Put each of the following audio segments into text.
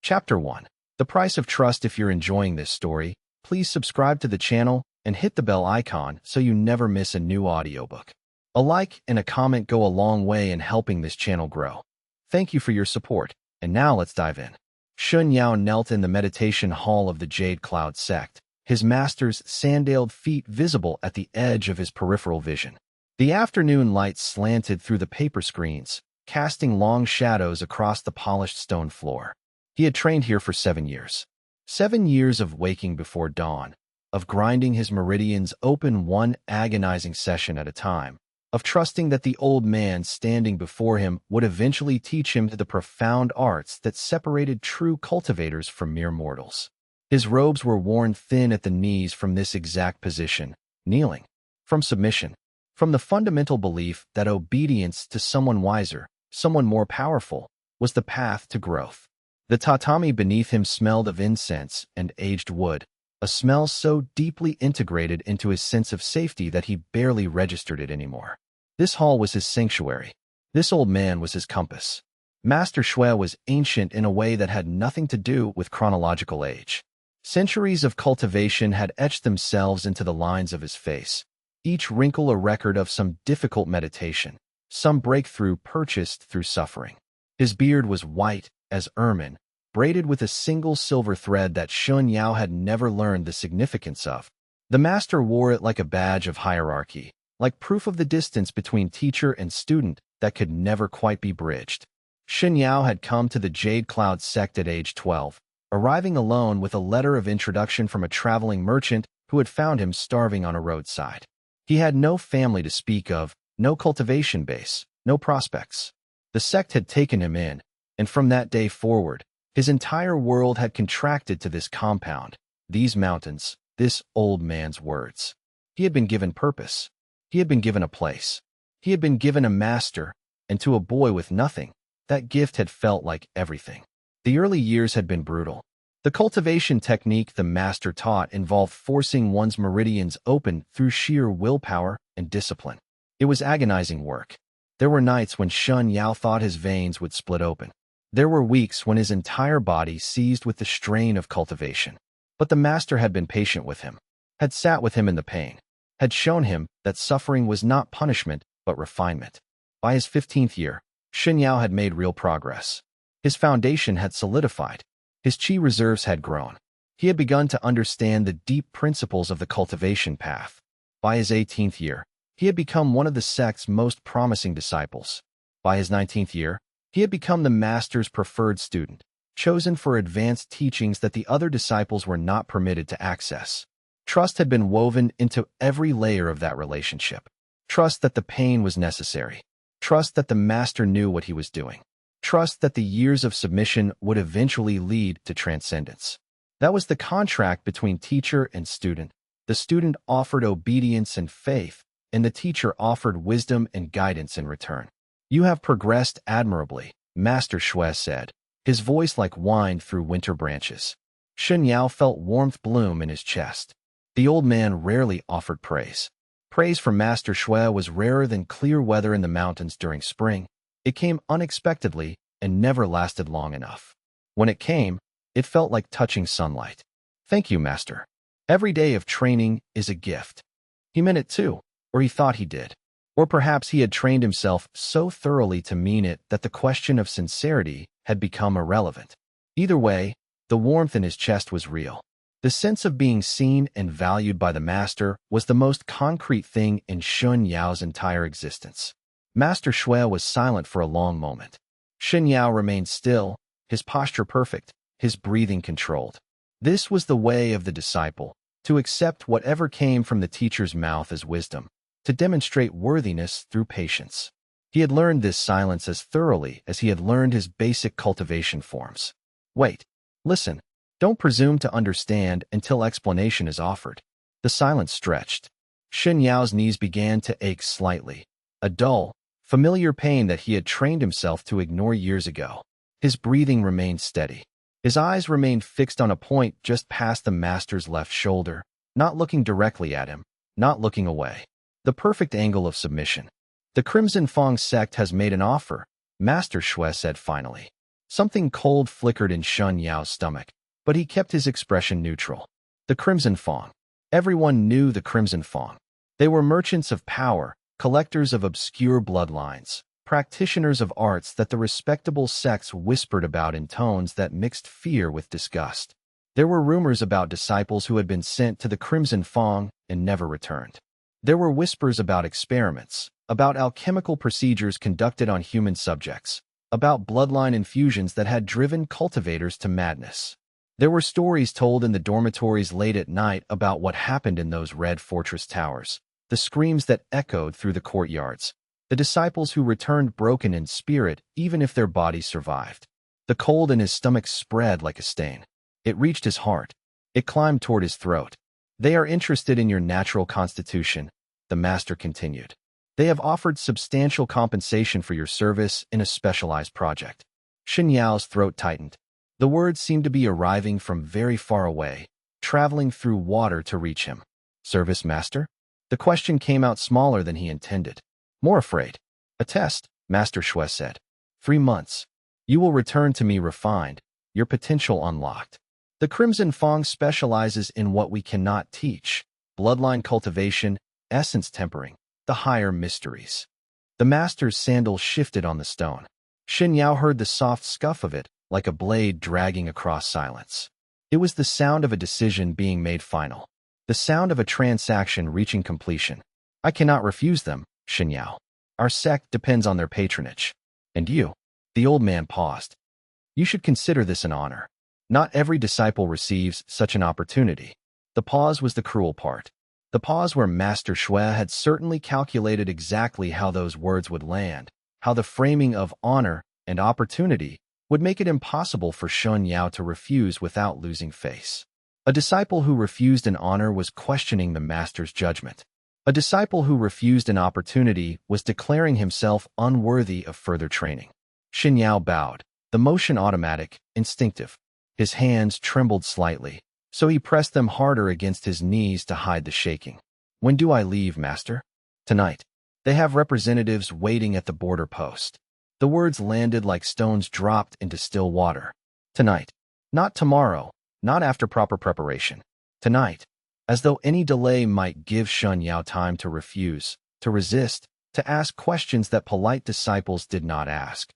Chapter 1. The Price of Trust. If you're enjoying this story, please subscribe to the channel and hit the bell icon so you never miss a new audiobook. A like and a comment go a long way in helping this channel grow. Thank you for your support, and now let's dive in. Shen Yao knelt in the meditation hall of the Jade Cloud Sect, his master's sandaled feet visible at the edge of his peripheral vision. The afternoon light slanted through the paper screens, casting long shadows across the polished stone floor. He had trained here for 7 years. 7 years of waking before dawn, of grinding his meridians open one agonizing session at a time, of trusting that the old man standing before him would eventually teach him the profound arts that separated true cultivators from mere mortals. His robes were worn thin at the knees from this exact position, kneeling, from submission, from the fundamental belief that obedience to someone wiser, someone more powerful, was the path to growth. The tatami beneath him smelled of incense and aged wood, a smell so deeply integrated into his sense of safety that he barely registered it anymore. This hall was his sanctuary. This old man was his compass. Master Xue was ancient in a way that had nothing to do with chronological age. Centuries of cultivation had etched themselves into the lines of his face, each wrinkle a record of some difficult meditation, some breakthrough purchased through suffering. His beard was white as ermine, braided with a single silver thread that Shen Yao had never learned the significance of. The master wore it like a badge of hierarchy, like proof of the distance between teacher and student that could never quite be bridged. Shen Yao had come to the Jade Cloud Sect at age 12, arriving alone with a letter of introduction from a traveling merchant who had found him starving on a roadside. He had no family to speak of, no cultivation base, no prospects. The sect had taken him in, and from that day forward, his entire world had contracted to this compound, these mountains, this old man's words. He had been given purpose. He had been given a place. He had been given a master, and to a boy with nothing, that gift had felt like everything. The early years had been brutal. The cultivation technique the master taught involved forcing one's meridians open through sheer willpower and discipline. It was agonizing work. There were nights when Shen Yao thought his veins would split open. There were weeks when his entire body seized with the strain of cultivation. But the master had been patient with him, had sat with him in the pain, had shown him that suffering was not punishment but refinement. By his 15th year, Shen Yao had made real progress. His foundation had solidified. His chi reserves had grown. He had begun to understand the deep principles of the cultivation path. By his 18th year, he had become one of the sect's most promising disciples. By his 19th year, he had become the master's preferred student, chosen for advanced teachings that the other disciples were not permitted to access. Trust had been woven into every layer of that relationship. Trust that the pain was necessary. Trust that the master knew what he was doing. Trust that the years of submission would eventually lead to transcendence. That was the contract between teacher and student. The student offered obedience and faith, and the teacher offered wisdom and guidance in return. "You have progressed admirably," Master Xue said, his voice like wine through winter branches. Shen Yao felt warmth bloom in his chest. The old man rarely offered praise. Praise from Master Xue was rarer than clear weather in the mountains during spring. It came unexpectedly and never lasted long enough. When it came, it felt like touching sunlight. "Thank you, Master. Every day of training is a gift." He meant it too, or he thought he did. Or perhaps he had trained himself so thoroughly to mean it that the question of sincerity had become irrelevant. Either way, the warmth in his chest was real. The sense of being seen and valued by the master was the most concrete thing in Shen Yao's entire existence. Master Xue was silent for a long moment. Shen Yao remained still, his posture perfect, his breathing controlled. This was the way of the disciple, to accept whatever came from the teacher's mouth as wisdom, to demonstrate worthiness through patience. He had learned this silence as thoroughly as he had learned his basic cultivation forms. Wait, listen, don't presume to understand until explanation is offered. The silence stretched. Shen Yao's knees began to ache slightly, a dull, familiar pain that he had trained himself to ignore years ago. His breathing remained steady. His eyes remained fixed on a point just past the master's left shoulder, not looking directly at him, not looking away. The perfect angle of submission. "The Crimson Fang Sect has made an offer," Master Xue said finally. Something cold flickered in Shen Yao's stomach, but he kept his expression neutral. The Crimson Fang. Everyone knew the Crimson Fang. They were merchants of power, collectors of obscure bloodlines, practitioners of arts that the respectable sects whispered about in tones that mixed fear with disgust. There were rumors about disciples who had been sent to the Crimson Fang and never returned. There were whispers about experiments, about alchemical procedures conducted on human subjects, about bloodline infusions that had driven cultivators to madness. There were stories told in the dormitories late at night about what happened in those red fortress towers, the screams that echoed through the courtyards, the disciples who returned broken in spirit even if their bodies survived. The cold in his stomach spread like a stain. It reached his heart. It climbed toward his throat. They are interested in your natural constitution, the master continued. They have offered substantial compensation for your service in a specialized project. Shen Yao's throat tightened. The words seemed to be arriving from very far away, traveling through water to reach him. Service master? The question came out smaller than he intended. More afraid. A test, Master Xue said. 3 months. You will return to me refined, your potential unlocked. The Crimson Fang specializes in what we cannot teach: bloodline cultivation, essence tempering, the higher mysteries. The master's sandal shifted on the stone. Shen Yao heard the soft scuff of it, like a blade dragging across silence. It was the sound of a decision being made final. The sound of a transaction reaching completion. I cannot refuse them, Shen Yao. Our sect depends on their patronage. And you? The old man paused. You should consider this an honor. Not every disciple receives such an opportunity. The pause was the cruel part. The pause where Master Xue had certainly calculated exactly how those words would land, how the framing of honor and opportunity would make it impossible for Shen Yao to refuse without losing face. A disciple who refused an honor was questioning the master's judgment. A disciple who refused an opportunity was declaring himself unworthy of further training. Shen Yao bowed, the motion automatic, instinctive. His hands trembled slightly, so he pressed them harder against his knees to hide the shaking. When do I leave, master? Tonight. They have representatives waiting at the border post. The words landed like stones dropped into still water. Tonight. Not tomorrow, not after proper preparation. Tonight. As though any delay might give Shen Yao time to refuse, to resist, to ask questions that polite disciples did not ask.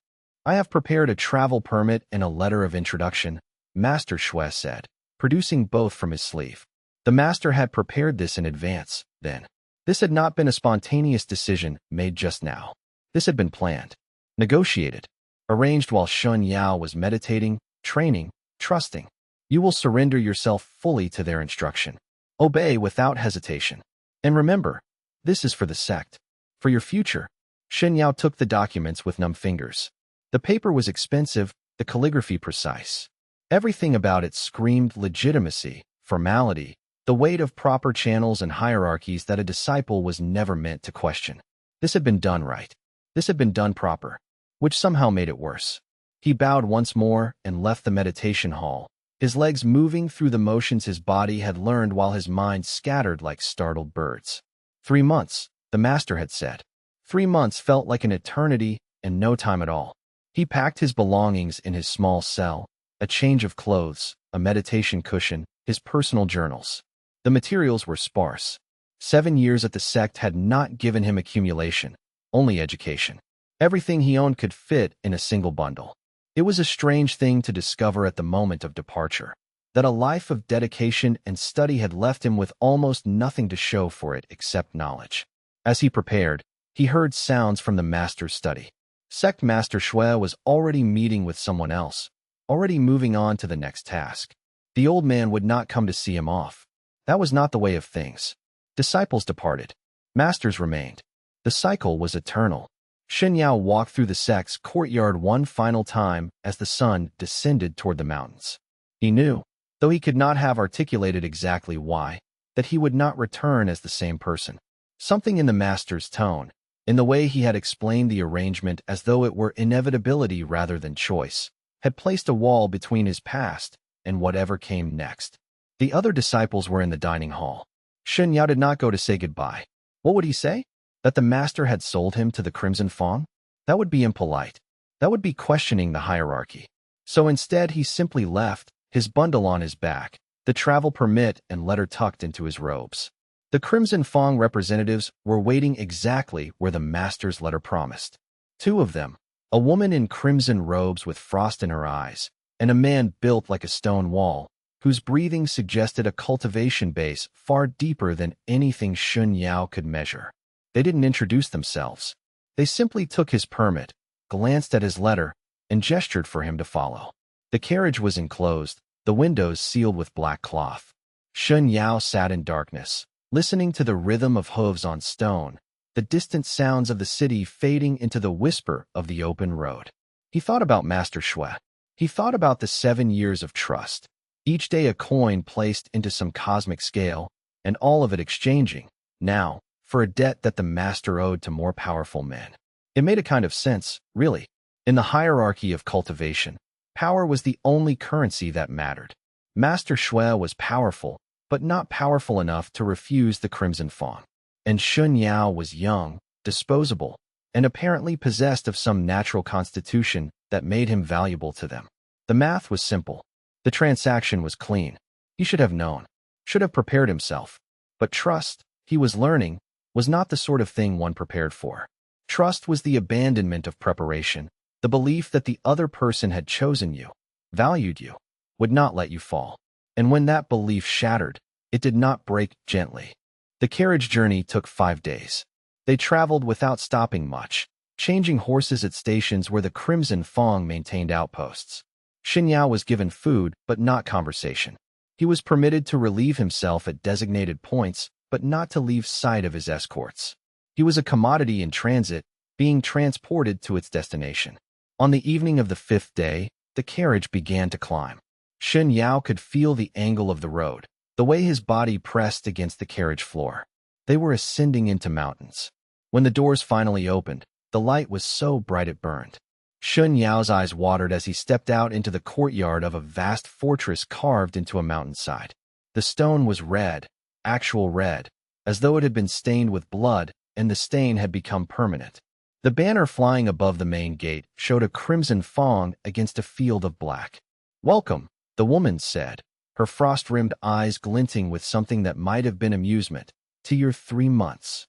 I have prepared a travel permit and a letter of introduction, Master Xue said, producing both from his sleeve. The master had prepared this in advance, then. This had not been a spontaneous decision made just now. This had been planned, negotiated, arranged while Shen Yao was meditating, training, trusting. You will surrender yourself fully to their instruction. Obey without hesitation. And remember, this is for the sect. For your future. Shen Yao took the documents with numb fingers. The paper was expensive, the calligraphy precise. Everything about it screamed legitimacy, formality, the weight of proper channels and hierarchies that a disciple was never meant to question. This had been done right. This had been done proper, which somehow made it worse. He bowed once more and left the meditation hall, his legs moving through the motions his body had learned while his mind scattered like startled birds. 3 months, the master had said. 3 months felt like an eternity and no time at all. He packed his belongings in his small cell, a change of clothes, a meditation cushion, his personal journals. The materials were sparse. 7 years at the sect had not given him accumulation, only education. Everything he owned could fit in a single bundle. It was a strange thing to discover at the moment of departure, that a life of dedication and study had left him with almost nothing to show for it except knowledge. As he prepared, he heard sounds from the master's study. Sect Master Xue was already meeting with someone else, already moving on to the next task. The old man would not come to see him off. That was not the way of things. Disciples departed. Masters remained. The cycle was eternal. Shen Yao walked through the sect's courtyard one final time as the sun descended toward the mountains. He knew, though he could not have articulated exactly why, that he would not return as the same person. Something in the master's tone, in the way he had explained the arrangement as though it were inevitability rather than choice, had placed a wall between his past and whatever came next. The other disciples were in the dining hall. Shen Yao did not go to say goodbye. What would he say? That the master had sold him to the Crimson Fang? That would be impolite. That would be questioning the hierarchy. So instead, he simply left, his bundle on his back, the travel permit and letter tucked into his robes. The Crimson Fang representatives were waiting exactly where the master's letter promised. Two of them, a woman in crimson robes with frost in her eyes, and a man built like a stone wall, whose breathing suggested a cultivation base far deeper than anything Shen Yao could measure. They didn't introduce themselves. They simply took his permit, glanced at his letter, and gestured for him to follow. The carriage was enclosed, the windows sealed with black cloth. Shen Yao sat in darkness, listening to the rhythm of hooves on stone, the distant sounds of the city fading into the whisper of the open road. He thought about Master Xue. He thought about the 7 years of trust, each day a coin placed into some cosmic scale, and all of it exchanging, now, for a debt that the master owed to more powerful men. It made a kind of sense, really. In the hierarchy of cultivation, power was the only currency that mattered. Master Xue was powerful, but not powerful enough to refuse the Crimson Fang. And Shen Yao was young, disposable, and apparently possessed of some natural constitution that made him valuable to them. The math was simple. The transaction was clean. He should have known, should have prepared himself. But trust, he was learning, was not the sort of thing one prepared for. Trust was the abandonment of preparation, the belief that the other person had chosen you, valued you, would not let you fall. And when that belief shattered, it did not break gently. The carriage journey took 5 days. They traveled without stopping much, changing horses at stations where the Crimson Fang maintained outposts. Shen Yao was given food, but not conversation. He was permitted to relieve himself at designated points, but not to leave sight of his escorts. He was a commodity in transit, being transported to its destination. On the evening of the 5th day, the carriage began to climb. Shen Yao could feel the angle of the road, the way his body pressed against the carriage floor. They were ascending into mountains. When the doors finally opened, the light was so bright it burned. Shen Yao's eyes watered as he stepped out into the courtyard of a vast fortress carved into a mountainside. The stone was red, actual red, as though it had been stained with blood, and the stain had become permanent. The banner flying above the main gate showed a crimson fang against a field of black. "Welcome," the woman said, her frost-rimmed eyes glinting with something that might have been amusement, "to your 3 months."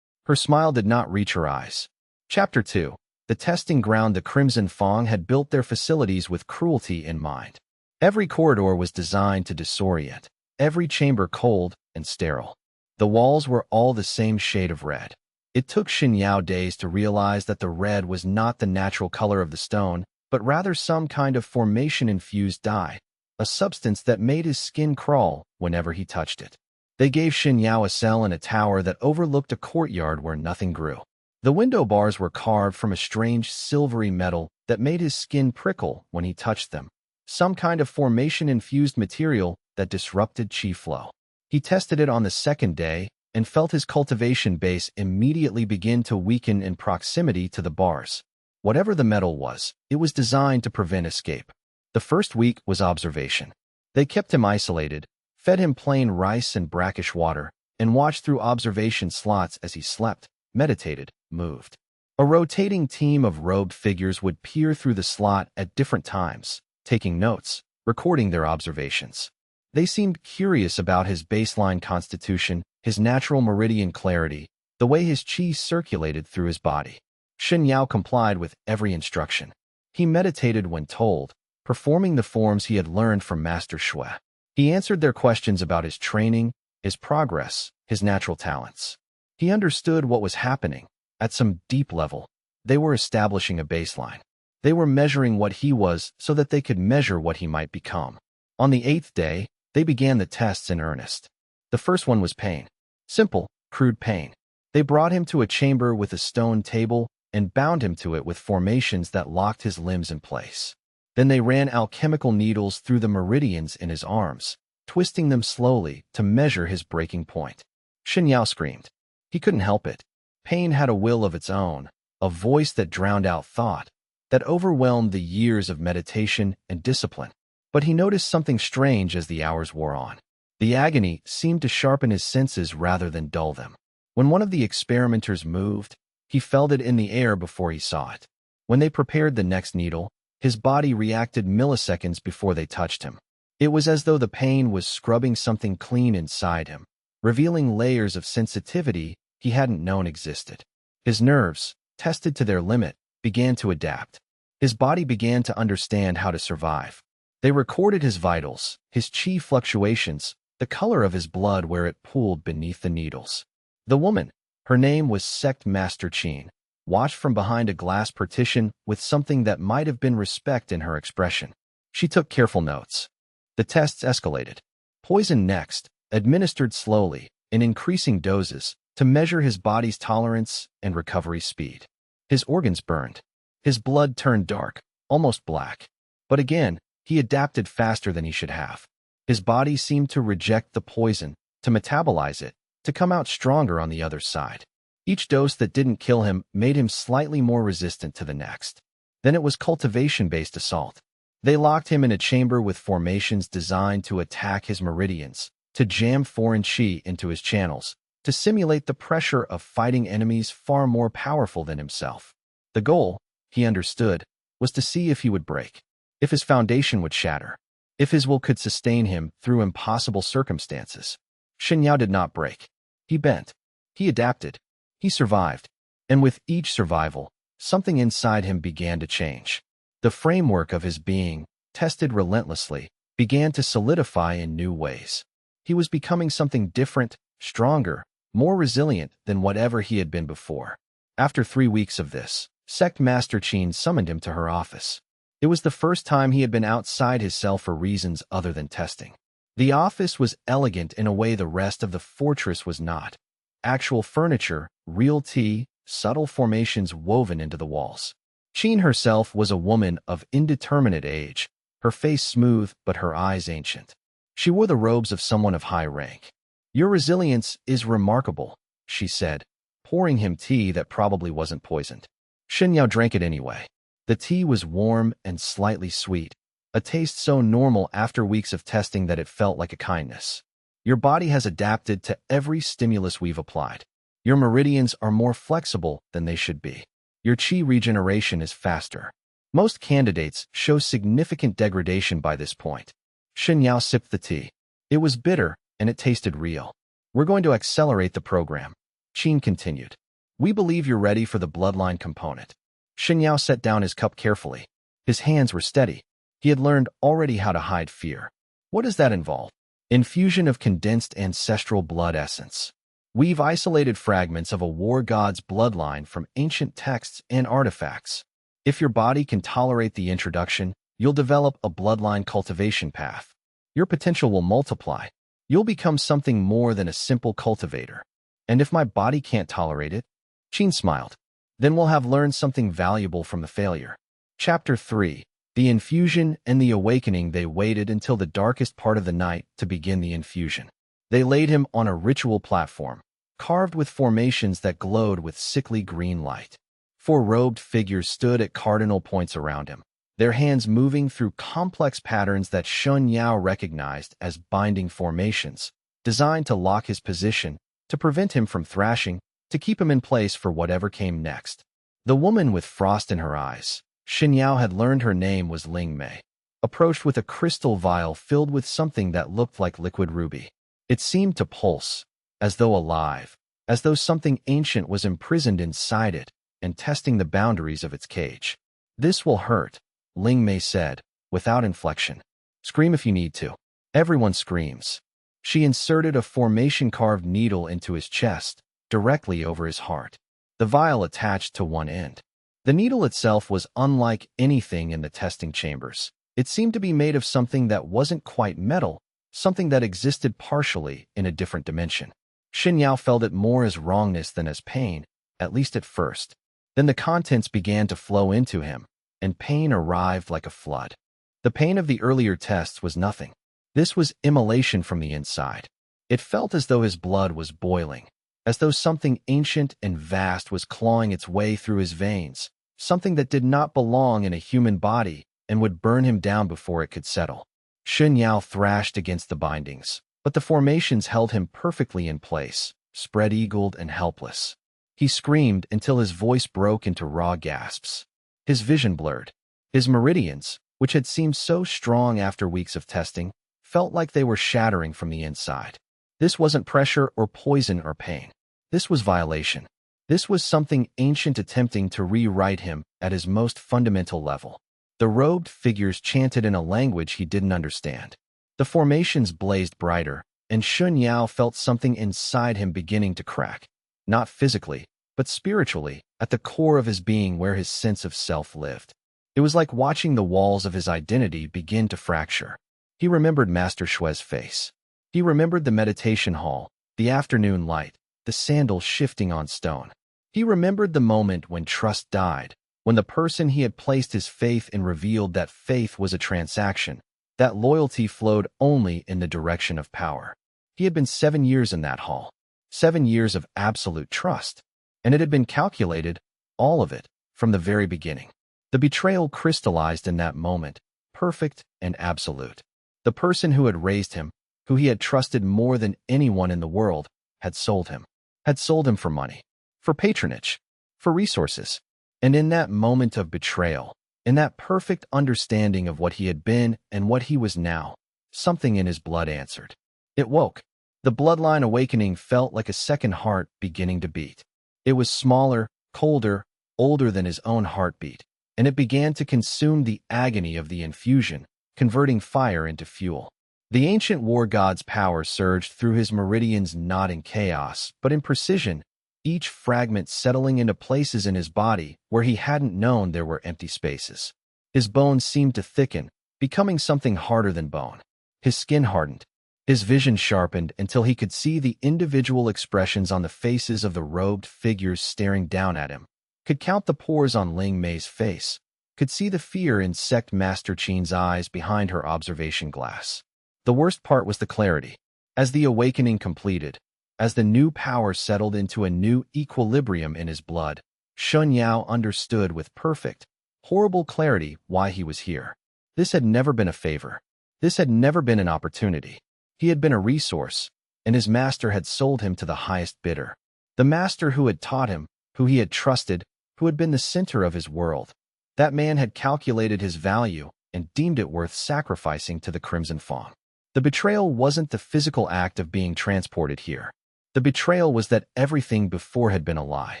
Her smile did not reach her eyes. Chapter 2. The testing ground. The Crimson Fang had built their facilities with cruelty in mind. Every corridor was designed to disorient, every chamber cold and sterile. The walls were all the same shade of red. It took Shen Yao days to realize that the red was not the natural color of the stone, but rather some kind of formation-infused dye, a substance that made his skin crawl whenever he touched it. They gave Shen Yao a cell in a tower that overlooked a courtyard where nothing grew. The window bars were carved from a strange silvery metal that made his skin prickle when he touched them, some kind of formation-infused material that disrupted qi flow. He tested it on the 2nd day and felt his cultivation base immediately begin to weaken in proximity to the bars. Whatever the metal was, it was designed to prevent escape. The first week was observation. They kept him isolated, fed him plain rice and brackish water, and watched through observation slots as he slept, meditated, moved. A rotating team of robed figures would peer through the slot at different times, taking notes, recording their observations. They seemed curious about his baseline constitution, his natural meridian clarity, the way his qi circulated through his body. Shen Yao complied with every instruction. He meditated when told, performing the forms he had learned from Master Xue. He answered their questions about his training, his progress, his natural talents. He understood what was happening. At some deep level, they were establishing a baseline. They were measuring what he was so that they could measure what he might become. On the 8th day, they began the tests in earnest. The first one was pain. Simple, crude pain. They brought him to a chamber with a stone table and bound him to it with formations that locked his limbs in place. Then they ran alchemical needles through the meridians in his arms, twisting them slowly to measure his breaking point. Shen Yao screamed. He couldn't help it. Pain had a will of its own, a voice that drowned out thought, that overwhelmed the years of meditation and discipline. But he noticed something strange as the hours wore on. The agony seemed to sharpen his senses rather than dull them. When one of the experimenters moved, he felt it in the air before he saw it. When they prepared the next needle, His body reacted milliseconds before they touched him. It was as though the pain was scrubbing something clean inside him, revealing layers of sensitivity he hadn't known existed. His nerves, tested to their limit, began to adapt. His body began to understand how to survive. They recorded his vitals, his chi fluctuations, the color of his blood where it pooled beneath the needles. The woman, her name was Sect Master Xue, watched from behind a glass partition with something that might have been respect in her expression. She took careful notes. The tests escalated. Poison next, administered slowly, in increasing doses, to measure his body's tolerance and recovery speed. His organs burned. His blood turned dark, almost black. But again, he adapted faster than he should have. His body seemed to reject the poison, to metabolize it, to come out stronger on the other side. Each dose that didn't kill him made him slightly more resistant to the next. Then it was cultivation-based assault. They locked him in a chamber with formations designed to attack his meridians, to jam foreign chi into his channels, to simulate the pressure of fighting enemies far more powerful than himself. The goal, he understood, was to see if he would break, if his foundation would shatter, if his will could sustain him through impossible circumstances. Shen Yao did not break. He bent. He adapted. He survived. And with each survival, something inside him began to change. The framework of his being, tested relentlessly, began to solidify in new ways. He was becoming something different, stronger, more resilient than whatever he had been before. After 3 weeks of this, Sect Master Xue summoned him to her office. It was the first time he had been outside his cell for reasons other than testing. The office was elegant in a way the rest of the fortress was not. Actual furniture, real tea, subtle formations woven into the walls. Xue herself was a woman of indeterminate age, her face smooth but her eyes ancient. She wore the robes of someone of high rank. "Your resilience is remarkable," she said, pouring him tea that probably wasn't poisoned. Shen Yao drank it anyway. The tea was warm and slightly sweet, a taste so normal after weeks of testing that it felt like a kindness. "Your body has adapted to every stimulus we've applied. Your meridians are more flexible than they should be. Your chi regeneration is faster. Most candidates show significant degradation by this point." Shen Yao sipped the tea. It was bitter, and it tasted real. "We're going to accelerate the program," Xue continued. "We believe you're ready for the Bloodline component." Shen Yao set down his cup carefully. His hands were steady. He had learned already how to hide fear. "What does that involve?" "Infusion of condensed ancestral blood essence. We've isolated fragments of a war god's bloodline from ancient texts and artifacts. If your body can tolerate the introduction, you'll develop a bloodline cultivation path. Your potential will multiply. You'll become something more than a simple cultivator. And if my body can't tolerate it," Xue smiled, "then we'll have learned something valuable from the failure." Chapter 3. The Infusion and the Awakening. They waited until the darkest part of the night to begin the infusion. They laid him on a ritual platform, carved with formations that glowed with sickly green light. 4 robed figures stood at cardinal points around him, their hands moving through complex patterns that Shen Yao recognized as binding formations, designed to lock his position, to prevent him from thrashing, to keep him in place for whatever came next. The woman with frost in her eyes, Shen Yao had learned her name was Ling Mei, approached with a crystal vial filled with something that looked like liquid ruby. It seemed to pulse, as though alive, as though something ancient was imprisoned inside it and testing the boundaries of its cage. "This will hurt," Ling Mei said, without inflection. "Scream if you need to." Everyone screams. She inserted a formation-carved needle into his chest, directly over his heart. The vial attached to one end. The needle itself was unlike anything in the testing chambers. It seemed to be made of something that wasn't quite metal, something that existed partially in a different dimension. Shen Yao felt it more as wrongness than as pain, at least at first. Then the contents began to flow into him, and pain arrived like a flood. The pain of the earlier tests was nothing. This was immolation from the inside. It felt as though his blood was boiling, as though something ancient and vast was clawing its way through his veins, something that did not belong in a human body and would burn him down before it could settle. Shen Yao thrashed against the bindings, but the formations held him perfectly in place, spread-eagled and helpless. He screamed until his voice broke into raw gasps. His vision blurred. His meridians, which had seemed so strong after weeks of testing, felt like they were shattering from the inside. This wasn't pressure or poison or pain. This was violation. This was something ancient attempting to rewrite him at his most fundamental level. The robed figures chanted in a language he didn't understand. The formations blazed brighter, and Shen Yao felt something inside him beginning to crack. Not physically, but spiritually, at the core of his being where his sense of self lived. It was like watching the walls of his identity begin to fracture. He remembered Master Xue's face. He remembered the meditation hall, the afternoon light, the sandals shifting on stone. He remembered the moment when trust died, when the person he had placed his faith in revealed that faith was a transaction, that loyalty flowed only in the direction of power. He had been 7 years in that hall, 7 years of absolute trust, and it had been calculated, all of it, from the very beginning. The betrayal crystallized in that moment, perfect and absolute. The person who had raised him, who he had trusted more than anyone in the world, had sold him for money, for patronage, for resources. And in that moment of betrayal, in that perfect understanding of what he had been and what he was now, something in his blood answered. It woke. The bloodline awakening felt like a second heart beginning to beat. It was smaller, colder, older than his own heartbeat, and it began to consume the agony of the infusion, converting fire into fuel. The ancient war god's power surged through his meridians not in chaos, but in precision, each fragment settling into places in his body where he hadn't known there were empty spaces. His bones seemed to thicken, becoming something harder than bone. His skin hardened. His vision sharpened until he could see the individual expressions on the faces of the robed figures staring down at him, could count the pores on Ling Mei's face, could see the fear in Sect Master Qin's eyes behind her observation glass. The worst part was the clarity. As the awakening completed, as the new power settled into a new equilibrium in his blood, Shen Yao understood with perfect, horrible clarity why he was here. This had never been a favor. This had never been an opportunity. He had been a resource, and his master had sold him to the highest bidder. The master who had taught him, who he had trusted, who had been the center of his world. That man had calculated his value and deemed it worth sacrificing to the Crimson Fang. The betrayal wasn't the physical act of being transported here. The betrayal was that everything before had been a lie.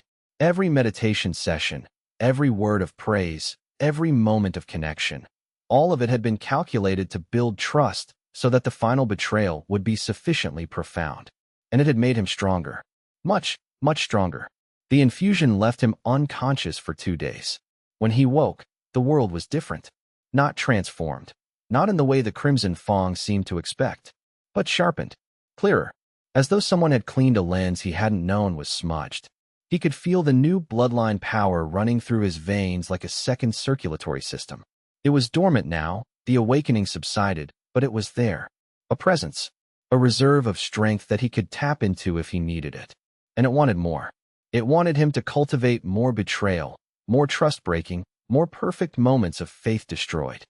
Every meditation session, every word of praise, every moment of connection, all of it had been calculated to build trust so that the final betrayal would be sufficiently profound. And it had made him stronger. Much, much stronger. The infusion left him unconscious for 2 days. When he woke, the world was different. Not transformed. Not in the way the Crimson Fang seemed to expect, but sharpened, clearer, as though someone had cleaned a lens he hadn't known was smudged. He could feel the new bloodline power running through his veins like a second circulatory system. It was dormant now, the awakening subsided, but it was there. A presence, a reserve of strength that he could tap into if he needed it. And it wanted more. It wanted him to cultivate more betrayal, more trust-breaking, more perfect moments of faith destroyed.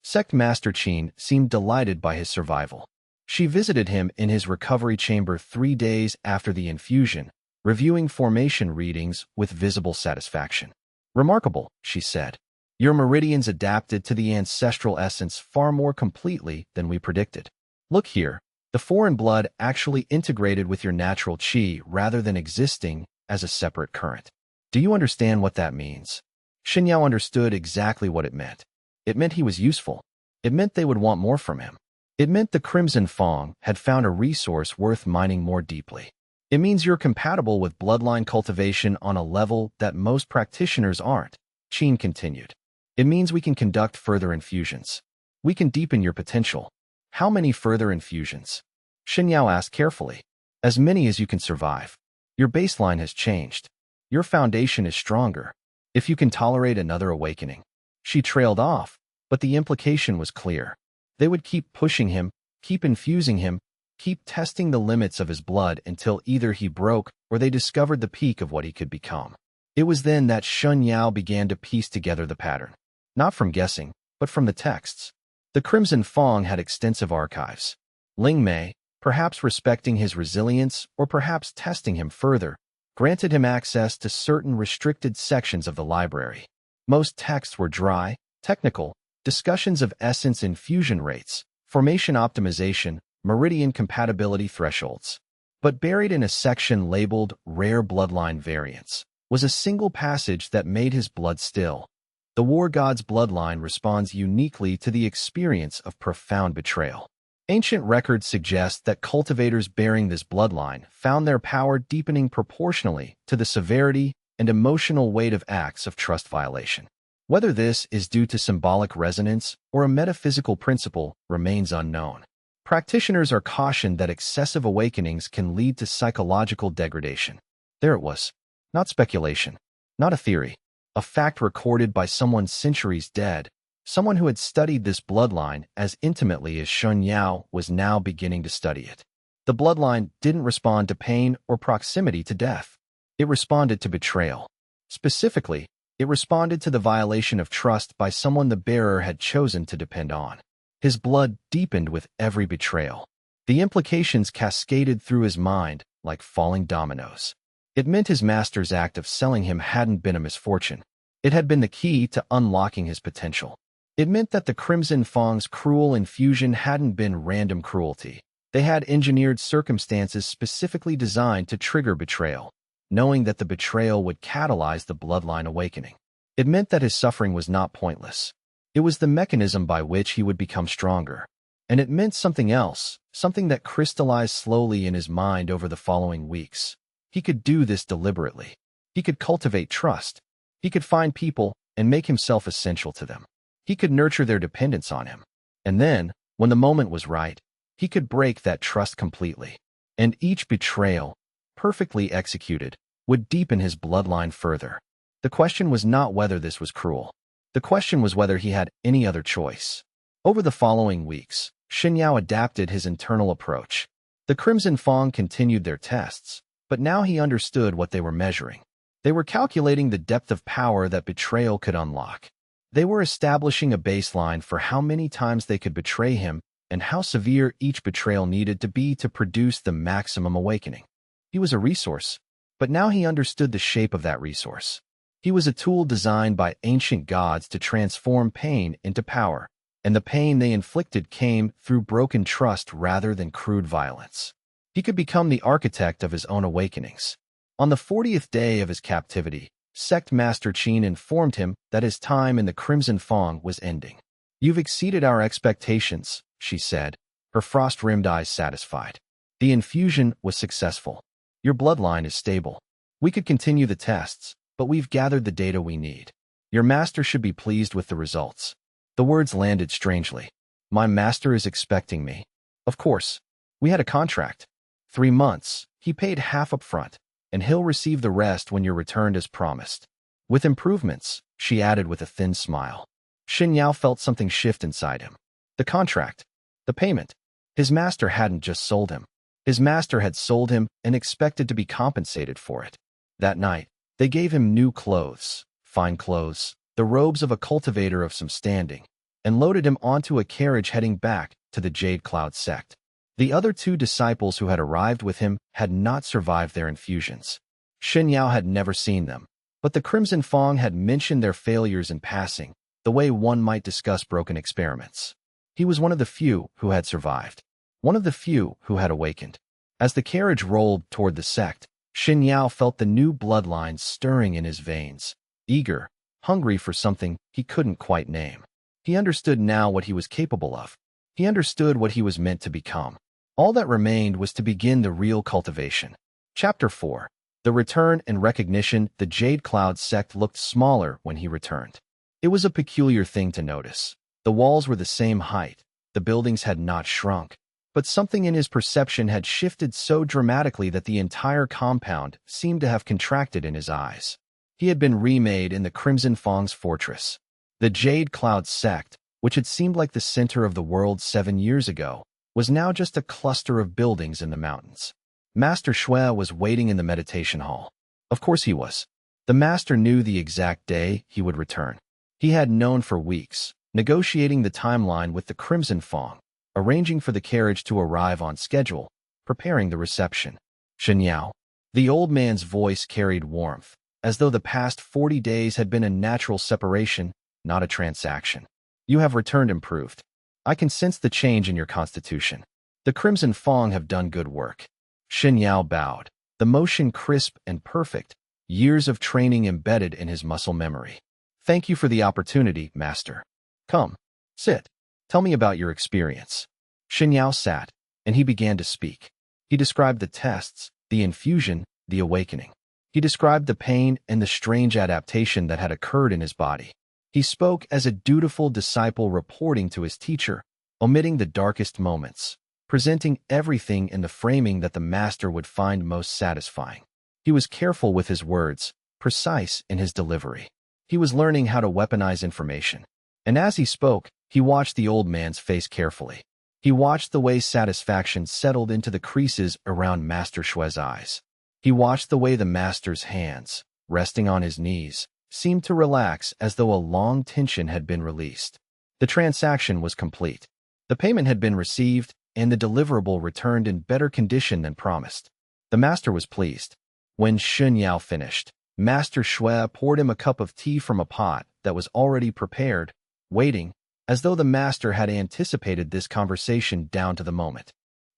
Sect Master Qin seemed delighted by his survival. She visited him in his recovery chamber 3 days after the infusion, reviewing formation readings with visible satisfaction. "Remarkable," she said. "Your meridians adapted to the ancestral essence far more completely than we predicted. Look here, the foreign blood actually integrated with your natural qi rather than existing as a separate current. Do you understand what that means?" Shen Yao understood exactly what it meant. It meant he was useful. It meant they would want more from him. It meant the Crimson Fang had found a resource worth mining more deeply. It means you're compatible with bloodline cultivation on a level that most practitioners aren't, Qin continued. It means we can conduct further infusions. We can deepen your potential. How many further infusions? Shen Yao asked carefully. As many as you can survive. Your baseline has changed. Your foundation is stronger. If you can tolerate another awakening. She trailed off, but the implication was clear. They would keep pushing him, keep infusing him, keep testing the limits of his blood until either he broke or they discovered the peak of what he could become. It was then that Shen Yao began to piece together the pattern. Not from guessing, but from the texts. The Crimson Fang had extensive archives. Ling Mei, perhaps respecting his resilience or perhaps testing him further, granted him access to certain restricted sections of the library. Most texts were dry, Technical, discussions of essence infusion rates, formation optimization, meridian compatibility thresholds. But buried in a section labeled Rare Bloodline Variants was a single passage that made his blood still. The war god's bloodline responds uniquely to the experience of profound betrayal. Ancient records suggest that cultivators bearing this bloodline found their power deepening proportionally to the severity and emotional weight of acts of trust violation. Whether this is due to symbolic resonance or a metaphysical principle remains unknown. Practitioners are cautioned that excessive awakenings can lead to psychological degradation. There it was. Not speculation. Not a theory. A fact recorded by someone centuries dead. Someone who had studied this bloodline as intimately as Shen Yao was now beginning to study it. The bloodline didn't respond to pain or proximity to death. It responded to betrayal. Specifically, it responded to the violation of trust by someone the bearer had chosen to depend on. His blood deepened with every betrayal. The implications cascaded through his mind like falling dominoes. It meant his master's act of selling him hadn't been a misfortune. It had been the key to unlocking his potential. It meant that the Crimson Fang's cruel infusion hadn't been random cruelty. They had engineered circumstances specifically designed to trigger betrayal, knowing that the betrayal would catalyze the bloodline awakening. It meant that his suffering was not pointless. It was the mechanism by which he would become stronger. And it meant something else, something that crystallized slowly in his mind over the following weeks. He could do this deliberately. He could cultivate trust. He could find people and make himself essential to them. He could nurture their dependence on him. And then, when the moment was right, he could break that trust completely. And each betrayal, perfectly executed, would deepen his bloodline further. The question was not whether this was cruel. The question was whether he had any other choice. Over the following weeks, Shen Yao adapted his internal approach. The Crimson Fang continued their tests, but now he understood what they were measuring. They were calculating the depth of power that betrayal could unlock. They were establishing a baseline for how many times they could betray him and how severe each betrayal needed to be to produce the maximum awakening. He was a resource, but now he understood the shape of that resource. He was a tool designed by ancient gods to transform pain into power, and the pain they inflicted came through broken trust rather than crude violence. He could become the architect of his own awakenings. On the 40th day of his captivity, Sect Master Xue informed him that his time in the Crimson Fang was ending. "You've exceeded our expectations," she said, her frost-rimmed eyes satisfied. "The infusion was successful. Your bloodline is stable. We could continue the tests, but we've gathered the data we need. Your master should be pleased with the results." The words landed strangely. "My master is expecting me." "Of course. We had a contract. 3 months. He paid half up front, and he'll receive the rest when you're returned as promised. With improvements," she added with a thin smile. Shen Yao felt something shift inside him. The contract. The payment. His master hadn't just sold him. His master had sold him and expected to be compensated for it. That night, they gave him new clothes, fine clothes, the robes of a cultivator of some standing, and loaded him onto a carriage heading back to the Jade Cloud Sect. The other 2 disciples who had arrived with him had not survived their infusions. Shen Yao had never seen them, but the Crimson Fang had mentioned their failures in passing, the way one might discuss broken experiments. He was one of the few who had survived, one of the few who had awakened. As the carriage rolled toward the sect, Shen Yao felt the new bloodline stirring in his veins, eager, hungry for something he couldn't quite name. He understood now what he was capable of. He understood what he was meant to become. All that remained was to begin the real cultivation. Chapter 4. The Return and Recognition. The Jade Cloud Sect looked smaller when he returned. It was a peculiar thing to notice. The walls were the same height. The buildings had not shrunk. But something in his perception had shifted so dramatically that the entire compound seemed to have contracted in his eyes. He had been remade in the Crimson Fang's fortress. The Jade Cloud Sect, which had seemed like the center of the world 7 years ago, was now just a cluster of buildings in the mountains. Master Xue was waiting in the meditation hall. Of course he was. The master knew the exact day he would return. He had known for weeks, negotiating the timeline with the Crimson Fang, arranging for the carriage to arrive on schedule, preparing the reception. "Shen Yao." The old man's voice carried warmth, as though the past 40 days had been a natural separation not a transaction. You have returned improved. I can sense the change in your constitution. The Crimson Fang have done good work. Shen Yao bowed, the motion crisp and perfect, years of training embedded in his muscle memory. Thank you for the opportunity, Master. Come, sit. Tell me about your experience. Shen Yao sat, and he began to speak. He described the tests, the infusion, the awakening. He described the pain and the strange adaptation that had occurred in his body. He spoke as a dutiful disciple reporting to his teacher, omitting the darkest moments, presenting everything in the framing that the master would find most satisfying. He was careful with his words, precise in his delivery. He was learning how to weaponize information. And as he spoke, he watched the old man's face carefully. He watched the way satisfaction settled into the creases around Master Xue's eyes. He watched the way the master's hands, resting on his knees, seemed to relax as though a long tension had been released. The transaction was complete. The payment had been received, and the deliverable returned in better condition than promised. The master was pleased. When Shen Yao finished, Master Xue poured him a cup of tea from a pot that was already prepared, waiting, as though the master had anticipated this conversation down to the moment.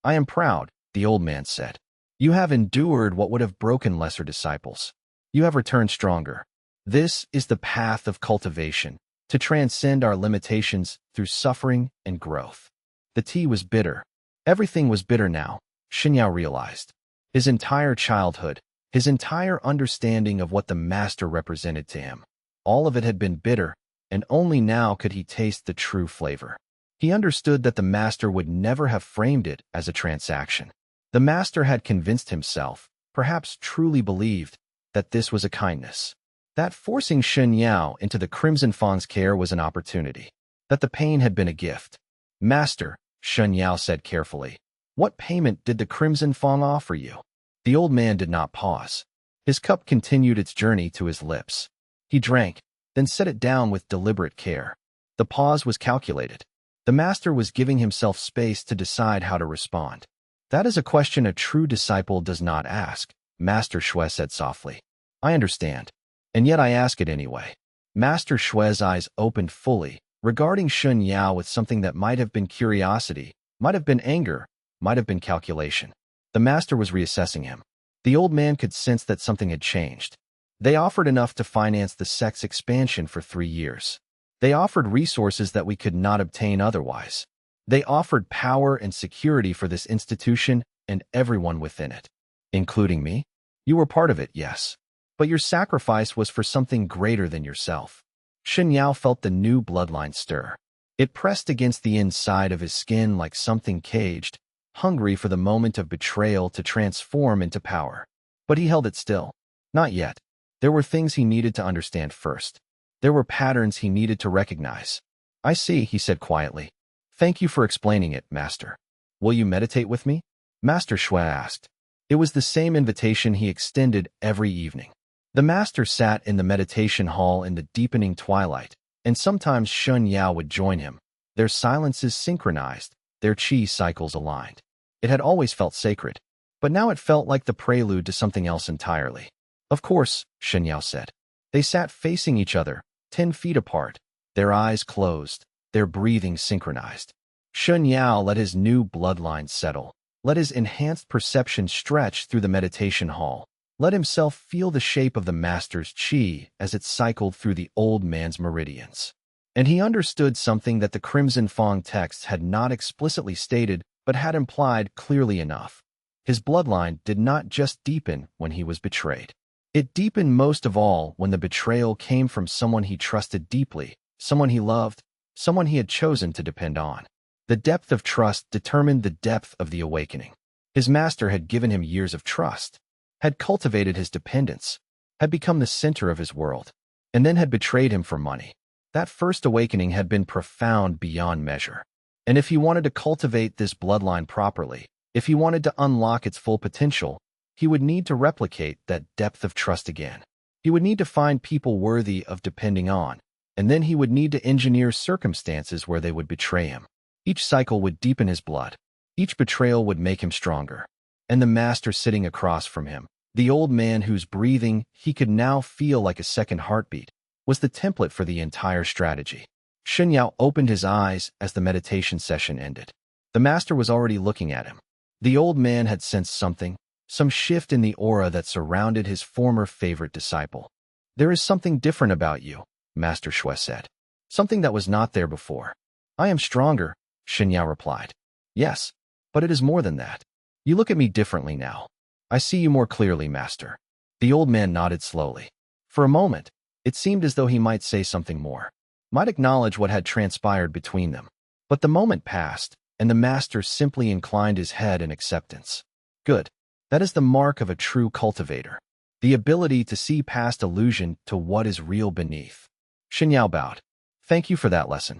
I am proud, the old man said. You have endured what would have broken lesser disciples. You have returned stronger. This is the path of cultivation, to transcend our limitations through suffering and growth. The tea was bitter. Everything was bitter now, Shen Yao realized. His entire childhood, his entire understanding of what the master represented to him. All of it had been bitter, and only now could he taste the true flavor. He understood that the master would never have framed it as a transaction. The master had convinced himself, perhaps truly believed, that this was a kindness. That forcing Shen Yao into the Crimson Fang's care was an opportunity. That the pain had been a gift. Master, Shen Yao said carefully, what payment did the Crimson Fang offer you? The old man did not pause. His cup continued its journey to his lips. He drank, then set it down with deliberate care. The pause was calculated. The master was giving himself space to decide how to respond. That is a question a true disciple does not ask, Master Xue said softly. I understand, and yet I ask it anyway. Master Xue's eyes opened fully, regarding Shen Yao with something that might have been curiosity, might have been anger, might have been calculation. The master was reassessing him. The old man could sense that something had changed. They offered enough to finance the sect's expansion for 3 years. They offered resources that we could not obtain otherwise. They offered power and security for this institution and everyone within it. Including me? You were part of it, yes. But your sacrifice was for something greater than yourself. Shen Yao felt the new bloodline stir. It pressed against the inside of his skin like something caged, hungry for the moment of betrayal to transform into power. But he held it still. Not yet. There were things he needed to understand first. There were patterns he needed to recognize. I see, he said quietly. Thank you for explaining it, Master. Will you meditate with me? Master Xue asked. It was the same invitation he extended every evening. The master sat in the meditation hall in the deepening twilight, and sometimes Shen Yao would join him, their silences synchronized, their qi cycles aligned. It had always felt sacred, but now it felt like the prelude to something else entirely. Of course, Shen Yao said. They sat facing each other, 10 feet apart, their eyes closed, their breathing synchronized. Shen Yao let his new bloodline settle, let his enhanced perception stretch through the meditation hall, let himself feel the shape of the master's qi as it cycled through the old man's meridians. And he understood something that the Crimson Fang texts had not explicitly stated but had implied clearly enough. His bloodline did not just deepen when he was betrayed. It deepened most of all when the betrayal came from someone he trusted deeply, someone he loved, someone he had chosen to depend on. The depth of trust determined the depth of the awakening. His master had given him years of trust, had cultivated his dependence, had become the center of his world, and then had betrayed him for money. That first awakening had been profound beyond measure. And if he wanted to cultivate this bloodline properly, if he wanted to unlock its full potential, he would need to replicate that depth of trust again. He would need to find people worthy of depending on, and then he would need to engineer circumstances where they would betray him. Each cycle would deepen his blood. Each betrayal would make him stronger. And the master sitting across from him, the old man whose breathing he could now feel like a second heartbeat, was the template for the entire strategy. Shen Yao opened his eyes as the meditation session ended. The master was already looking at him. The old man had sensed something, some shift in the aura that surrounded his former favorite disciple. "There is something different about you," Master Xue said. "Something that was not there before." "I am stronger," Shen Yao replied. "Yes, but it is more than that. You look at me differently now. I see you more clearly, Master." The old man nodded slowly. For a moment, it seemed as though he might say something more, might acknowledge what had transpired between them. But the moment passed, and the master simply inclined his head in acceptance. "Good. That is the mark of a true cultivator. The ability to see past illusion to what is real beneath." Shen Yao bowed. "Thank you for that lesson."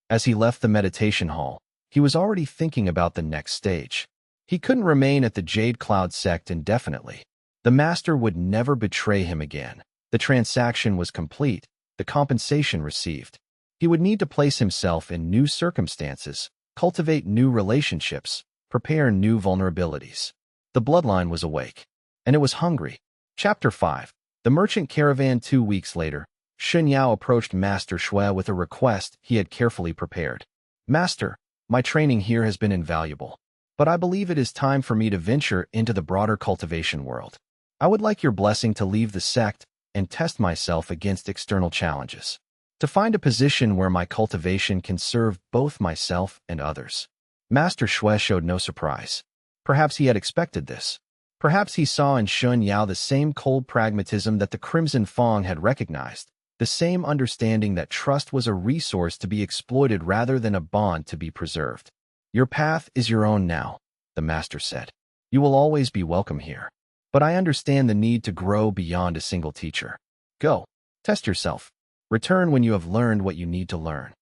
As he left the meditation hall, he was already thinking about the next stage. He couldn't remain at the Jade Cloud Sect indefinitely. The master would never betray him again. The transaction was complete, the compensation received. He would need to place himself in new circumstances, cultivate new relationships, prepare new vulnerabilities. The bloodline was awake, and it was hungry. Chapter 5. The Merchant Caravan. 2 weeks later, Shen Yao approached Master Xue with a request he had carefully prepared. "Master, my training here has been invaluable, but I believe it is time for me to venture into the broader cultivation world. I would like your blessing to leave the sect and test myself against external challenges, to find a position where my cultivation can serve both myself and others." Master Xue showed no surprise. Perhaps he had expected this. Perhaps he saw in Shen Yao the same cold pragmatism that the Crimson Fang had recognized, the same understanding that trust was a resource to be exploited rather than a bond to be preserved. "Your path is your own now," the master said. "You will always be welcome here. But I understand the need to grow beyond a single teacher. Go, test yourself. Return when you have learned what you need to learn."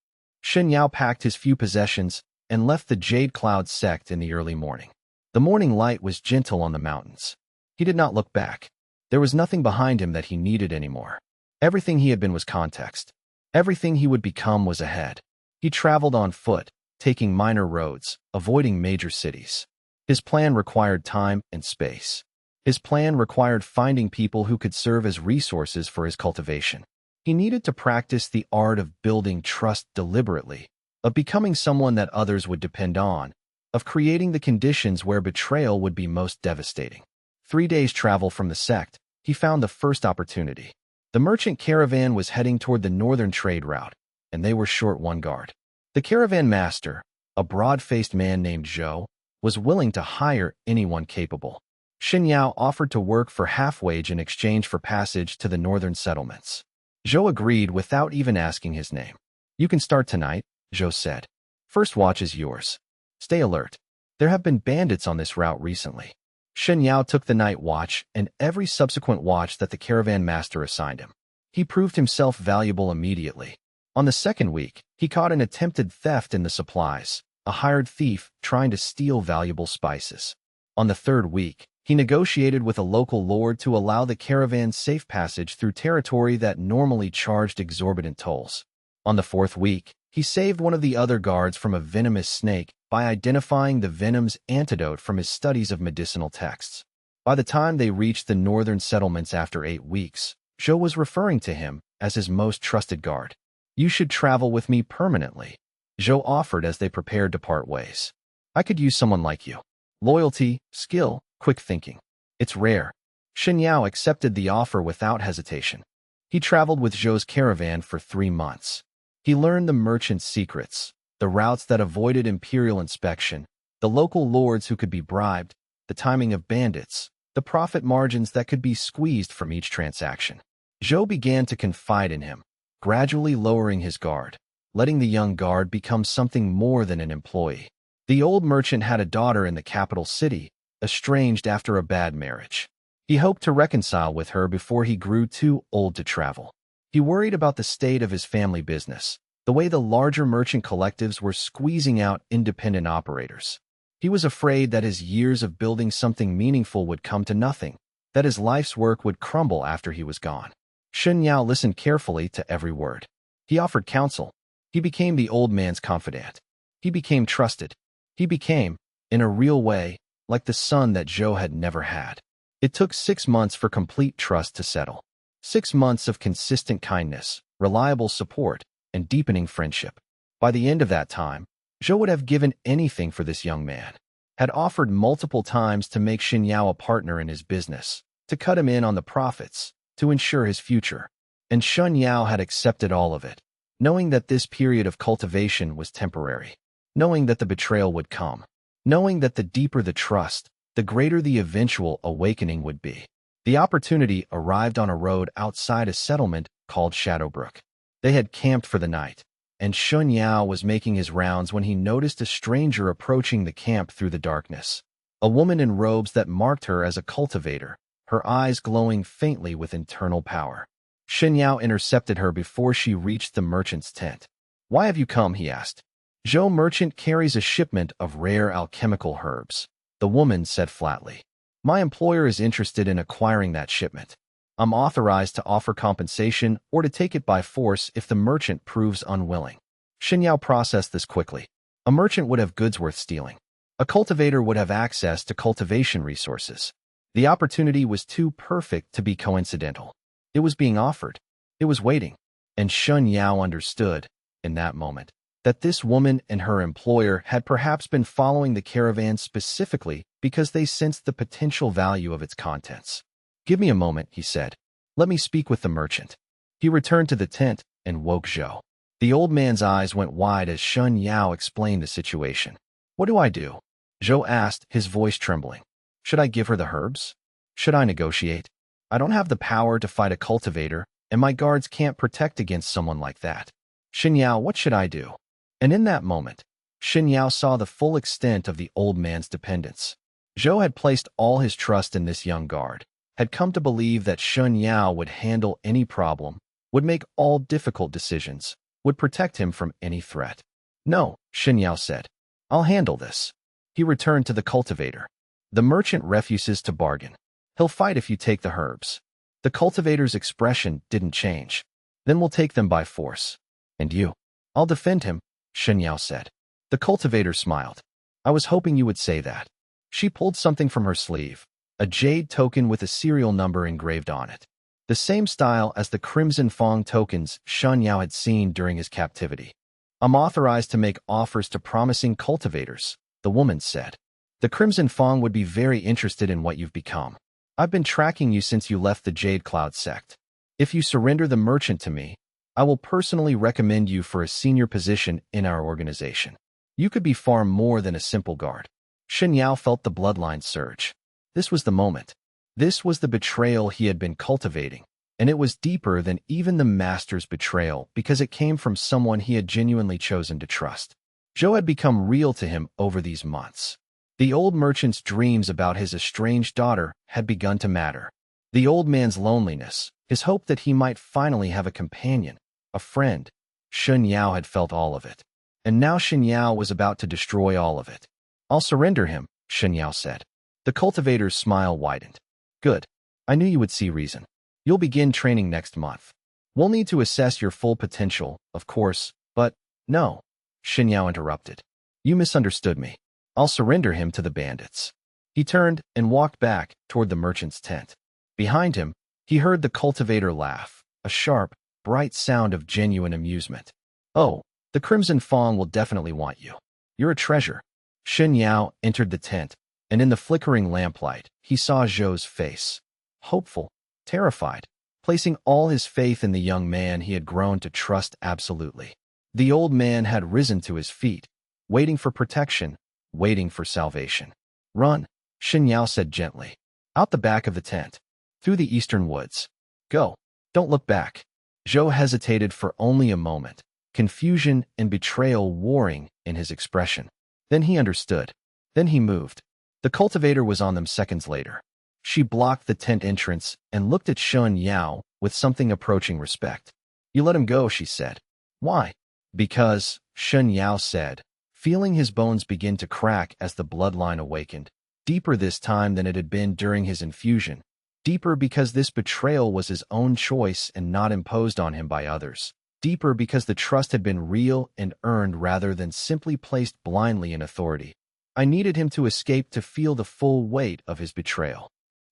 Shen Yao packed his few possessions and left the Jade Cloud Sect in the early morning. The morning light was gentle on the mountains. He did not look back. There was nothing behind him that he needed anymore. Everything he had been was context. Everything he would become was ahead. He traveled on foot, taking minor roads, avoiding major cities. His plan required time and space. His plan required finding people who could serve as resources for his cultivation. He needed to practice the art of building trust deliberately, of becoming someone that others would depend on, of creating the conditions where betrayal would be most devastating. 3 days' travel from the sect, he found the first opportunity. The merchant caravan was heading toward the northern trade route, and they were short one guard. The caravan master, a broad-faced man named Zhou, was willing to hire anyone capable. Shen Yao offered to work for half-wage in exchange for passage to the northern settlements. Zhou agreed without even asking his name. "You can start tonight," Zhou said. "First watch is yours. Stay alert. There have been bandits on this route recently." Shen Yao took the night watch and every subsequent watch that the caravan master assigned him. He proved himself valuable immediately. On the second week, he caught an attempted theft in the supplies, a hired thief trying to steal valuable spices. On the third week, he negotiated with a local lord to allow the caravan safe passage through territory that normally charged exorbitant tolls. On the fourth week, he saved one of the other guards from a venomous snake by identifying the venom's antidote from his studies of medicinal texts. By the time they reached the northern settlements after 8 weeks, Zhou was referring to him as his most trusted guard. "You should travel with me permanently," Zhou offered as they prepared to part ways. "I could use someone like you. Loyalty, skill, quick thinking. It's rare." Shen Yao accepted the offer without hesitation. He traveled with Zhou's caravan for 3 months. He learned the merchant's secrets, the routes that avoided imperial inspection, the local lords who could be bribed, the timing of bandits, the profit margins that could be squeezed from each transaction. Zhou began to confide in him, gradually lowering his guard, letting the young guard become something more than an employee. The old merchant had a daughter in the capital city, estranged after a bad marriage. He hoped to reconcile with her before he grew too old to travel. He worried about the state of his family business, the way the larger merchant collectives were squeezing out independent operators. He was afraid that his years of building something meaningful would come to nothing, that his life's work would crumble after he was gone. Shen Yao listened carefully to every word. He offered counsel. He became the old man's confidant. He became trusted. He became, in a real way, like the son that Zhou had never had. It took 6 months for complete trust to settle. 6 months of consistent kindness, reliable support, and deepening friendship. By the end of that time, Zhou would have given anything for this young man, had offered multiple times to make Shen Yao a partner in his business, to cut him in on the profits, to ensure his future. And Shen Yao had accepted all of it, knowing that this period of cultivation was temporary, knowing that the betrayal would come, knowing that the deeper the trust, the greater the eventual awakening would be. The opportunity arrived on a road outside a settlement called Shadowbrook. They had camped for the night, and Shen Yao was making his rounds when he noticed a stranger approaching the camp through the darkness. A woman in robes that marked her as a cultivator, her eyes glowing faintly with internal power. Shen Yao intercepted her before she reached the merchant's tent. "Why have you come?" he asked. "Zhou merchant carries a shipment of rare alchemical herbs," the woman said flatly. "My employer is interested in acquiring that shipment. I'm authorized to offer compensation or to take it by force if the merchant proves unwilling." Shen Yao processed this quickly. A merchant would have goods worth stealing. A cultivator would have access to cultivation resources. The opportunity was too perfect to be coincidental. It was being offered. It was waiting. And Shen Yao understood, in that moment, that this woman and her employer had perhaps been following the caravan specifically because they sensed the potential value of its contents. "Give me a moment," he said. "Let me speak with the merchant." He returned to the tent and woke Zhou. The old man's eyes went wide as Shen Yao explained the situation. "What do I do?" Zhou asked, his voice trembling. "Should I give her the herbs? Should I negotiate? I don't have the power to fight a cultivator, and my guards can't protect against someone like that. Shen Yao, what should I do?" And in that moment, Shen Yao saw the full extent of the old man's dependence. Zhou had placed all his trust in this young guard, had come to believe that Shen Yao would handle any problem, would make all difficult decisions, would protect him from any threat. "No," Shen Yao said. "I'll handle this." He returned to the cultivator. "The merchant refuses to bargain. He'll fight if you take the herbs." The cultivator's expression didn't change. "Then we'll take them by force." "And you?" "I'll defend him," Shen Yao said. The cultivator smiled. "I was hoping you would say that." She pulled something from her sleeve, a jade token with a serial number engraved on it. The same style as the Crimson Fang tokens Shen Yao had seen during his captivity. "I'm authorized to make offers to promising cultivators," the woman said. "The Crimson Fang would be very interested in what you've become. I've been tracking you since you left the Jade Cloud Sect. If you surrender the merchant to me, I will personally recommend you for a senior position in our organization. You could be far more than a simple guard." Shen Yao felt the bloodline surge. This was the moment. This was the betrayal he had been cultivating, and it was deeper than even the Master's betrayal because it came from someone he had genuinely chosen to trust. Zhou had become real to him over these months. The old merchant's dreams about his estranged daughter had begun to matter. The old man's loneliness, his hope that he might finally have a companion, a friend. Shen Yao had felt all of it. And now Shen Yao was about to destroy all of it. "I'll surrender him," Shen Yao said. The cultivator's smile widened. "Good. I knew you would see reason. You'll begin training next month. We'll need to assess your full potential, of course, but..." "No," Shen Yao interrupted. "You misunderstood me. I'll surrender him to the bandits." He turned and walked back toward the merchant's tent. Behind him, he heard the cultivator laugh, a sharp, bright sound of genuine amusement. "Oh, the Crimson Fang will definitely want you. You're a treasure." Shen Yao entered the tent, and in the flickering lamplight, he saw Zhou's face. Hopeful, terrified, placing all his faith in the young man he had grown to trust absolutely. The old man had risen to his feet, waiting for protection, waiting for salvation. "Run," Shen Yao said gently. "Out the back of the tent. Through the eastern woods. Go. Don't look back." Zhou hesitated for only a moment, confusion and betrayal warring in his expression. Then he understood. Then he moved. The cultivator was on them seconds later. She blocked the tent entrance and looked at Shen Yao with something approaching respect. "You let him go," she said. "Why?" "Because," Shen Yao said, feeling his bones begin to crack as the bloodline awakened, deeper this time than it had been during his infusion, deeper because this betrayal was his own choice and not imposed on him by others, deeper because the trust had been real and earned rather than simply placed blindly in authority. "I needed him to escape to feel the full weight of his betrayal."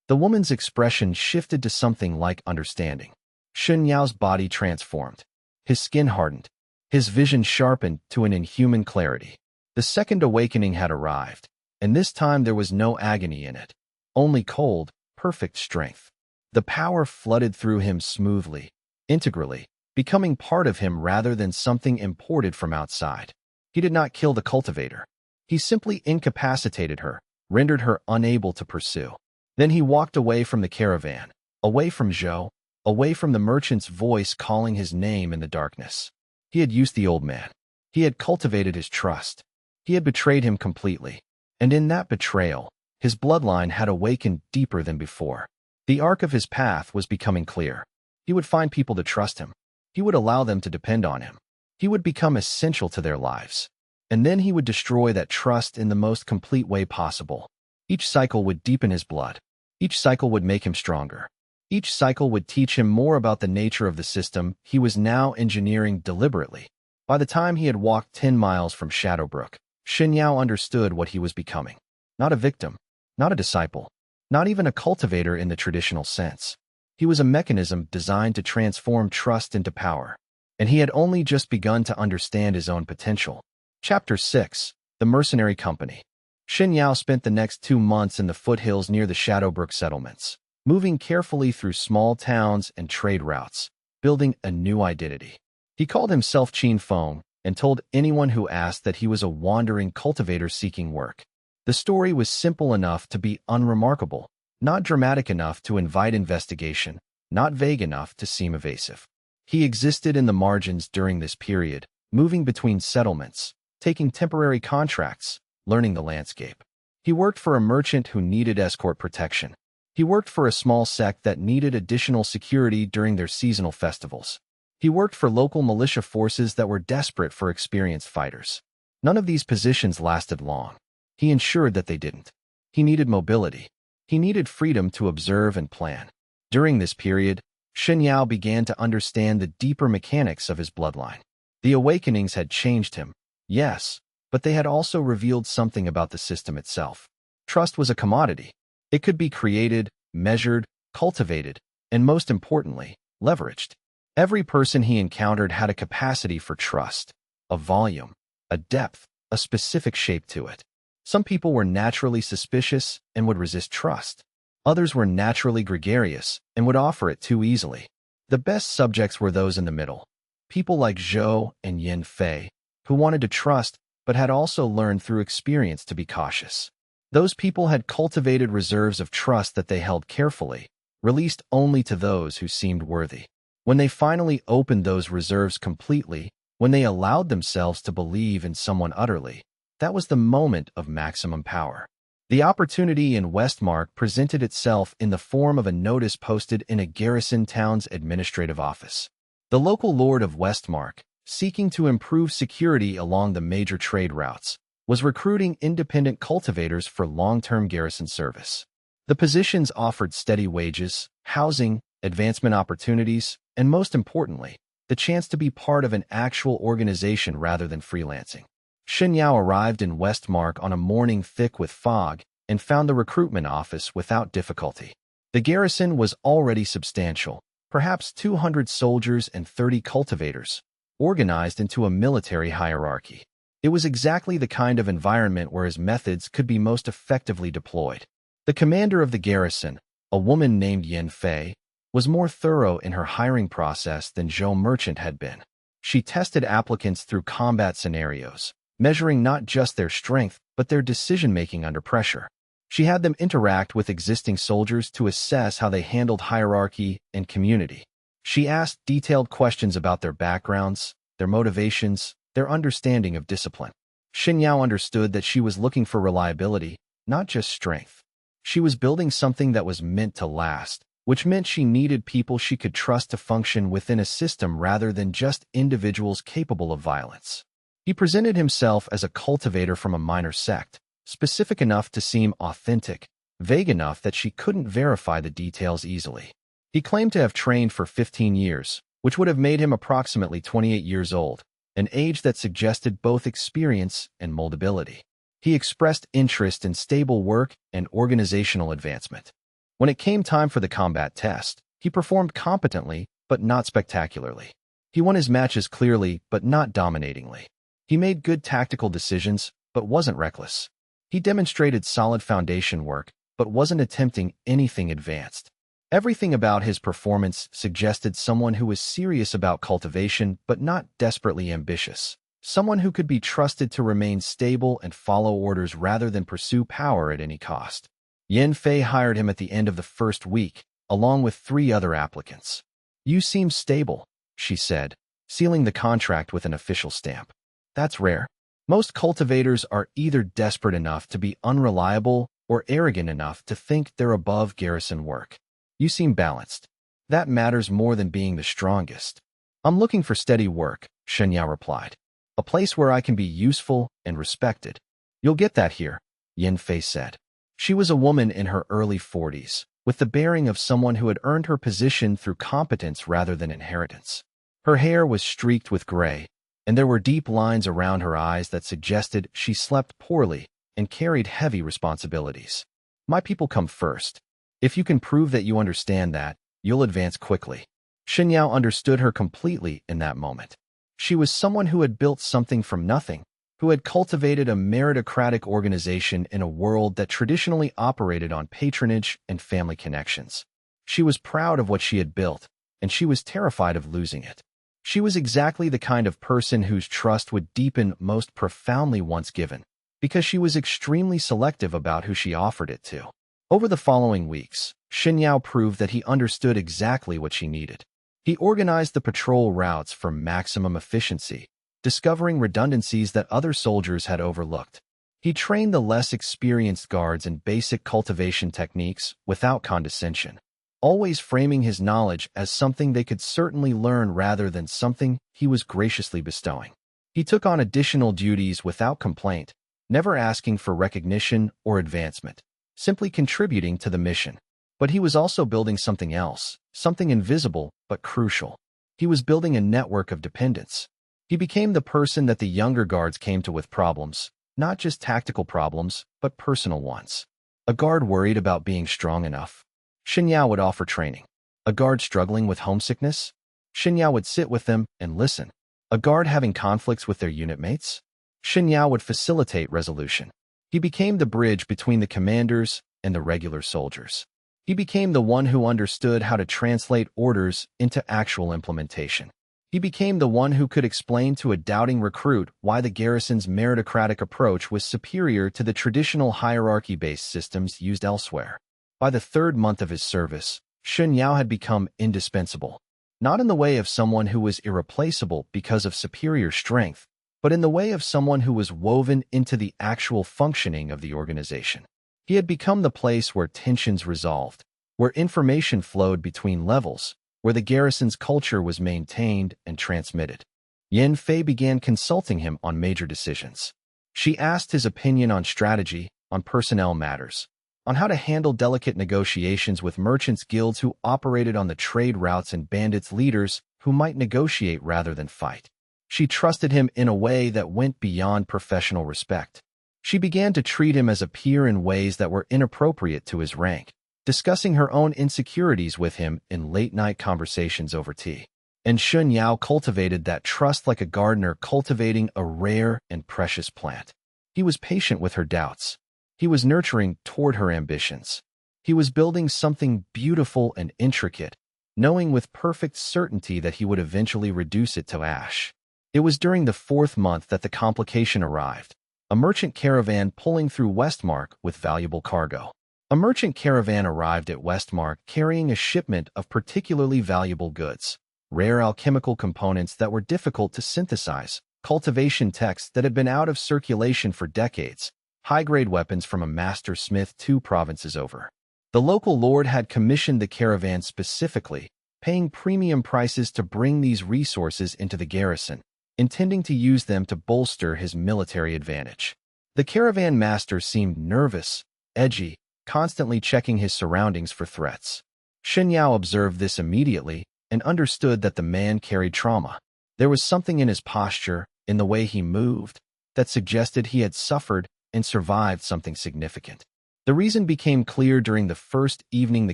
The woman's expression shifted to something like understanding. Shen Yao's body transformed. His skin hardened. His vision sharpened to an inhuman clarity. The second awakening had arrived, and this time there was no agony in it. Only cold, perfect strength. The power flooded through him smoothly, integrally, becoming part of him rather than something imported from outside. He did not kill the cultivator. He simply incapacitated her, rendered her unable to pursue. Then he walked away from the caravan, away from Zhou, away from the merchant's voice calling his name in the darkness. He had used the old man. He had cultivated his trust. He had betrayed him completely. And in that betrayal, his bloodline had awakened deeper than before. The arc of his path was becoming clear. He would find people to trust him. He would allow them to depend on him. He would become essential to their lives. And then he would destroy that trust in the most complete way possible. Each cycle would deepen his blood. Each cycle would make him stronger. Each cycle would teach him more about the nature of the system he was now engineering deliberately. By the time he had walked 10 miles from Shadowbrook, Shen Yao understood what he was becoming. Not a victim, not a disciple, not even a cultivator in the traditional sense. He was a mechanism designed to transform trust into power, and he had only just begun to understand his own potential. Chapter 6. The Mercenary Company. Shen Yao spent the next 2 months in the foothills near the Shadowbrook settlements, moving carefully through small towns and trade routes, building a new identity. He called himself Qin Feng and told anyone who asked that he was a wandering cultivator seeking work. The story was simple enough to be unremarkable, not dramatic enough to invite investigation, not vague enough to seem evasive. He existed in the margins during this period, moving between settlements, taking temporary contracts, learning the landscape. He worked for a merchant who needed escort protection. He worked for a small sect that needed additional security during their seasonal festivals. He worked for local militia forces that were desperate for experienced fighters. None of these positions lasted long. He ensured that they didn't. He needed mobility. He needed freedom to observe and plan. During this period, Shen Yao began to understand the deeper mechanics of his bloodline. The awakenings had changed him, yes, but they had also revealed something about the system itself. Trust was a commodity. It could be created, measured, cultivated, and most importantly, leveraged. Every person he encountered had a capacity for trust, a volume, a depth, a specific shape to it. Some people were naturally suspicious and would resist trust. Others were naturally gregarious and would offer it too easily. The best subjects were those in the middle. People like Zhou and Yin Fei, who wanted to trust but had also learned through experience to be cautious. Those people had cultivated reserves of trust that they held carefully, released only to those who seemed worthy. When they finally opened those reserves completely, when they allowed themselves to believe in someone utterly, that was the moment of maximum power. The opportunity in Westmark presented itself in the form of a notice posted in a garrison town's administrative office. The local lord of Westmark, seeking to improve security along the major trade routes, was recruiting independent cultivators for long-term garrison service. The positions offered steady wages, housing, advancement opportunities, and most importantly, the chance to be part of an actual organization rather than freelancing. Shen Yao arrived in Westmark on a morning thick with fog and found the recruitment office without difficulty. The garrison was already substantial, perhaps 200 soldiers and 30 cultivators, organized into a military hierarchy. It was exactly the kind of environment where his methods could be most effectively deployed. The commander of the garrison, a woman named Yin Fei, was more thorough in her hiring process than Zhou Merchant had been. She tested applicants through combat scenarios, measuring not just their strength but their decision-making under pressure. She had them interact with existing soldiers to assess how they handled hierarchy and community. She asked detailed questions about their backgrounds, their motivations, their understanding of discipline. Shen Yao understood that she was looking for reliability, not just strength. She was building something that was meant to last, which meant she needed people she could trust to function within a system rather than just individuals capable of violence. He presented himself as a cultivator from a minor sect, specific enough to seem authentic, vague enough that she couldn't verify the details easily. He claimed to have trained for 15 years, which would have made him approximately 28 years old, an age that suggested both experience and moldability. He expressed interest in stable work and organizational advancement. When it came time for the combat test, he performed competently but not spectacularly. He won his matches clearly, but not dominatingly. He made good tactical decisions, but wasn't reckless. He demonstrated solid foundation work, but wasn't attempting anything advanced. Everything about his performance suggested someone who was serious about cultivation but not desperately ambitious. Someone who could be trusted to remain stable and follow orders rather than pursue power at any cost. Yan Fei hired him at the end of the first week, along with 3 other applicants. "You seem stable," she said, sealing the contract with an official stamp. "That's rare. Most cultivators are either desperate enough to be unreliable or arrogant enough to think they're above garrison work. You seem balanced. That matters more than being the strongest." "I'm looking for steady work," Shen Yao replied. "A place where I can be useful and respected." "You'll get that here," Yan Fei said. She was a woman in her early 40s, with the bearing of someone who had earned her position through competence rather than inheritance. Her hair was streaked with gray, and there were deep lines around her eyes that suggested she slept poorly and carried heavy responsibilities. "My people come first. If you can prove that you understand that, you'll advance quickly." Shen Yao understood her completely in that moment. She was someone who had built something from nothing, who had cultivated a meritocratic organization in a world that traditionally operated on patronage and family connections. She was proud of what she had built, and she was terrified of losing it. She was exactly the kind of person whose trust would deepen most profoundly once given, because she was extremely selective about who she offered it to. Over the following weeks, Shen Yao proved that he understood exactly what she needed. He organized the patrol routes for maximum efficiency, discovering redundancies that other soldiers had overlooked. He trained the less experienced guards in basic cultivation techniques without condescension, always framing his knowledge as something they could certainly learn rather than something he was graciously bestowing. He took on additional duties without complaint, never asking for recognition or advancement, simply contributing to the mission. But he was also building something else, something invisible but crucial. He was building a network of dependence. He became the person that the younger guards came to with problems, not just tactical problems, but personal ones. A guard worried about being strong enough. Shen Yao would offer training. A guard struggling with homesickness? Shen Yao would sit with them and listen. A guard having conflicts with their unit mates? Shen Yao would facilitate resolution. He became the bridge between the commanders and the regular soldiers. He became the one who understood how to translate orders into actual implementation. He became the one who could explain to a doubting recruit why the garrison's meritocratic approach was superior to the traditional hierarchy-based systems used elsewhere. By the 3rd month of his service, Shen Yao had become indispensable, not in the way of someone who was irreplaceable because of superior strength, but in the way of someone who was woven into the actual functioning of the organization. He had become the place where tensions resolved, where information flowed between levels, where the garrison's culture was maintained and transmitted. Yan Fei began consulting him on major decisions. She asked his opinion on strategy, on personnel matters, on how to handle delicate negotiations with merchants' guilds who operated on the trade routes and bandits' leaders who might negotiate rather than fight. She trusted him in a way that went beyond professional respect. She began to treat him as a peer in ways that were inappropriate to his rank, discussing her own insecurities with him in late-night conversations over tea. And Shen Yao cultivated that trust like a gardener cultivating a rare and precious plant. He was patient with her doubts. He was nurturing toward her ambitions. He was building something beautiful and intricate, knowing with perfect certainty that he would eventually reduce it to ash. It was during the 4th month that the complication arrived. A merchant caravan pulling through Westmark with valuable cargo. A merchant caravan arrived at Westmark carrying a shipment of particularly valuable goods, rare alchemical components that were difficult to synthesize, cultivation texts that had been out of circulation for decades, high-grade weapons from a master smith 2 provinces over. The local lord had commissioned the caravan specifically, paying premium prices to bring these resources into the garrison, intending to use them to bolster his military advantage. The caravan master seemed nervous, edgy, constantly checking his surroundings for threats. Shen Yao observed this immediately and understood that the man carried trauma. There was something in his posture, in the way he moved, that suggested he had suffered and survived something significant. The reason became clear during the first evening the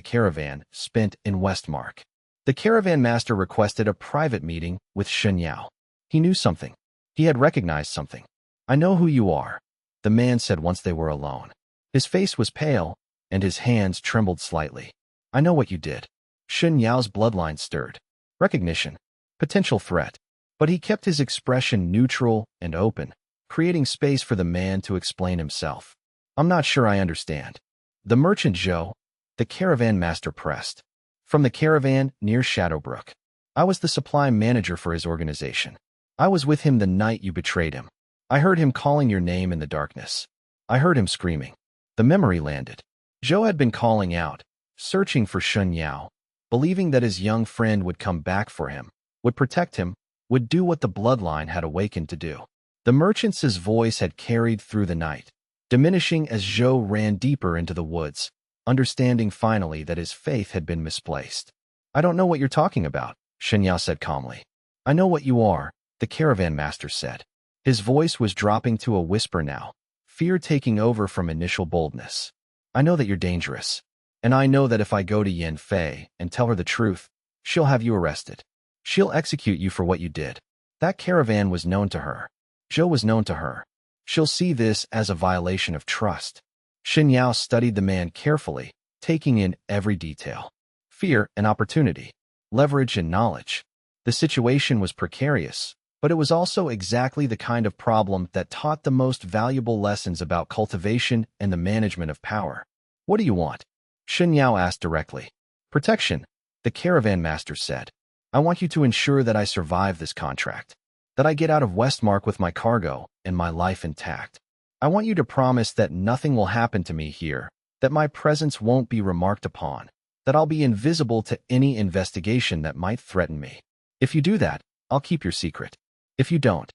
caravan spent in Westmark. The caravan master requested a private meeting with Shen Yao. He knew something. He had recognized something. "I know who you are," the man said once they were alone. His face was pale, and his hands trembled slightly. "I know what you did." Shen Yao's bloodline stirred. Recognition. Potential threat. But he kept his expression neutral and open, creating space for the man to explain himself. "I'm not sure I understand." The merchant Zhou, the caravan master, pressed. "From the caravan near Shadowbrook. I was the supply manager for his organization. I was with him the night you betrayed him. I heard him calling your name in the darkness. I heard him screaming." The memory landed. Zhou had been calling out, searching for Shen Yao, believing that his young friend would come back for him, would protect him, would do what the bloodline had awakened to do. The merchant's voice had carried through the night, diminishing as Zhou ran deeper into the woods, understanding finally that his faith had been misplaced. "I don't know what you're talking about," Shen Yao said calmly. "I know what you are," the caravan master said. His voice was dropping to a whisper now, fear taking over from initial boldness. "I know that you're dangerous, and I know that if I go to Yan Fei and tell her the truth, she'll have you arrested. She'll execute you for what you did." That caravan was known to her. Zhou was known to her. She'll see this as a violation of trust. Shen Yao studied the man carefully, taking in every detail. Fear and opportunity, leverage and knowledge. The situation was precarious, but it was also exactly the kind of problem that taught the most valuable lessons about cultivation and the management of power. "What do you want?" Shen Yao asked directly. "Protection," the caravan master said. "I want you to ensure that I survive this contract, that I get out of Westmark with my cargo and my life intact. I want you to promise that nothing will happen to me here, that my presence won't be remarked upon, that I'll be invisible to any investigation that might threaten me. If you do that, I'll keep your secret. If you don't,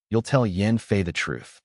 you'll tell Yan Fei the truth.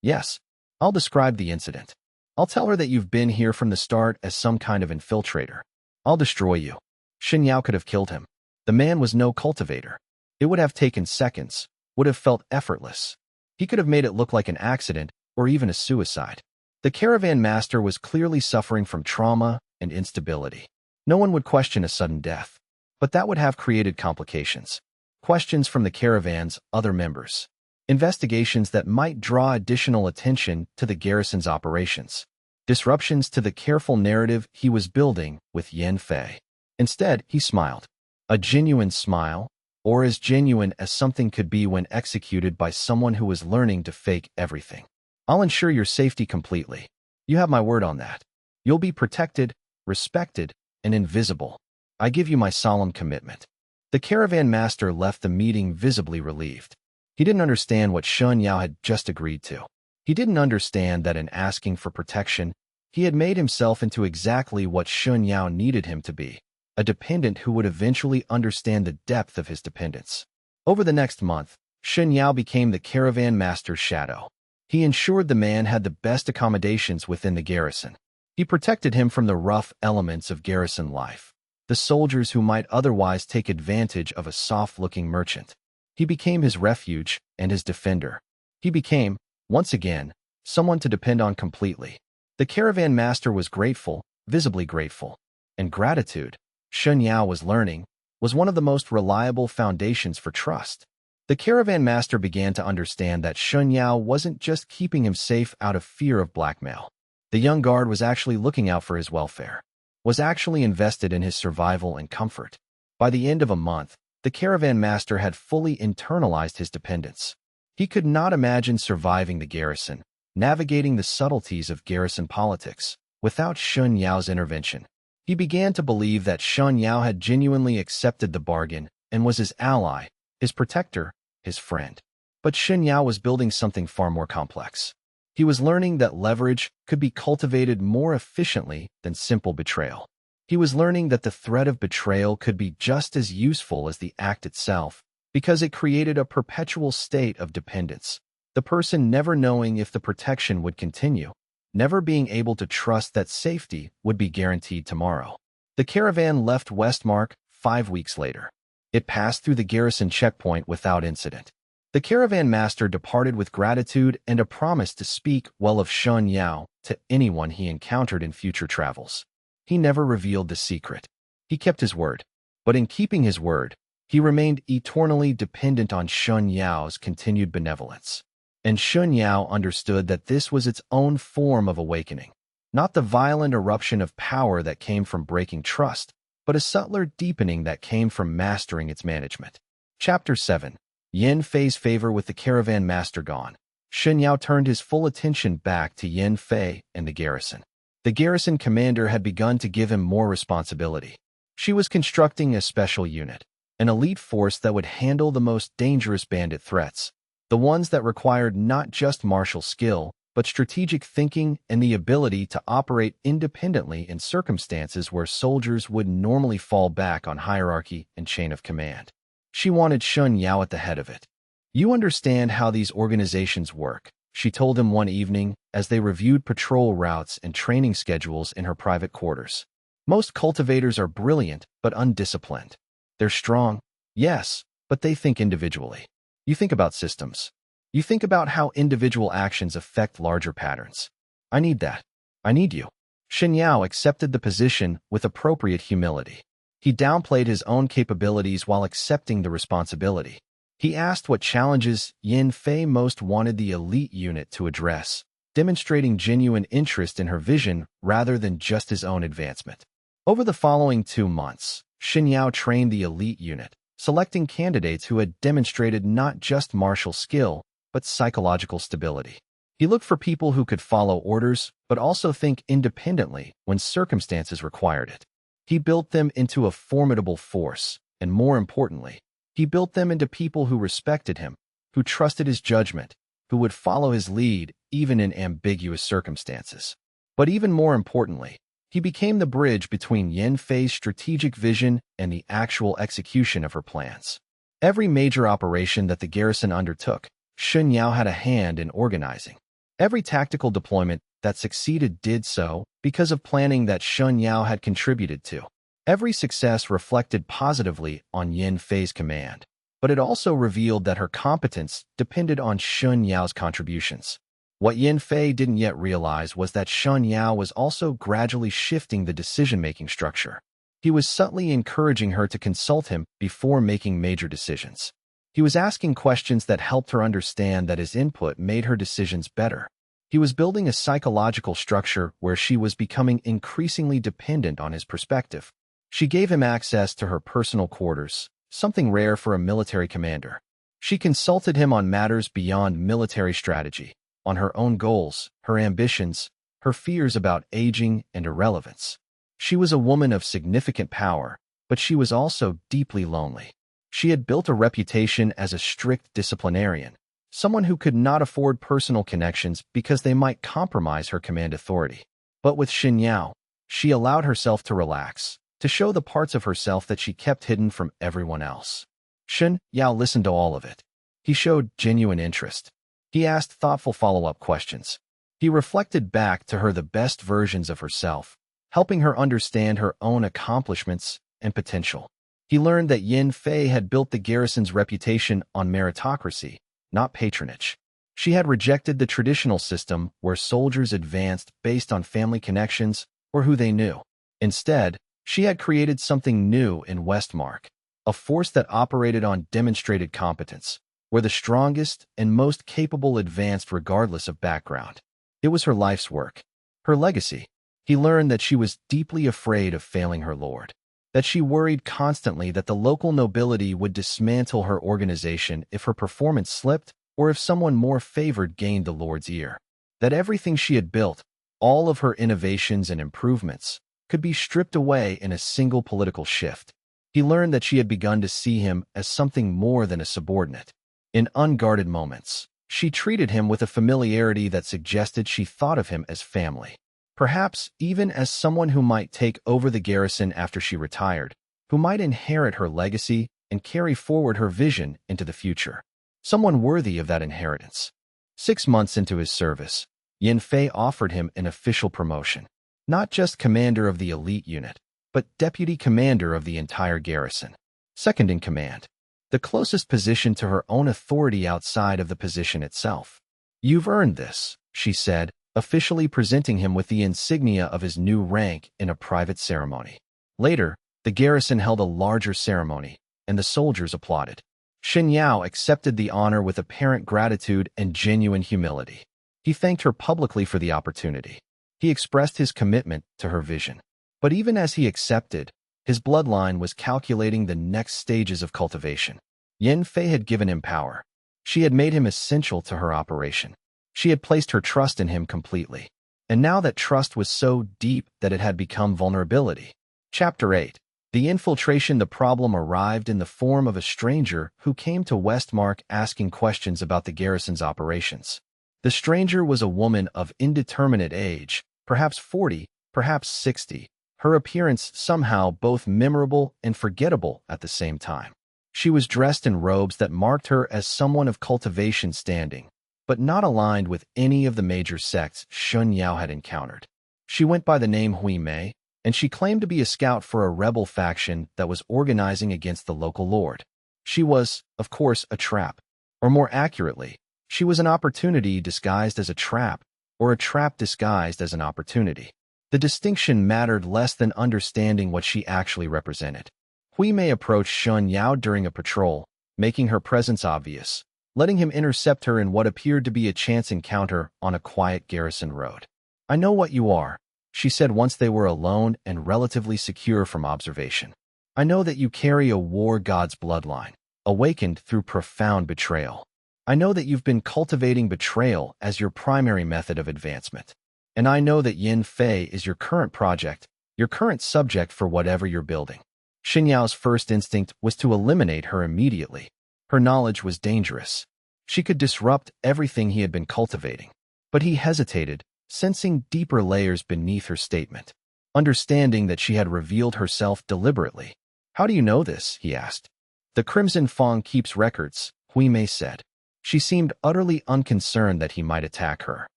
Yes, I'll describe the incident. I'll tell her that you've been here from the start as some kind of infiltrator. I'll destroy you." Shen Yao could have killed him. The man was no cultivator. It would have taken seconds, would have felt effortless. He could have made it look like an accident or even a suicide. The caravan master was clearly suffering from trauma and instability. No one would question a sudden death, but that would have created complications. Questions from the caravan's other members. Investigations that might draw additional attention to the garrison's operations. Disruptions to the careful narrative he was building with Yan Fei. Instead, he smiled. A genuine smile, or as genuine as something could be when executed by someone who was learning to fake everything. "I'll ensure your safety completely. You have my word on that. You'll be protected, respected, and invisible. I give you my solemn commitment." The caravan master left the meeting visibly relieved. He didn't understand what Shen Yao had just agreed to. He didn't understand that in asking for protection, he had made himself into exactly what Shen Yao needed him to be, a dependent who would eventually understand the depth of his dependence. Over the next month, Shen Yao became the caravan master's shadow. He ensured the man had the best accommodations within the garrison. He protected him from the rough elements of garrison life, the soldiers who might otherwise take advantage of a soft-looking merchant. He became his refuge and his defender. He became, once again, someone to depend on completely. The caravan master was grateful, visibly grateful. And gratitude, Shen Yao was learning, was one of the most reliable foundations for trust. The caravan master began to understand that Shen Yao wasn't just keeping him safe out of fear of blackmail. The young guard was actually looking out for his welfare, was actually invested in his survival and comfort. By the end of a month, the caravan master had fully internalized his dependence. He could not imagine surviving the garrison, navigating the subtleties of garrison politics, without Shen Yao's intervention. He began to believe that Shen Yao had genuinely accepted the bargain and was his ally, his protector, his friend. But Shen Yao was building something far more complex. He was learning that leverage could be cultivated more efficiently than simple betrayal. He was learning that the threat of betrayal could be just as useful as the act itself, because it created a perpetual state of dependence, the person never knowing if the protection would continue, never being able to trust that safety would be guaranteed tomorrow. The caravan left Westmark 5 weeks later. It passed through the garrison checkpoint without incident. The caravan master departed with gratitude and a promise to speak well of Shen Yao to anyone he encountered in future travels. He never revealed the secret. He kept his word. But in keeping his word, he remained eternally dependent on Shen Yao's continued benevolence. And Shen Yao understood that this was its own form of awakening, not the violent eruption of power that came from breaking trust, but a subtler deepening that came from mastering its management. Chapter 7. Yin Fei's favor with the caravan master gone. Shen Yao turned his full attention back to Yin Fei and the garrison. The garrison commander had begun to give him more responsibility. She was constructing a special unit, an elite force that would handle the most dangerous bandit threats, the ones that required not just martial skill, but strategic thinking and the ability to operate independently in circumstances where soldiers would normally fall back on hierarchy and chain of command. She wanted Shen Yao at the head of it. "You understand how these organizations work," she told him one evening as they reviewed patrol routes and training schedules in her private quarters. "Most cultivators are brilliant but undisciplined. They're strong, yes, but they think individually. You think about systems. You think about how individual actions affect larger patterns. I need that. I need you." Shen Yao accepted the position with appropriate humility. He downplayed his own capabilities while accepting the responsibility. He asked what challenges Yin Fei most wanted the elite unit to address, demonstrating genuine interest in her vision rather than just his own advancement. Over the following 2 months, Shen Yao trained the elite unit, selecting candidates who had demonstrated not just martial skill, but psychological stability. He looked for people who could follow orders, but also think independently when circumstances required it. He built them into a formidable force, and more importantly, he built them into people who respected him, who trusted his judgment, who would follow his lead even in ambiguous circumstances. But even more importantly, he became the bridge between Yin Fei's strategic vision and the actual execution of her plans. Every major operation that the garrison undertook, Shen Yao had a hand in organizing. Every tactical deployment that succeeded did so because of planning that Shen Yao had contributed to. Every success reflected positively on Yin Fei's command, but it also revealed that her competence depended on Shen Yao's contributions. What Yin Fei didn't yet realize was that Shen Yao was also gradually shifting the decision-making structure. He was subtly encouraging her to consult him before making major decisions. He was asking questions that helped her understand that his input made her decisions better. He was building a psychological structure where she was becoming increasingly dependent on his perspective. She gave him access to her personal quarters, something rare for a military commander. She consulted him on matters beyond military strategy, on her own goals, her ambitions, her fears about aging and irrelevance. She was a woman of significant power, but she was also deeply lonely. She had built a reputation as a strict disciplinarian, someone who could not afford personal connections because they might compromise her command authority. But with Shen Yao, she allowed herself to relax, to show the parts of herself that she kept hidden from everyone else. Shen Yao listened to all of it. He showed genuine interest. He asked thoughtful follow-up questions. He reflected back to her the best versions of herself, helping her understand her own accomplishments and potential. He learned that Yin Fei had built the garrison's reputation on meritocracy, not patronage. She had rejected the traditional system where soldiers advanced based on family connections or who they knew. Instead, she had created something new in Westmark, a force that operated on demonstrated competence, where the strongest and most capable advanced regardless of background. It was her life's work, her legacy. He learned that she was deeply afraid of failing her lord, that she worried constantly that the local nobility would dismantle her organization if her performance slipped or if someone more favored gained the lord's ear, that everything she had built, all of her innovations and improvements, could be stripped away in a single political shift. He learned that she had begun to see him as something more than a subordinate. In unguarded moments, she treated him with a familiarity that suggested she thought of him as family, perhaps even as someone who might take over the garrison after she retired, who might inherit her legacy and carry forward her vision into the future. Someone worthy of that inheritance. 6 months into his service, Yin Fei offered him an official promotion. Not just commander of the elite unit, but deputy commander of the entire garrison. Second in command. The closest position to her own authority outside of the position itself. "You've earned this," she said, officially presenting him with the insignia of his new rank in a private ceremony. Later, The garrison held a larger ceremony, and the soldiers applauded. Shen Yao accepted the honor with apparent gratitude and genuine humility. He thanked her publicly for the opportunity. He expressed his commitment to her vision. But even as he accepted, his bloodline was calculating the next stages of cultivation. Yin Fei had given him power. She had made him essential to her operation. She had placed her trust in him completely. And now that trust was so deep that it had become vulnerability. Chapter 8. The infiltration. The problem arrived in the form of a stranger who came to Westmark asking questions about the garrison's operations. The stranger was a woman of indeterminate age, perhaps 40, perhaps 60. Her appearance somehow both memorable and forgettable at the same time. She was dressed in robes that marked her as someone of cultivation standing, but not aligned with any of the major sects Shen Yao had encountered. She went by the name Hui Mei, and she claimed to be a scout for a rebel faction that was organizing against the local lord. She was, of course, a trap. Or more accurately, she was an opportunity disguised as a trap, or a trap disguised as an opportunity. The distinction mattered less than understanding what she actually represented. Hui Mei approached Shen Yao during a patrol, making her presence obvious, letting him intercept her in what appeared to be a chance encounter on a quiet garrison road. "I know what you are," she said once they were alone and relatively secure from observation. "I know that you carry a war god's bloodline, awakened through profound betrayal. I know that you've been cultivating betrayal as your primary method of advancement. And I know that Yin Fei is your current project, your current subject for whatever you're building." Shen Yao's first instinct was to eliminate her immediately. Her knowledge was dangerous. She could disrupt everything he had been cultivating. But he hesitated, sensing deeper layers beneath her statement, understanding that she had revealed herself deliberately. "How do you know this?" he asked. "The Crimson Fang keeps records," Hui Mei said. She seemed utterly unconcerned that he might attack her.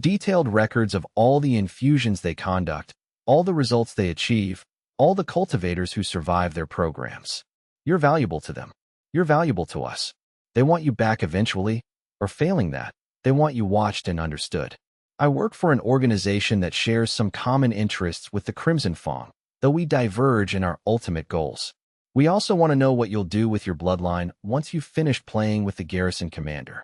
"Detailed records of all the infusions they conduct, all the results they achieve, all the cultivators who survive their programs. You're valuable to them. You're valuable to us. They want you back eventually, or failing that, they want you watched and understood. I work for an organization that shares some common interests with the Crimson Fang, though we diverge in our ultimate goals. We also want to know what you'll do with your bloodline once you've finished playing with the garrison commander."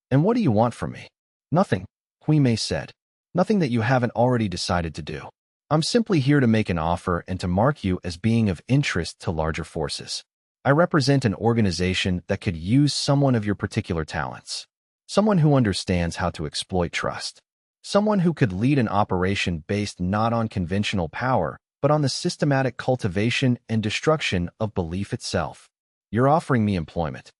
"And what do you want from me?" "Nothing," Hui Mei said. "Nothing that you haven't already decided to do. I'm simply here to make an offer and to mark you as being of interest to larger forces. I represent an organization that could use someone of your particular talents. Someone who understands how to exploit trust. Someone who could lead an operation based not on conventional power, but on the systematic cultivation and destruction of belief itself. You're offering me employment.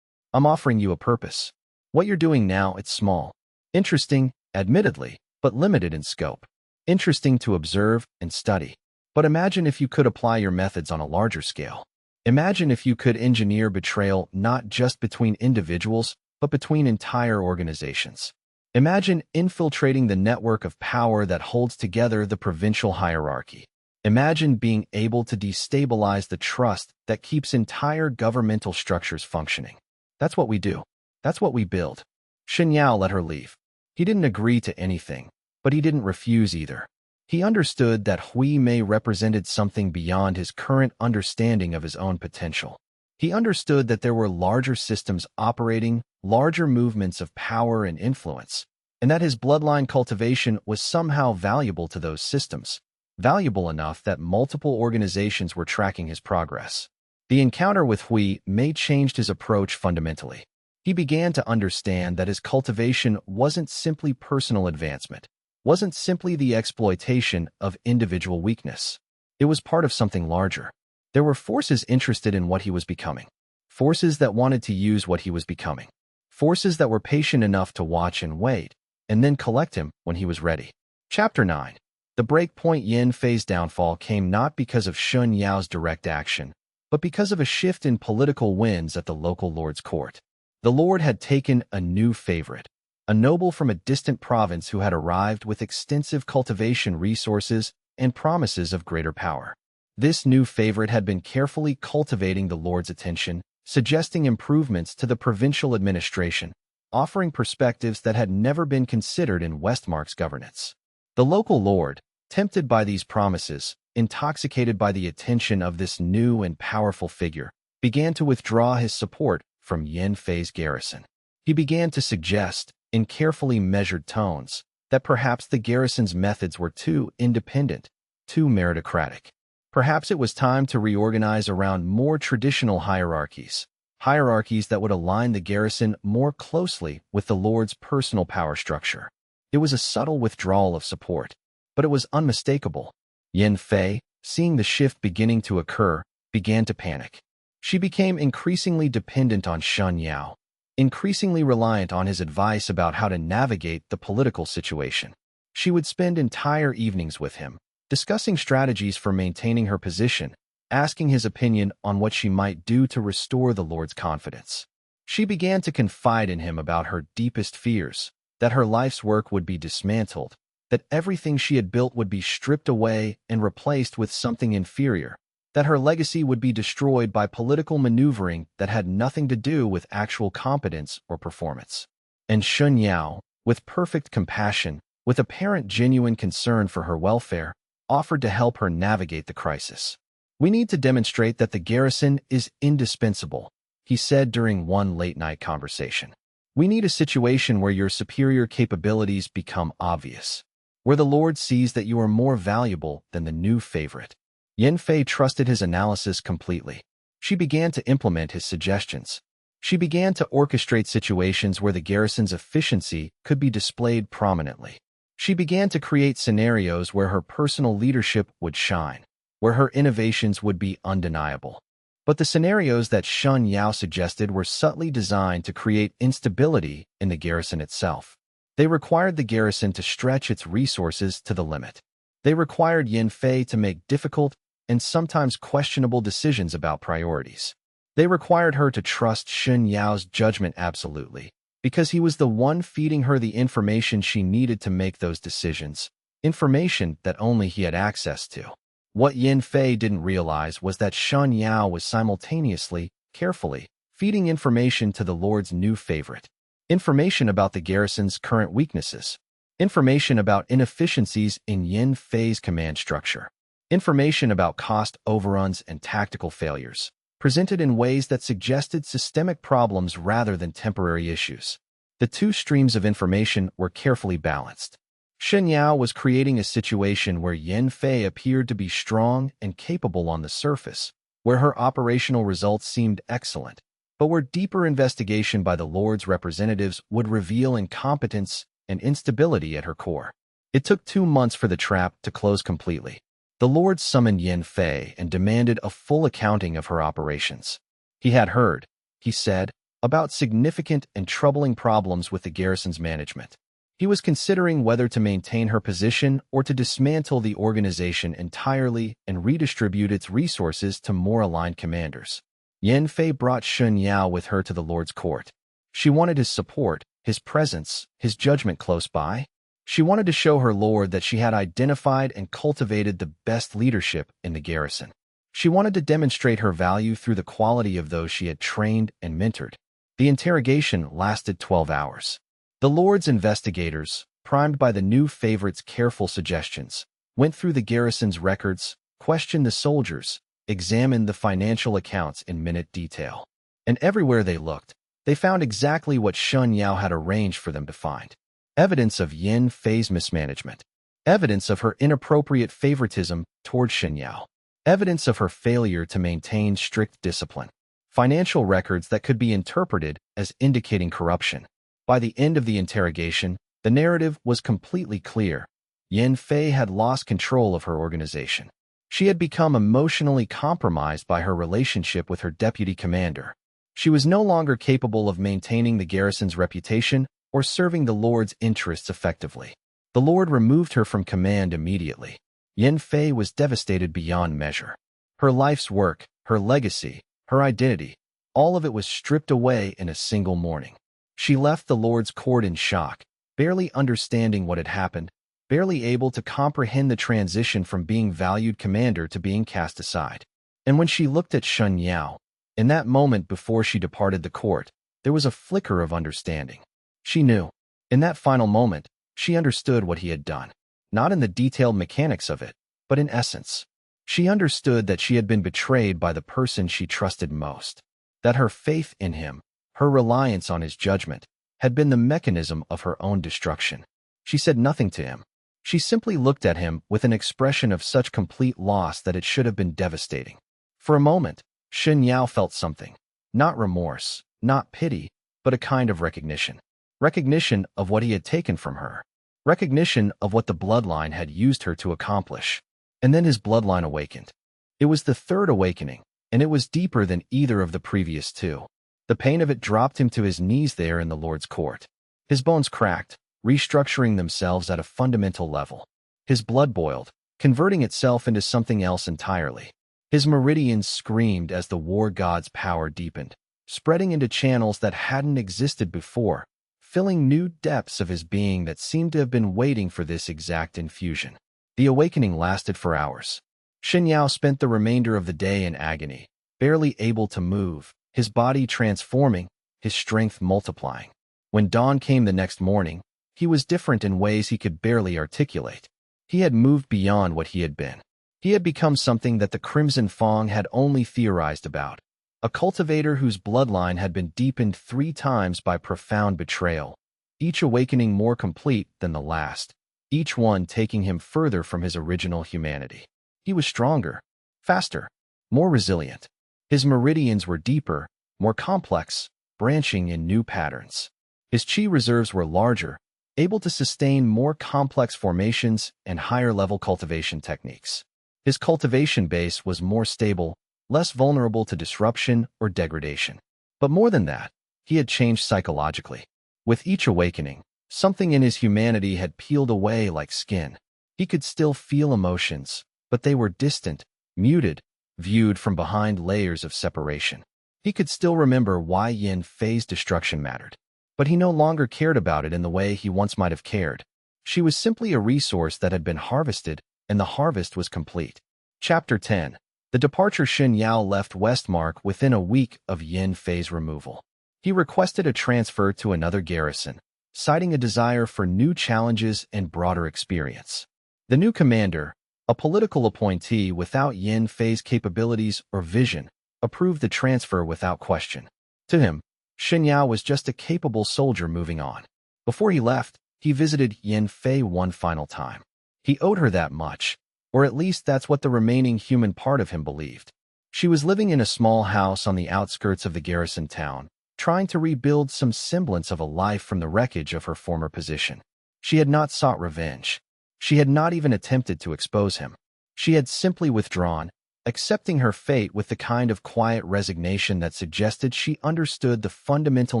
I'm offering you a purpose. What you're doing now, it's small. Interesting, admittedly, but limited in scope. Interesting to observe and study. But imagine if you could apply your methods on a larger scale. Imagine if you could engineer betrayal not just between individuals, but between entire organizations. Imagine infiltrating the network of power that holds together the provincial hierarchy. Imagine being able to destabilize the trust that keeps entire governmental structures functioning. That's what we do. That's what we build." Shen Yao let her leave. He didn't agree to anything, but he didn't refuse either. He understood that Hui Mei represented something beyond his current understanding of his own potential. He understood that there were larger systems operating, larger movements of power and influence, and that his bloodline cultivation was somehow valuable to those systems, valuable enough that multiple organizations were tracking his progress. The encounter with Hui Mei changed his approach fundamentally. He began to understand that his cultivation wasn't simply personal advancement, wasn't simply the exploitation of individual weakness. It was part of something larger. There were forces interested in what he was becoming, forces that wanted to use what he was becoming, forces that were patient enough to watch and wait, and then collect him when he was ready. Chapter 9. The breakpoint. Yin Fei's downfall came not because of Shen Yao's direct action, but because of a shift in political winds at the local lord's court. The lord had taken a new favorite, a noble from a distant province who had arrived with extensive cultivation resources and promises of greater power. This new favorite had been carefully cultivating the lord's attention, suggesting improvements to the provincial administration, offering perspectives that had never been considered in Westmark's governance. The local lord, Tempted by these promises, intoxicated by the attention of this new and powerful figure, began to withdraw his support from Yan Fei's garrison. He began to suggest, in carefully measured tones, that perhaps the garrison's methods were too independent, too meritocratic. Perhaps it was time to reorganize around more traditional hierarchies that would align the garrison more closely with the Lord's personal power structure. It was a subtle withdrawal of support, but it was unmistakable. Yan Fei, seeing the shift beginning to occur, began to panic. She became increasingly dependent on Shen Yao, increasingly reliant on his advice about how to navigate the political situation. She would spend entire evenings with him, discussing strategies for maintaining her position, asking his opinion on what she might do to restore the Lord's confidence. She began to confide in him about her deepest fears, that her life's work would be dismantled, that everything she had built would be stripped away and replaced with something inferior, that her legacy would be destroyed by political maneuvering that had nothing to do with actual competence or performance. And Shen Yao, with perfect compassion, with apparent genuine concern for her welfare, offered to help her navigate the crisis. "We need to demonstrate that the garrison is indispensable," he said during one late-night conversation. "We need a situation where your superior capabilities become obvious, where the Lord sees that you are more valuable than the new favorite." Yan Fei trusted his analysis completely. She began to implement his suggestions. She began to orchestrate situations where the garrison's efficiency could be displayed prominently. She began to create scenarios where her personal leadership would shine, where her innovations would be undeniable. But the scenarios that Shen Yao suggested were subtly designed to create instability in the garrison itself. They required the garrison to stretch its resources to the limit. They required Yan Fei to make difficult and sometimes questionable decisions about priorities. They required her to trust Shen Yao's judgment absolutely, because he was the one feeding her the information she needed to make those decisions, information that only he had access to. What Yan Fei didn't realize was that Shen Yao was simultaneously, carefully, feeding information to the Lord's new favorite. Information about the garrison's current weaknesses. Information about inefficiencies in Yan Fei's command structure. Information about cost overruns and tactical failures, presented in ways that suggested systemic problems rather than temporary issues. The two streams of information were carefully balanced. Shen Yao was creating a situation where Yan Fei appeared to be strong and capable on the surface, where her operational results seemed excellent, but where deeper investigation by the Lord's representatives would reveal incompetence and instability at her core. It took 2 months for the trap to close completely. The Lord summoned Yan Fei and demanded a full accounting of her operations. He had heard, he said, about significant and troubling problems with the garrison's management. He was considering whether to maintain her position or to dismantle the organization entirely and redistribute its resources to more aligned commanders. Yan Fei brought Shen Yao with her to the Lord's court. She wanted his support, his presence, his judgment close by. She wanted to show her lord that she had identified and cultivated the best leadership in the garrison. She wanted to demonstrate her value through the quality of those she had trained and mentored. The interrogation lasted 12 hours. The Lord's investigators, primed by the new favorite's careful suggestions, went through the garrison's records, questioned the soldiers, examined the financial accounts in minute detail. And everywhere they looked, they found exactly what Shen Yao had arranged for them to find. Evidence of Yan Fei's mismanagement. Evidence of her inappropriate favoritism toward Shen Yao. Evidence of her failure to maintain strict discipline. Financial records that could be interpreted as indicating corruption. By the end of the interrogation, the narrative was completely clear. Yan Fei had lost control of her organization. She had become emotionally compromised by her relationship with her deputy commander. She was no longer capable of maintaining the garrison's reputation or serving the Lord's interests effectively. The Lord removed her from command immediately. Yan Fei was devastated beyond measure. Her life's work, her legacy, her identity, all of it was stripped away in a single morning. She left the Lord's court in shock, barely understanding what had happened, barely able to comprehend the transition from being valued commander to being cast aside. And when she looked at Shen Yao, in that moment before she departed the court, there was a flicker of understanding. She knew. In that final moment, she understood what he had done. not in the detailed mechanics of it, but in essence. She understood that she had been betrayed by the person she trusted most, that her faith in him, her reliance on his judgment, had been the mechanism of her own destruction. She said nothing to him. She simply looked at him with an expression of such complete loss that it should have been devastating. For a moment, Shen Yao felt something. Not remorse, not pity, but a kind of recognition. Recognition of what he had taken from her. Recognition of what the bloodline had used her to accomplish. And then his bloodline awakened. It was the third awakening, and it was deeper than either of the previous two. The pain of it dropped him to his knees there in the Lord's court. His bones cracked, restructuring themselves at a fundamental level. His blood boiled, converting itself into something else entirely. His meridians screamed as the war god's power deepened, spreading into channels that hadn't existed before, filling new depths of his being that seemed to have been waiting for this exact infusion. The awakening lasted for hours. Shen Yao spent the remainder of the day in agony, barely able to move, his body transforming, his strength multiplying. When dawn came the next morning, he was different in ways he could barely articulate. He had moved beyond what he had been. He had become something that the Crimson Fang had only theorized about, a cultivator whose bloodline had been deepened 3 times by profound betrayal, each awakening more complete than the last, each one taking him further from his original humanity. He was stronger, faster, more resilient. His meridians were deeper, more complex, branching in new patterns. His chi reserves were larger, able to sustain more complex formations and higher-level cultivation techniques. His cultivation base was more stable, less vulnerable to disruption or degradation. But more than that, he had changed psychologically. With each awakening, something in his humanity had peeled away like skin. He could still feel emotions, but they were distant, muted, viewed from behind layers of separation. He could still remember why Yin Fei's destruction mattered, but he no longer cared about it in the way he once might have cared. She was simply a resource that had been harvested, and the harvest was complete. Chapter 10. The departure. Shen Yao left Westmark within a week of Yin Fei's removal. He requested a transfer to another garrison, citing a desire for new challenges and broader experience. The new commander, a political appointee without Yin Fei's capabilities or vision, approved the transfer without question. To him, Shen Yao was just a capable soldier moving on. Before he left, he visited Yin Fei one final time. He owed her that much, or at least that's what the remaining human part of him believed. She was living in a small house on the outskirts of the garrison town, trying to rebuild some semblance of a life from the wreckage of her former position. She had not sought revenge. She had not even attempted to expose him. She had simply withdrawn, accepting her fate with the kind of quiet resignation that suggested she understood the fundamental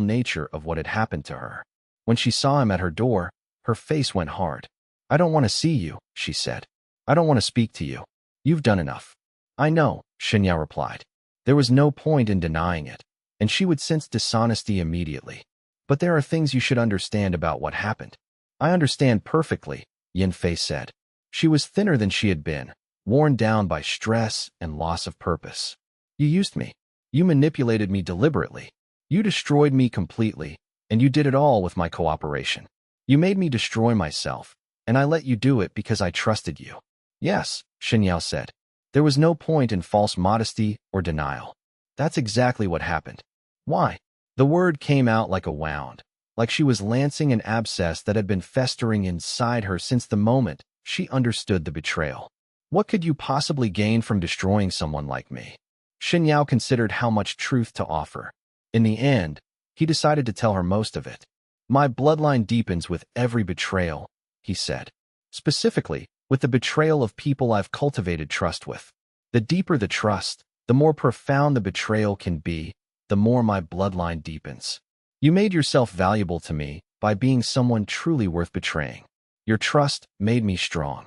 nature of what had happened to her. When she saw him at her door, her face went hard. "I don't want to see you," she said. "I don't want to speak to you. You've done enough." "I know," Shen Yao replied. There was no point in denying it, and she would sense dishonesty immediately. "But there are things you should understand about what happened." "I understand perfectly," Yin Fei said. She was thinner than she had been, worn down by stress and loss of purpose. "You used me. You manipulated me deliberately. You destroyed me completely, and you did it all with my cooperation. You made me destroy myself, and I let you do it because I trusted you." "Yes," Shen Yao said. There was no point in false modesty or denial. "That's exactly what happened." "Why?" The word came out like a wound, like she was lancing an abscess that had been festering inside her since the moment she understood the betrayal. "What could you possibly gain from destroying someone like me?" Shen Yao considered how much truth to offer. In the end, he decided to tell her most of it. "My bloodline deepens with every betrayal," he said. "Specifically, with the betrayal of people I've cultivated trust with. The deeper the trust, the more profound the betrayal can be, the more my bloodline deepens. You made yourself valuable to me by being someone truly worth betraying. Your trust made me strong."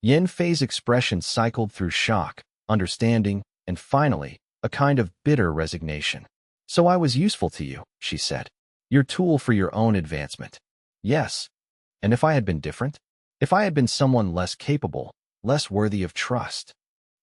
Yin Fei's expression cycled through shock, understanding, and finally, a kind of bitter resignation. "So I was useful to you," she said. "Your tool for your own advancement." "Yes. And if I had been different? If I had been someone less capable, less worthy of trust,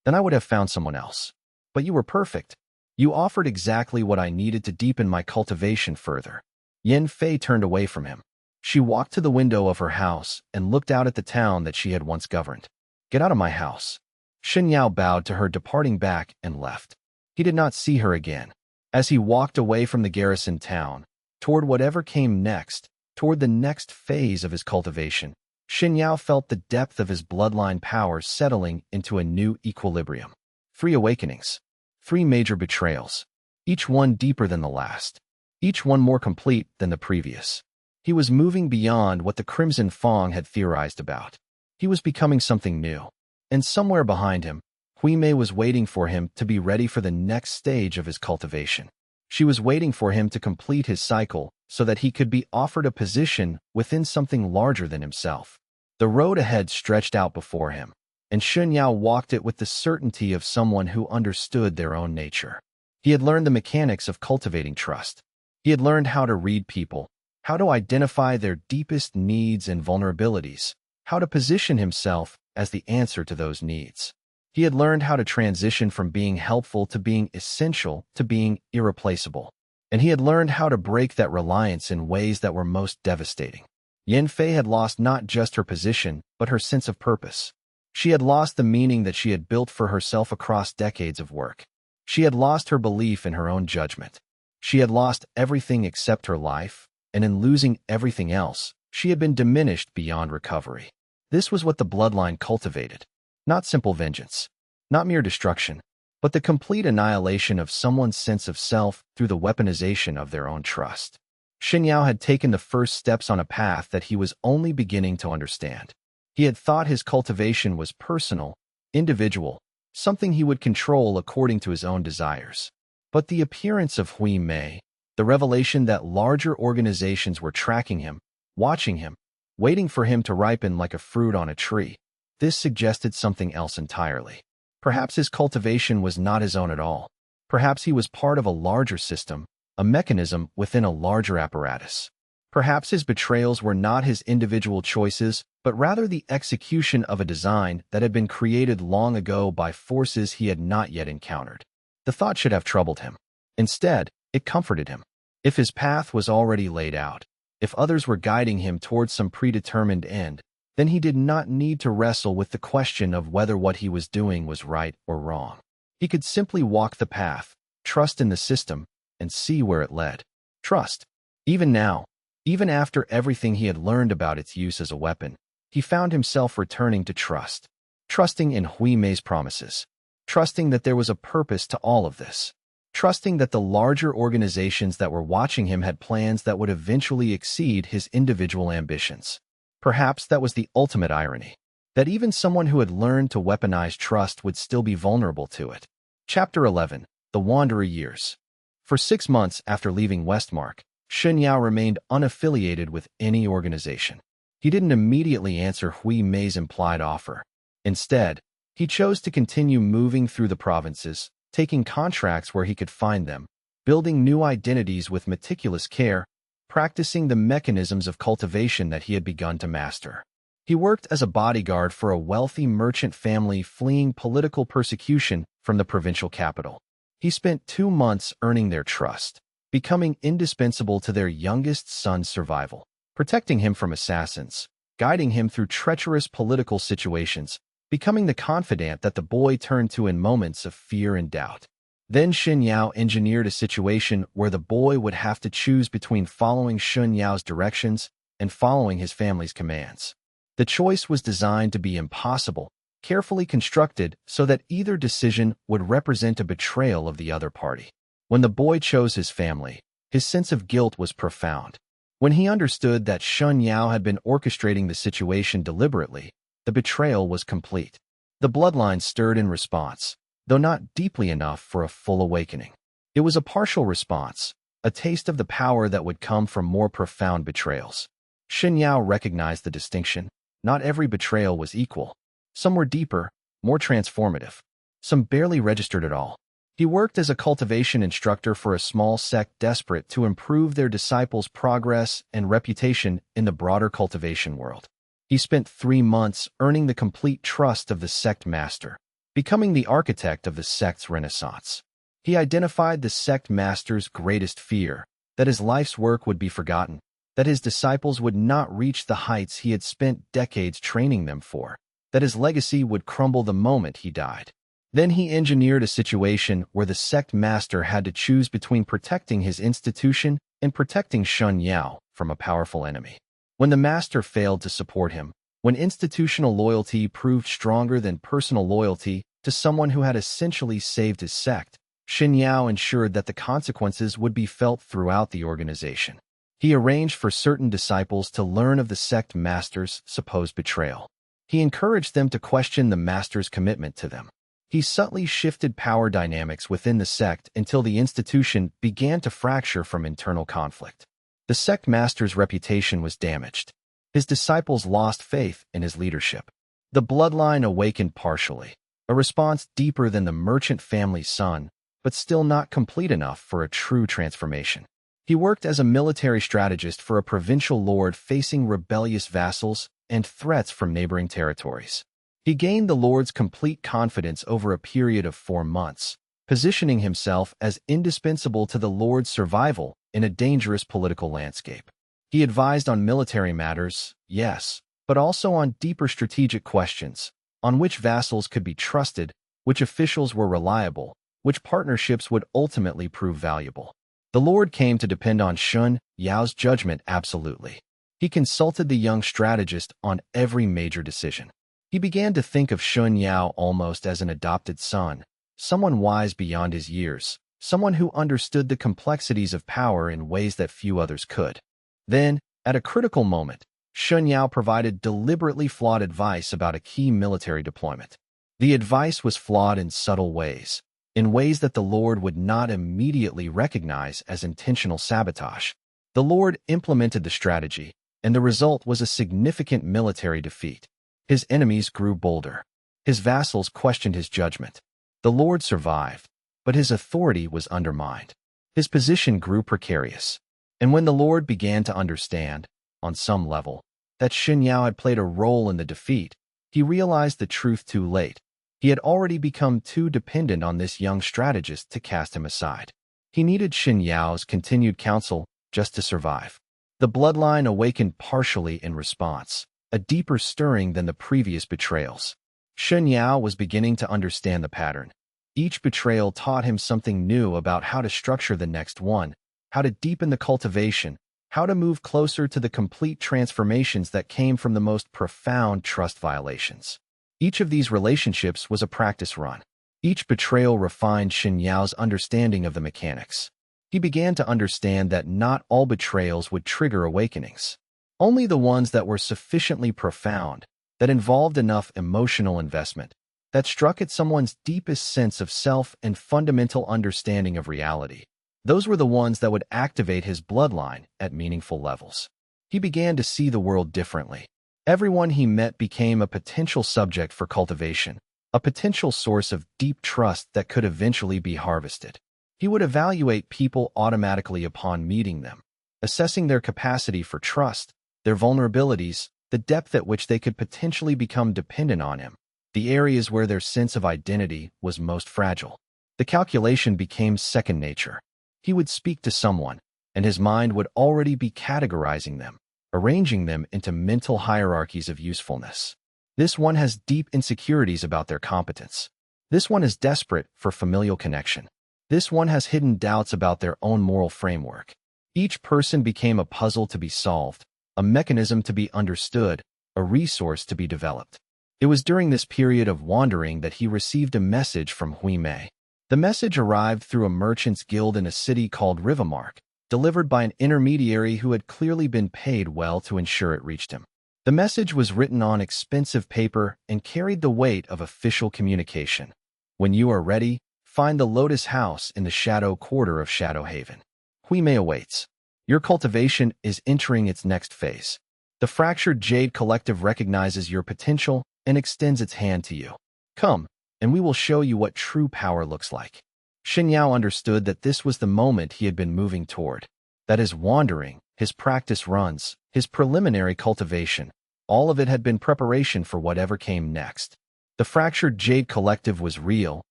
then I would have found someone else. But you were perfect. You offered exactly what I needed to deepen my cultivation further." Yin Fei turned away from him. She walked to the window of her house and looked out at the town that she had once governed. "Get out of my house." Shen Yao bowed to her, departing back, and left. He did not see her again. As he walked away from the garrison town, toward whatever came next, toward the next phase of his cultivation, Shen Yao felt the depth of his bloodline power settling into a new equilibrium. 3 awakenings. 3 major betrayals. Each one deeper than the last. Each one more complete than the previous. He was moving beyond what the Crimson Fang had theorized about. He was becoming something new. And somewhere behind him, Hui Mei was waiting for him to be ready for the next stage of his cultivation. She was waiting for him to complete his cycle so that he could be offered a position within something larger than himself. The road ahead stretched out before him, and Shen Yao walked it with the certainty of someone who understood their own nature. He had learned the mechanics of cultivating trust. He had learned how to read people, how to identify their deepest needs and vulnerabilities, how to position himself as the answer to those needs. He had learned how to transition from being helpful to being essential to being irreplaceable. And he had learned how to break that reliance in ways that were most devastating. Yan Fei had lost not just her position, but her sense of purpose. She had lost the meaning that she had built for herself across decades of work. She had lost her belief in her own judgment. She had lost everything except her life, and in losing everything else, she had been diminished beyond recovery. This was what the bloodline cultivated. Not simple vengeance, not mere destruction, but the complete annihilation of someone's sense of self through the weaponization of their own trust. Shen Yao had taken the first steps on a path that he was only beginning to understand. He had thought his cultivation was personal, individual, something he would control according to his own desires. But the appearance of Hui Mei, the revelation that larger organizations were tracking him, watching him, waiting for him to ripen like a fruit on a tree, this suggested something else entirely. Perhaps his cultivation was not his own at all. Perhaps he was part of a larger system, a mechanism within a larger apparatus. Perhaps his betrayals were not his individual choices, but rather the execution of a design that had been created long ago by forces he had not yet encountered. The thought should have troubled him. Instead, it comforted him. If his path was already laid out, if others were guiding him towards some predetermined end, then he did not need to wrestle with the question of whether what he was doing was right or wrong. He could simply walk the path, trust in the system, and see where it led. Trust. Even now, even after everything he had learned about its use as a weapon, he found himself returning to trust. Trusting in Hui Mei's promises. Trusting that there was a purpose to all of this. Trusting that the larger organizations that were watching him had plans that would eventually exceed his individual ambitions. Perhaps that was the ultimate irony, that even someone who had learned to weaponize trust would still be vulnerable to it. Chapter 11. The Wanderer Years. For 6 months after leaving Westmark, Shen Yao remained unaffiliated with any organization. He didn't immediately answer Hui Mei's implied offer. Instead, he chose to continue moving through the provinces, taking contracts where he could find them, building new identities with meticulous care, practicing the mechanisms of cultivation that he had begun to master. He worked as a bodyguard for a wealthy merchant family fleeing political persecution from the provincial capital. He spent 2 months earning their trust, becoming indispensable to their youngest son's survival, protecting him from assassins, guiding him through treacherous political situations, becoming the confidant that the boy turned to in moments of fear and doubt. Then Shen Yao engineered a situation where the boy would have to choose between following Shen Yao's directions and following his family's commands. The choice was designed to be impossible, carefully constructed so that either decision would represent a betrayal of the other party. When the boy chose his family, his sense of guilt was profound. When he understood that Shen Yao had been orchestrating the situation deliberately, the betrayal was complete. The bloodline stirred in response, though not deeply enough for a full awakening. It was a partial response, a taste of the power that would come from more profound betrayals. Shen Yao recognized the distinction. Not every betrayal was equal. Some were deeper, more transformative. Some barely registered at all. He worked as a cultivation instructor for a small sect desperate to improve their disciples' progress and reputation in the broader cultivation world. He spent 3 months earning the complete trust of the sect master, becoming the architect of the sect's renaissance. He identified the sect master's greatest fear, that his life's work would be forgotten, that his disciples would not reach the heights he had spent decades training them for, that his legacy would crumble the moment he died. Then he engineered a situation where the sect master had to choose between protecting his institution and protecting Shen Yao from a powerful enemy. When the master failed to support him, when institutional loyalty proved stronger than personal loyalty to someone who had essentially saved his sect, Shen Yao ensured that the consequences would be felt throughout the organization. He arranged for certain disciples to learn of the sect master's supposed betrayal. He encouraged them to question the master's commitment to them. He subtly shifted power dynamics within the sect until the institution began to fracture from internal conflict. The sect master's reputation was damaged. His disciples lost faith in his leadership. The bloodline awakened partially, a response deeper than the merchant family's son, but still not complete enough for a true transformation. He worked as a military strategist for a provincial lord facing rebellious vassals and threats from neighboring territories. He gained the lord's complete confidence over a period of 4 months, positioning himself as indispensable to the lord's survival in a dangerous political landscape. He advised on military matters, yes, but also on deeper strategic questions, on which vassals could be trusted, which officials were reliable, which partnerships would ultimately prove valuable. The lord came to depend on Shen Yao's judgment absolutely. He consulted the young strategist on every major decision. He began to think of Shen Yao almost as an adopted son, someone wise beyond his years, someone who understood the complexities of power in ways that few others could. Then, at a critical moment, Shen Yao provided deliberately flawed advice about a key military deployment. The advice was flawed in subtle ways, in ways that the Lord would not immediately recognize as intentional sabotage. The Lord implemented the strategy, and the result was a significant military defeat. His enemies grew bolder. His vassals questioned his judgment. The Lord survived, but his authority was undermined. His position grew precarious. And when the Lord began to understand, on some level, that Shen Yao had played a role in the defeat, he realized the truth too late. He had already become too dependent on this young strategist to cast him aside. He needed Shen Yao's continued counsel just to survive. The bloodline awakened partially in response, a deeper stirring than the previous betrayals. Shen Yao was beginning to understand the pattern. Each betrayal taught him something new about how to structure the next one, how to deepen the cultivation, how to move closer to the complete transformations that came from the most profound trust violations. Each of these relationships was a practice run. Each betrayal refined Shen Yao's understanding of the mechanics. He began to understand that not all betrayals would trigger awakenings. Only the ones that were sufficiently profound, that involved enough emotional investment, that struck at someone's deepest sense of self and fundamental understanding of reality. Those were the ones that would activate his bloodline at meaningful levels. He began to see the world differently. Everyone he met became a potential subject for cultivation, a potential source of deep trust that could eventually be harvested. He would evaluate people automatically upon meeting them, assessing their capacity for trust, their vulnerabilities, the depth at which they could potentially become dependent on him, the areas where their sense of identity was most fragile. The calculation became second nature. He would speak to someone, and his mind would already be categorizing them, arranging them into mental hierarchies of usefulness. This one has deep insecurities about their competence. This one is desperate for familial connection. This one has hidden doubts about their own moral framework. Each person became a puzzle to be solved, a mechanism to be understood, a resource to be developed. It was during this period of wandering that he received a message from Hui Mei. The message arrived through a merchant's guild in a city called Rivermark, delivered by an intermediary who had clearly been paid well to ensure it reached him. The message was written on expensive paper and carried the weight of official communication. When you are ready, find the Lotus House in the Shadow Quarter of Shadow Haven. Hui Mei awaits. Your cultivation is entering its next phase. The fractured Jade Collective recognizes your potential and extends its hand to you. Come, and we will show you what true power looks like. Shen Yao understood that this was the moment he had been moving toward, that his wandering, his practice runs, his preliminary cultivation, all of it had been preparation for whatever came next. The fractured Jade Collective was real,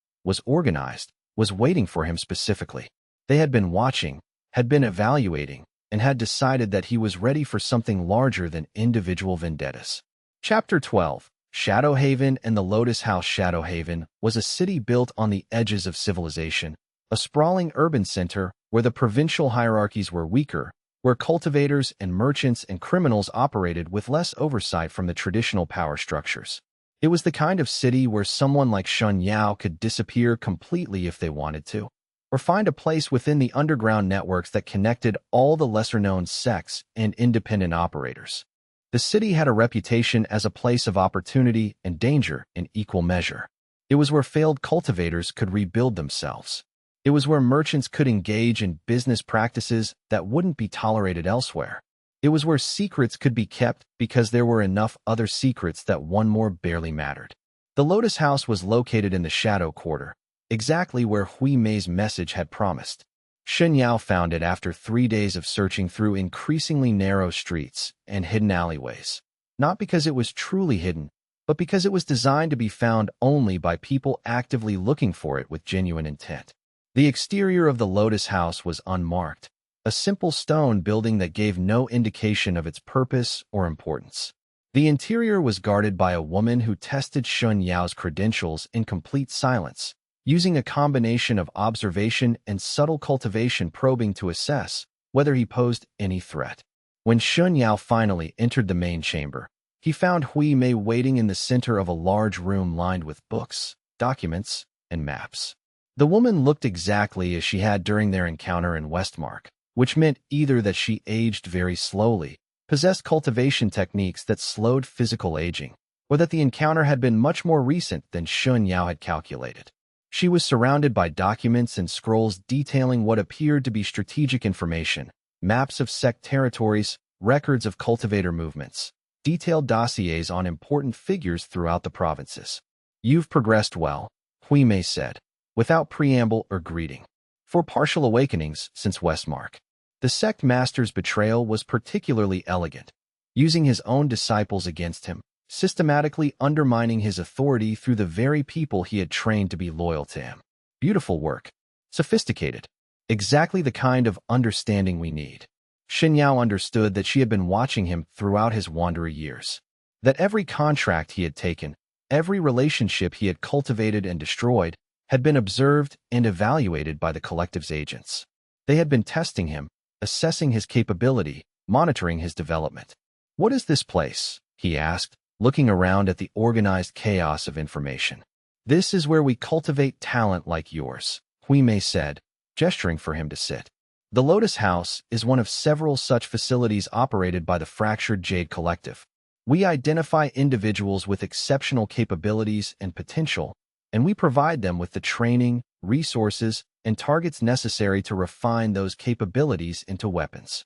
was organized, was waiting for him specifically. They had been watching, had been evaluating, and had decided that he was ready for something larger than individual vendettas. Chapter 12. Shadowhaven and the Lotus House. Shadowhaven was a city built on the edges of civilization, a sprawling urban center where the provincial hierarchies were weaker, where cultivators and merchants and criminals operated with less oversight from the traditional power structures. It was the kind of city where someone like Shen Yao could disappear completely if they wanted to, or find a place within the underground networks that connected all the lesser-known sects and independent operators. The city had a reputation as a place of opportunity and danger in equal measure. It was where failed cultivators could rebuild themselves. It was where merchants could engage in business practices that wouldn't be tolerated elsewhere. It was where secrets could be kept because there were enough other secrets that one more barely mattered. The Lotus House was located in the Shadow Quarter, exactly where Hui Mei's message had promised. Shen Yao found it after 3 days of searching through increasingly narrow streets and hidden alleyways. Not because it was truly hidden, but because it was designed to be found only by people actively looking for it with genuine intent. The exterior of the Lotus House was unmarked, a simple stone building that gave no indication of its purpose or importance. The interior was guarded by a woman who tested Shen Yao's credentials in complete silence, using a combination of observation and subtle cultivation probing to assess whether he posed any threat. When Shen Yao finally entered the main chamber, he found Hui Mei waiting in the center of a large room lined with books, documents, and maps. The woman looked exactly as she had during their encounter in Westmark, which meant either that she aged very slowly, possessed cultivation techniques that slowed physical aging, or that the encounter had been much more recent than Shen Yao had calculated. She was surrounded by documents and scrolls detailing what appeared to be strategic information, maps of sect territories, records of cultivator movements, detailed dossiers on important figures throughout the provinces. "You've progressed well," Hui Mei said, without preamble or greeting. "For partial awakenings since Westmark." The sect master's betrayal was particularly elegant, using his own disciples against him, systematically undermining his authority through the very people he had trained to be loyal to him. Beautiful work. Sophisticated. Exactly the kind of understanding we need. Shen Yao understood that she had been watching him throughout his wanderer years. That every contract he had taken, every relationship he had cultivated and destroyed, had been observed and evaluated by the collective's agents. They had been testing him, assessing his capability, monitoring his development. "What is this place?" he asked, looking around at the organized chaos of information. "This is where we cultivate talent like yours," Hui Mei said, gesturing for him to sit. The Lotus House is one of several such facilities operated by the fractured Jade Collective. We identify individuals with exceptional capabilities and potential, and we provide them with the training, resources, and targets necessary to refine those capabilities into weapons.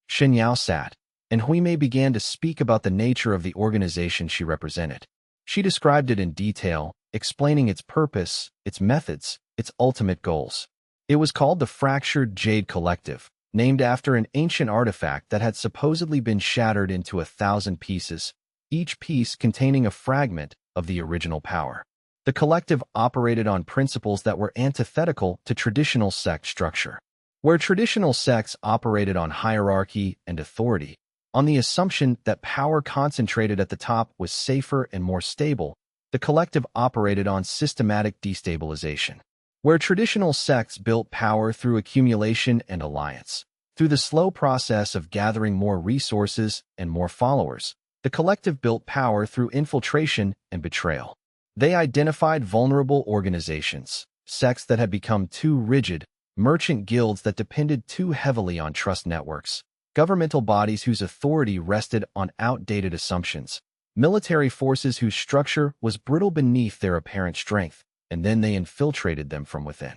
Shen Yao sat, and Hui Mei began to speak about the nature of the organization she represented. She described it in detail, explaining its purpose, its methods, its ultimate goals. It was called the Fractured Jade Collective, named after an ancient artifact that had supposedly been shattered into 1,000 pieces, each piece containing a fragment of the original power. The collective operated on principles that were antithetical to traditional sect structure. Where traditional sects operated on hierarchy and authority, on the assumption that power concentrated at the top was safer and more stable, the collective operated on systematic destabilization. Where traditional sects built power through accumulation and alliance, through the slow process of gathering more resources and more followers, the collective built power through infiltration and betrayal. They identified vulnerable organizations, sects that had become too rigid, merchant guilds that depended too heavily on trust networks, governmental bodies whose authority rested on outdated assumptions, military forces whose structure was brittle beneath their apparent strength, and then they infiltrated them from within.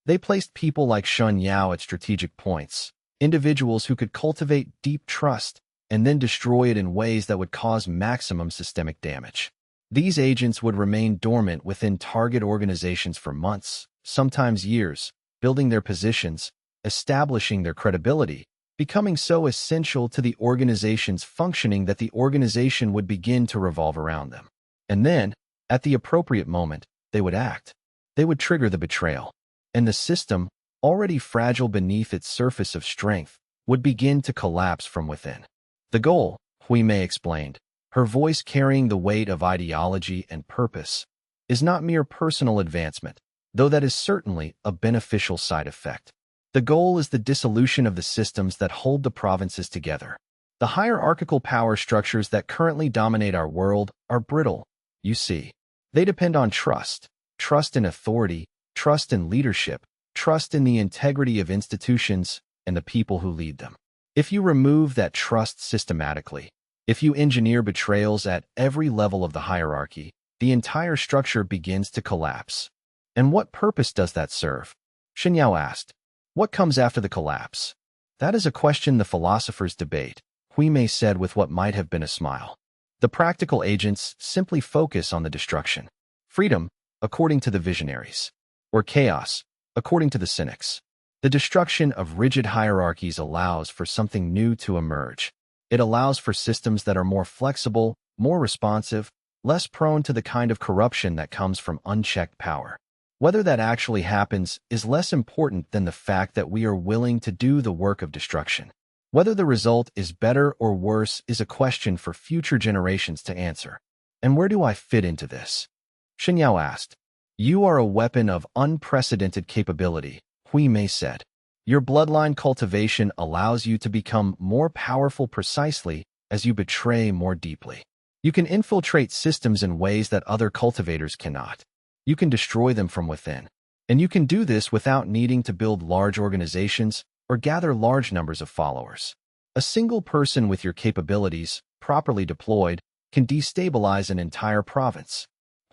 They placed people like Shen Yao at strategic points, individuals who could cultivate deep trust and then destroy it in ways that would cause maximum systemic damage. These agents would remain dormant within target organizations for months, sometimes years, building their positions, establishing their credibility, becoming so essential to the organization's functioning that the organization would begin to revolve around them. And then, at the appropriate moment, they would act. They would trigger the betrayal. And the system, already fragile beneath its surface of strength, would begin to collapse from within. The goal, Hui Mei explained, her voice carrying the weight of ideology and purpose, is not mere personal advancement, though that is certainly a beneficial side effect. The goal is the dissolution of the systems that hold the provinces together. The hierarchical power structures that currently dominate our world are brittle, you see. They depend on trust, trust in authority, trust in leadership, trust in the integrity of institutions and the people who lead them. If you remove that trust systematically, if you engineer betrayals at every level of the hierarchy, the entire structure begins to collapse. And what purpose does that serve? Shen Yao asked. What comes after the collapse? That is a question the philosophers debate, Hui Mei said with what might have been a smile. The practical agents simply focus on the destruction. Freedom, according to the visionaries. Or chaos, according to the cynics. The destruction of rigid hierarchies allows for something new to emerge. It allows for systems that are more flexible, more responsive, less prone to the kind of corruption that comes from unchecked power. Whether that actually happens is less important than the fact that we are willing to do the work of destruction. Whether the result is better or worse is a question for future generations to answer. And where do I fit into this? Shen Yao asked. You are a weapon of unprecedented capability, Hui Mei said. Your bloodline cultivation allows you to become more powerful precisely as you betray more deeply. You can infiltrate systems in ways that other cultivators cannot. You can destroy them from within. And you can do this without needing to build large organizations or gather large numbers of followers. A single person with your capabilities, properly deployed, can destabilize an entire province.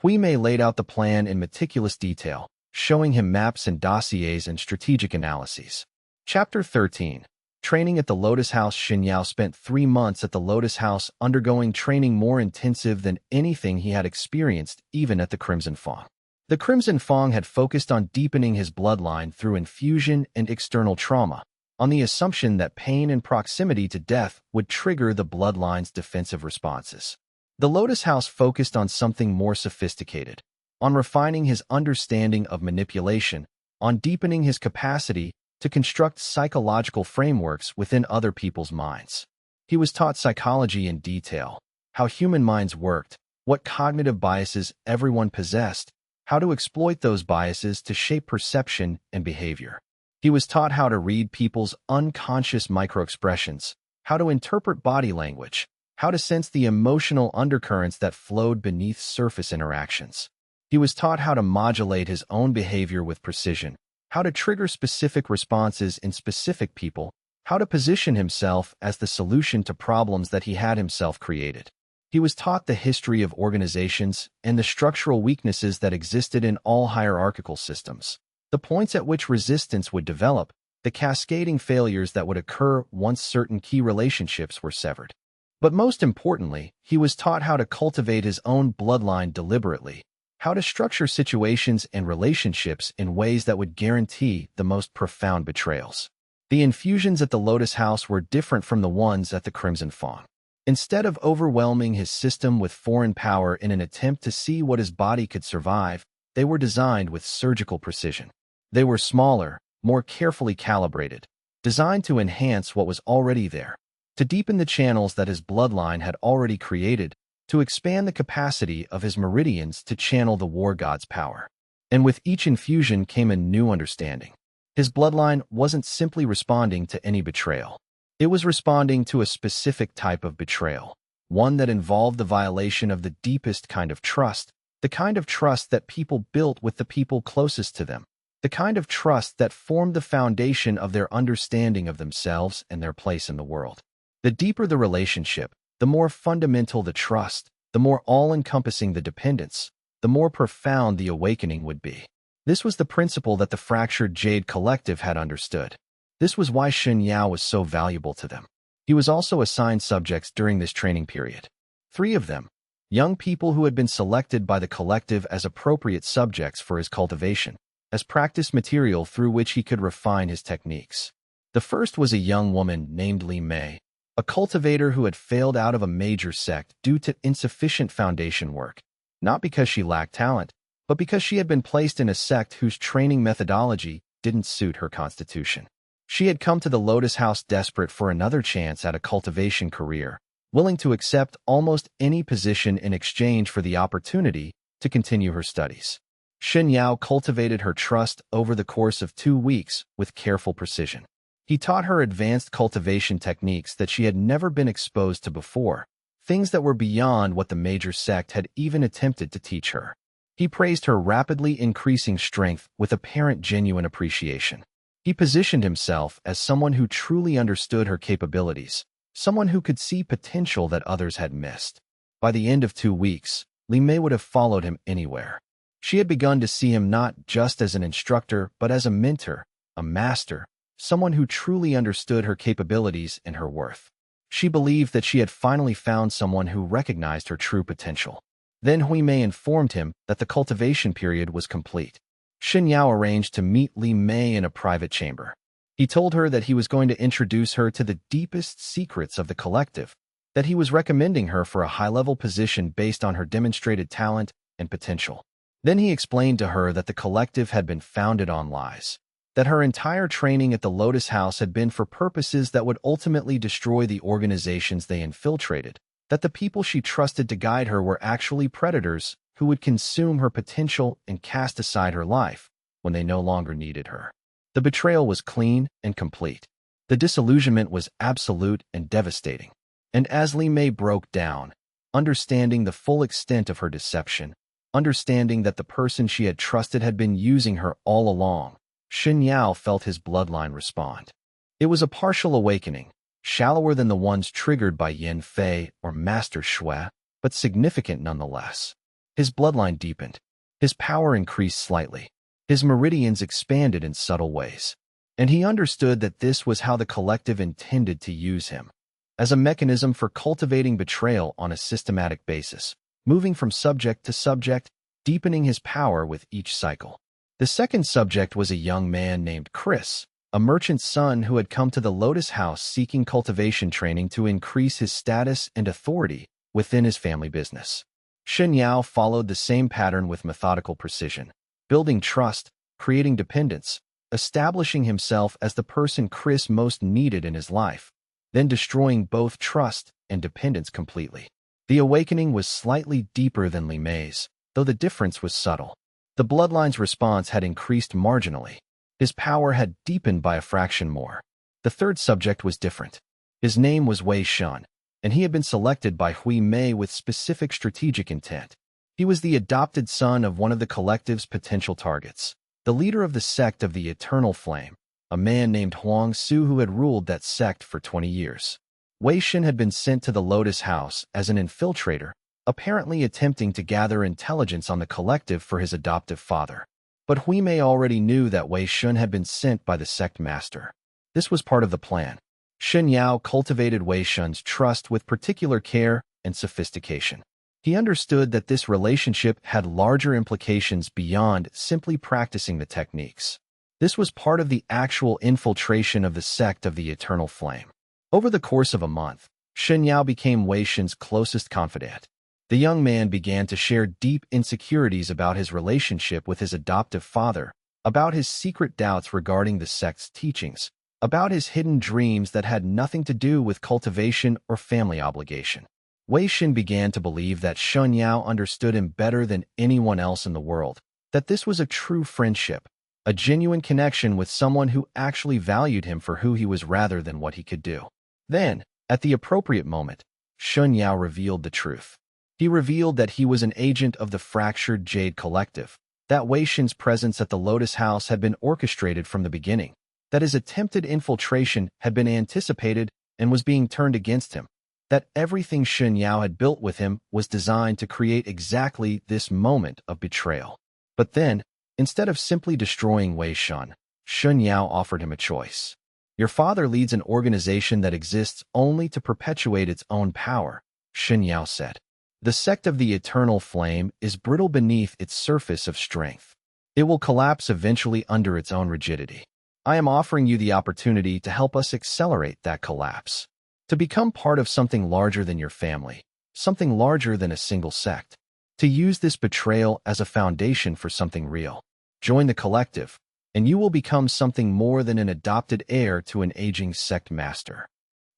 Hui Mei laid out the plan in meticulous detail, showing him maps and dossiers and strategic analyses. Chapter 13. Training at the Lotus House. Shen Yao spent 3 months at the Lotus House undergoing training more intensive than anything he had experienced even at the Crimson Fang. The Crimson Fang had focused on deepening his bloodline through infusion and external trauma, on the assumption that pain and proximity to death would trigger the bloodline's defensive responses. The Lotus House focused on something more sophisticated, on refining his understanding of manipulation, on deepening his capacity to construct psychological frameworks within other people's minds. He was taught psychology in detail, how human minds worked, what cognitive biases everyone possessed, how to exploit those biases to shape perception and behavior. He was taught how to read people's unconscious microexpressions, how to interpret body language, how to sense the emotional undercurrents that flowed beneath surface interactions. He was taught how to modulate his own behavior with precision, how to trigger specific responses in specific people, how to position himself as the solution to problems that he had himself created. He was taught the history of organizations and the structural weaknesses that existed in all hierarchical systems, the points at which resistance would develop, the cascading failures that would occur once certain key relationships were severed. But most importantly, he was taught how to cultivate his own bloodline deliberately, how to structure situations and relationships in ways that would guarantee the most profound betrayals. The infusions at the Lotus House were different from the ones at the Crimson Fang. Instead of overwhelming his system with foreign power in an attempt to see what his body could survive, they were designed with surgical precision. They were smaller, more carefully calibrated, designed to enhance what was already there, to deepen the channels that his bloodline had already created, to expand the capacity of his meridians to channel the war god's power. And with each infusion came a new understanding. His bloodline wasn't simply responding to any betrayal. It was responding to a specific type of betrayal, one that involved the violation of the deepest kind of trust, the kind of trust that people built with the people closest to them, the kind of trust that formed the foundation of their understanding of themselves and their place in the world. The deeper the relationship, the more fundamental the trust, the more all-encompassing the dependence, the more profound the awakening would be. This was the principle that the fractured Jade Collective had understood. This was why Shen Yao was so valuable to them. He was also assigned subjects during this training period. 3 of them, young people who had been selected by the collective as appropriate subjects for his cultivation, as practice material through which he could refine his techniques. The first was a young woman named Li Mei, a cultivator who had failed out of a major sect due to insufficient foundation work, not because she lacked talent, but because she had been placed in a sect whose training methodology didn't suit her constitution. She had come to the Lotus House desperate for another chance at a cultivation career, willing to accept almost any position in exchange for the opportunity to continue her studies. Shen Yao cultivated her trust over the course of 2 weeks with careful precision. He taught her advanced cultivation techniques that she had never been exposed to before, things that were beyond what the major sect had even attempted to teach her. He praised her rapidly increasing strength with apparent genuine appreciation. He positioned himself as someone who truly understood her capabilities, someone who could see potential that others had missed. By the end of 2 weeks, Li Mei would have followed him anywhere. She had begun to see him not just as an instructor, but as a mentor, a master, someone who truly understood her capabilities and her worth. She believed that she had finally found someone who recognized her true potential. Then Hui Mei informed him that the cultivation period was complete. Shen Yao arranged to meet Li Mei in a private chamber. He told her that he was going to introduce her to the deepest secrets of the collective, that he was recommending her for a high-level position based on her demonstrated talent and potential. Then he explained to her that the collective had been founded on lies, that her entire training at the Lotus House had been for purposes that would ultimately destroy the organizations they infiltrated, that the people she trusted to guide her were actually predators who would consume her potential and cast aside her life when they no longer needed her. The betrayal was clean and complete. The disillusionment was absolute and devastating. And as Li Mei broke down, understanding the full extent of her deception, understanding that the person she had trusted had been using her all along, Shen Yao felt his bloodline respond. It was a partial awakening, shallower than the ones triggered by Yin Fei or Master Xue, but significant nonetheless. His bloodline deepened. His power increased slightly. His meridians expanded in subtle ways. And he understood that this was how the collective intended to use him, as a mechanism for cultivating betrayal on a systematic basis, moving from subject to subject, deepening his power with each cycle. The second subject was a young man named Chris, a merchant's son who had come to the Lotus House seeking cultivation training to increase his status and authority within his family business. Shen Yao followed the same pattern with methodical precision, building trust, creating dependence, establishing himself as the person Chris most needed in his life, then destroying both trust and dependence completely. The awakening was slightly deeper than Li Mei's, though the difference was subtle. The bloodline's response had increased marginally. His power had deepened by a fraction more. The third subject was different. His name was Wei Shun, and he had been selected by Hui Mei with specific strategic intent. He was the adopted son of one of the collective's potential targets, the leader of the sect of the Eternal Flame, a man named Huang Su who had ruled that sect for 20 years. Wei Shun had been sent to the Lotus House as an infiltrator, apparently attempting to gather intelligence on the collective for his adoptive father. But Hui Mei already knew that Wei Shun had been sent by the sect master. This was part of the plan. Shen Yao cultivated Wei Shun's trust with particular care and sophistication. He understood that this relationship had larger implications beyond simply practicing the techniques. This was part of the actual infiltration of the sect of the Eternal Flame. Over the course of a month, Shen Yao became Wei Shun's closest confidant. The young man began to share deep insecurities about his relationship with his adoptive father, about his secret doubts regarding the sect's teachings, about his hidden dreams that had nothing to do with cultivation or family obligation. Wei Shun began to believe that Shen Yao understood him better than anyone else in the world, that this was a true friendship, a genuine connection with someone who actually valued him for who he was rather than what he could do. Then, at the appropriate moment, Shen Yao revealed the truth. He revealed that he was an agent of the fractured Jade Collective, that Wei Shun's presence at the Lotus House had been orchestrated from the beginning, that his attempted infiltration had been anticipated and was being turned against him, that everything Shen Yao had built with him was designed to create exactly this moment of betrayal. But then, instead of simply destroying Wei Shun, Shen Yao offered him a choice. Your father leads an organization that exists only to perpetuate its own power, Shen Yao said. The sect of the Eternal Flame is brittle beneath its surface of strength. It will collapse eventually under its own rigidity. I am offering you the opportunity to help us accelerate that collapse, to become part of something larger than your family, something larger than a single sect, to use this betrayal as a foundation for something real. Join the collective, and you will become something more than an adopted heir to an aging sect master.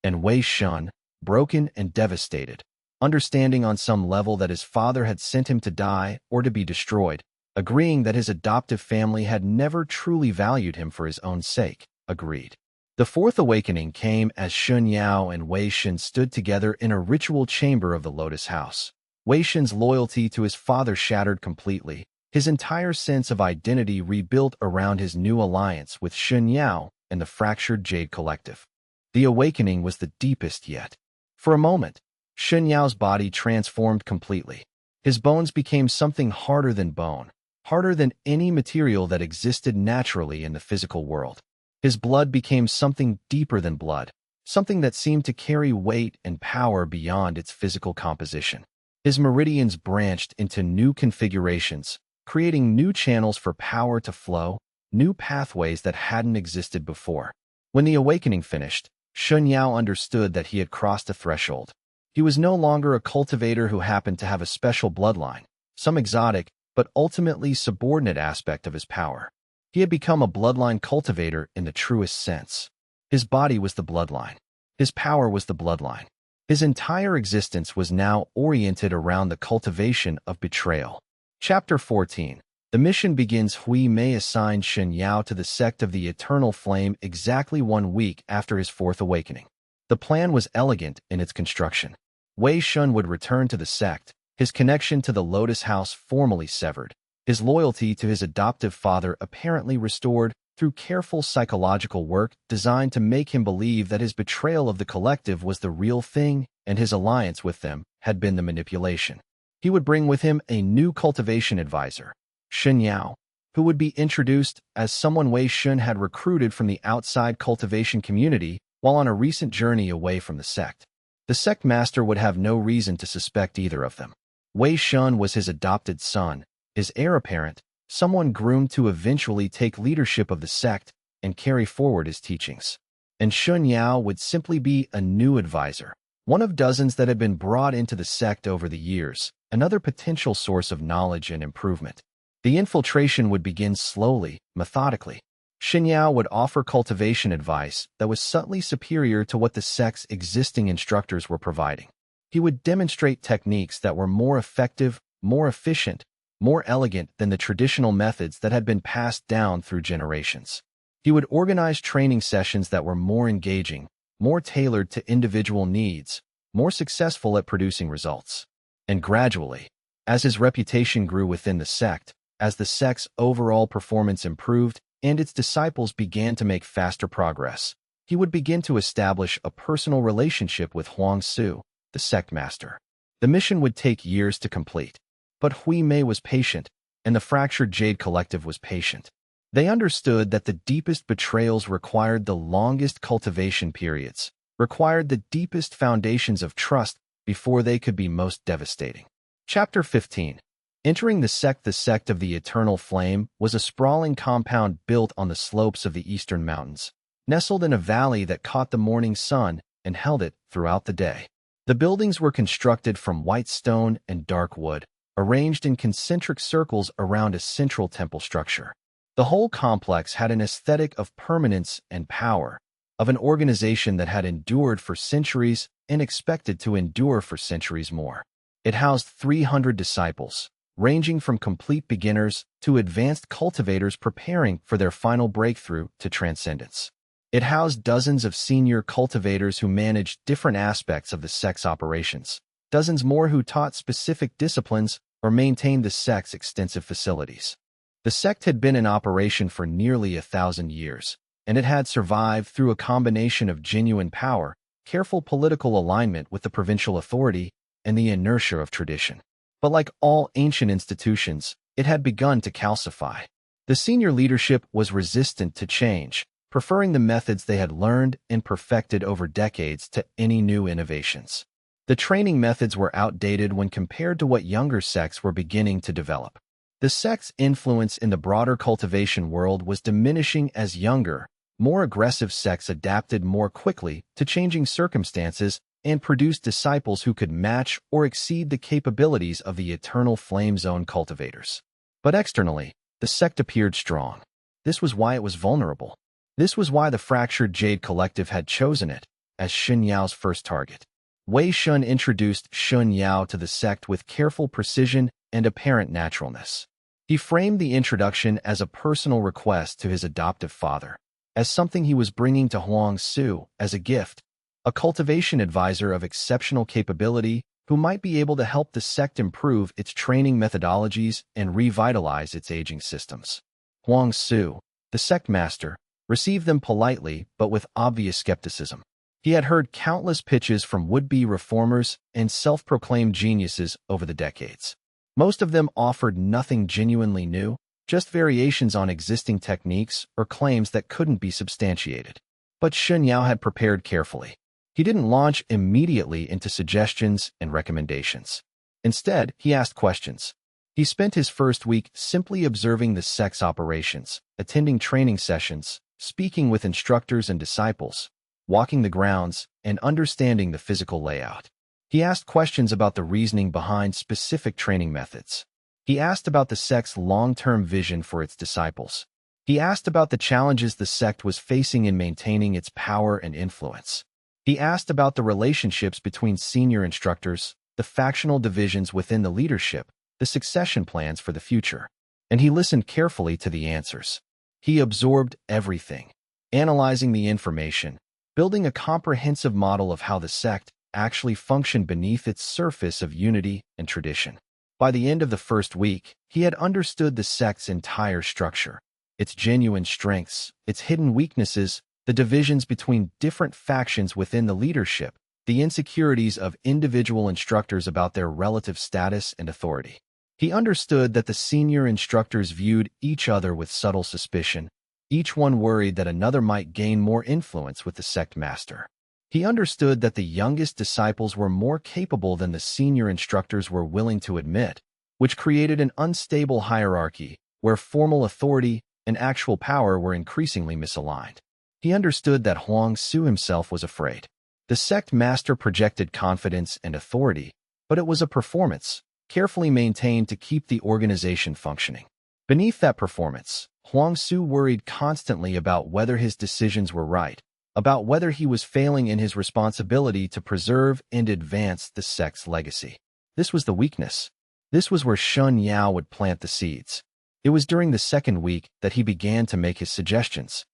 And Wei Shun, broken and devastated, understanding on some level that his father had sent him to die or to be destroyed, agreeing that his adoptive family had never truly valued him for his own sake, agreed. The fourth awakening came as Shen Yao and Wei Shen stood together in a ritual chamber of the Lotus House. Wei Shen's loyalty to his father shattered completely, his entire sense of identity rebuilt around his new alliance with Shen Yao and the fractured Jade Collective. The awakening was the deepest yet. For a moment, Shen Yao's body transformed completely. His bones became something harder than bone, harder than any material that existed naturally in the physical world. His blood became something deeper than blood, something that seemed to carry weight and power beyond its physical composition. His meridians branched into new configurations, creating new channels for power to flow, new pathways that hadn't existed before. When the awakening finished, Shen Yao understood that he had crossed a threshold. He was no longer a cultivator who happened to have a special bloodline, some exotic but ultimately subordinate aspect of his power. He had become a bloodline cultivator in the truest sense. His body was the bloodline. His power was the bloodline. His entire existence was now oriented around the cultivation of betrayal. Chapter 14. The mission begins. Hui Mei assigned Shen Yao to the sect of the Eternal Flame exactly 1 week after his fourth awakening. The plan was elegant in its construction. Wei Shun would return to the sect, his connection to the Lotus House formally severed, his loyalty to his adoptive father apparently restored through careful psychological work designed to make him believe that his betrayal of the collective was the real thing and his alliance with them had been the manipulation. He would bring with him a new cultivation advisor, Shen Yao, who would be introduced as someone Wei Shun had recruited from the outside cultivation community while on a recent journey away from the sect. The sect master would have no reason to suspect either of them. Wei Shun was his adopted son, his heir apparent, someone groomed to eventually take leadership of the sect and carry forward his teachings. And Shen Yao would simply be a new advisor, one of dozens that had been brought into the sect over the years, another potential source of knowledge and improvement. The infiltration would begin slowly, methodically. Shen Yao would offer cultivation advice that was subtly superior to what the sect's existing instructors were providing. He would demonstrate techniques that were more effective, more efficient, more elegant than the traditional methods that had been passed down through generations. He would organize training sessions that were more engaging, more tailored to individual needs, more successful at producing results. And gradually, as his reputation grew within the sect, as the sect's overall performance improved and its disciples began to make faster progress, he would begin to establish a personal relationship with Huang Su, the sect master. The mission would take years to complete. But Hui Mei was patient, and the fractured Jade Collective was patient. They understood that the deepest betrayals required the longest cultivation periods, required the deepest foundations of trust before they could be most devastating. Chapter 15. Entering the sect of the Eternal Flame was a sprawling compound built on the slopes of the eastern mountains, nestled in a valley that caught the morning sun and held it throughout the day. The buildings were constructed from white stone and dark wood, arranged in concentric circles around a central temple structure. The whole complex had an aesthetic of permanence and power, of an organization that had endured for centuries and expected to endure for centuries more. It housed 300 disciples, ranging from complete beginners to advanced cultivators preparing for their final breakthrough to transcendence. It housed dozens of senior cultivators who managed different aspects of the sect's operations, dozens more who taught specific disciplines or maintained the sect's extensive facilities. The sect had been in operation for nearly 1,000 years, and it had survived through a combination of genuine power, careful political alignment with the provincial authority, and the inertia of tradition. But like all ancient institutions, it had begun to calcify. The senior leadership was resistant to change, preferring the methods they had learned and perfected over decades to any new innovations. The training methods were outdated when compared to what younger sects were beginning to develop. The sect's influence in the broader cultivation world was diminishing as younger, more aggressive sects adapted more quickly to changing circumstances and produced disciples who could match or exceed the capabilities of the Eternal Flame Zone cultivators. But externally, the sect appeared strong. This was why it was vulnerable. This was why the fractured Jade Collective had chosen it as Shen Yao's first target. Wei Shun introduced Shen Yao to the sect with careful precision and apparent naturalness. He framed the introduction as a personal request to his adoptive father, as something he was bringing to Huang Su as a gift, a cultivation advisor of exceptional capability who might be able to help the sect improve its training methodologies and revitalize its aging systems. Huang Su, the sect master, received them politely but with obvious skepticism. He had heard countless pitches from would-be reformers and self-proclaimed geniuses over the decades. Most of them offered nothing genuinely new, just variations on existing techniques or claims that couldn't be substantiated. But Shen Yao had prepared carefully. He didn't launch immediately into suggestions and recommendations. Instead, he asked questions. He spent his first week simply observing the sect's operations, attending training sessions, speaking with instructors and disciples, walking the grounds, and understanding the physical layout. He asked questions about the reasoning behind specific training methods. He asked about the sect's long-term vision for its disciples. He asked about the challenges the sect was facing in maintaining its power and influence. He asked about the relationships between senior instructors, the factional divisions within the leadership, the succession plans for the future. And he listened carefully to the answers. He absorbed everything, analyzing the information, building a comprehensive model of how the sect actually functioned beneath its surface of unity and tradition. By the end of the first week, he had understood the sect's entire structure, its genuine strengths, its hidden weaknesses, the divisions between different factions within the leadership, the insecurities of individual instructors about their relative status and authority. He understood that the senior instructors viewed each other with subtle suspicion, each one worried that another might gain more influence with the sect master. He understood that the youngest disciples were more capable than the senior instructors were willing to admit, which created an unstable hierarchy where formal authority and actual power were increasingly misaligned. He understood that Huang Su himself was afraid. The sect master projected confidence and authority, but it was a performance, carefully maintained to keep the organization functioning. Beneath that performance, Huang Su worried constantly about whether his decisions were right, about whether he was failing in his responsibility to preserve and advance the sect's legacy. This was the weakness. This was where Shen Yao would plant the seeds. It was during the second week that he began to make his suggestions.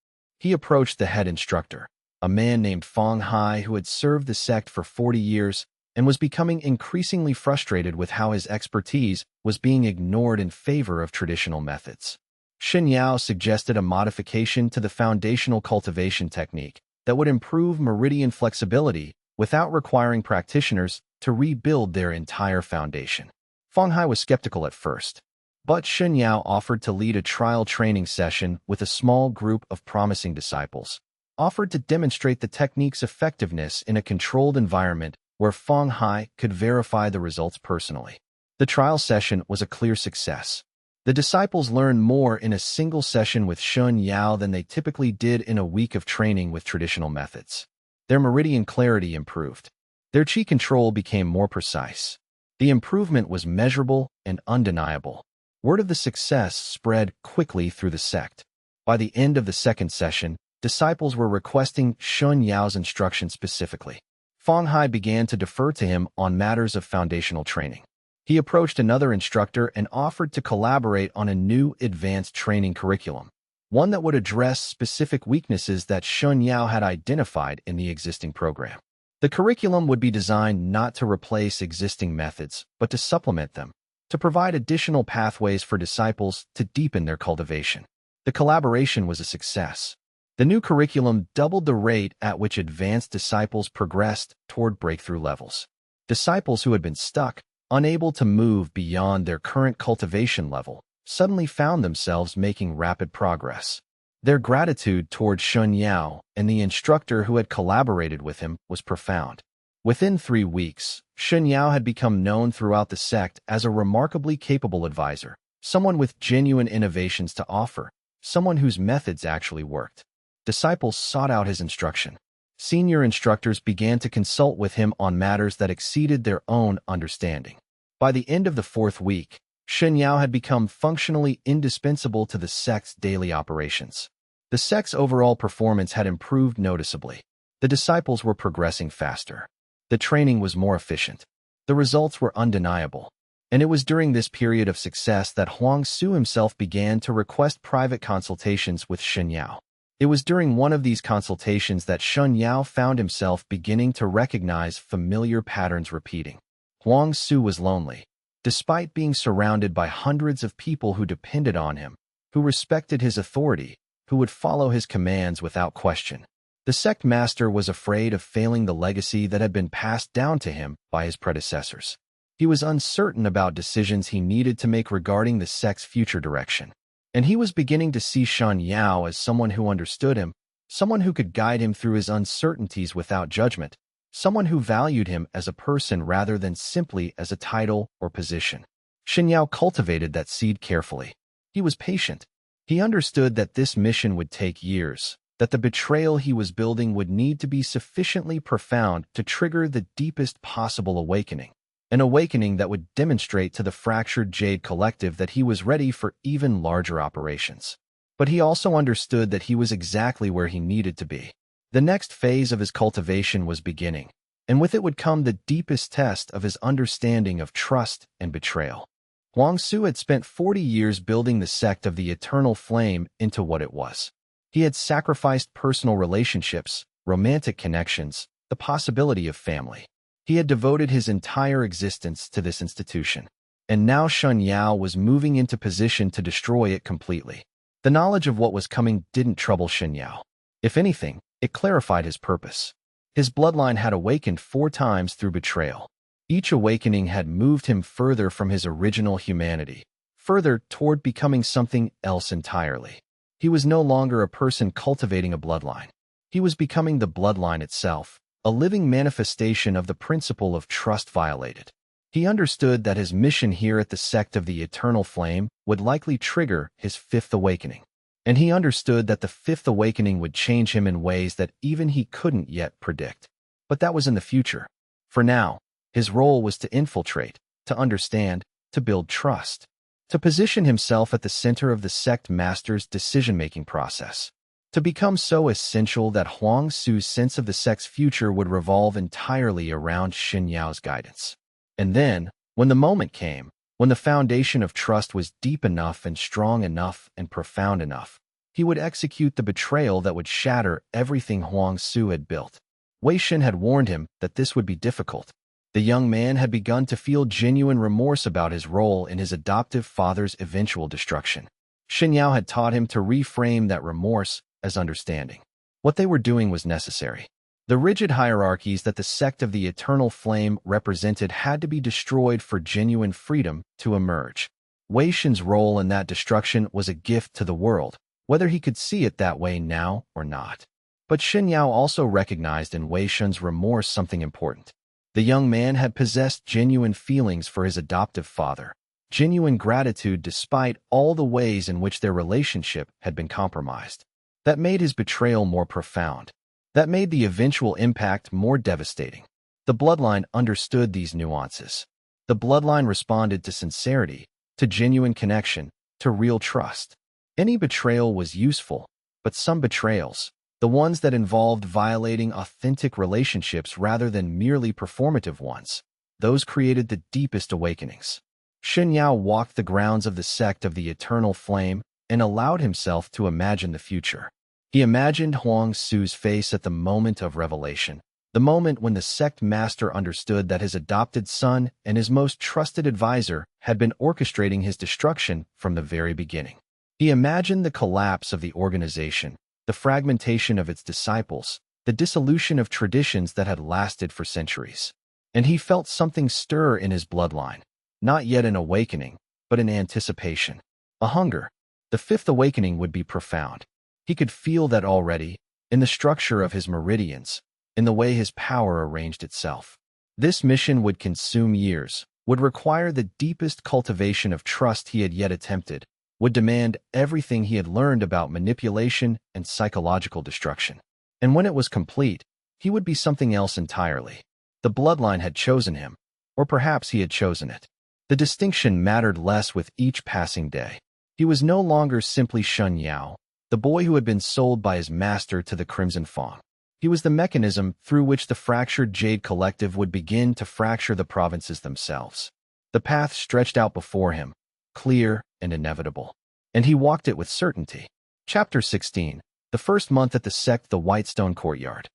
He approached the head instructor, a man named Fang Hai who had served the sect for 40 years and was becoming increasingly frustrated with how his expertise was being ignored in favor of traditional methods. Shen Yao suggested a modification to the foundational cultivation technique that would improve meridian flexibility without requiring practitioners to rebuild their entire foundation. Fang Hai was skeptical at first, but Shen Yao offered to lead a trial training session with a small group of promising disciples, offered to demonstrate the technique's effectiveness in a controlled environment where Fang Hai could verify the results personally. The trial session was a clear success. The disciples learned more in a single session with Shen Yao than they typically did in a week of training with traditional methods. Their meridian clarity improved. Their chi control became more precise. The improvement was measurable and undeniable. Word of the success spread quickly through the sect. By the end of the second session, disciples were requesting Shen Yao's instruction specifically. Fang Hai began to defer to him on matters of foundational training. He approached another instructor and offered to collaborate on a new advanced training curriculum, one that would address specific weaknesses that Shen Yao had identified in the existing program. The curriculum would be designed not to replace existing methods, but to supplement them, to provide additional pathways for disciples to deepen their cultivation. The collaboration was a success. The new curriculum doubled the rate at which advanced disciples progressed toward breakthrough levels. Disciples who had been stuck, unable to move beyond their current cultivation level, suddenly found themselves making rapid progress. Their gratitude toward Shen Yao and the instructor who had collaborated with him was profound. Within 3 weeks, Shen Yao had become known throughout the sect as a remarkably capable advisor, someone with genuine innovations to offer, someone whose methods actually worked. Disciples sought out his instruction. Senior instructors began to consult with him on matters that exceeded their own understanding. By the end of the 4th week, Shen Yao had become functionally indispensable to the sect's daily operations. The sect's overall performance had improved noticeably. The disciples were progressing faster. The training was more efficient. The results were undeniable. And it was during this period of success that Huang Su himself began to request private consultations with Shen Yao. It was during one of these consultations that Shen Yao found himself beginning to recognize familiar patterns repeating. Huang Su was lonely. Despite being surrounded by hundreds of people who depended on him, who respected his authority, who would follow his commands without question, the sect master was afraid of failing the legacy that had been passed down to him by his predecessors. He was uncertain about decisions he needed to make regarding the sect's future direction. And he was beginning to see Shen Yao as someone who understood him, someone who could guide him through his uncertainties without judgment, someone who valued him as a person rather than simply as a title or position. Shen Yao cultivated that seed carefully. He was patient. He understood that this mission would take years, that the betrayal he was building would need to be sufficiently profound to trigger the deepest possible awakening. An awakening that would demonstrate to the fractured Jade Collective that he was ready for even larger operations. But he also understood that he was exactly where he needed to be. The next phase of his cultivation was beginning, and with it would come the deepest test of his understanding of trust and betrayal. Huang Su had spent 40 years building the sect of the Eternal Flame into what it was. He had sacrificed personal relationships, romantic connections, the possibility of family. He had devoted his entire existence to this institution, and now Shen Yao was moving into position to destroy it completely. The knowledge of what was coming didn't trouble Shen Yao. If anything, it clarified his purpose. His bloodline had awakened 4 times through betrayal. Each awakening had moved him further from his original humanity, further toward becoming something else entirely. He was no longer a person cultivating a bloodline. He was becoming the bloodline itself, a living manifestation of the principle of trust violated. He understood that his mission here at the sect of the Eternal Flame would likely trigger his 5th awakening. And he understood that the 5th awakening would change him in ways that even he couldn't yet predict. But that was in the future. For now, his role was to infiltrate, to understand, to build trust, to position himself at the center of the sect master's decision-making process, to become so essential that Huang Su's sense of the sect's future would revolve entirely around Shen Yao's guidance. And then, when the moment came, when the foundation of trust was deep enough and strong enough and profound enough, he would execute the betrayal that would shatter everything Huang Su had built. Wei Shen had warned him that this would be difficult. The young man had begun to feel genuine remorse about his role in his adoptive father's eventual destruction. Shen Yao had taught him to reframe that remorse as understanding. What they were doing was necessary. The rigid hierarchies that the sect of the Eternal Flame represented had to be destroyed for genuine freedom to emerge. Wei Shen's role in that destruction was a gift to the world, whether he could see it that way now or not. But Shen Yao also recognized in Wei Shen's remorse something important. The young man had possessed genuine feelings for his adoptive father, genuine gratitude despite all the ways in which their relationship had been compromised. That made his betrayal more profound. That made the eventual impact more devastating. The bloodline understood these nuances. The bloodline responded to sincerity, to genuine connection, to real trust. Any betrayal was useful, but some betrayals, the ones that involved violating authentic relationships rather than merely performative ones, those created the deepest awakenings. Shen Yao walked the grounds of the sect of the Eternal Flame and allowed himself to imagine the future. He imagined Huang Su's face at the moment of revelation, the moment when the sect master understood that his adopted son and his most trusted advisor had been orchestrating his destruction from the very beginning. He imagined the collapse of the organization, the fragmentation of its disciples, the dissolution of traditions that had lasted for centuries. And he felt something stir in his bloodline, not yet an awakening, but an anticipation, a hunger. The 5th awakening would be profound. He could feel that already, in the structure of his meridians, in the way his power arranged itself. This mission would consume years, would require the deepest cultivation of trust he had yet attempted, would demand everything he had learned about manipulation and psychological destruction. And when it was complete, he would be something else entirely. The bloodline had chosen him, or perhaps he had chosen it. The distinction mattered less with each passing day. He was no longer simply Shen Yao, the boy who had been sold by his master to the Crimson Fang. He was the mechanism through which the fractured Jade Collective would begin to fracture the provinces themselves. The path stretched out before him, clear and inevitable, and he walked it with certainty. Chapter 16. The first month at the sect, the Whitestone Courtyard.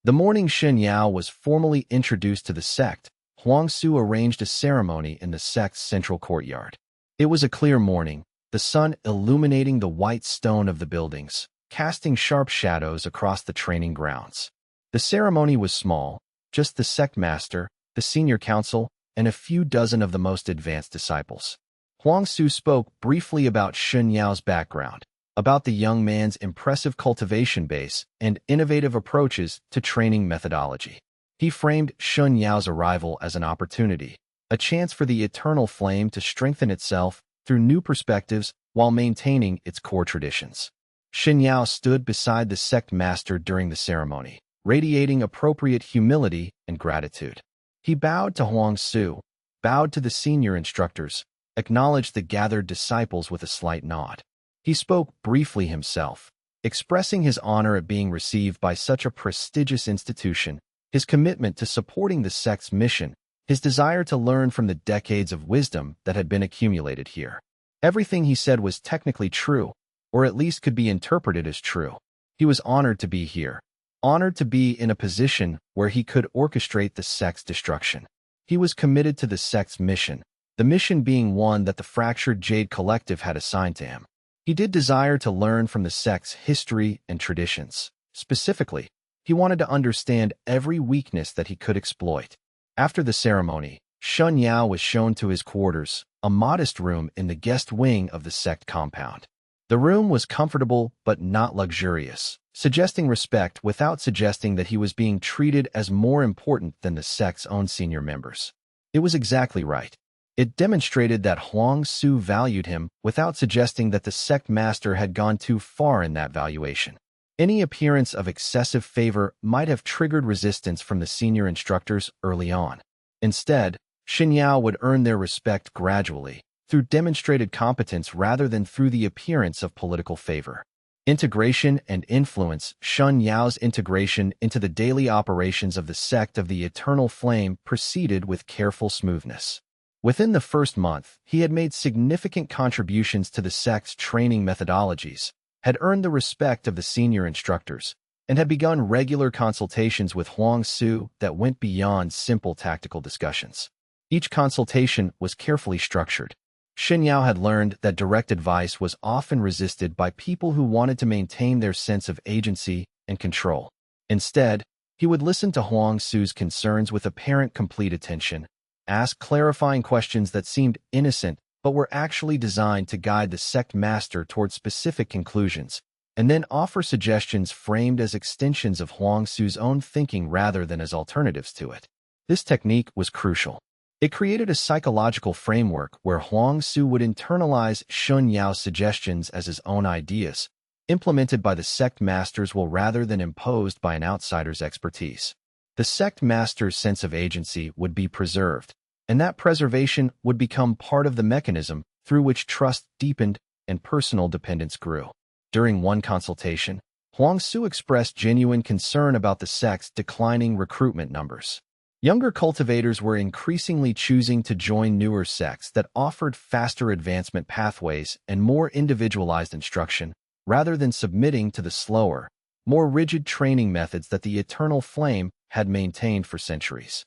The morning Shen Yao was formally introduced to the sect, Huang Su arranged a ceremony in the sect's central courtyard. It was a clear morning, the sun illuminating the white stone of the buildings, casting sharp shadows across the training grounds. The ceremony was small, just the sect master, the senior council, and a few dozen of the most advanced disciples. Huang Su spoke briefly about Shen Yao's background, about the young man's impressive cultivation base and innovative approaches to training methodology. He framed Shen Yao's arrival as an opportunity, a chance for the eternal flame to strengthen itself through new perspectives while maintaining its core traditions. Shen Yao stood beside the sect master during the ceremony, radiating appropriate humility and gratitude. He bowed to Huang Su, bowed to the senior instructors, acknowledged the gathered disciples with a slight nod. He spoke briefly himself, expressing his honor at being received by such a prestigious institution, his commitment to supporting the sect's mission, his desire to learn from the decades of wisdom that had been accumulated here. Everything he said was technically true, or at least could be interpreted as true. He was honored to be here, honored to be in a position where he could orchestrate the sect's destruction. He was committed to the sect's mission, the mission being one that the fractured Jade Collective had assigned to him. He did desire to learn from the sect's history and traditions. Specifically, he wanted to understand every weakness that he could exploit. After the ceremony, Shen Yao was shown to his quarters, a modest room in the guest wing of the sect compound. The room was comfortable but not luxurious, suggesting respect without suggesting that he was being treated as more important than the sect's own senior members. It was exactly right. It demonstrated that Huang Su valued him without suggesting that the sect master had gone too far in that valuation. Any appearance of excessive favor might have triggered resistance from the senior instructors early on. Instead, Shen Yao would earn their respect gradually, through demonstrated competence rather than through the appearance of political favor. Integration and influence. Shen Yao's integration into the daily operations of the sect of the Eternal Flame proceeded with careful smoothness. Within the first month, he had made significant contributions to the sect's training methodologies, had earned the respect of the senior instructors, and had begun regular consultations with Huang Su that went beyond simple tactical discussions. Each consultation was carefully structured. Shen Yao had learned that direct advice was often resisted by people who wanted to maintain their sense of agency and control. Instead, he would listen to Huang Su's concerns with apparent complete attention, ask clarifying questions that seemed innocent but were actually designed to guide the sect master toward specific conclusions, and then offer suggestions framed as extensions of Huang Su's own thinking rather than as alternatives to it. This technique was crucial. It created a psychological framework where Huang Su would internalize Shen Yao's suggestions as his own ideas, implemented by the sect master's will rather than imposed by an outsider's expertise. The sect master's sense of agency would be preserved, and that preservation would become part of the mechanism through which trust deepened and personal dependence grew. During one consultation, Huang Su expressed genuine concern about the sect's declining recruitment numbers. Younger cultivators were increasingly choosing to join newer sects that offered faster advancement pathways and more individualized instruction, rather than submitting to the slower, more rigid training methods that the Eternal Flame had maintained for centuries.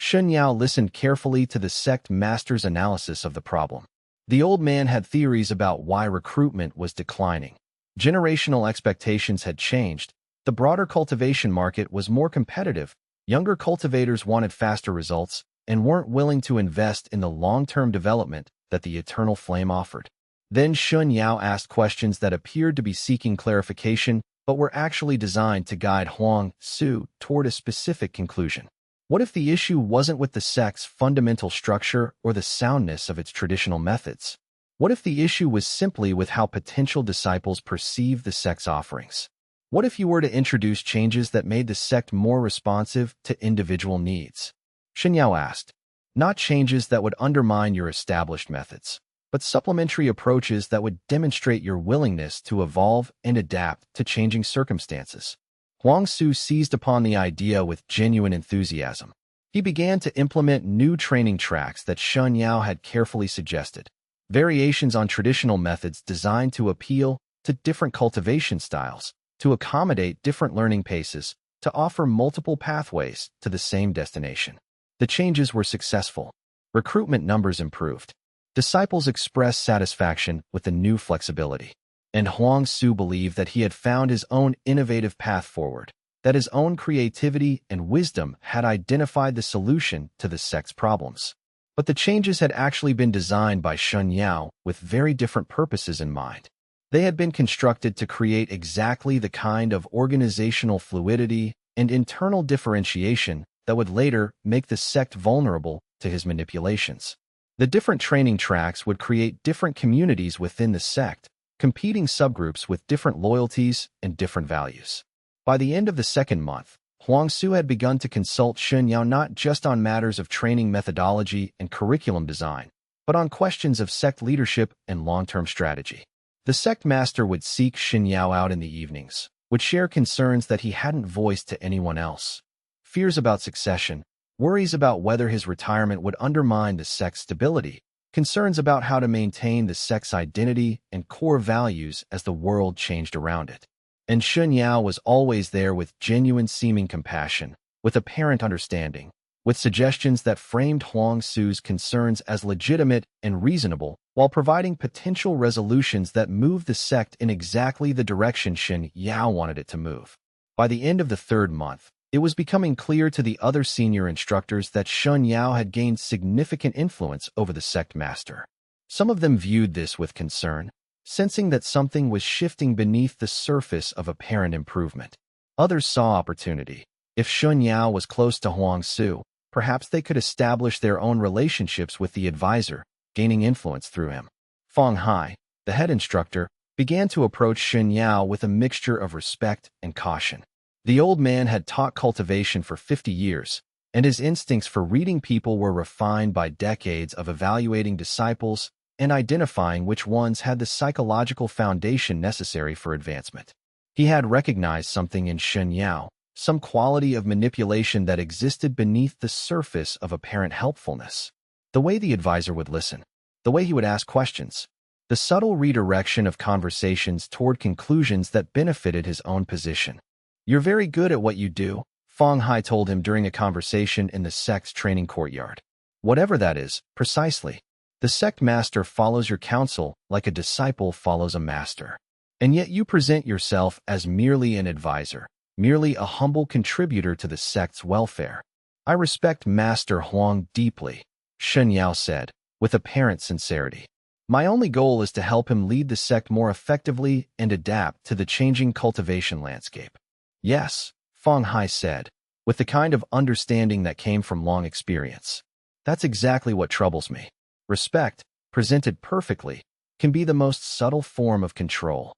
Shen Yao listened carefully to the sect master's analysis of the problem. The old man had theories about why recruitment was declining. Generational expectations had changed. The broader cultivation market was more competitive. Younger cultivators wanted faster results and weren't willing to invest in the long-term development that the Eternal Flame offered. Then Shen Yao asked questions that appeared to be seeking clarification but were actually designed to guide Huang Su toward a specific conclusion. What if the issue wasn't with the sect's fundamental structure or the soundness of its traditional methods? What if the issue was simply with how potential disciples perceived the sect's offerings? What if you were to introduce changes that made the sect more responsive to individual needs? Shen Yao asked. Not changes that would undermine your established methods, but supplementary approaches that would demonstrate your willingness to evolve and adapt to changing circumstances. Huang Su seized upon the idea with genuine enthusiasm. He began to implement new training tracks that Shen Yao had carefully suggested, variations on traditional methods designed to appeal to different cultivation styles, to accommodate different learning paces, to offer multiple pathways to the same destination. The changes were successful. Recruitment numbers improved. Disciples expressed satisfaction with the new flexibility. And Huang Su believed that he had found his own innovative path forward, that his own creativity and wisdom had identified the solution to the sect's problems. But the changes had actually been designed by Shen Yao with very different purposes in mind. They had been constructed to create exactly the kind of organizational fluidity and internal differentiation that would later make the sect vulnerable to his manipulations. The different training tracks would create different communities within the sect, competing subgroups with different loyalties and different values. By the end of the second month, Huang Su had begun to consult Shen Yao not just on matters of training methodology and curriculum design, but on questions of sect leadership and long-term strategy. The sect master would seek Shen Yao out in the evenings, would share concerns that he hadn't voiced to anyone else. Fears about succession, worries about whether his retirement would undermine the sect's stability, concerns about how to maintain the sect's identity and core values as the world changed around it. And Shen Yao was always there with genuine seeming compassion, with apparent understanding, with suggestions that framed Huang Su's concerns as legitimate and reasonable, while providing potential resolutions that moved the sect in exactly the direction Shen Yao wanted it to move. By the end of the third month, it was becoming clear to the other senior instructors that Shen Yao had gained significant influence over the sect master. Some of them viewed this with concern, sensing that something was shifting beneath the surface of apparent improvement. Others saw opportunity. If Shen Yao was close to Huang Su, perhaps they could establish their own relationships with the advisor, gaining influence through him. Feng Hai, the head instructor, began to approach Shen Yao with a mixture of respect and caution. The old man had taught cultivation for 50 years, and his instincts for reading people were refined by decades of evaluating disciples and identifying which ones had the psychological foundation necessary for advancement. He had recognized something in Shen Yao, some quality of manipulation that existed beneath the surface of apparent helpfulness. The way the advisor would listen, the way he would ask questions, the subtle redirection of conversations toward conclusions that benefited his own position. "You're very good at what you do," Feng Hai told him during a conversation in the sect's training courtyard. "Whatever that is, precisely. The sect master follows your counsel like a disciple follows a master. And yet you present yourself as merely an advisor, merely a humble contributor to the sect's welfare. I respect Master Huang deeply," Shen Yao said, with apparent sincerity. "My only goal is to help him lead the sect more effectively and adapt to the changing cultivation landscape." "Yes," Feng Hai said, with the kind of understanding that came from long experience. "That's exactly what troubles me. Respect, presented perfectly, can be the most subtle form of control."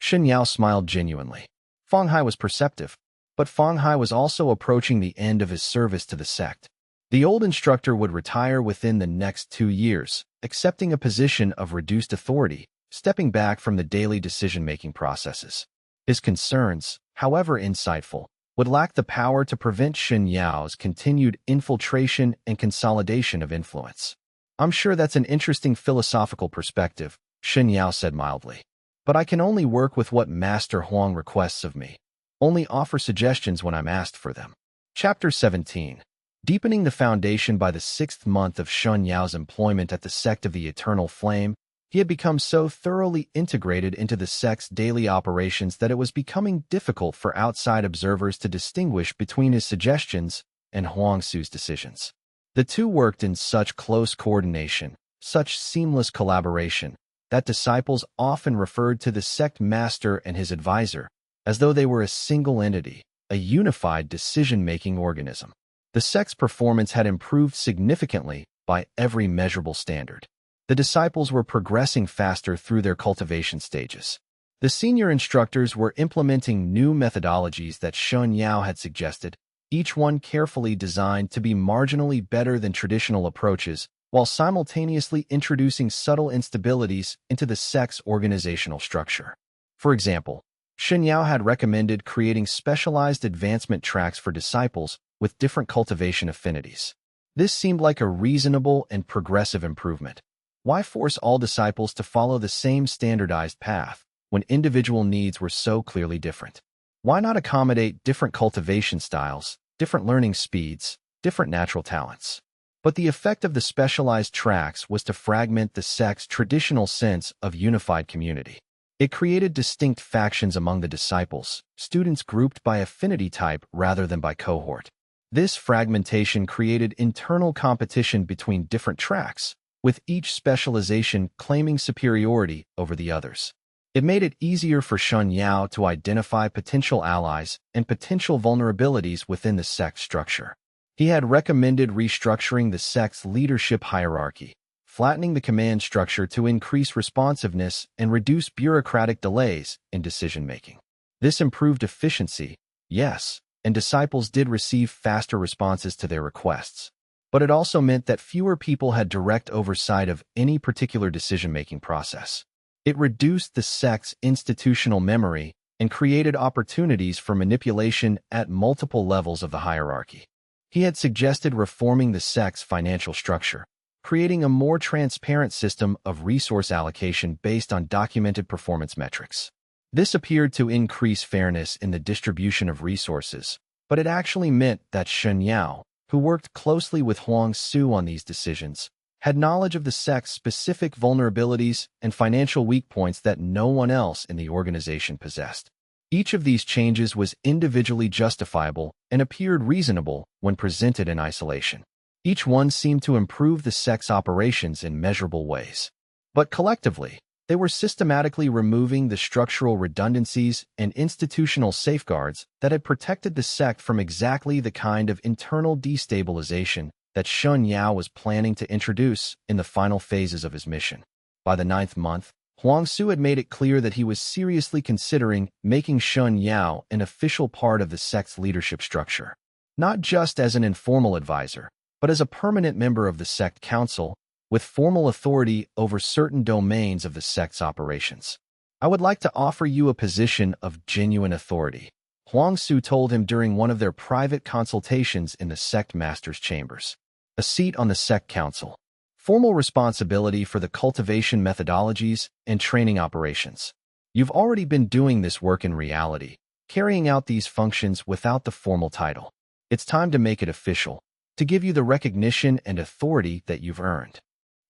Shen Yao smiled genuinely. Feng Hai was perceptive, but Feng Hai was also approaching the end of his service to the sect. The old instructor would retire within the next 2 years, accepting a position of reduced authority, stepping back from the daily decision-making processes. His concerns, however insightful, would lack the power to prevent Shen Yao's continued infiltration and consolidation of influence. "I'm sure that's an interesting philosophical perspective," Shen Yao said mildly. "But I can only work with what Master Huang requests of me. Only offer suggestions when I'm asked for them." Chapter 17. Deepening the foundation. By the 6th month of Shen Yao's employment at the Sect of the Eternal Flame, he had become so thoroughly integrated into the sect's daily operations that it was becoming difficult for outside observers to distinguish between his suggestions and Huang Su's decisions. The two worked in such close coordination, such seamless collaboration, that disciples often referred to the sect master and his advisor as though they were a single entity, a unified decision-making organism. The sect's performance had improved significantly by every measurable standard. The disciples were progressing faster through their cultivation stages. The senior instructors were implementing new methodologies that Shen Yao had suggested, each one carefully designed to be marginally better than traditional approaches, while simultaneously introducing subtle instabilities into the sect's organizational structure. For example, Shen Yao had recommended creating specialized advancement tracks for disciples with different cultivation affinities. This seemed like a reasonable and progressive improvement. Why force all disciples to follow the same standardized path when individual needs were so clearly different? Why not accommodate different cultivation styles, different learning speeds, different natural talents? But the effect of the specialized tracks was to fragment the sect's traditional sense of unified community. It created distinct factions among the disciples, students grouped by affinity type rather than by cohort. This fragmentation created internal competition between different tracks, with each specialization claiming superiority over the others. It made it easier for Shen Yao to identify potential allies and potential vulnerabilities within the sect structure. He had recommended restructuring the sect's leadership hierarchy, flattening the command structure to increase responsiveness and reduce bureaucratic delays in decision-making. This improved efficiency, yes, and disciples did receive faster responses to their requests. But it also meant that fewer people had direct oversight of any particular decision-making process. It reduced the sect's institutional memory and created opportunities for manipulation at multiple levels of the hierarchy. He had suggested reforming the sect's financial structure, creating a more transparent system of resource allocation based on documented performance metrics. This appeared to increase fairness in the distribution of resources, but it actually meant that Shen Yao, who worked closely with Huang Xue on these decisions, had knowledge of the sect's specific vulnerabilities and financial weak points that no one else in the organization possessed. Each of these changes was individually justifiable and appeared reasonable when presented in isolation. Each one seemed to improve the sect's operations in measurable ways. But collectively, they were systematically removing the structural redundancies and institutional safeguards that had protected the sect from exactly the kind of internal destabilization that Shen Yao was planning to introduce in the final phases of his mission. By the 9th month, Huang Xue had made it clear that he was seriously considering making Shen Yao an official part of the sect's leadership structure, not just as an informal advisor, but as a permanent member of the sect council, with formal authority over certain domains of the sect's operations. "I would like to offer you a position of genuine authority," Huang Xue told him during one of their private consultations in the sect master's chambers. "A seat on the sect council. Formal responsibility for the cultivation methodologies and training operations. You've already been doing this work in reality, carrying out these functions without the formal title. It's time to make it official, to give you the recognition and authority that you've earned."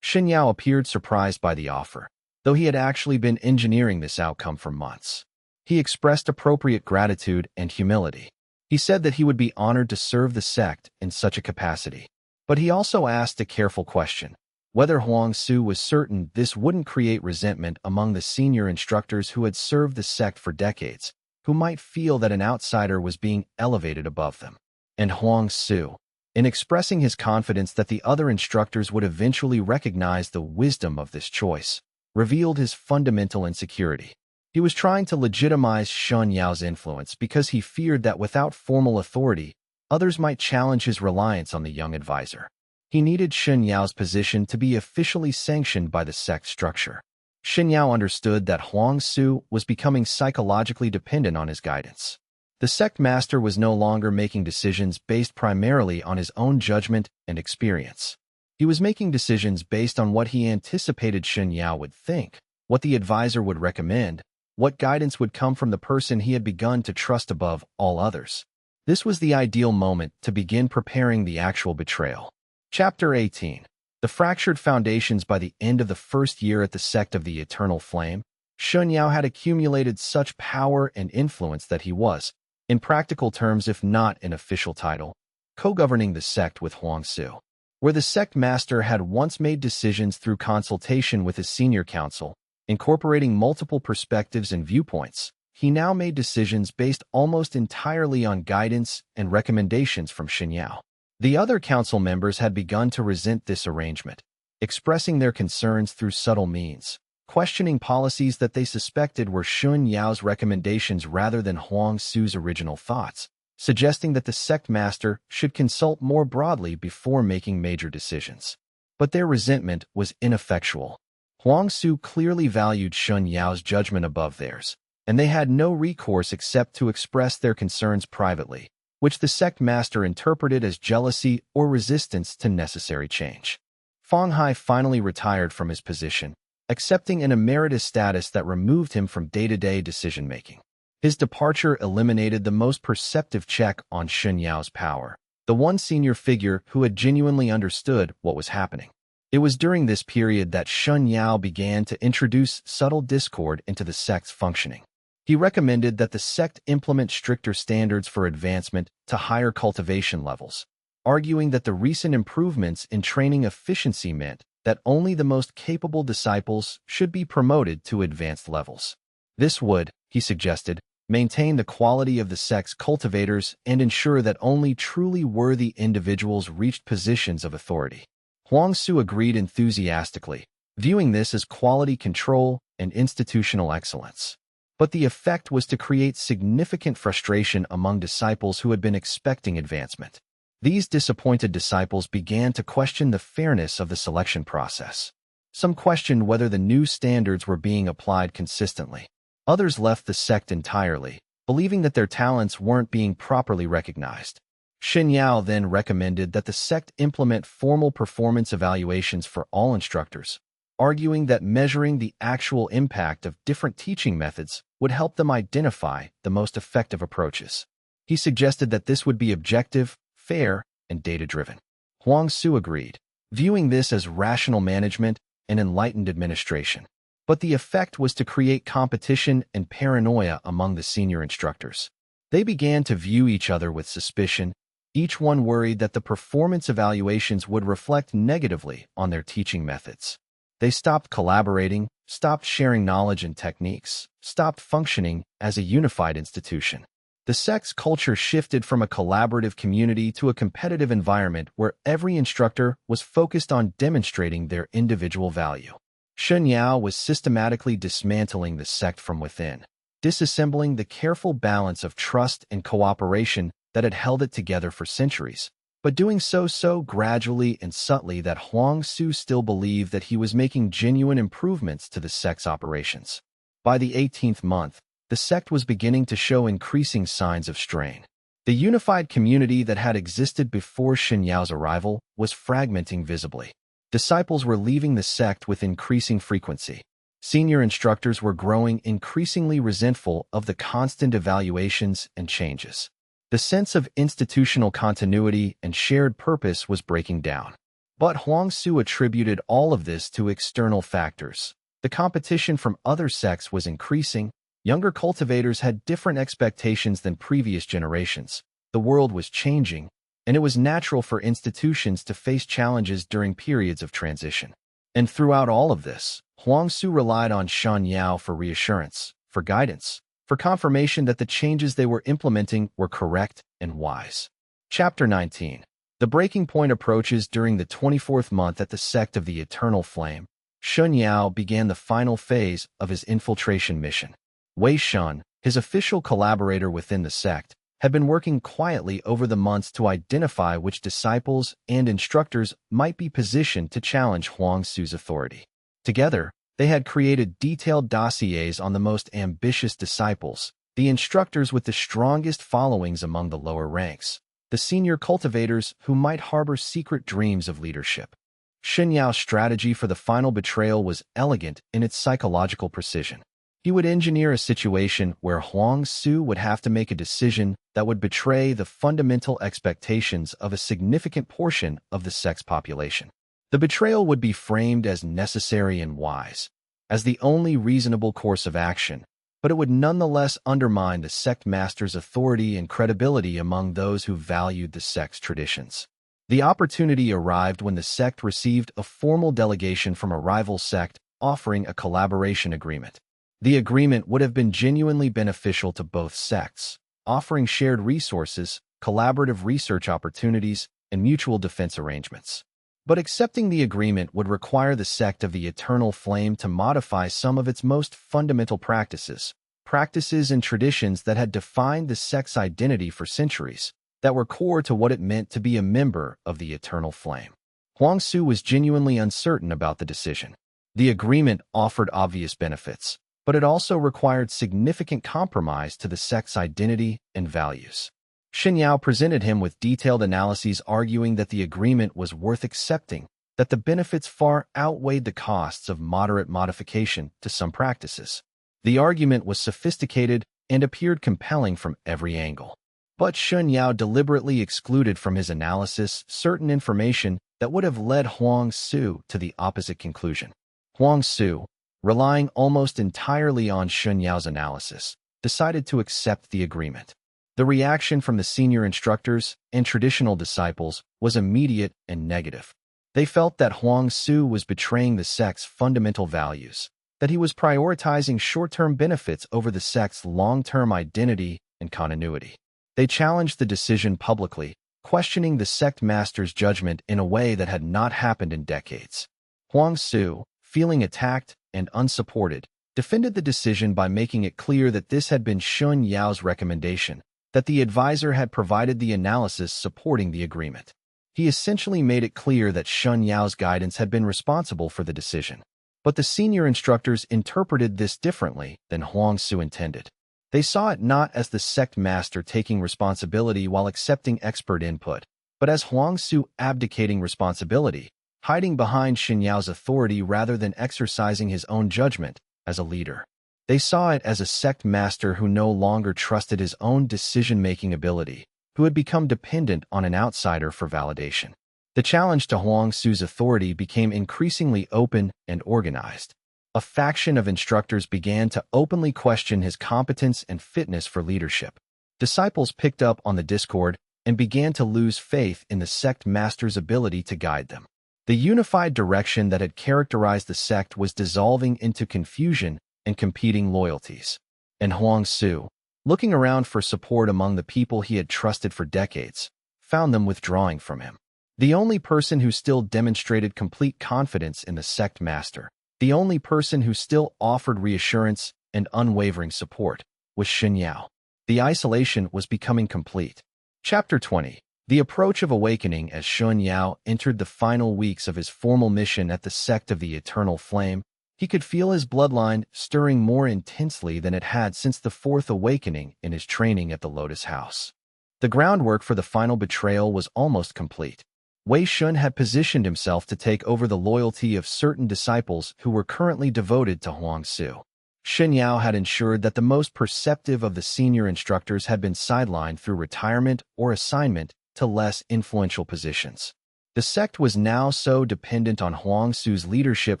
Shen Yao appeared surprised by the offer, though he had actually been engineering this outcome for months. He expressed appropriate gratitude and humility. He said that he would be honored to serve the sect in such a capacity. But he also asked a careful question, whether Huang Xue was certain this wouldn't create resentment among the senior instructors who had served the sect for decades, who might feel that an outsider was being elevated above them. And Huang Xue, in expressing his confidence that the other instructors would eventually recognize the wisdom of this choice, revealed his fundamental insecurity. He was trying to legitimize Shen Yao's influence because he feared that without formal authority, others might challenge his reliance on the young advisor. He needed Shen Yao's position to be officially sanctioned by the sect structure. Shen Yao understood that Huang Xue was becoming psychologically dependent on his guidance. The sect master was no longer making decisions based primarily on his own judgment and experience. He was making decisions based on what he anticipated Shen Yao would think, what the advisor would recommend, what guidance would come from the person he had begun to trust above all others. This was the ideal moment to begin preparing the actual betrayal. Chapter 18. The Fractured Foundations. By the end of the first year at the Sect of the Eternal Flame, Shen Yao had accumulated such power and influence that he was, in practical terms if not in official title, co-governing the sect with Huang Xue. Where the sect master had once made decisions through consultation with his senior council, incorporating multiple perspectives and viewpoints, he now made decisions based almost entirely on guidance and recommendations from Shen Yao. The other council members had begun to resent this arrangement, expressing their concerns through subtle means, questioning policies that they suspected were Shen Yao's recommendations rather than Huang Xue's original thoughts. suggesting that the sect master should consult more broadly before making major decisions. But their resentment was ineffectual. Huangsu clearly valued Shen Yao's judgment above theirs, and they had no recourse except to express their concerns privately, which the sect master interpreted as jealousy or resistance to necessary change. Fang Hai finally retired from his position, accepting an emeritus status that removed him from day-to-day decision-making. His departure eliminated the most perceptive check on Shen Yao's power, the one senior figure who had genuinely understood what was happening. It was during this period that Shen Yao began to introduce subtle discord into the sect's functioning. He recommended that the sect implement stricter standards for advancement to higher cultivation levels, arguing that the recent improvements in training efficiency meant that only the most capable disciples should be promoted to advanced levels. This would, he suggested, maintain the quality of the sect's cultivators and ensure that only truly worthy individuals reached positions of authority. Huangsu agreed enthusiastically, viewing this as quality control and institutional excellence. But the effect was to create significant frustration among disciples who had been expecting advancement. These disappointed disciples began to question the fairness of the selection process. Some questioned whether the new standards were being applied consistently. Others left the sect entirely, believing that their talents weren't being properly recognized. Shen Yao then recommended that the sect implement formal performance evaluations for all instructors, arguing that measuring the actual impact of different teaching methods would help them identify the most effective approaches. He suggested that this would be objective, fair, and data-driven. Huangsu agreed, viewing this as rational management and enlightened administration. But the effect was to create competition and paranoia among the senior instructors. They began to view each other with suspicion, each one worried that the performance evaluations would reflect negatively on their teaching methods. They stopped collaborating, stopped sharing knowledge and techniques, stopped functioning as a unified institution. The sect's culture shifted from a collaborative community to a competitive environment where every instructor was focused on demonstrating their individual value. Shen Yao was systematically dismantling the sect from within, disassembling the careful balance of trust and cooperation that had held it together for centuries, but doing so gradually and subtly that Huangsu still believed that he was making genuine improvements to the sect's operations. By the 18th month, the sect was beginning to show increasing signs of strain. The unified community that had existed before Shen Yao's arrival was fragmenting visibly. Disciples were leaving the sect with increasing frequency. Senior instructors were growing increasingly resentful of the constant evaluations and changes. The sense of institutional continuity and shared purpose was breaking down. But Huangsu attributed all of this to external factors. The competition from other sects was increasing. Younger cultivators had different expectations than previous generations. The world was changing, and it was natural for institutions to face challenges during periods of transition. And throughout all of this, Huangsu relied on Shen Yao for reassurance, for guidance, for confirmation that the changes they were implementing were correct and wise. Chapter 19. The breaking point approaches during the 24th month at the Sect of the Eternal Flame. Shen Yao began the final phase of his infiltration mission. Wei Shun, his official collaborator within the sect, had been working quietly over the months to identify which disciples and instructors might be positioned to challenge Huangsu's authority. Together, they had created detailed dossiers on the most ambitious disciples, the instructors with the strongest followings among the lower ranks, the senior cultivators who might harbor secret dreams of leadership. Shen Yao's strategy for the final betrayal was elegant in its psychological precision. He would engineer a situation where Huangsu would have to make a decision that would betray the fundamental expectations of a significant portion of the sect's population. The betrayal would be framed as necessary and wise, as the only reasonable course of action, but it would nonetheless undermine the sect master's authority and credibility among those who valued the sect's traditions. The opportunity arrived when the sect received a formal delegation from a rival sect offering a collaboration agreement. The agreement would have been genuinely beneficial to both sects, offering shared resources, collaborative research opportunities, and mutual defense arrangements. But accepting the agreement would require the Sect of the Eternal Flame to modify some of its most fundamental practices, practices and traditions that had defined the sect's identity for centuries, that were core to what it meant to be a member of the Eternal Flame. Huang Su was genuinely uncertain about the decision. The agreement offered obvious benefits, but it also required significant compromise to the sect's identity and values. Shen Yao presented him with detailed analyses arguing that the agreement was worth accepting, that the benefits far outweighed the costs of moderate modification to some practices. The argument was sophisticated and appeared compelling from every angle. But Shen Yao deliberately excluded from his analysis certain information that would have led Huang Su to the opposite conclusion. Huang Su, relying almost entirely on Shen Yao's analysis, decided to accept the agreement. The reaction from the senior instructors and traditional disciples was immediate and negative. They felt that Huang Su was betraying the sect's fundamental values, that he was prioritizing short-term benefits over the sect's long-term identity and continuity. They challenged the decision publicly, questioning the sect master's judgment in a way that had not happened in decades. Huang Su, feeling attacked and unsupported, defended the decision by making it clear that this had been Shen Yao's recommendation, that the advisor had provided the analysis supporting the agreement. He essentially made it clear that Shen Yao's guidance had been responsible for the decision. But the senior instructors interpreted this differently than Huang Su intended. They saw it not as the sect master taking responsibility while accepting expert input, but as Huang Su abdicating responsibility, hiding behind Shen Yao's authority rather than exercising his own judgment as a leader. They saw it as a sect master who no longer trusted his own decision-making ability, who had become dependent on an outsider for validation. The challenge to Huang Su's authority became increasingly open and organized. A faction of instructors began to openly question his competence and fitness for leadership. Disciples picked up on the discord and began to lose faith in the sect master's ability to guide them. The unified direction that had characterized the sect was dissolving into confusion and competing loyalties. And Huang Su, looking around for support among the people he had trusted for decades, found them withdrawing from him. The only person who still demonstrated complete confidence in the sect master, the only person who still offered reassurance and unwavering support, was Shen Yao. The isolation was becoming complete. Chapter 20. The approach of awakening. As Shen Yao entered the final weeks of his formal mission at the sect of the Eternal Flame, he could feel his bloodline stirring more intensely than it had since the fourth awakening in his training at the Lotus House. The groundwork for the final betrayal was almost complete. Wei Shun had positioned himself to take over the loyalty of certain disciples who were currently devoted to Huang Su. Shen Yao had ensured that the most perceptive of the senior instructors had been sidelined through retirement or assignment to less influential positions. The sect was now so dependent on Huang Su's leadership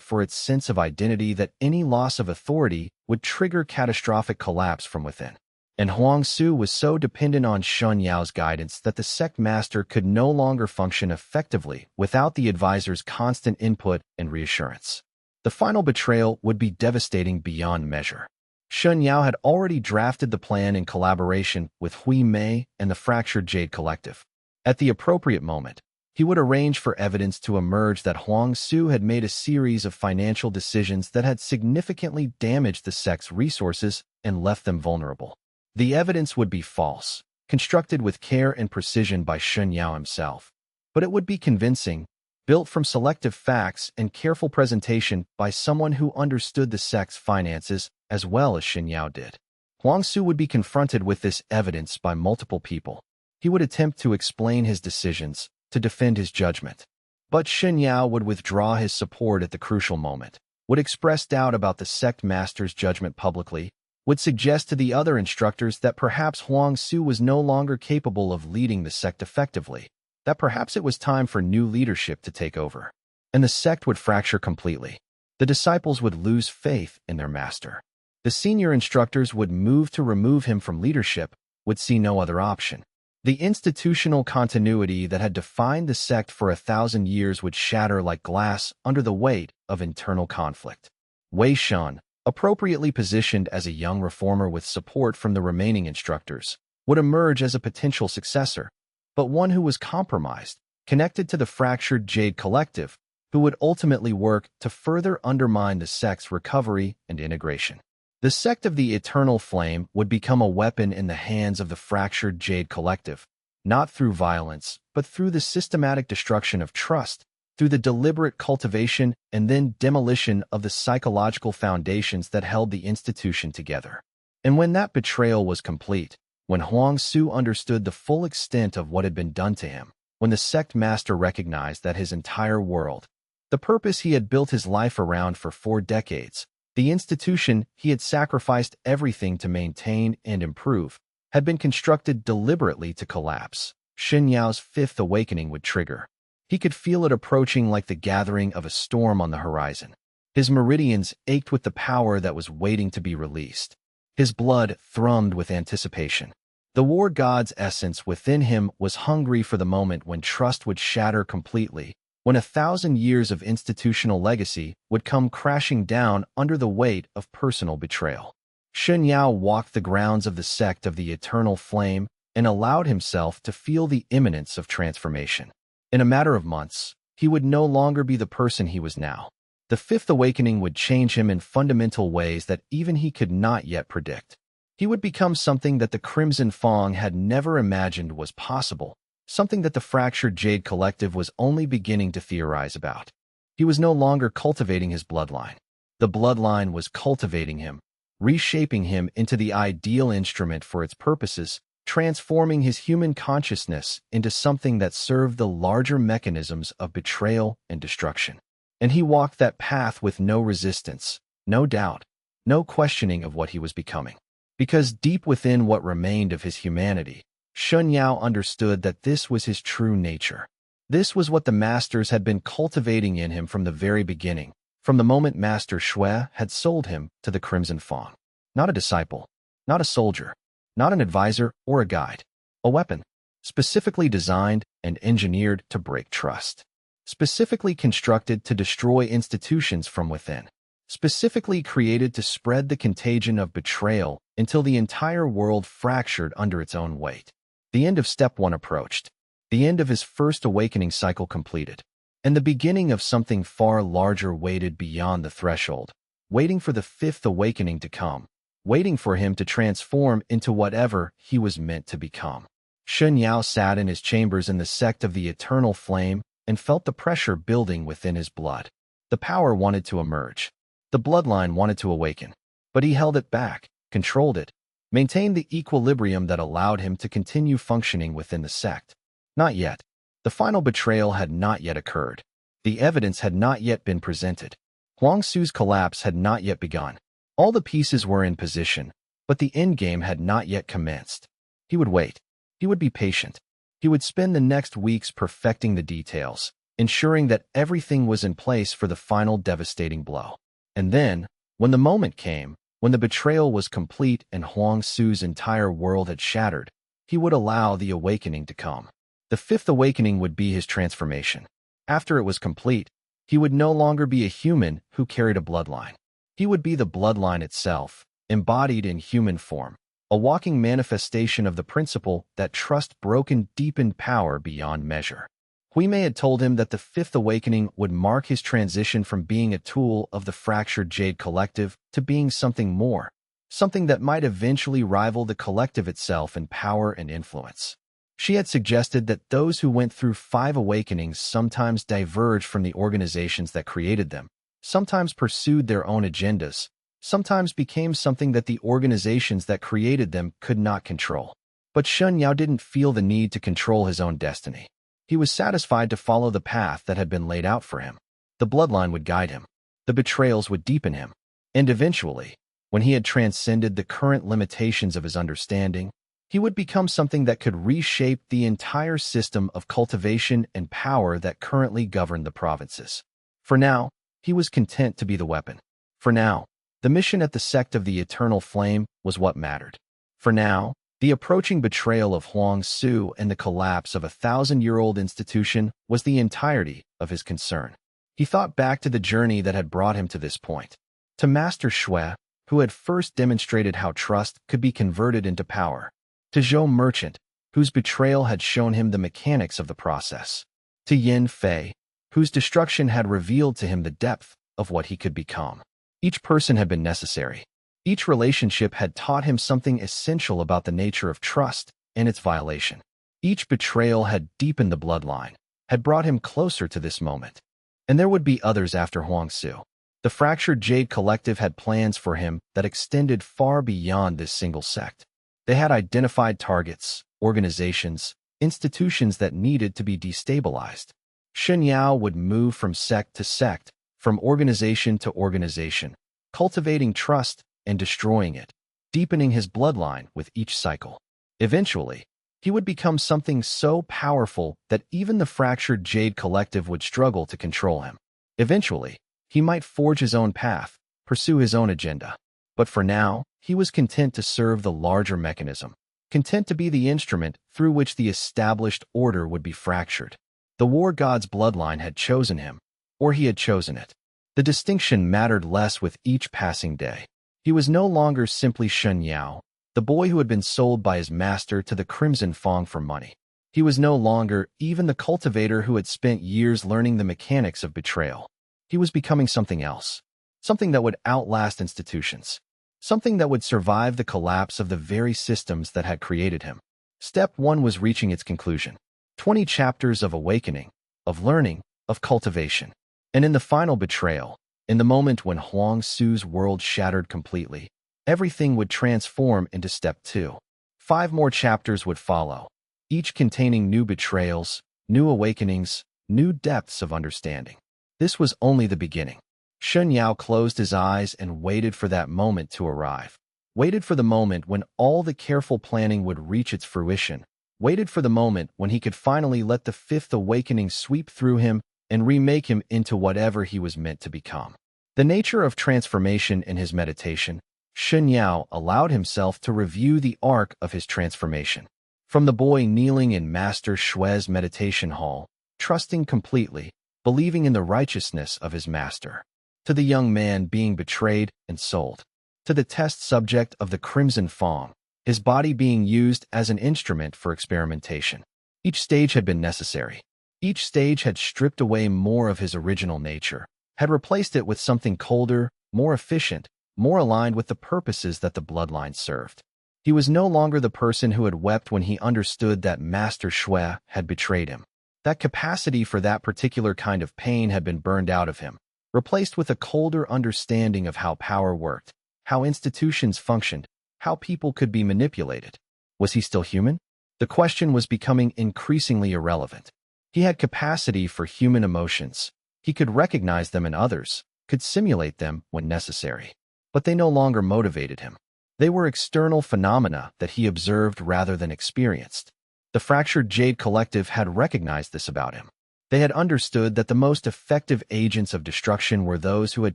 for its sense of identity that any loss of authority would trigger catastrophic collapse from within. And Huang Su was so dependent on Shen Yao's guidance that the sect master could no longer function effectively without the advisor's constant input and reassurance. The final betrayal would be devastating beyond measure. Shen Yao had already drafted the plan in collaboration with Hui Mei and the fractured Jade Collective. At the appropriate moment, he would arrange for evidence to emerge that Huang Su had made a series of financial decisions that had significantly damaged the sect's resources and left them vulnerable. The evidence would be false, constructed with care and precision by Shen Yao himself, but it would be convincing, built from selective facts and careful presentation by someone who understood the sect's finances as well as Shen Yao did. Huang Su would be confronted with this evidence by multiple people. He would attempt to explain his decisions, to defend his judgment. But Shen Yao would withdraw his support at the crucial moment, would express doubt about the sect master's judgment publicly, would suggest to the other instructors that perhaps Huang Su was no longer capable of leading the sect effectively, that perhaps it was time for new leadership to take over. And the sect would fracture completely. The disciples would lose faith in their master. The senior instructors would move to remove him from leadership, would see no other option. The institutional continuity that had defined the sect for 1,000 years would shatter like glass under the weight of internal conflict. Wei Shun, appropriately positioned as a young reformer with support from the remaining instructors, would emerge as a potential successor, but one who was compromised, connected to the fractured Jade Collective, who would ultimately work to further undermine the sect's recovery and integration. The sect of the Eternal Flame would become a weapon in the hands of the fractured Jade Collective, not through violence, but through the systematic destruction of trust, through the deliberate cultivation and then demolition of the psychological foundations that held the institution together. And when that betrayal was complete, when Huang Su understood the full extent of what had been done to him, when the sect master recognized that his entire world, the purpose he had built his life around for 4 decades, the institution he had sacrificed everything to maintain and improve, had been constructed deliberately to collapse, Shen Yao's 5th awakening would trigger. He could feel it approaching like the gathering of a storm on the horizon. His meridians ached with the power that was waiting to be released. His blood thrummed with anticipation. The war god's essence within him was hungry for the moment when trust would shatter completely, when 1,000 years of institutional legacy would come crashing down under the weight of personal betrayal. Shen Yao walked the grounds of the sect of the Eternal Flame and allowed himself to feel the imminence of transformation. In a matter of months, he would no longer be the person he was now. The 5th awakening would change him in fundamental ways that even he could not yet predict. He would become something that the Crimson Fang had never imagined was possible, something that the fractured Jade Collective was only beginning to theorize about. He was no longer cultivating his bloodline. The bloodline was cultivating him, reshaping him into the ideal instrument for its purposes, transforming his human consciousness into something that served the larger mechanisms of betrayal and destruction. And he walked that path with no resistance, no doubt, no questioning of what he was becoming. Because deep within what remained of his humanity, Shen Yao understood that this was his true nature. This was what the masters had been cultivating in him from the very beginning, from the moment Master Xue had sold him to the Crimson Fang. Not a disciple, not a soldier, not an advisor or a guide. A weapon, specifically designed and engineered to break trust. Specifically constructed to destroy institutions from within. Specifically created to spread the contagion of betrayal until the entire world fractured under its own weight. The end of Step 1 approached. The end of his first awakening cycle completed. And the beginning of something far larger waited beyond the threshold, waiting for the 5th awakening to come, waiting for him to transform into whatever he was meant to become. Shen Yao sat in his chambers in the sect of the Eternal Flame and felt the pressure building within his blood. The power wanted to emerge. The bloodline wanted to awaken. But he held it back, controlled it, maintained the equilibrium that allowed him to continue functioning within the sect. Not yet. The final betrayal had not yet occurred. The evidence had not yet been presented. Huang Su's collapse had not yet begun. All the pieces were in position, but the endgame had not yet commenced. He would wait. He would be patient. He would spend the next weeks perfecting the details, ensuring that everything was in place for the final devastating blow. And then, when the moment came, when the betrayal was complete and Huang Su's entire world had shattered, he would allow the awakening to come. The 5th awakening would be his transformation. After it was complete, he would no longer be a human who carried a bloodline. He would be the bloodline itself, embodied in human form, a walking manifestation of the principle that trust broken deepened power beyond measure. Huime had told him that the 5th awakening would mark his transition from being a tool of the fractured Jade Collective to being something more, something that might eventually rival the collective itself in power and influence. She had suggested that those who went through 5 awakenings sometimes diverged from the organizations that created them, sometimes pursued their own agendas, sometimes became something that the organizations that created them could not control. But Shen Yao didn't feel the need to control his own destiny. He was satisfied to follow the path that had been laid out for him. The bloodline would guide him. The betrayals would deepen him. And eventually, when he had transcended the current limitations of his understanding, he would become something that could reshape the entire system of cultivation and power that currently governed the provinces. For now, he was content to be the weapon. For now, the mission at the sect of the Eternal Flame was what mattered. For now, the approaching betrayal of Huang Su and the collapse of a 1,000-year-old institution was the entirety of his concern. He thought back to the journey that had brought him to this point. To Master Xue, who had first demonstrated how trust could be converted into power. To Zhou Merchant, whose betrayal had shown him the mechanics of the process. To Yin Fei, whose destruction had revealed to him the depth of what he could become. Each person had been necessary. Each relationship had taught him something essential about the nature of trust and its violation. Each betrayal had deepened the bloodline, had brought him closer to this moment. And there would be others after Huang Su. The fractured Jade Collective had plans for him that extended far beyond this single sect. They had identified targets, organizations, institutions that needed to be destabilized. Shen Yao would move from sect to sect, from organization to organization, cultivating trust and destroying it, deepening his bloodline with each cycle. Eventually, he would become something so powerful that even the fractured Jade Collective would struggle to control him. Eventually, he might forge his own path, pursue his own agenda. But for now, he was content to serve the larger mechanism, content to be the instrument through which the established order would be fractured. The war god's bloodline had chosen him, or he had chosen it. The distinction mattered less with each passing day. He was no longer simply Shen Yao, the boy who had been sold by his master to the Crimson Fang for money. He was no longer even the cultivator who had spent years learning the mechanics of betrayal. He was becoming something else, something that would outlast institutions, something that would survive the collapse of the very systems that had created him. Step 1 was reaching its conclusion. 20 chapters of awakening, of learning, of cultivation. And in the final betrayal, in the moment when Huang Su's world shattered completely, everything would transform into Step 2. 5 more chapters would follow, each containing new betrayals, new awakenings, new depths of understanding. This was only the beginning. Shen Yao closed his eyes and waited for that moment to arrive. Waited for the moment when all the careful planning would reach its fruition. Waited for the moment when he could finally let the fifth awakening sweep through him and remake him into whatever he was meant to become. The nature of transformation in his meditation, Shen Yao allowed himself to review the arc of his transformation. From the boy kneeling in Master Xue's meditation hall, trusting completely, believing in the righteousness of his master, to the young man being betrayed and sold, to the test subject of the Crimson Fang, his body being used as an instrument for experimentation. Each stage had been necessary. Each stage had stripped away more of his original nature, had replaced it with something colder, more efficient, more aligned with the purposes that the bloodline served. He was no longer the person who had wept when he understood that Master Xue had betrayed him. That capacity for that particular kind of pain had been burned out of him, replaced with a colder understanding of how power worked, how institutions functioned, how people could be manipulated. Was he still human? The question was becoming increasingly irrelevant. He had capacity for human emotions. He could recognize them in others, could simulate them when necessary. But they no longer motivated him. They were external phenomena that he observed rather than experienced. The fractured Jade Collective had recognized this about him. They had understood that the most effective agents of destruction were those who had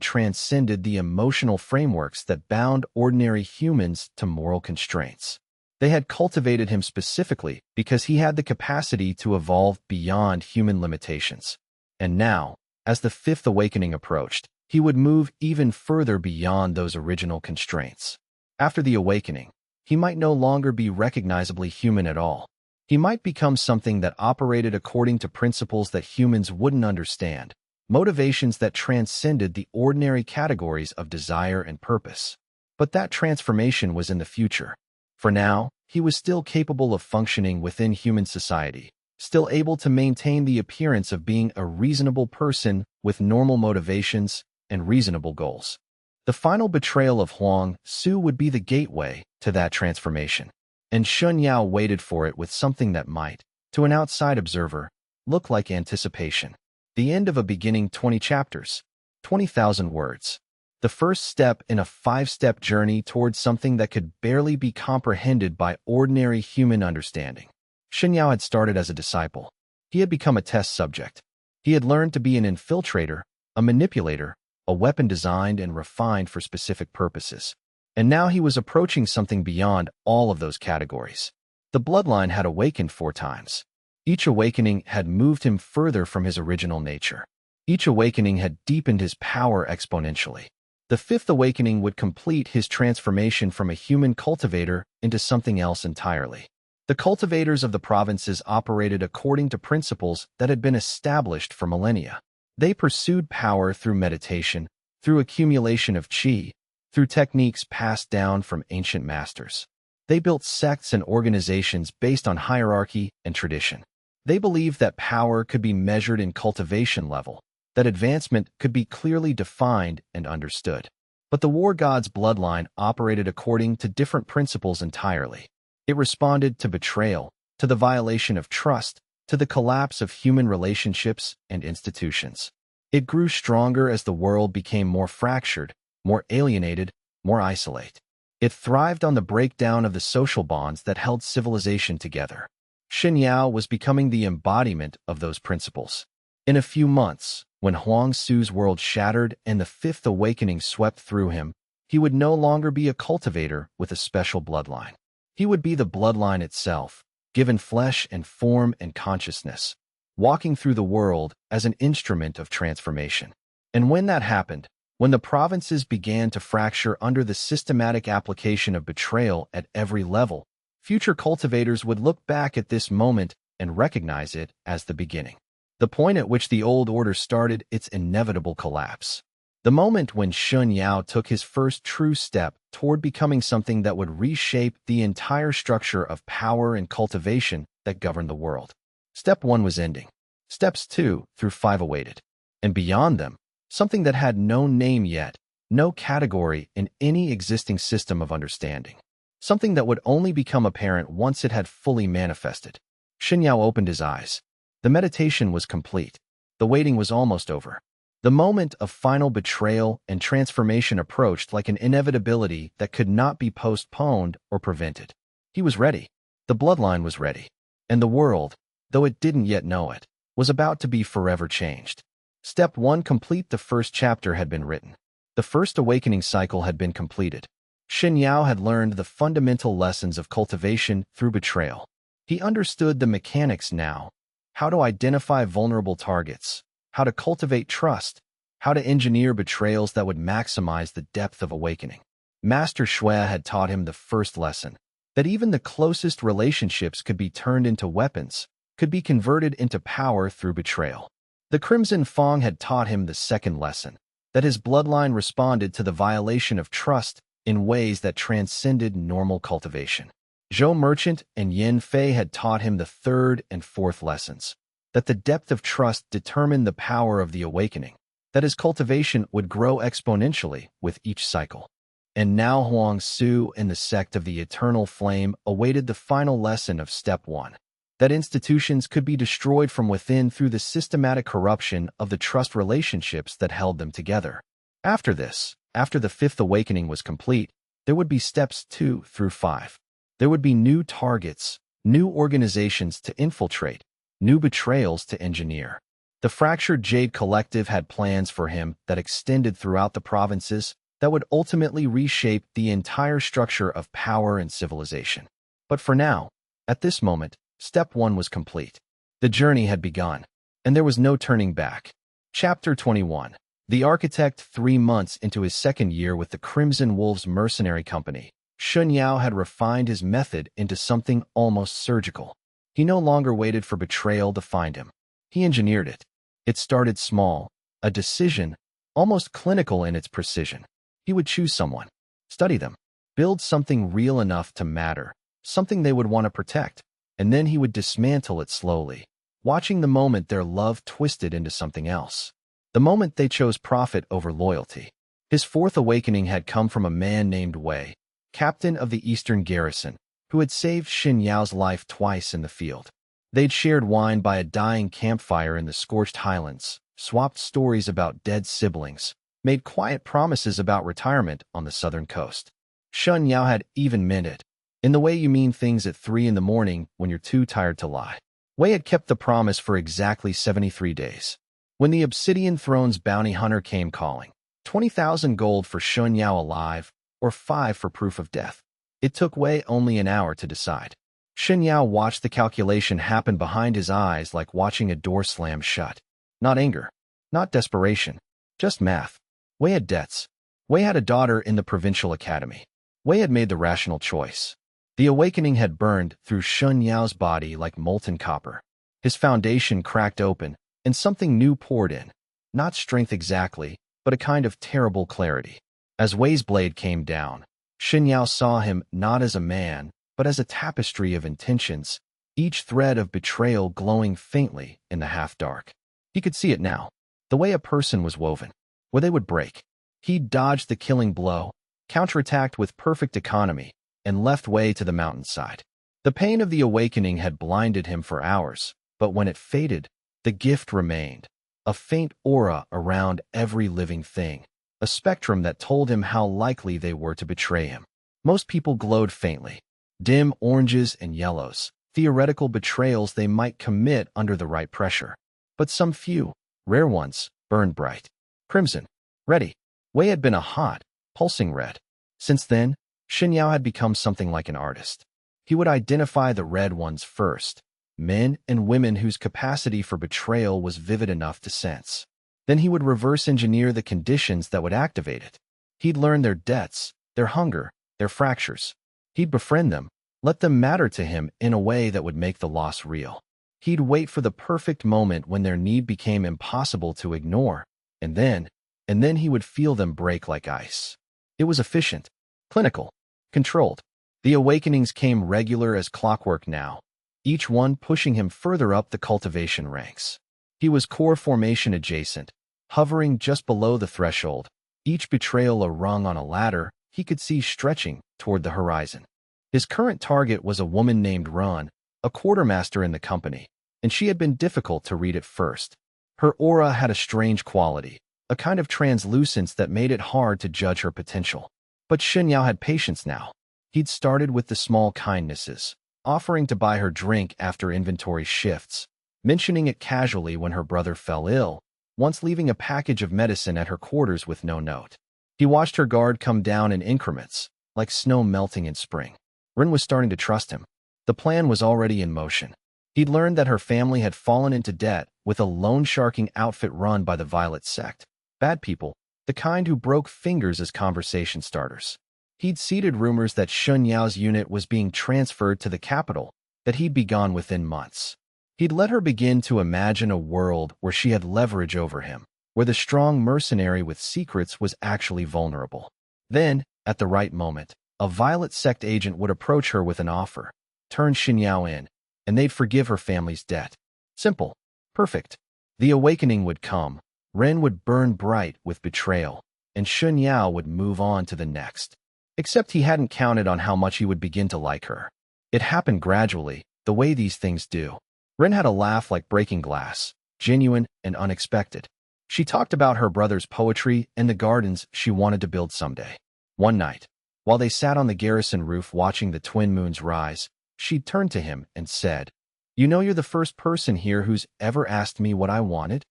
transcended the emotional frameworks that bound ordinary humans to moral constraints. They had cultivated him specifically because he had the capacity to evolve beyond human limitations. And now, as the fifth awakening approached, he would move even further beyond those original constraints. After the awakening, he might no longer be recognizably human at all. He might become something that operated according to principles that humans wouldn't understand, motivations that transcended the ordinary categories of desire and purpose. But that transformation was in the future. For now, he was still capable of functioning within human society, still able to maintain the appearance of being a reasonable person with normal motivations and reasonable goals. The final betrayal of Huang Su would be the gateway to that transformation. And Shen Yao waited for it with something that might, to an outside observer, look like anticipation. The end of a beginning 20 chapters, 20,000 words. The first step in a 5-step journey towards something that could barely be comprehended by ordinary human understanding. Shen Yao had started as a disciple. He had become a test subject. He had learned to be an infiltrator, a manipulator, a weapon designed and refined for specific purposes. And now he was approaching something beyond all of those categories. The bloodline had awakened 4 times. Each awakening had moved him further from his original nature. Each awakening had deepened his power exponentially. The 5th awakening would complete his transformation from a human cultivator into something else entirely. The cultivators of the provinces operated according to principles that had been established for millennia. They pursued power through meditation, through accumulation of qi, through techniques passed down from ancient masters. They built sects and organizations based on hierarchy and tradition. They believed that power could be measured in cultivation level, that advancement could be clearly defined and understood. But the war god's bloodline operated according to different principles entirely. It responded to betrayal, to the violation of trust, to the collapse of human relationships and institutions. It grew stronger as the world became more fractured, more alienated, more isolated. It thrived on the breakdown of the social bonds that held civilization together. Shen Yao was becoming the embodiment of those principles. In a few months, when Huang Su's world shattered and the Fifth Awakening swept through him, he would no longer be a cultivator with a special bloodline. He would be the bloodline itself, given flesh and form and consciousness, walking through the world as an instrument of transformation. And when that happened, when the provinces began to fracture under the systematic application of betrayal at every level, future cultivators would look back at this moment and recognize it as the beginning. The point at which the old order started its inevitable collapse. The moment when Shen Yao took his first true step toward becoming something that would reshape the entire structure of power and cultivation that governed the world. Step 1 was ending. Steps 2 through 5 awaited. And beyond them, something that had no name yet, no category in any existing system of understanding. Something that would only become apparent once it had fully manifested. Shen Yao opened his eyes. The meditation was complete. The waiting was almost over. The moment of final betrayal and transformation approached like an inevitability that could not be postponed or prevented. He was ready. The bloodline was ready. And the world, though it didn't yet know it, was about to be forever changed. Step 1 complete. The first chapter had been written. The first awakening cycle had been completed. Shen Yao had learned the fundamental lessons of cultivation through betrayal. He understood the mechanics now. How to identify vulnerable targets, how to cultivate trust, how to engineer betrayals that would maximize the depth of awakening. Master Xue had taught him the first lesson, that even the closest relationships could be turned into weapons, could be converted into power through betrayal. The Crimson Fang had taught him the second lesson, that his bloodline responded to the violation of trust in ways that transcended normal cultivation. Zhou Merchant and Yin Fei had taught him the third and fourth lessons, that the depth of trust determined the power of the awakening, that his cultivation would grow exponentially with each cycle. And now Huang Su and the sect of the Eternal Flame awaited the final lesson of Step 1, that institutions could be destroyed from within through the systematic corruption of the trust relationships that held them together. After this, after the Fifth Awakening was complete, there would be Steps 2 through 5. There would be new targets, new organizations to infiltrate, new betrayals to engineer. The fractured Jade Collective had plans for him that extended throughout the provinces that would ultimately reshape the entire structure of power and civilization. But for now, at this moment, Step 1 was complete. The journey had begun, and there was no turning back. Chapter 21. The architect 3 months into his second year with the Crimson Wolves Mercenary Company, Shen Yao had refined his method into something almost surgical. He no longer waited for betrayal to find him. He engineered it. It started small, a decision, almost clinical in its precision. He would choose someone, study them, build something real enough to matter, something they would want to protect, and then he would dismantle it slowly, watching the moment their love twisted into something else. The moment they chose profit over loyalty. His fourth awakening had come from a man named Wei, captain of the Eastern Garrison, who had saved Shen Yao's life twice in the field. They'd shared wine by a dying campfire in the scorched highlands, swapped stories about dead siblings, made quiet promises about retirement on the southern coast. Shen Yao had even meant it, in the way you mean things at 3 in the morning when you're too tired to lie. Wei had kept the promise for exactly 73 days. When the Obsidian Throne's bounty hunter came calling, 20,000 gold for Shen Yao alive, or 5 for proof of death. It took Wei only an hour to decide. Shen Yao watched the calculation happen behind his eyes like watching a door slam shut. Not anger, not desperation, just math. Wei had debts. Wei had a daughter in the provincial academy. Wei had made the rational choice. The awakening had burned through Shen Yao's body like molten copper. His foundation cracked open, and something new poured in. Not strength exactly, but a kind of terrible clarity. As Wei's blade came down, Shen Yao saw him not as a man, but as a tapestry of intentions, each thread of betrayal glowing faintly in the half-dark. He could see it now, the way a person was woven, where they would break. He dodged the killing blow, counterattacked with perfect economy, and left Wei to the mountainside. The pain of the awakening had blinded him for hours, but when it faded, the gift remained, a faint aura around every living thing, a spectrum that told him how likely they were to betray him. Most people glowed faintly, dim oranges and yellows, theoretical betrayals they might commit under the right pressure. But some few, rare ones, burned bright. Crimson, ready. Wei had been a hot, pulsing red. Since then, Shen Yao had become something like an artist. He would identify the red ones first, men and women whose capacity for betrayal was vivid enough to sense. Then he would reverse engineer the conditions that would activate it. He'd learn their debts, their hunger, their fractures. He'd befriend them, let them matter to him in a way that would make the loss real. He'd wait for the perfect moment when their need became impossible to ignore, and then he would feel them break like ice. It was efficient, clinical, controlled. The awakenings came regular as clockwork now, each one pushing him further up the cultivation ranks. He was core formation adjacent, hovering just below the threshold, each betrayal a rung on a ladder he could see stretching toward the horizon. His current target was a woman named Run, a quartermaster in the company, and she had been difficult to read at first. Her aura had a strange quality, a kind of translucence that made it hard to judge her potential. But Shen Yao had patience now. He'd started with the small kindnesses, offering to buy her drink after inventory shifts, mentioning it casually when her brother fell ill, once leaving a package of medicine at her quarters with no note. He watched her guard come down in increments, like snow melting in spring. Rin was starting to trust him. The plan was already in motion. He'd learned that her family had fallen into debt with a loan-sharking outfit run by the Violet Sect. Bad people, the kind who broke fingers as conversation starters. He'd seeded rumors that Shen Yao's unit was being transferred to the capital, that he'd be gone within months. He'd let her begin to imagine a world where she had leverage over him, where the strong mercenary with secrets was actually vulnerable. Then, at the right moment, a Violet Sect agent would approach her with an offer, turn Shen Yao in, and they'd forgive her family's debt. Simple. Perfect. The awakening would come, Ren would burn bright with betrayal, and Shen Yao would move on to the next. Except he hadn't counted on how much he would begin to like her. It happened gradually, the way these things do. Ren had a laugh like breaking glass, genuine and unexpected. She talked about her brother's poetry and the gardens she wanted to build someday. One night, while they sat on the garrison roof watching the twin moons rise, she turned to him and said, "You know you're the first person here who's ever asked me what I wanted?"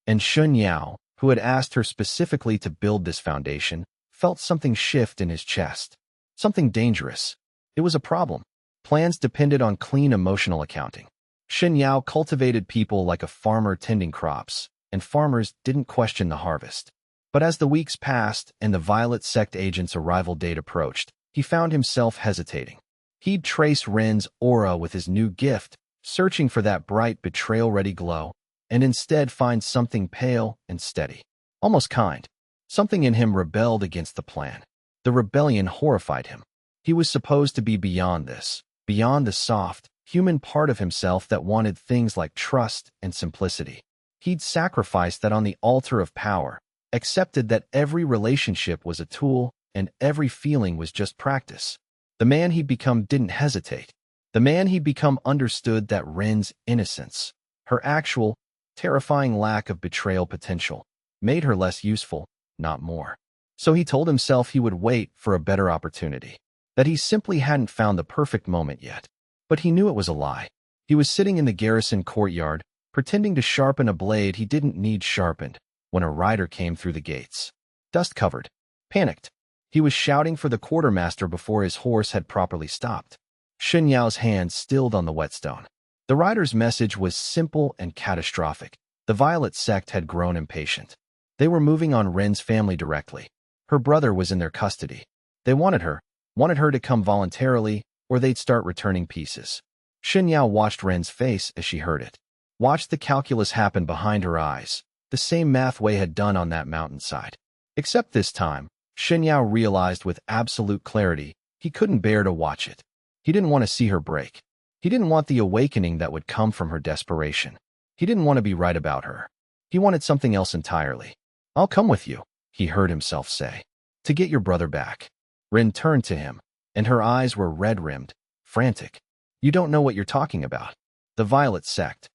And Shen Yao, who had asked her specifically to build this foundation, felt something shift in his chest. Something dangerous. It was a problem. Plans depended on clean emotional accounting. Shen Yao cultivated people like a farmer tending crops, and farmers didn't question the harvest. But as the weeks passed and the Violet Sect agent's arrival date approached, he found himself hesitating. He'd trace Ren's aura with his new gift, searching for that bright betrayal-ready glow, and instead find something pale and steady, almost kind. Something in him rebelled against the plan. The rebellion horrified him. He was supposed to be beyond this, beyond the soft, human part of himself that wanted things like trust and simplicity. He'd sacrificed that on the altar of power, accepted that every relationship was a tool and every feeling was just practice. The man he'd become didn't hesitate. The man he'd become understood that Ren's innocence, her actual, terrifying lack of betrayal potential, made her less useful, not more. So he told himself he would wait for a better opportunity, that he simply hadn't found the perfect moment yet. But he knew it was a lie. He was sitting in the garrison courtyard, pretending to sharpen a blade he didn't need sharpened, when a rider came through the gates. Dust-covered, panicked. He was shouting for the quartermaster before his horse had properly stopped. Shen Yao's hand stilled on the whetstone. The rider's message was simple and catastrophic. The Violet Sect had grown impatient. They were moving on Ren's family directly. Her brother was in their custody. They wanted her to come voluntarily, or they'd start returning pieces. Shen Yao watched Ren's face as she heard it. Watched the calculus happen behind her eyes, the same math Wei had done on that mountainside. Except this time, Shen Yao realized with absolute clarity he couldn't bear to watch it. He didn't want to see her break. He didn't want the awakening that would come from her desperation. He didn't want to be right about her. He wanted something else entirely. "I'll come with you," he heard himself say, "to get your brother back." Rin turned to him, and her eyes were red-rimmed, frantic. "You don't know what you're talking about. The Violet Sect."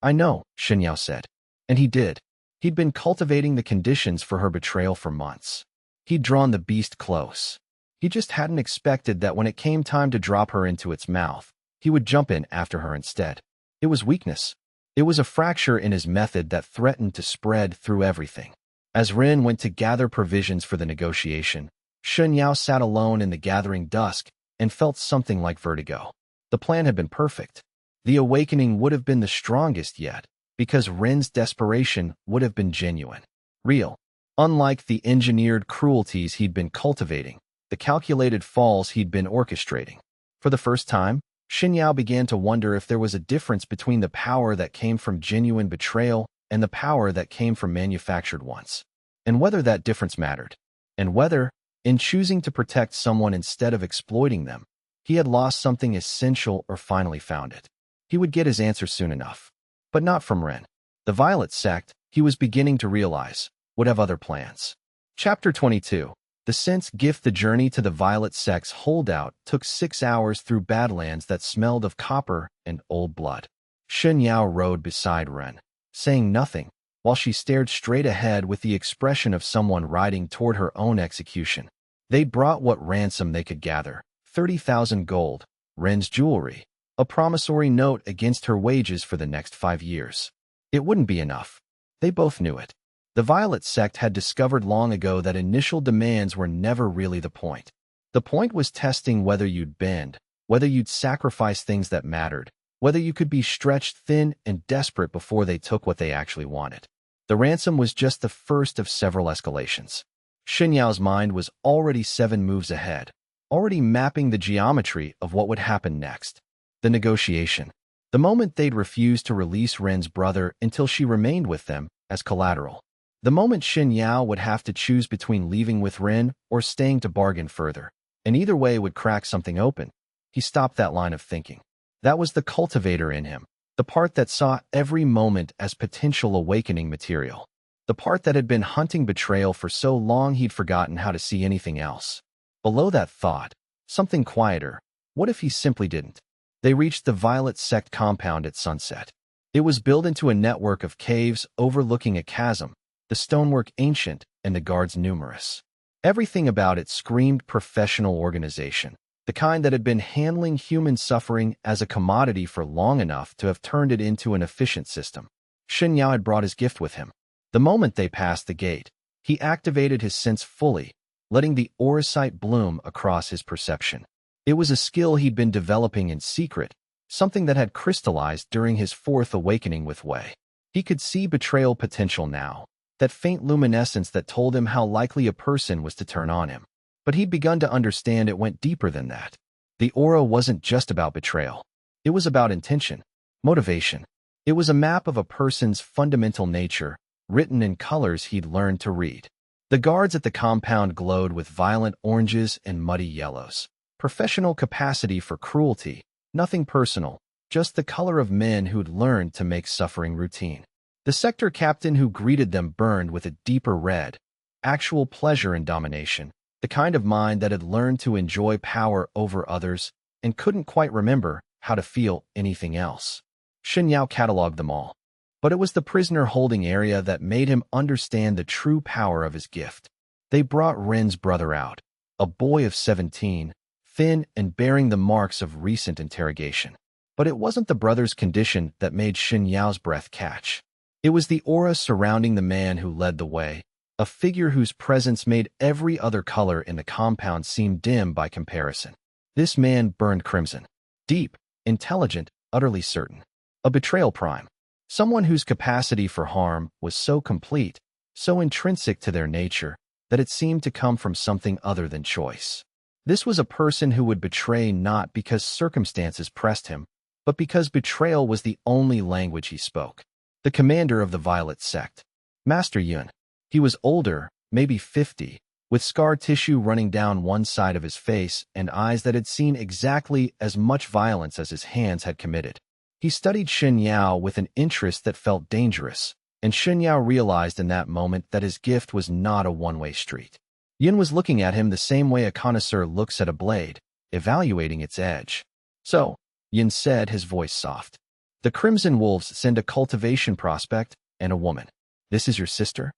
"I know," Shen Yao said. And he did. He'd been cultivating the conditions for her betrayal for months. He'd drawn the beast close. He just hadn't expected that when it came time to drop her into its mouth, he would jump in after her instead. It was weakness. It was a fracture in his method that threatened to spread through everything. As Rin went to gather provisions for the negotiation, Shen Yao sat alone in the gathering dusk and felt something like vertigo. The plan had been perfect. The awakening would have been the strongest yet, because Rin's desperation would have been genuine, real. Unlike the engineered cruelties he'd been cultivating, the calculated falls he'd been orchestrating. For the first time, Shen Yao began to wonder if there was a difference between the power that came from genuine betrayal and the power that came from manufactured ones, and whether that difference mattered, and whether, in choosing to protect someone instead of exploiting them, he had lost something essential or finally found it. He would get his answer soon enough. But not from Ren. The Violet Sect, he was beginning to realize, would have other plans. Chapter 22. The Scent's gift. The journey to the Violet Sect's holdout took 6 hours through badlands that smelled of copper and old blood. Shen Yao rode beside Ren, saying nothing, while she stared straight ahead with the expression of someone riding toward her own execution. They brought what ransom they could gather, 30,000 gold, Ren's jewelry, a promissory note against her wages for the next 5 years. It wouldn't be enough. They both knew it. The Violet Sect had discovered long ago that initial demands were never really the point. The point was testing whether you'd bend, whether you'd sacrifice things that mattered, whether you could be stretched thin and desperate before they took what they actually wanted. The ransom was just the first of several escalations. Shen Yao's mind was already 7 moves ahead, already mapping the geometry of what would happen next. The negotiation. The moment they'd refuse to release Ren's brother until she remained with them as collateral. The moment Shen Yao would have to choose between leaving with Ren or staying to bargain further, and either way would crack something open. He stopped that line of thinking. That was the cultivator in him, the part that saw every moment as potential awakening material, the part that had been hunting betrayal for so long he'd forgotten how to see anything else. Below that thought, something quieter. What if he simply didn't? They reached the Violet Sect compound at sunset. It was built into a network of caves overlooking a chasm, the stonework ancient and the guards numerous. Everything about it screamed professional organization, the kind that had been handling human suffering as a commodity for long enough to have turned it into an efficient system. Shen Yao had brought his gift with him. The moment they passed the gate, he activated his sense fully, letting the auracite bloom across his perception. It was a skill he'd been developing in secret, something that had crystallized during his 4th awakening with Wei. He could see betrayal potential now, that faint luminescence that told him how likely a person was to turn on him. But he'd begun to understand it went deeper than that. The aura wasn't just about betrayal. It was about intention, motivation. It was a map of a person's fundamental nature, written in colors he'd learned to read. The guards at the compound glowed with violent oranges and muddy yellows. Professional capacity for cruelty, nothing personal, just the color of men who'd learned to make suffering routine. The sector captain who greeted them burned with a deeper red, actual pleasure in domination, the kind of mind that had learned to enjoy power over others and couldn't quite remember how to feel anything else. Shen Yao cataloged them all. But it was the prisoner holding area that made him understand the true power of his gift. They brought Ren's brother out, a boy of 17, thin and bearing the marks of recent interrogation. But it wasn't the brother's condition that made Shen Yao's breath catch. It was the aura surrounding the man who led the way, a figure whose presence made every other color in the compound seem dim by comparison. This man burned crimson. Deep, intelligent, utterly certain. A betrayal prime. Someone whose capacity for harm was so complete, so intrinsic to their nature, that it seemed to come from something other than choice. This was a person who would betray not because circumstances pressed him, but because betrayal was the only language he spoke. The commander of the Violet Sect, Master Xue. He was older, maybe 50, with scar tissue running down one side of his face and eyes that had seen exactly as much violence as his hands had committed. He studied Shen Yao with an interest that felt dangerous, and Shen Yao realized in that moment that his gift was not a one-way street. Yin was looking at him the same way a connoisseur looks at a blade, evaluating its edge. "So," Yin said, his voice soft, "the Crimson Wolves send a cultivation prospect and a woman. This is your sister?"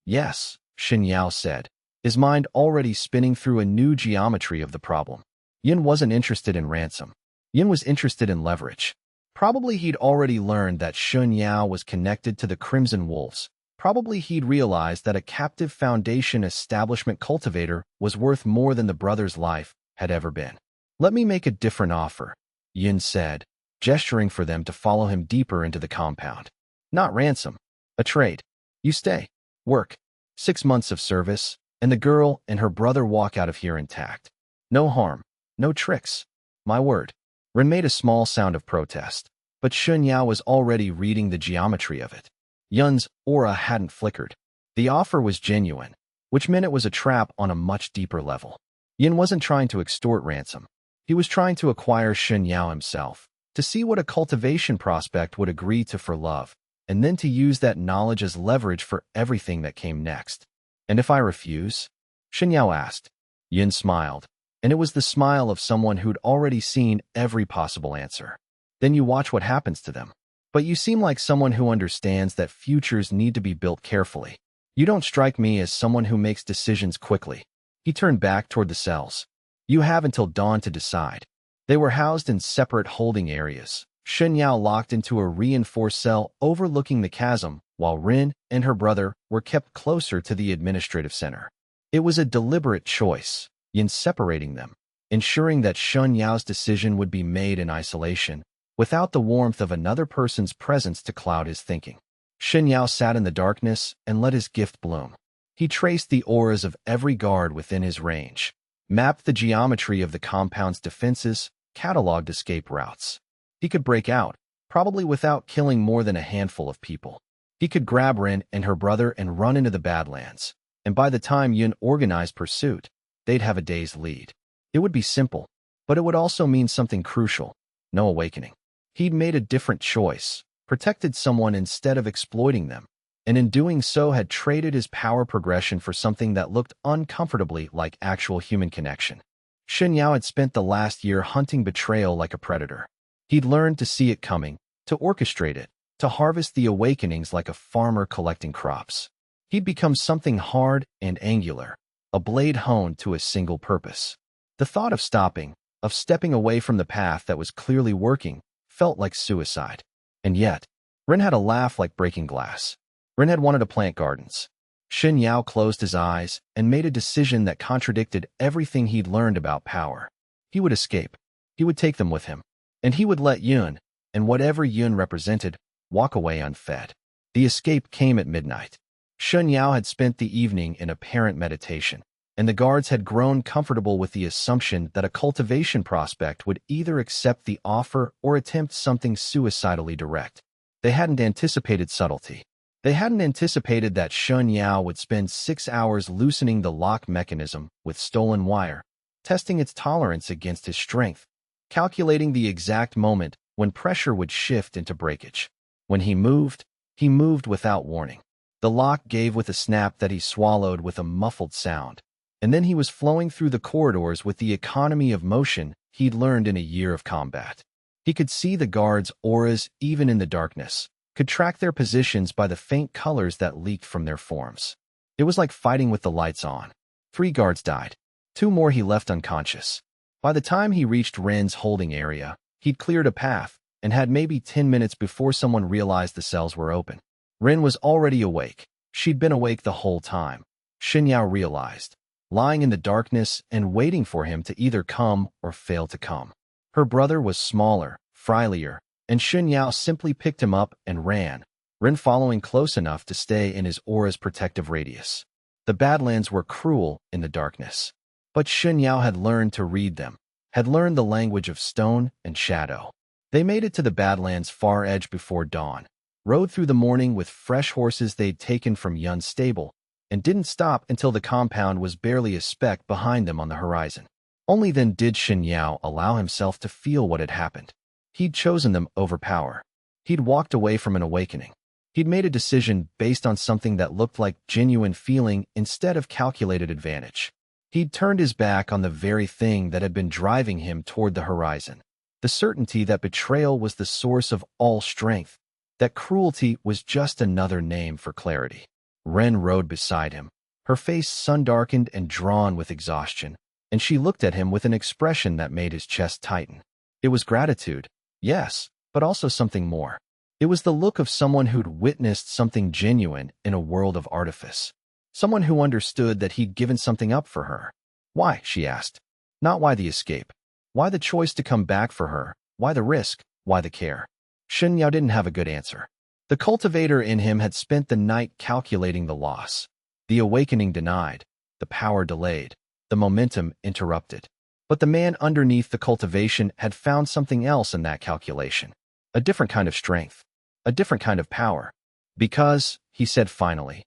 "Yes," Shen Yao said, his mind already spinning through a new geometry of the problem. Yin wasn't interested in ransom. Yin was interested in leverage. Probably he'd already learned that Shen Yao was connected to the Crimson Wolves. Probably he'd realized that a captive Foundation establishment cultivator was worth more than the brother's life had ever been. "Let me make a different offer," Yin said, gesturing for them to follow him deeper into the compound. "Not ransom. A trade. You stay, work, 6 months of service, and the girl and her brother walk out of here intact. No harm, no tricks. My word." Ren made a small sound of protest, but Shen Yao was already reading the geometry of it. Yun's aura hadn't flickered. The offer was genuine, which meant it was a trap on a much deeper level. Yin wasn't trying to extort ransom. He was trying to acquire Shen Yao himself, to see what a cultivation prospect would agree to for love, and then to use that knowledge as leverage for everything that came next. "And if I refuse?" Shen Yao asked. Yin smiled, and it was the smile of someone who'd already seen every possible answer. "Then you watch what happens to them. But you seem like someone who understands that futures need to be built carefully. You don't strike me as someone who makes decisions quickly." He turned back toward the cells. "You have until dawn to decide." They were housed in separate holding areas. Shen Yao locked into a reinforced cell overlooking the chasm, while Rin and her brother were kept closer to the administrative center. It was a deliberate choice, in separating them, ensuring that Shen Yao's decision would be made in isolation, without the warmth of another person's presence to cloud his thinking. Shen Yao sat in the darkness and let his gift bloom. He traced the auras of every guard within his range, mapped the geometry of the compound's defenses, cataloged escape routes. He could break out, probably without killing more than a handful of people. He could grab Rin and her brother and run into the Badlands, and by the time Yun organized pursuit, they'd have a day's lead. It would be simple, but it would also mean something crucial: no awakening. He'd made a different choice, protected someone instead of exploiting them, and in doing so had traded his power progression for something that looked uncomfortably like actual human connection. Shen Yao had spent the last year hunting betrayal like a predator. He'd learned to see it coming, to orchestrate it, to harvest the awakenings like a farmer collecting crops. He'd become something hard and angular, a blade honed to a single purpose. The thought of stopping, of stepping away from the path that was clearly working, felt like suicide. And yet, Ren had a laugh like breaking glass. Ren had wanted to plant gardens. Shen Yao closed his eyes and made a decision that contradicted everything he'd learned about power. He would escape. He would take them with him. And he would let Yun, and whatever Yun represented, walk away unfed. The escape came at midnight. Shen Yao had spent the evening in apparent meditation, and the guards had grown comfortable with the assumption that a cultivation prospect would either accept the offer or attempt something suicidally direct. They hadn't anticipated subtlety. They hadn't anticipated that Shen Yao would spend 6 hours loosening the lock mechanism with stolen wire, testing its tolerance against his strength, calculating the exact moment when pressure would shift into breakage. When he moved without warning. The lock gave with a snap that he swallowed with a muffled sound, and then he was flowing through the corridors with the economy of motion he'd learned in a year of combat. He could see the guards' auras even in the darkness, could track their positions by the faint colors that leaked from their forms. It was like fighting with the lights on. 3 guards died. 2 more he left unconscious. By the time he reached Ren's holding area, he'd cleared a path and had maybe 10 minutes before someone realized the cells were open. Ren was already awake. She'd been awake the whole time, Shen Yao realized, lying in the darkness and waiting for him to either come or fail to come. Her brother was smaller, frilier, and Shen Yao simply picked him up and ran, Ren following close enough to stay in his aura's protective radius. The Badlands were cruel in the darkness, but Shen Yao had learned to read them, had learned the language of stone and shadow. They made it to the Badlands' far edge before dawn, rode through the morning with fresh horses they'd taken from Yun's stable, and didn't stop until the compound was barely a speck behind them on the horizon. Only then did Shen Yao allow himself to feel what had happened. He'd chosen them over power. He'd walked away from an awakening. He'd made a decision based on something that looked like genuine feeling instead of calculated advantage. He'd turned his back on the very thing that had been driving him toward the horizon. The certainty that betrayal was the source of all strength, that cruelty was just another name for clarity. Ren rode beside him, her face sun-darkened and drawn with exhaustion, and she looked at him with an expression that made his chest tighten. It was gratitude, yes, but also something more. It was the look of someone who'd witnessed something genuine in a world of artifice. Someone who understood that he'd given something up for her. Why, she asked. Not why the escape. Why the choice to come back for her? Why the risk? Why the care? Shen Yao didn't have a good answer. The cultivator in him had spent the night calculating the loss. The awakening denied. The power delayed. The momentum interrupted. But the man underneath the cultivation had found something else in that calculation. A different kind of strength. A different kind of power. Because, he said finally,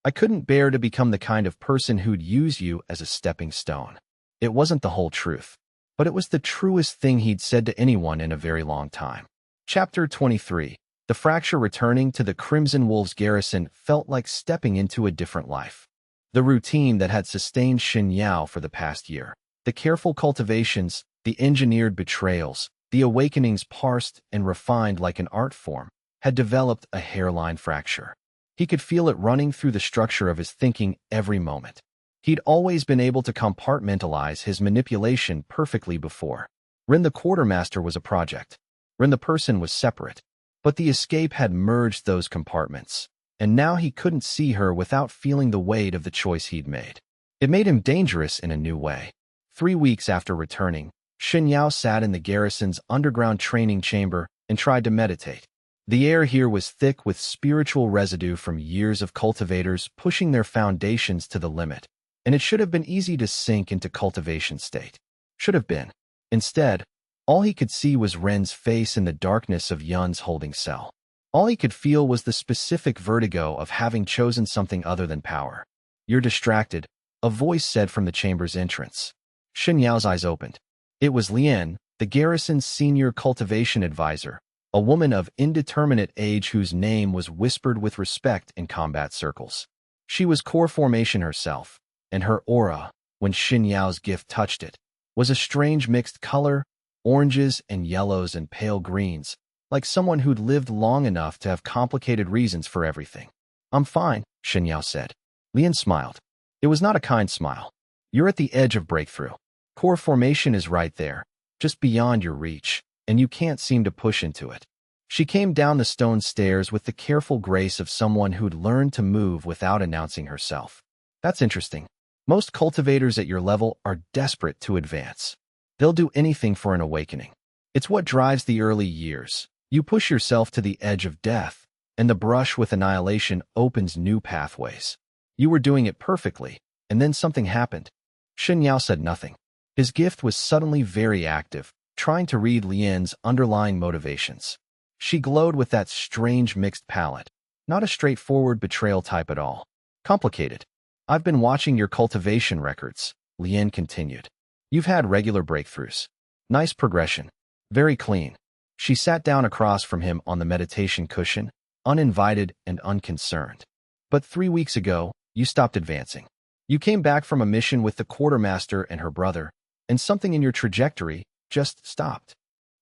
I couldn't bear to become the kind of person who'd use you as a stepping stone. It wasn't the whole truth, but it was the truest thing he'd said to anyone in a very long time. Chapter 23. The fracture returning to the Crimson Wolves garrison felt like stepping into a different life. The routine that had sustained Shen Yao for the past year, the careful cultivations, the engineered betrayals, the awakenings parsed and refined like an art form, had developed a hairline fracture. He could feel it running through the structure of his thinking every moment. He'd always been able to compartmentalize his manipulation perfectly before. Ren the quartermaster was a project. Ren the person was separate. But the escape had merged those compartments, and now he couldn't see her without feeling the weight of the choice he'd made. It made him dangerous in a new way. 3 weeks after returning, Shen Yao sat in the garrison's underground training chamber and tried to meditate. The air here was thick with spiritual residue from years of cultivators pushing their foundations to the limit, and it should have been easy to sink into cultivation state. Should have been. Instead, all he could see was Ren's face in the darkness of Yun's holding cell. All he could feel was the specific vertigo of having chosen something other than power. You're distracted, a voice said from the chamber's entrance. Shen Yao's eyes opened. It was Lian, the garrison's senior cultivation advisor, a woman of indeterminate age whose name was whispered with respect in combat circles. She was core formation herself, and her aura, when Shen Yao's gift touched it, was a strange mixed color, oranges and yellows and pale greens, like someone who'd lived long enough to have complicated reasons for everything. I'm fine, Shen Yao said. Lian smiled. It was not a kind smile. You're at the edge of breakthrough. Core formation is right there, just beyond your reach, and you can't seem to push into it. She came down the stone stairs with the careful grace of someone who'd learned to move without announcing herself. That's interesting. Most cultivators at your level are desperate to advance. They'll do anything for an awakening. It's what drives the early years. You push yourself to the edge of death, and the brush with annihilation opens new pathways. You were doing it perfectly, and then something happened. Shen Yao said nothing. His gift was suddenly very active, trying to read Lian's underlying motivations. She glowed with that strange mixed palette, not a straightforward betrayal type at all. Complicated. I've been watching your cultivation records, Lian continued. You've had regular breakthroughs. Nice progression. Very clean. She sat down across from him on the meditation cushion, uninvited and unconcerned. But 3 weeks ago, you stopped advancing. You came back from a mission with the quartermaster and her brother, and something in your trajectory just stopped.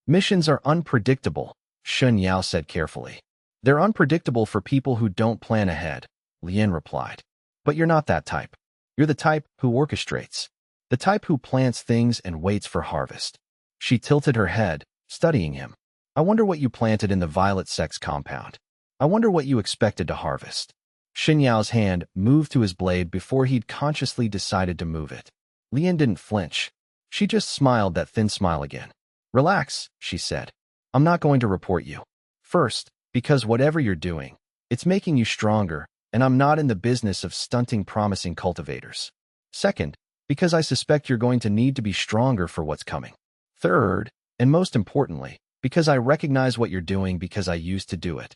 Missions are unpredictable, Shen Yao said carefully. They're unpredictable for people who don't plan ahead, Lian replied. But you're not that type. You're the type who orchestrates. The type who plants things and waits for harvest. She tilted her head, studying him. I wonder what you planted in the Violet Sect's compound. I wonder what you expected to harvest. Shen Yao's hand moved to his blade before he'd consciously decided to move it. Lian didn't flinch. She just smiled that thin smile again. Relax, she said. I'm not going to report you. First, because whatever you're doing, it's making you stronger, and I'm not in the business of stunting promising cultivators. Second, because I suspect you're going to need to be stronger for what's coming. Third, and most importantly, because I recognize what you're doing because I used to do it.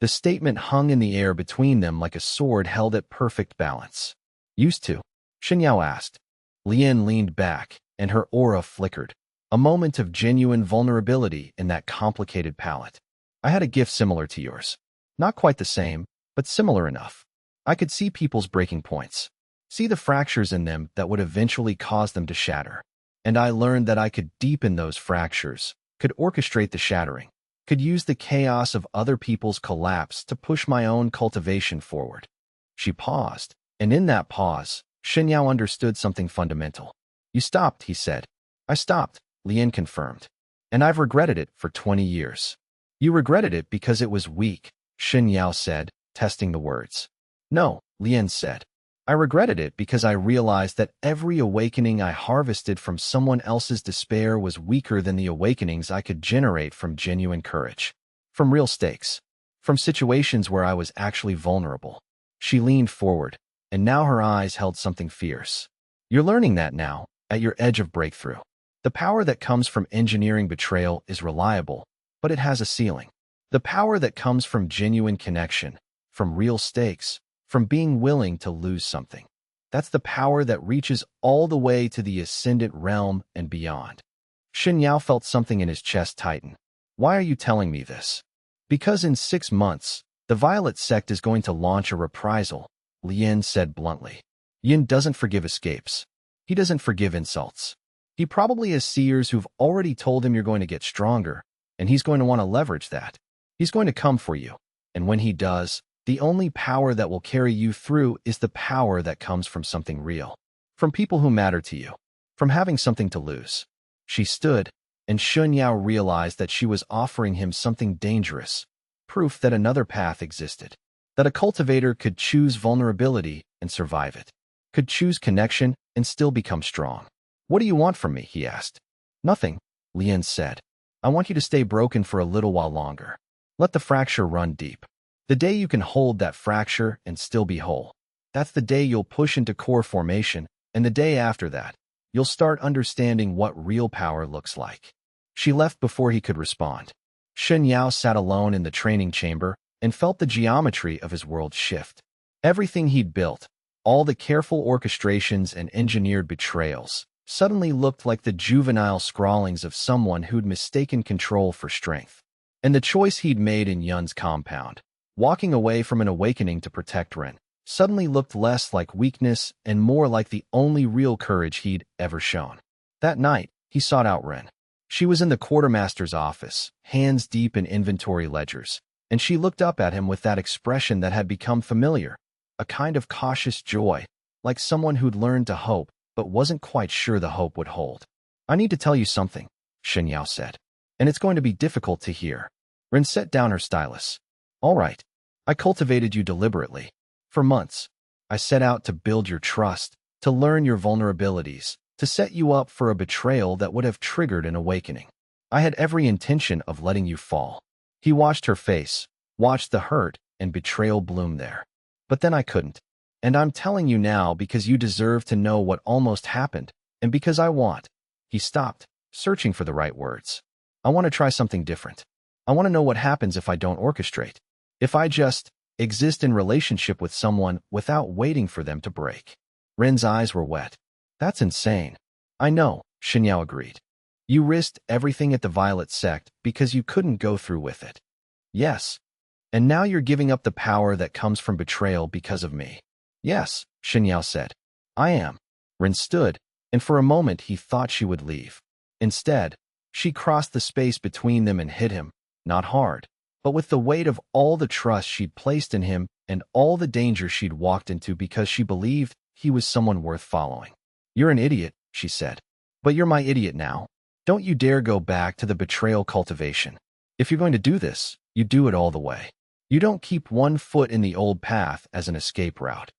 The statement hung in the air between them like a sword held at perfect balance. Used to? Shen Yao asked. Lien leaned back, and her aura flickered. A moment of genuine vulnerability in that complicated palette. I had a gift similar to yours. Not quite the same, but similar enough. I could see people's breaking points. See the fractures in them that would eventually cause them to shatter. And I learned that I could deepen those fractures, could orchestrate the shattering, could use the chaos of other people's collapse to push my own cultivation forward. She paused, and in that pause, Shen Yao understood something fundamental. You stopped, he said. I stopped, Lien confirmed. And I've regretted it for 20 years. You regretted it because it was weak, Shen Yao said, testing the words. No, Lien said. I regretted it because I realized that every awakening I harvested from someone else's despair was weaker than the awakenings I could generate from genuine courage. From real stakes. From situations where I was actually vulnerable. She leaned forward, and now her eyes held something fierce. You're learning that now, at your edge of breakthrough. The power that comes from engineering betrayal is reliable, but it has a ceiling. The power that comes from genuine connection, from real stakes, from being willing to lose something. That's the power that reaches all the way to the ascendant realm and beyond. Shen Yao felt something in his chest tighten. Why are you telling me this? Because in 6 months, the Violet Sect is going to launch a reprisal, Lien said bluntly. Yin doesn't forgive escapes. He doesn't forgive insults. He probably has seers who've already told him you're going to get stronger, and he's going to want to leverage that. He's going to come for you, and when he does, the only power that will carry you through is the power that comes from something real, from people who matter to you, from having something to lose. She stood, and Shen Yao realized that she was offering him something dangerous, proof that another path existed, that a cultivator could choose vulnerability and survive it, could choose connection and still become strong. What do you want from me? He asked. Nothing, Lien said. I want you to stay broken for a little while longer. Let the fracture run deep. The day you can hold that fracture and still be whole, that's the day you'll push into core formation, and the day after that, you'll start understanding what real power looks like. She left before he could respond. Shen Yao sat alone in the training chamber and felt the geometry of his world shift. Everything he'd built, all the careful orchestrations and engineered betrayals, suddenly looked like the juvenile scrawlings of someone who'd mistaken control for strength. And the choice he'd made in Yun's compound, walking away from an awakening to protect Ren, suddenly looked less like weakness and more like the only real courage he'd ever shown. That night, he sought out Ren. She was in the quartermaster's office, hands deep in inventory ledgers, and she looked up at him with that expression that had become familiar, a kind of cautious joy, like someone who'd learned to hope but wasn't quite sure the hope would hold. I need to tell you something, Shen Yao said, and it's going to be difficult to hear. Ren set down her stylus. All right. I cultivated you deliberately. For months, I set out to build your trust, to learn your vulnerabilities, to set you up for a betrayal that would have triggered an awakening. I had every intention of letting you fall. He watched her face, watched the hurt and betrayal bloom there. But then I couldn't. And I'm telling you now because you deserve to know what almost happened, and because I want. He stopped, searching for the right words. I want to try something different. I want to know what happens if I don't orchestrate. If I just exist in relationship with someone without waiting for them to break. Ren's eyes were wet. That's insane. I know, Shen Yao agreed. You risked everything at the Violet Sect because you couldn't go through with it. Yes. And now you're giving up the power that comes from betrayal because of me. Yes, Shen Yao said. I am. Ren stood, and for a moment he thought she would leave. Instead, she crossed the space between them and hit him, not hard, but with the weight of all the trust she'd placed in him and all the danger she'd walked into because she believed he was someone worth following. You're an idiot, she said. But you're my idiot now. Don't you dare go back to the betrayal cultivation. If you're going to do this, you do it all the way. You don't keep one foot in the old path as an escape route.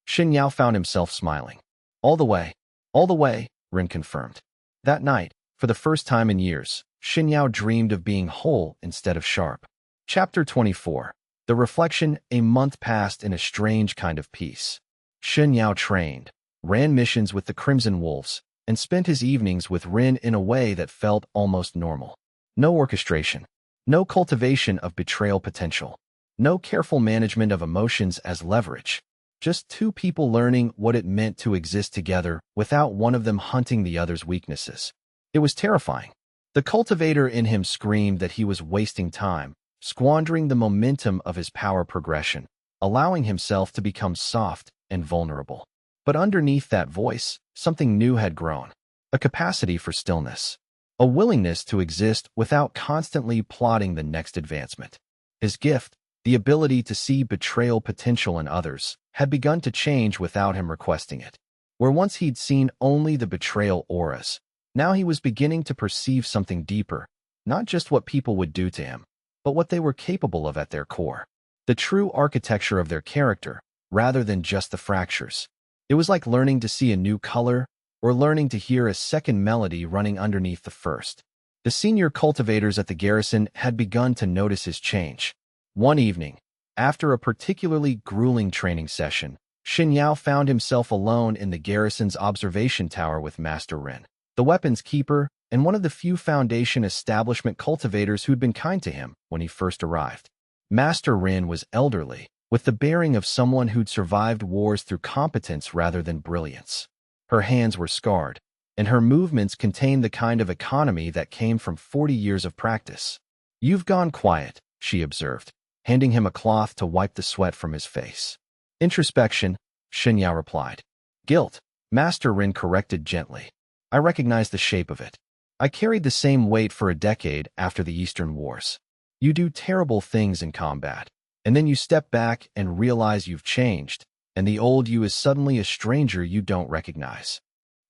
Shen Yao found himself smiling. All the way, Ren confirmed. That night, for the first time in years, Shen Yao dreamed of being whole instead of sharp. Chapter 24. The Reflection. A month passed in a strange kind of peace. Shen Yao trained, ran missions with the Crimson Wolves, and spent his evenings with Ren in a way that felt almost normal. No orchestration. No cultivation of betrayal potential. No careful management of emotions as leverage. Just two people learning what it meant to exist together without one of them hunting the other's weaknesses. It was terrifying. The cultivator in him screamed that he was wasting time, squandering the momentum of his power progression, allowing himself to become soft and vulnerable. But underneath that voice, something new had grown. A capacity for stillness. A willingness to exist without constantly plotting the next advancement. His gift, the ability to see betrayal potential in others, had begun to change without him requesting it. Where once he'd seen only the betrayal auras, now he was beginning to perceive something deeper, not just what people would do to him, but what they were capable of at their core. The true architecture of their character, rather than just the fractures. It was like learning to see a new color, or learning to hear a second melody running underneath the first. The senior cultivators at the garrison had begun to notice his change. One evening, after a particularly grueling training session, Shen Yao found himself alone in the garrison's observation tower with Master Xue, the weapons keeper, and one of the few Foundation establishment cultivators who'd been kind to him when he first arrived. Master Xue was elderly, with the bearing of someone who'd survived wars through competence rather than brilliance. Her hands were scarred, and her movements contained the kind of economy that came from 40 years of practice. "You've gone quiet," she observed, handing him a cloth to wipe the sweat from his face. "Introspection," Shen Yao replied. "Guilt," Master Xue corrected gently. "I recognize the shape of it. I carried the same weight for a decade after the Eastern Wars. You do terrible things in combat, and then you step back and realize you've changed, and the old you is suddenly a stranger you don't recognize."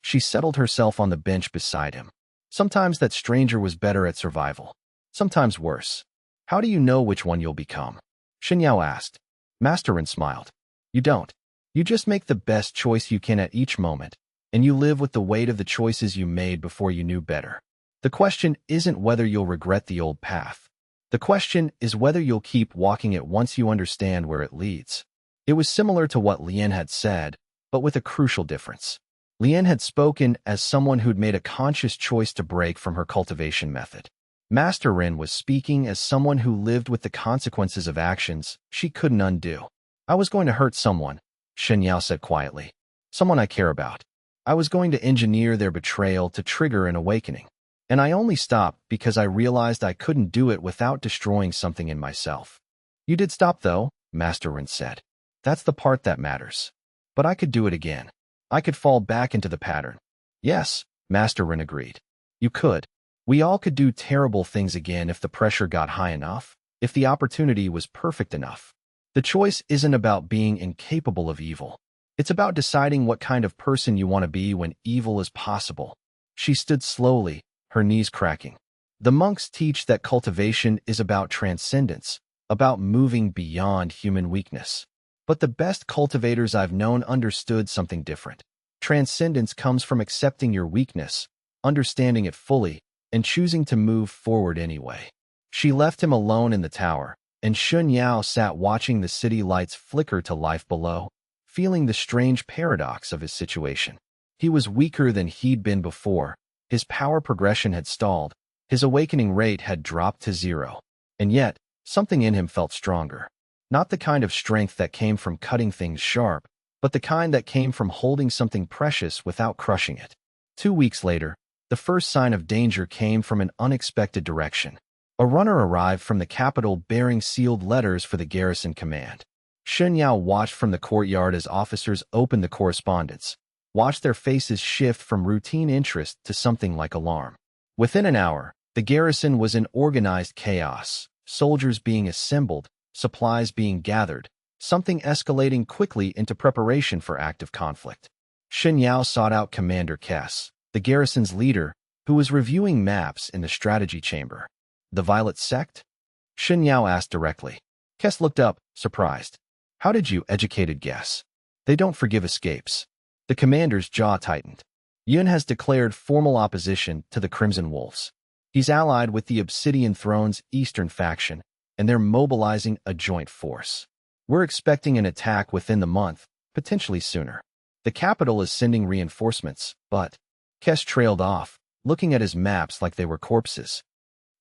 She settled herself on the bench beside him. Sometimes that stranger was better at survival. Sometimes worse. "How do you know which one you'll become?" Shen Yao asked. Master Xue smiled. "You don't. You just make the best choice you can at each moment, and you live with the weight of the choices you made before you knew better. The question isn't whether you'll regret the old path. The question is whether you'll keep walking it once you understand where it leads." It was similar to what Lian had said, but with a crucial difference. Lian had spoken as someone who'd made a conscious choice to break from her cultivation method. Master Xue was speaking as someone who lived with the consequences of actions she couldn't undo. "I was going to hurt someone," Shen Yao said quietly. "Someone I care about. I was going to engineer their betrayal to trigger an awakening. And I only stopped because I realized I couldn't do it without destroying something in myself." "You did stop, though," Master Xue said. "That's the part that matters. But I could do it again. I could fall back into the pattern." "Yes," Master Xue agreed. "You could. We all could do terrible things again if the pressure got high enough, if the opportunity was perfect enough. The choice isn't about being incapable of evil. It's about deciding what kind of person you want to be when evil is possible." She stood slowly, her knees cracking. The monks teach that cultivation is about transcendence, about moving beyond human weakness. But the best cultivators I've known understood something different. Transcendence comes from accepting your weakness, understanding it fully, and choosing to move forward anyway. She left him alone in the tower, and Shen Yao sat watching the city lights flicker to life below, feeling the strange paradox of his situation. He was weaker than he'd been before. His power progression had stalled. His awakening rate had dropped to 0. And yet, something in him felt stronger. Not the kind of strength that came from cutting things sharp, but the kind that came from holding something precious without crushing it. 2 weeks later, the first sign of danger came from an unexpected direction. A runner arrived from the capital bearing sealed letters for the garrison command. Shen Yao watched from the courtyard as officers opened the correspondence, watched their faces shift from routine interest to something like alarm. Within an hour, the garrison was in organized chaos, soldiers being assembled, supplies being gathered, something escalating quickly into preparation for active conflict. Shen Yao sought out Commander Kes, the garrison's leader, who was reviewing maps in the strategy chamber. "The Violet Sect?" Shen Yao asked directly. Kes looked up, surprised. "How did you educated guess? They don't forgive escapes." The commander's jaw tightened. "Yun has declared formal opposition to the Crimson Wolves. He's allied with the Obsidian Throne's Eastern faction, and they're mobilizing a joint force. We're expecting an attack within the month, potentially sooner. The capital is sending reinforcements, but..." Kes trailed off, looking at his maps like they were corpses.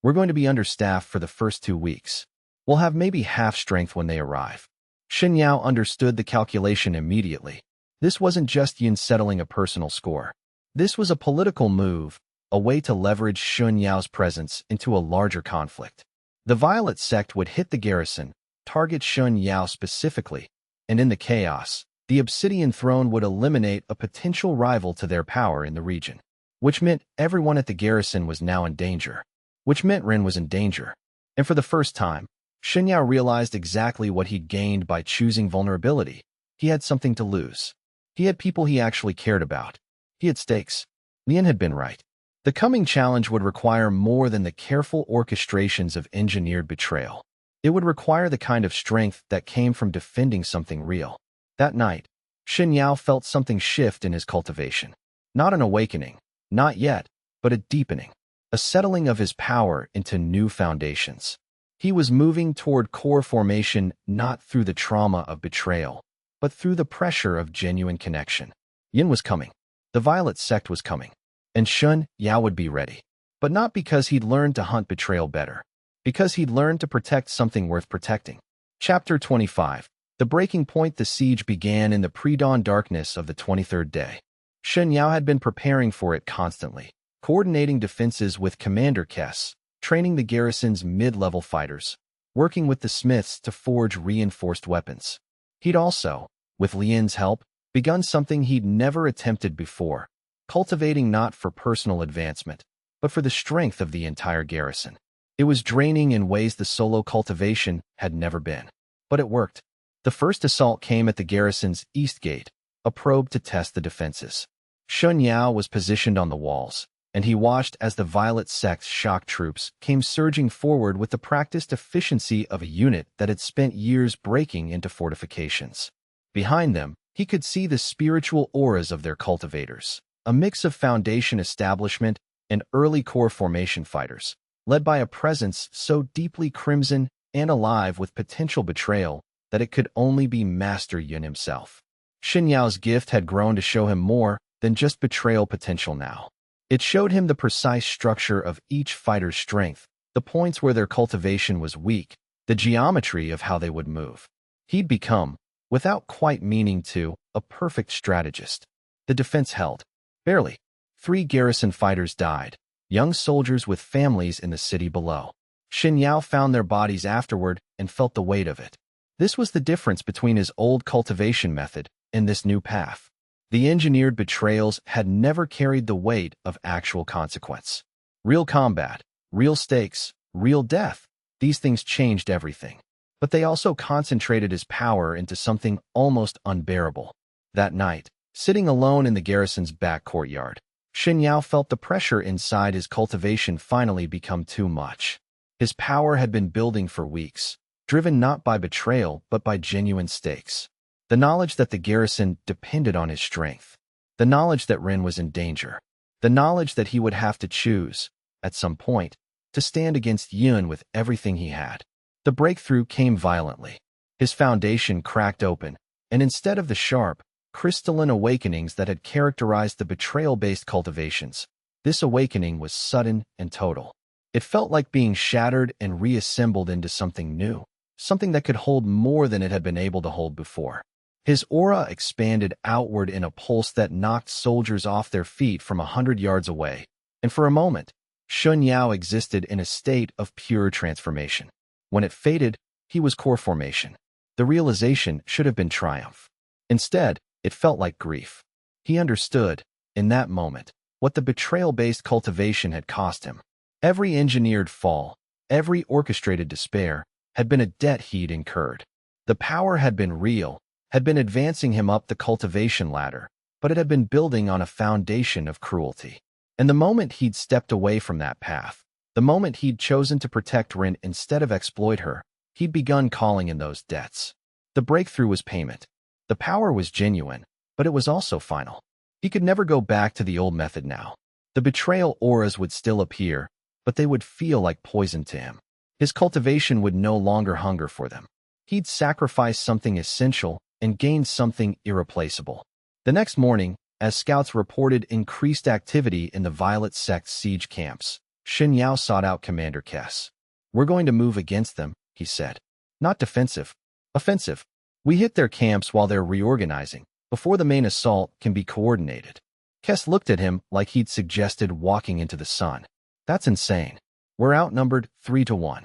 "We're going to be understaffed for the first 2 weeks. We'll have maybe half strength when they arrive. Shen Yao understood the calculation immediately. This wasn't just Yin settling a personal score. This was a political move, a way to leverage Shen Yao's presence into a larger conflict. The Violet Sect would hit the garrison, target Shen Yao specifically, and in the chaos, the Obsidian Throne would eliminate a potential rival to their power in the region, which meant everyone at the garrison was now in danger, which meant Ren was in danger. And for the first time, Shen Yao realized exactly what he'd gained by choosing vulnerability. He had something to lose. He had people he actually cared about. He had stakes. Lian had been right. The coming challenge would require more than the careful orchestrations of engineered betrayal. It would require the kind of strength that came from defending something real. That night, Shen Yao felt something shift in his cultivation. Not an awakening, not yet, but a deepening, a settling of his power into new foundations. He was moving toward core formation not through the trauma of betrayal, but through the pressure of genuine connection. Yin was coming. The Violet Sect was coming. And Shen Yao would be ready. But not because he'd learned to hunt betrayal better. Because he'd learned to protect something worth protecting. Chapter 25. The breaking point. The siege began in the pre-dawn darkness of the 23rd day. Shen Yao had been preparing for it constantly, coordinating defenses with Commander Kess, training the garrison's mid-level fighters, working with the smiths to forge reinforced weapons. He'd also, with Lian's help, begun something he'd never attempted before, cultivating not for personal advancement, but for the strength of the entire garrison. It was draining in ways the solo cultivation had never been. But it worked. The first assault came at the garrison's east gate, a probe to test the defenses. Shen Yao was positioned on the walls, and he watched as the Violet Sect's shock troops came surging forward with the practiced efficiency of a unit that had spent years breaking into fortifications. Behind them, he could see the spiritual auras of their cultivators, a mix of foundation establishment and early core formation fighters, led by a presence so deeply crimson and alive with potential betrayal that it could only be Master Xue himself. Shen Yao's gift had grown to show him more than just betrayal potential now. It showed him the precise structure of each fighter's strength, the points where their cultivation was weak, the geometry of how they would move. He'd become, without quite meaning to, a perfect strategist. The defense held. Barely. 3 garrison fighters died, young soldiers with families in the city below. Shen Yao found their bodies afterward and felt the weight of it. This was the difference between his old cultivation method and this new path. The engineered betrayals had never carried the weight of actual consequence. Real combat, real stakes, real death. These things changed everything. But they also concentrated his power into something almost unbearable. That night, sitting alone in the garrison's back courtyard, Shen Yao felt the pressure inside his cultivation finally become too much. His power had been building for weeks, driven not by betrayal but by genuine stakes. The knowledge that the garrison depended on his strength. The knowledge that Ren was in danger. The knowledge that he would have to choose, at some point, to stand against Yun with everything he had. The breakthrough came violently. His foundation cracked open, and instead of the sharp, crystalline awakenings that had characterized the betrayal-based cultivations, this awakening was sudden and total. It felt like being shattered and reassembled into something new, something that could hold more than it had been able to hold before. His aura expanded outward in a pulse that knocked soldiers off their feet from 100 yards away, and for a moment, Shen Yao existed in a state of pure transformation. When it faded, he was core formation. The realization should have been triumph. Instead, it felt like grief. He understood, in that moment, what the betrayal-based cultivation had cost him. Every engineered fall, every orchestrated despair, had been a debt he'd incurred. The power had been real, had been advancing him up the cultivation ladder, but it had been building on a foundation of cruelty. And the moment he'd stepped away from that path, the moment he'd chosen to protect Rin instead of exploit her, he'd begun calling in those debts. The breakthrough was payment. The power was genuine, but it was also final. He could never go back to the old method now. The betrayal auras would still appear, but they would feel like poison to him. His cultivation would no longer hunger for them. He'd sacrifice something essential and gain something irreplaceable. The next morning, as scouts reported increased activity in the Violet Sect siege camps, Shen Yao sought out Commander Kess. "We're going to move against them," he said. Not defensive. Offensive. We hit their camps while they're reorganizing, before the main assault can be coordinated. Kess looked at him like he'd suggested walking into the sun. That's insane. We're outnumbered 3-1.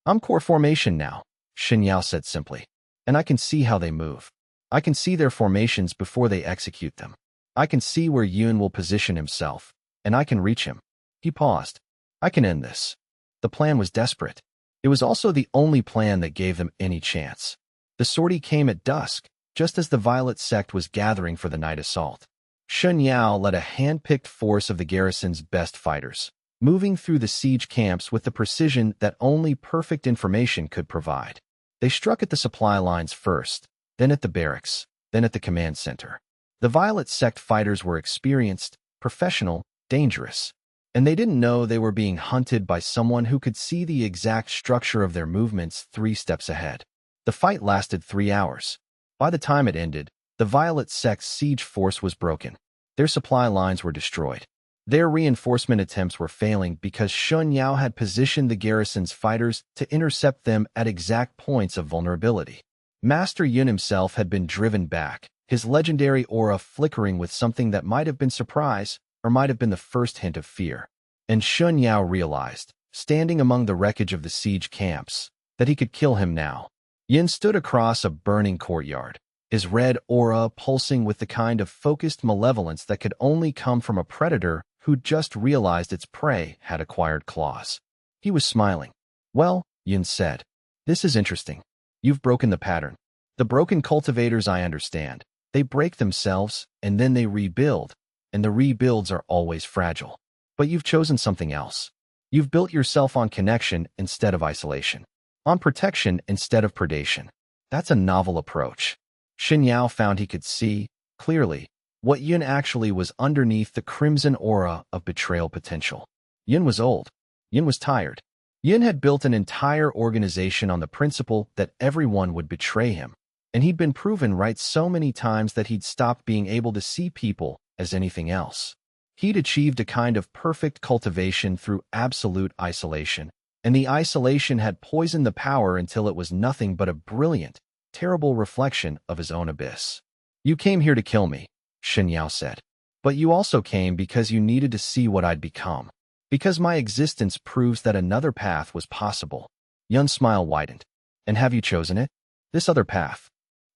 I'm core formation now, Shen Yao said simply. And I can see how they move. I can see their formations before they execute them. I can see where Yun will position himself, and I can reach him. He paused. I can end this. The plan was desperate. It was also the only plan that gave them any chance. The sortie came at dusk, just as the Violet Sect was gathering for the night assault. Shen Yao led a hand-picked force of the garrison's best fighters, moving through the siege camps with the precision that only perfect information could provide. They struck at the supply lines first, then at the barracks, then at the command center. The Violet Sect fighters were experienced, professional, dangerous, and they didn't know they were being hunted by someone who could see the exact structure of their movements 3 steps ahead. The fight lasted 3 hours. By the time it ended, the Violet Sect's siege force was broken. Their supply lines were destroyed. Their reinforcement attempts were failing because Shen Yao had positioned the garrison's fighters to intercept them at exact points of vulnerability. Master Xue himself had been driven back, his legendary aura flickering with something that might have been surprise or might have been the first hint of fear. And Shen Yao realized, standing among the wreckage of the siege camps, that he could kill him now. Yin stood across a burning courtyard, his red aura pulsing with the kind of focused malevolence that could only come from a predator who'd just realized its prey had acquired claws. He was smiling. Well, Yin said, this is interesting. You've broken the pattern. The broken cultivators I understand. They break themselves, and then they rebuild, and the rebuilds are always fragile. But you've chosen something else. You've built yourself on connection instead of isolation, on protection instead of predation. That's a novel approach. Shen Yao found he could see, clearly, what Yun actually was underneath the crimson aura of betrayal potential. Yun was old. Yun was tired. Yun had built an entire organization on the principle that everyone would betray him, and he'd been proven right so many times that he'd stopped being able to see people as anything else. He'd achieved a kind of perfect cultivation through absolute isolation, and the isolation had poisoned the power until it was nothing but a brilliant, terrible reflection of his own abyss. You came here to kill me, Shen Yao said. But you also came because you needed to see what I'd become. Because my existence proves that another path was possible. Yun's smile widened. And have you chosen it? This other path?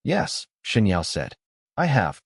Yes, Shen Yao said. I have.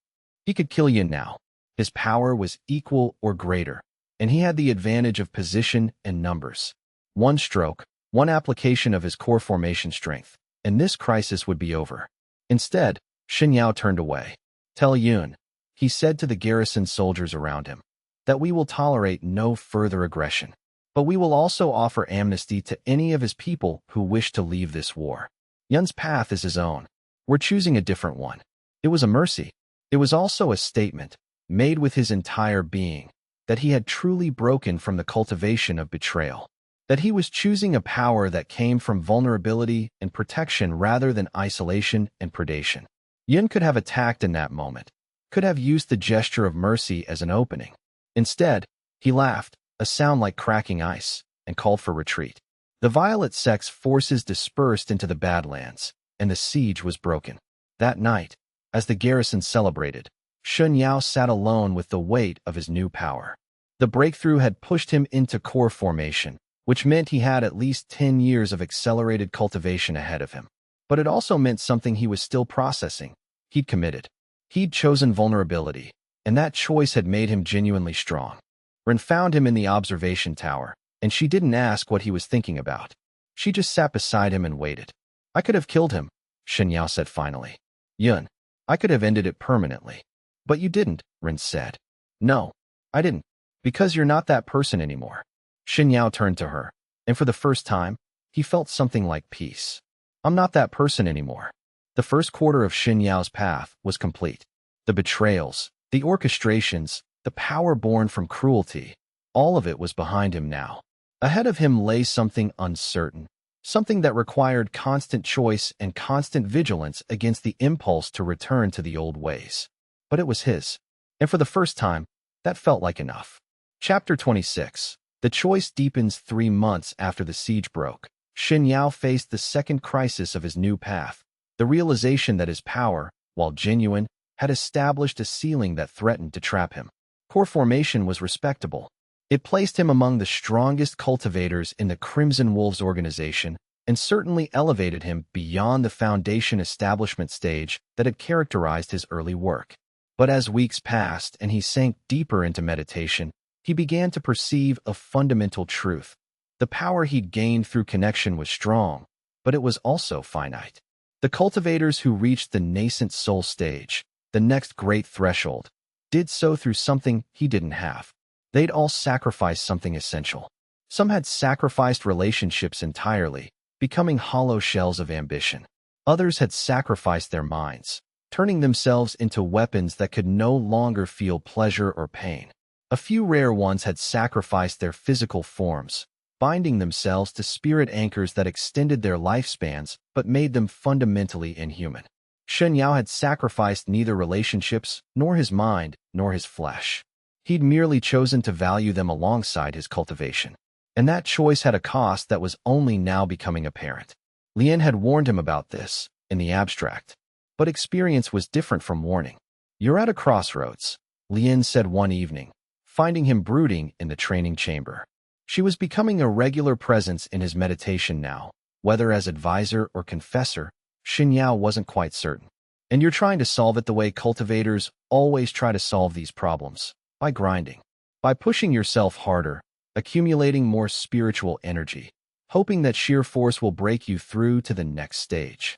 He could kill Yun now. His power was equal or greater, and he had the advantage of position and numbers. One stroke, one application of his core formation strength, and this crisis would be over. Instead, Shen Yao turned away. Tell Yun, he said to the garrison soldiers around him, that we will tolerate no further aggression. But we will also offer amnesty to any of his people who wish to leave this war. Yun's path is his own. We're choosing a different one. It was a mercy. It was also a statement, made with his entire being, that he had truly broken from the cultivation of betrayal. That he was choosing a power that came from vulnerability and protection rather than isolation and predation. Yun could have attacked in that moment, could have used the gesture of mercy as an opening. Instead, he laughed, a sound like cracking ice, and called for retreat. The Violet Sect's forces dispersed into the Badlands, and the siege was broken. That night, as the garrison celebrated, Shen Yao sat alone with the weight of his new power. The breakthrough had pushed him into core formation, which meant he had at least 10 years of accelerated cultivation ahead of him. But it also meant something he was still processing. He'd committed. He'd chosen vulnerability, and that choice had made him genuinely strong. Ren found him in the observation tower, and she didn't ask what he was thinking about. She just sat beside him and waited. I could have killed him, Shen Yao said finally. Yun, I could have ended it permanently. But you didn't, Ren said. No, I didn't. Because you're not that person anymore. Shen Yao turned to her, and for the first time, he felt something like peace. I'm not that person anymore. The first quarter of Shen Yao's path was complete. The betrayals, the orchestrations, the power born from cruelty, all of it was behind him now. Ahead of him lay something uncertain, something that required constant choice and constant vigilance against the impulse to return to the old ways. But it was his, and for the first time, that felt like enough. Chapter 26. The choice deepens 3 months after the siege broke. Shen Yao faced the second crisis of his new path, the realization that his power, while genuine, had established a ceiling that threatened to trap him. Core formation was respectable. It placed him among the strongest cultivators in the Crimson Wolves organization and certainly elevated him beyond the foundation establishment stage that had characterized his early work. But as weeks passed and he sank deeper into meditation, he began to perceive a fundamental truth. The power he'd gained through connection was strong, but it was also finite. The cultivators who reached the nascent soul stage, the next great threshold, did so through something he didn't have. They'd all sacrificed something essential. Some had sacrificed relationships entirely, becoming hollow shells of ambition. Others had sacrificed their minds, turning themselves into weapons that could no longer feel pleasure or pain. A few rare ones had sacrificed their physical forms, binding themselves to spirit anchors that extended their lifespans but made them fundamentally inhuman. Shen Yao had sacrificed neither relationships, nor his mind, nor his flesh. He'd merely chosen to value them alongside his cultivation. And that choice had a cost that was only now becoming apparent. Lien had warned him about this, in the abstract. But experience was different from warning. "You're at a crossroads," Lien said one evening, finding him brooding in the training chamber. She was becoming a regular presence in his meditation now, whether as advisor or confessor. Shen Yao wasn't quite certain. "And you're trying to solve it the way cultivators always try to solve these problems, by grinding, by pushing yourself harder, accumulating more spiritual energy, hoping that sheer force will break you through to the next stage.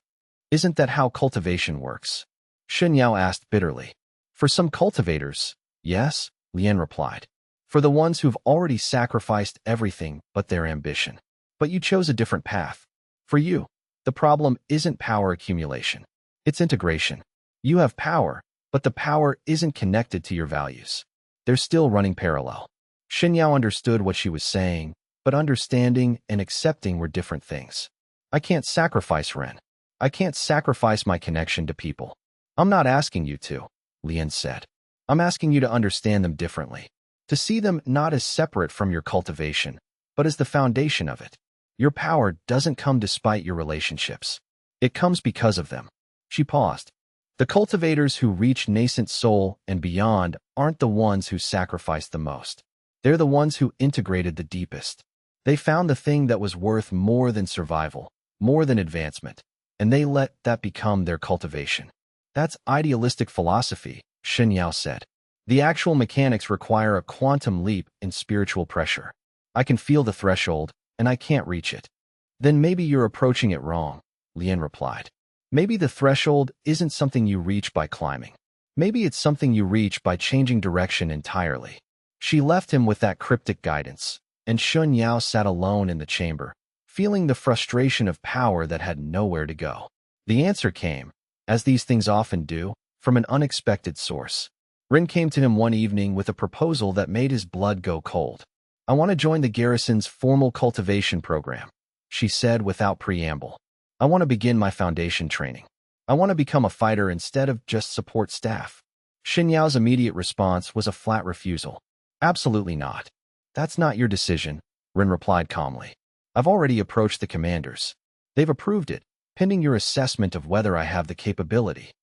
Isn't that how cultivation works?" Shen Yao asked bitterly. "For some cultivators, yes," Lien replied. "For the ones who've already sacrificed everything but their ambition. But you chose a different path. For you, the problem isn't power accumulation. It's integration. You have power, but the power isn't connected to your values. They're still running parallel." Shen Yao understood what she was saying, but understanding and accepting were different things. "I can't sacrifice Ren. I can't sacrifice my connection to people." "I'm not asking you to," Lien said. "I'm asking you to understand them differently. To see them not as separate from your cultivation, but as the foundation of it. Your power doesn't come despite your relationships. It comes because of them." She paused. "The cultivators who reach nascent soul and beyond aren't the ones who sacrificed the most. They're the ones who integrated the deepest. They found the thing that was worth more than survival, more than advancement, and they let that become their cultivation." "That's idealistic philosophy," Shen Yao said. "The actual mechanics require a quantum leap in spiritual pressure. I can feel the threshold, and I can't reach it." "Then maybe you're approaching it wrong," Lien replied. "Maybe the threshold isn't something you reach by climbing. Maybe it's something you reach by changing direction entirely." She left him with that cryptic guidance, and Shen Yao sat alone in the chamber, feeling the frustration of power that had nowhere to go. The answer came, as these things often do, from an unexpected source. Rin came to him one evening with a proposal that made his blood go cold. "I want to join the garrison's formal cultivation program," she said without preamble. "I want to begin my foundation training. I want to become a fighter instead of just support staff." Shen Yao's immediate response was a flat refusal. "Absolutely not. That's not your decision," Rin replied calmly. "I've already approached the commanders. They've approved it, pending your assessment of whether I have the capability."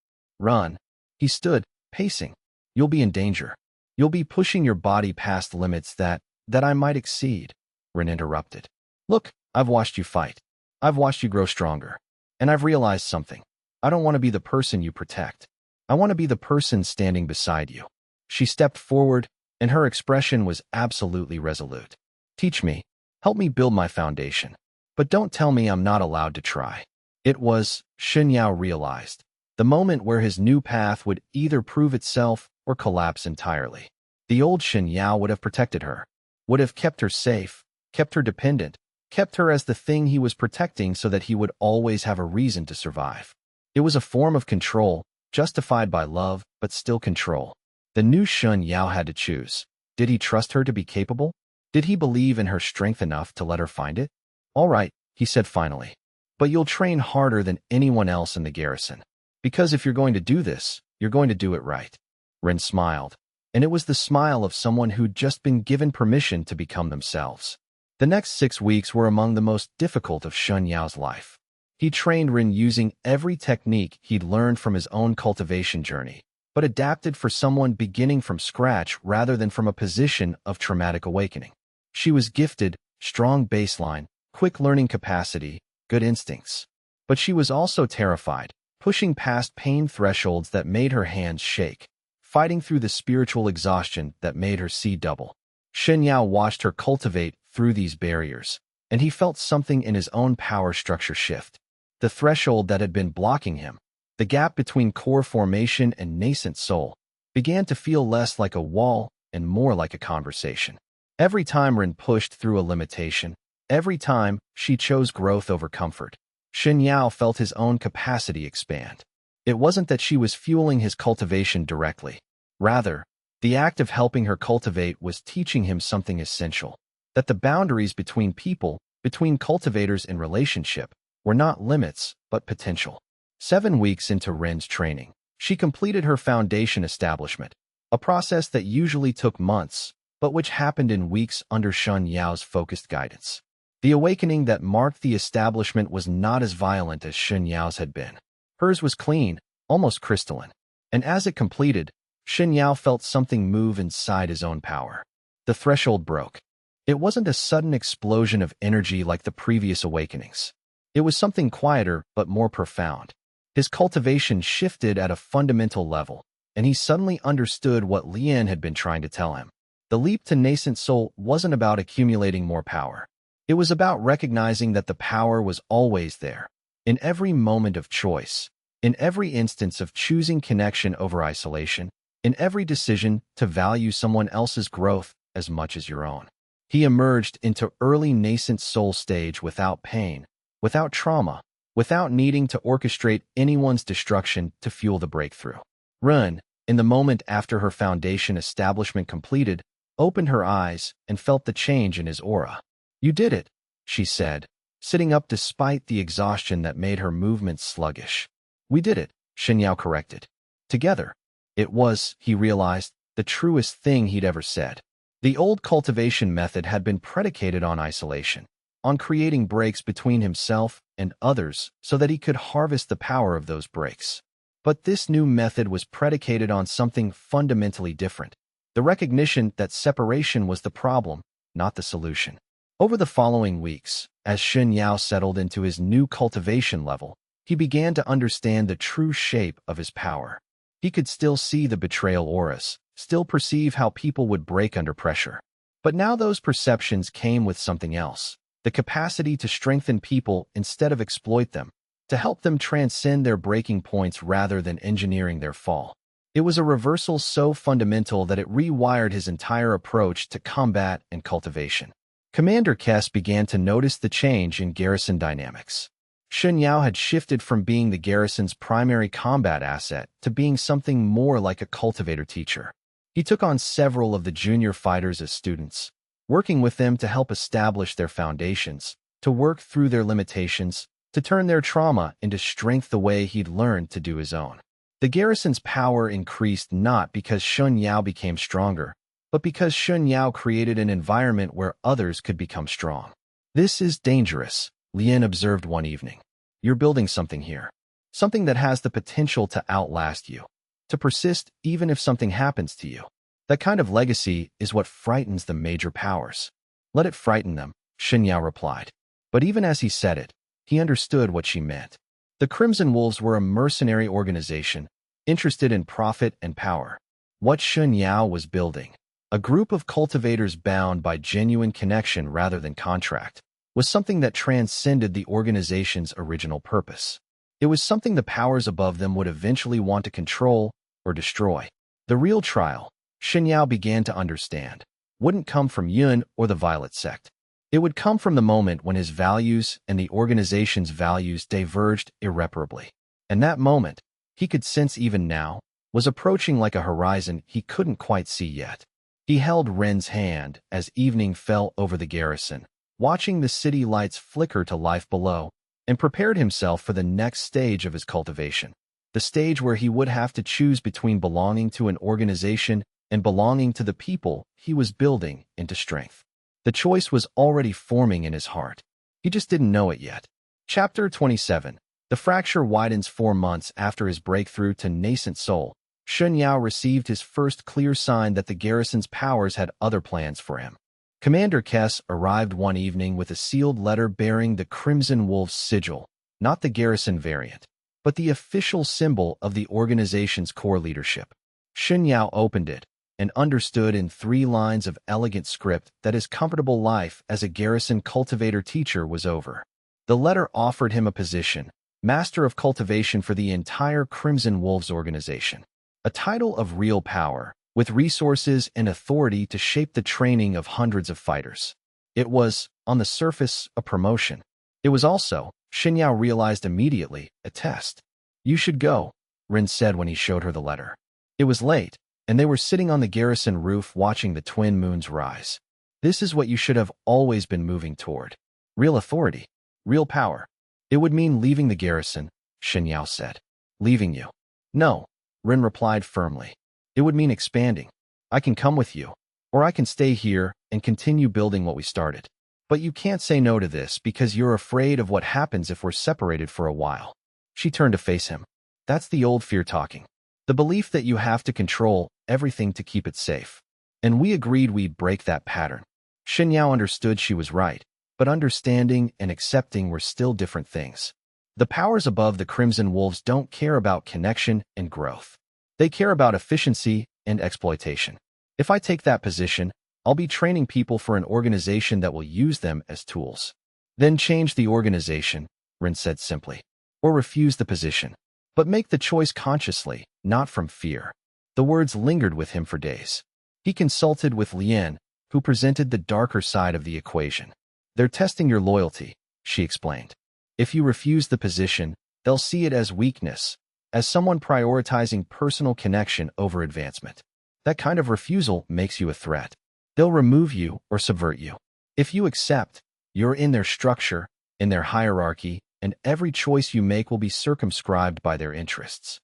"Run." He stood, pacing. "You'll be in danger. You'll be pushing your body past limits that I might exceed," Rin interrupted. "Look, I've watched you fight. I've watched you grow stronger. And I've realized something. I don't want to be the person you protect. I want to be the person standing beside you." She stepped forward, and her expression was absolutely resolute. "Teach me. Help me build my foundation. But don't tell me I'm not allowed to try." It was, Shen Yao realized, the moment where his new path would either prove itself or collapse entirely. The old Shen Yao would have protected her, would have kept her safe, kept her dependent, kept her as the thing he was protecting so that he would always have a reason to survive. It was a form of control, justified by love, but still control. The new Shen Yao had to choose. Did he trust her to be capable? Did he believe in her strength enough to let her find it? "All right," he said finally. "But you'll train harder than anyone else in the garrison. Because if you're going to do this, you're going to do it right." Rin smiled, and it was the smile of someone who'd just been given permission to become themselves. The next 6 weeks were among the most difficult of Shen Yao's life. He trained Ren using every technique he'd learned from his own cultivation journey, but adapted for someone beginning from scratch rather than from a position of traumatic awakening. She was gifted, strong baseline, quick learning capacity, good instincts. But she was also terrified, pushing past pain thresholds that made her hands shake, fighting through the spiritual exhaustion that made her see double. Shen Yao watched her cultivate through these barriers, and he felt something in his own power structure shift. The threshold that had been blocking him, the gap between core formation and nascent soul, began to feel less like a wall and more like a conversation. Every time Ren pushed through a limitation, every time she chose growth over comfort, Shen Yao felt his own capacity expand. It wasn't that she was fueling his cultivation directly. Rather, the act of helping her cultivate was teaching him something essential, that the boundaries between people, between cultivators in relationship, were not limits, but potential. 7 weeks into Ren's training, she completed her foundation establishment, a process that usually took months, but which happened in weeks under Shen Yao's focused guidance. The awakening that marked the establishment was not as violent as Shen Yao's had been. Hers was clean, almost crystalline, and as it completed, Shen Yao felt something move inside his own power. The threshold broke. It wasn't a sudden explosion of energy like the previous awakenings. It was something quieter but more profound. His cultivation shifted at a fundamental level, and he suddenly understood what Lian had been trying to tell him. The leap to nascent soul wasn't about accumulating more power. It was about recognizing that the power was always there, in every moment of choice, in every instance of choosing connection over isolation, in every decision to value someone else's growth as much as your own. He emerged into early nascent soul stage without pain, without trauma, without needing to orchestrate anyone's destruction to fuel the breakthrough. Ren, in the moment after her foundation establishment completed, opened her eyes and felt the change in his aura. "You did it," she said, sitting up despite the exhaustion that made her movements sluggish. "We did it," Shen Yao corrected. Together. It was, he realized, the truest thing he'd ever said. The old cultivation method had been predicated on isolation, on creating breaks between himself and others so that he could harvest the power of those breaks. But this new method was predicated on something fundamentally different, the recognition that separation was the problem, not the solution. Over the following weeks, as Shen Yao settled into his new cultivation level, he began to understand the true shape of his power. He could still see the betrayal auras, still perceive how people would break under pressure. But now those perceptions came with something else, the capacity to strengthen people instead of exploit them, to help them transcend their breaking points rather than engineering their fall. It was a reversal so fundamental that it rewired his entire approach to combat and cultivation. Commander Kess began to notice the change in garrison dynamics. Shen Yao had shifted from being the garrison's primary combat asset to being something more like a cultivator teacher. He took on several of the junior fighters as students, working with them to help establish their foundations, to work through their limitations, to turn their trauma into strength the way he'd learned to do his own. The garrison's power increased not because Shen Yao became stronger, but because Shen Yao created an environment where others could become strong. "This is dangerous," Lian observed one evening. "You're building something here. Something that has the potential to outlast you, to persist even if something happens to you. That kind of legacy is what frightens the major powers." "Let it frighten them," Shen Yao replied. But even as he said it, he understood what she meant. The Crimson Wolves were a mercenary organization, interested in profit and power. What Shen Yao was building, a group of cultivators bound by genuine connection rather than contract, was something that transcended the organization's original purpose. It was something the powers above them would eventually want to control or destroy. The real trial, Shen Yao began to understand, wouldn't come from Yun or the Violet Sect. It would come from the moment when his values and the organization's values diverged irreparably. And that moment, he could sense even now, was approaching like a horizon he couldn't quite see yet. He held Ren's hand as evening fell over the garrison, watching the city lights flicker to life below, and prepared himself for the next stage of his cultivation, the stage where he would have to choose between belonging to an organization and belonging to the people he was building into strength. The choice was already forming in his heart. He just didn't know it yet. Chapter 27. The fracture widens 4 months after his breakthrough to nascent soul. Shen Yao received his first clear sign that the garrison's powers had other plans for him. Commander Kess arrived one evening with a sealed letter bearing the Crimson Wolf's sigil, not the garrison variant, but the official symbol of the organization's core leadership. Shen Yao opened it and understood in 3 lines of elegant script that his comfortable life as a garrison cultivator teacher was over. The letter offered him a position, Master of Cultivation for the entire Crimson Wolves organization, a title of real power, with resources and authority to shape the training of hundreds of fighters. It was, on the surface, a promotion. It was also, Shen Yao realized immediately, a test. "You should go," Rin said when he showed her the letter. It was late, and they were sitting on the garrison roof watching the twin moons rise. "This is what you should have always been moving toward. Real authority. Real power." "It would mean leaving the garrison," Shen Yao said. "Leaving you?" "No," Rin replied firmly. "It would mean expanding. I can come with you, or I can stay here and continue building what we started. But you can't say no to this because you're afraid of what happens if we're separated for a while." She turned to face him. "That's the old fear talking. The belief that you have to control everything to keep it safe. And we agreed we'd break that pattern." Shen Yao understood she was right, but understanding and accepting were still different things. The powers above the Crimson Wolves don't care about connection and growth. They care about efficiency and exploitation. If I take that position, I'll be training people for an organization that will use them as tools. "Then change the organization," Rin said simply. "Or refuse the position. But make the choice consciously, not from fear." The words lingered with him for days. He consulted with Lian, who presented the darker side of the equation. "They're testing your loyalty," she explained. "If you refuse the position, they'll see it as weakness, as someone prioritizing personal connection over advancement. That kind of refusal makes you a threat. They'll remove you or subvert you. If you accept, you're in their structure, in their hierarchy, and every choice you make will be circumscribed by their interests.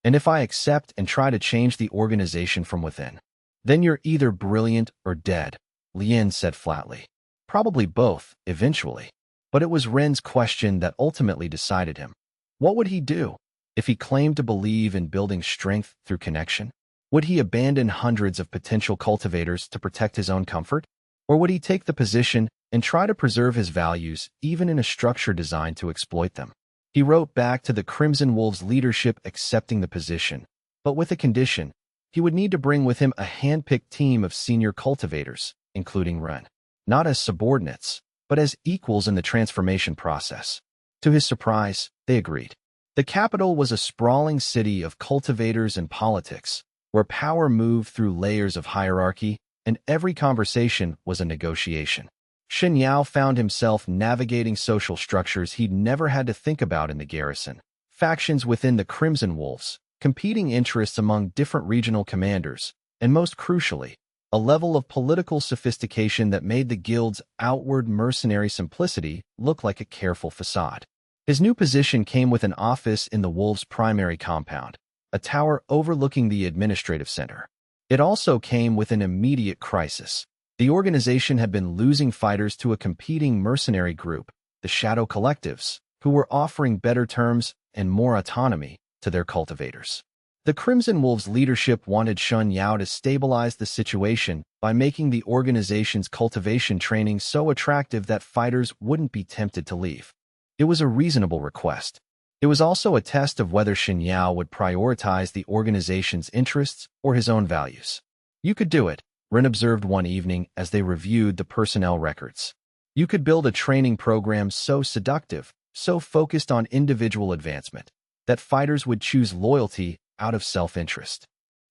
And if I accept and try to change the organization from within, then you're either brilliant or dead," Lian said flatly. "Probably both, eventually." But it was Ren's question that ultimately decided him. What would he do if he claimed to believe in building strength through connection? Would he abandon hundreds of potential cultivators to protect his own comfort? Or would he take the position and try to preserve his values even in a structure designed to exploit them? He wrote back to the Crimson Wolves leadership accepting the position, but with a condition. He would need to bring with him a hand-picked team of senior cultivators, including Ren. Not as subordinates, but as equals in the transformation process. To his surprise, they agreed. The capital was a sprawling city of cultivators and politics, where power moved through layers of hierarchy, and every conversation was a negotiation. Shen Yao found himself navigating social structures he'd never had to think about in the garrison. Factions within the Crimson Wolves, competing interests among different regional commanders, and most crucially, a level of political sophistication that made the guild's outward mercenary simplicity look like a careful facade. His new position came with an office in the Wolves' primary compound, a tower overlooking the administrative center. It also came with an immediate crisis. The organization had been losing fighters to a competing mercenary group, the Shadow Collectives, who were offering better terms and more autonomy to their cultivators. The Crimson Wolves leadership wanted Shen Yao to stabilize the situation by making the organization's cultivation training so attractive that fighters wouldn't be tempted to leave. It was a reasonable request. It was also a test of whether Shen Yao would prioritize the organization's interests or his own values. "You could do it," Ren observed one evening as they reviewed the personnel records. "You could build a training program so seductive, so focused on individual advancement, that fighters would choose loyalty out of self-interest."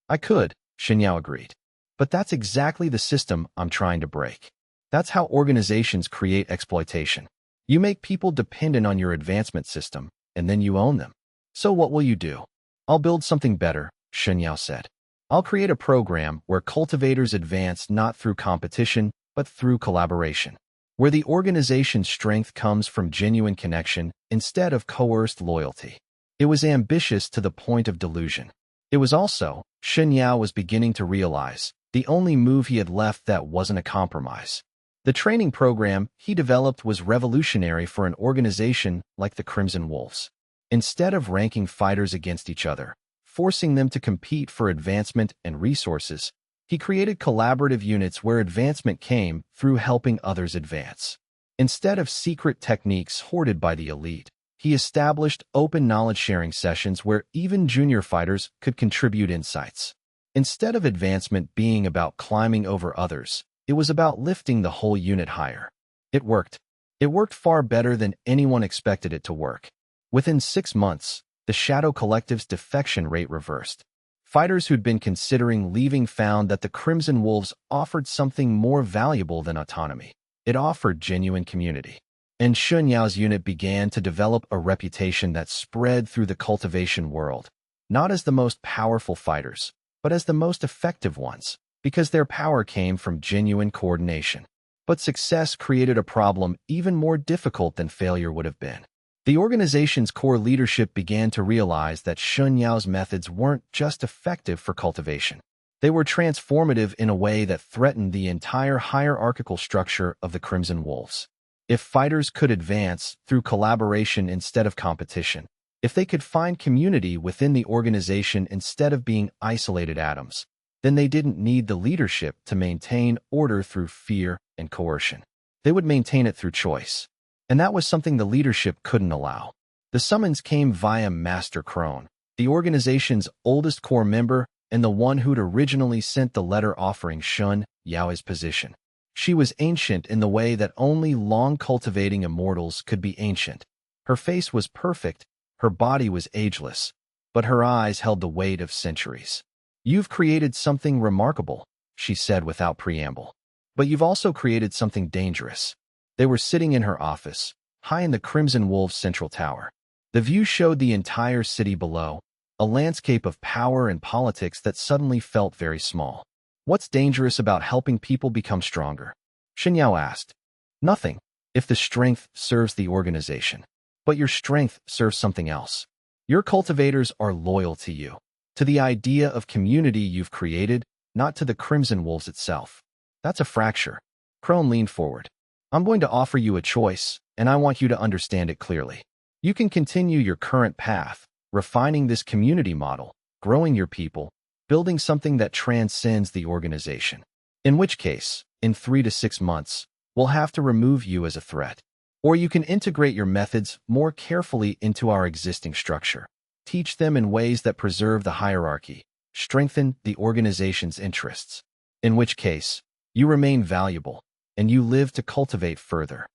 "I could," Shen Yao agreed. "But that's exactly the system I'm trying to break. That's how organizations create exploitation. You make people dependent on your advancement system, and then you own them. So what will you do?" "I'll build something better," Shen Yao said. "I'll create a program where cultivators advance not through competition, but through collaboration, where the organization's strength comes from genuine connection instead of coerced loyalty." It was ambitious to the point of delusion. It was also, Shen Yao was beginning to realize, the only move he had left that wasn't a compromise. The training program he developed was revolutionary for an organization like the Crimson Wolves. Instead of ranking fighters against each other, forcing them to compete for advancement and resources, he created collaborative units where advancement came through helping others advance. Instead of secret techniques hoarded by the elite, he established open knowledge-sharing sessions where even junior fighters could contribute insights. Instead of advancement being about climbing over others, it was about lifting the whole unit higher. It worked. It worked far better than anyone expected it to work. Within 6 months, the Shadow Collective's defection rate reversed. Fighters who'd been considering leaving found that the Crimson Wolves offered something more valuable than autonomy. It offered genuine community. And Shen Yao's unit began to develop a reputation that spread through the cultivation world, not as the most powerful fighters, but as the most effective ones, because their power came from genuine coordination. But success created a problem even more difficult than failure would have been. The organization's core leadership began to realize that Shen Yao's methods weren't just effective for cultivation. They were transformative in a way that threatened the entire hierarchical structure of the Crimson Wolves. If fighters could advance through collaboration instead of competition, if they could find community within the organization instead of being isolated atoms, then they didn't need the leadership to maintain order through fear and coercion. They would maintain it through choice. And that was something the leadership couldn't allow. The summons came via Master Xue, the organization's oldest core member and the one who'd originally sent the letter offering Shen Yao his position. She was ancient in the way that only long-cultivating immortals could be ancient. Her face was perfect, her body was ageless, but her eyes held the weight of centuries. "You've created something remarkable," she said without preamble. "But you've also created something dangerous." They were sitting in her office, high in the Crimson Wolves' central tower. The view showed the entire city below, a landscape of power and politics that suddenly felt very small. "What's dangerous about helping people become stronger?" Shen Yao asked. "Nothing, if the strength serves the organization. But your strength serves something else. Your cultivators are loyal to you, to the idea of community you've created, not to the Crimson Wolves itself. That's a fracture." Xue leaned forward. "I'm going to offer you a choice, and I want you to understand it clearly. You can continue your current path, refining this community model, growing your people, building something that transcends the organization. In which case, in 3 to 6 months, we'll have to remove you as a threat. Or you can integrate your methods more carefully into our existing structure. Teach them in ways that preserve the hierarchy, strengthen the organization's interests. In which case, you remain valuable, and you live to cultivate further."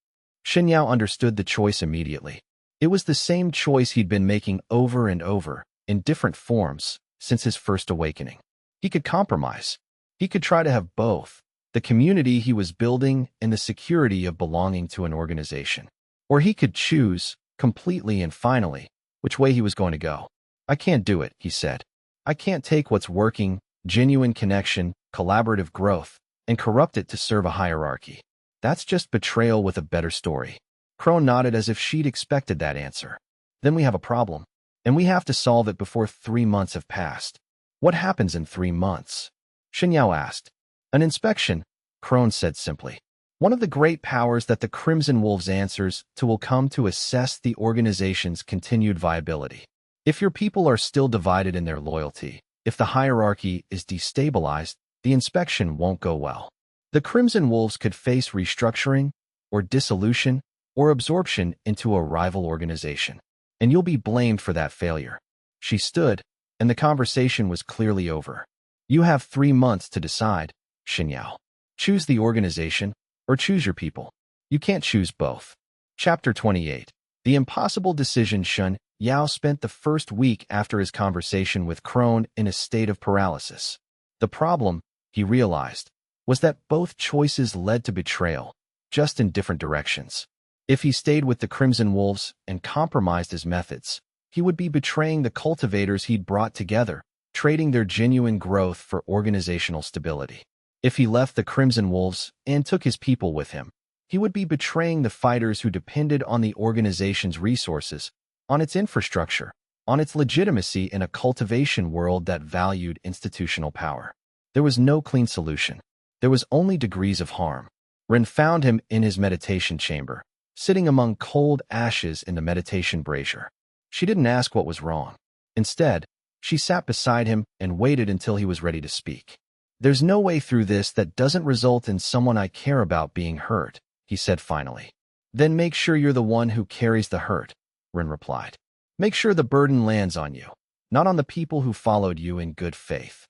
Shen Yao understood the choice immediately. It was the same choice he'd been making over and over, in different forms, since his first awakening. He could compromise. He could try to have both, the community he was building and the security of belonging to an organization. Or he could choose, completely and finally, which way he was going to go. "I can't do it," he said. "I can't take what's working, genuine connection, collaborative growth, and corrupt it to serve a hierarchy. That's just betrayal with a better story." Xue nodded as if she'd expected that answer. "Then we have a problem. And we have to solve it before 3 months have passed." "What happens in 3 months?" Shen Yao asked. "An inspection," Xue said simply. "One of the great powers that the Crimson Wolves answers to will come to assess the organization's continued viability. If your people are still divided in their loyalty, if the hierarchy is destabilized, the inspection won't go well. The Crimson Wolves could face restructuring, or dissolution, or absorption into a rival organization. And you'll be blamed for that failure." She stood, and the conversation was clearly over. "You have 3 months to decide, Shen Yao. Choose the organization, or choose your people. You can't choose both." Chapter 28. The Impossible Decision. Shen Yao spent the first week after his conversation with Xue in a state of paralysis. The problem, he realized, was that both choices led to betrayal, just in different directions. If he stayed with the Crimson Wolves and compromised his methods, he would be betraying the cultivators he'd brought together, trading their genuine growth for organizational stability. If he left the Crimson Wolves and took his people with him, he would be betraying the fighters who depended on the organization's resources, on its infrastructure, on its legitimacy in a cultivation world that valued institutional power. There was no clean solution. There was only degrees of harm. Ren found him in his meditation chamber, sitting among cold ashes in the meditation brazier. She didn't ask what was wrong. Instead, she sat beside him and waited until he was ready to speak. "There's no way through this that doesn't result in someone I care about being hurt," he said finally. "Then make sure you're the one who carries the hurt," Ren replied. "Make sure the burden lands on you, not on the people who followed you in good faith."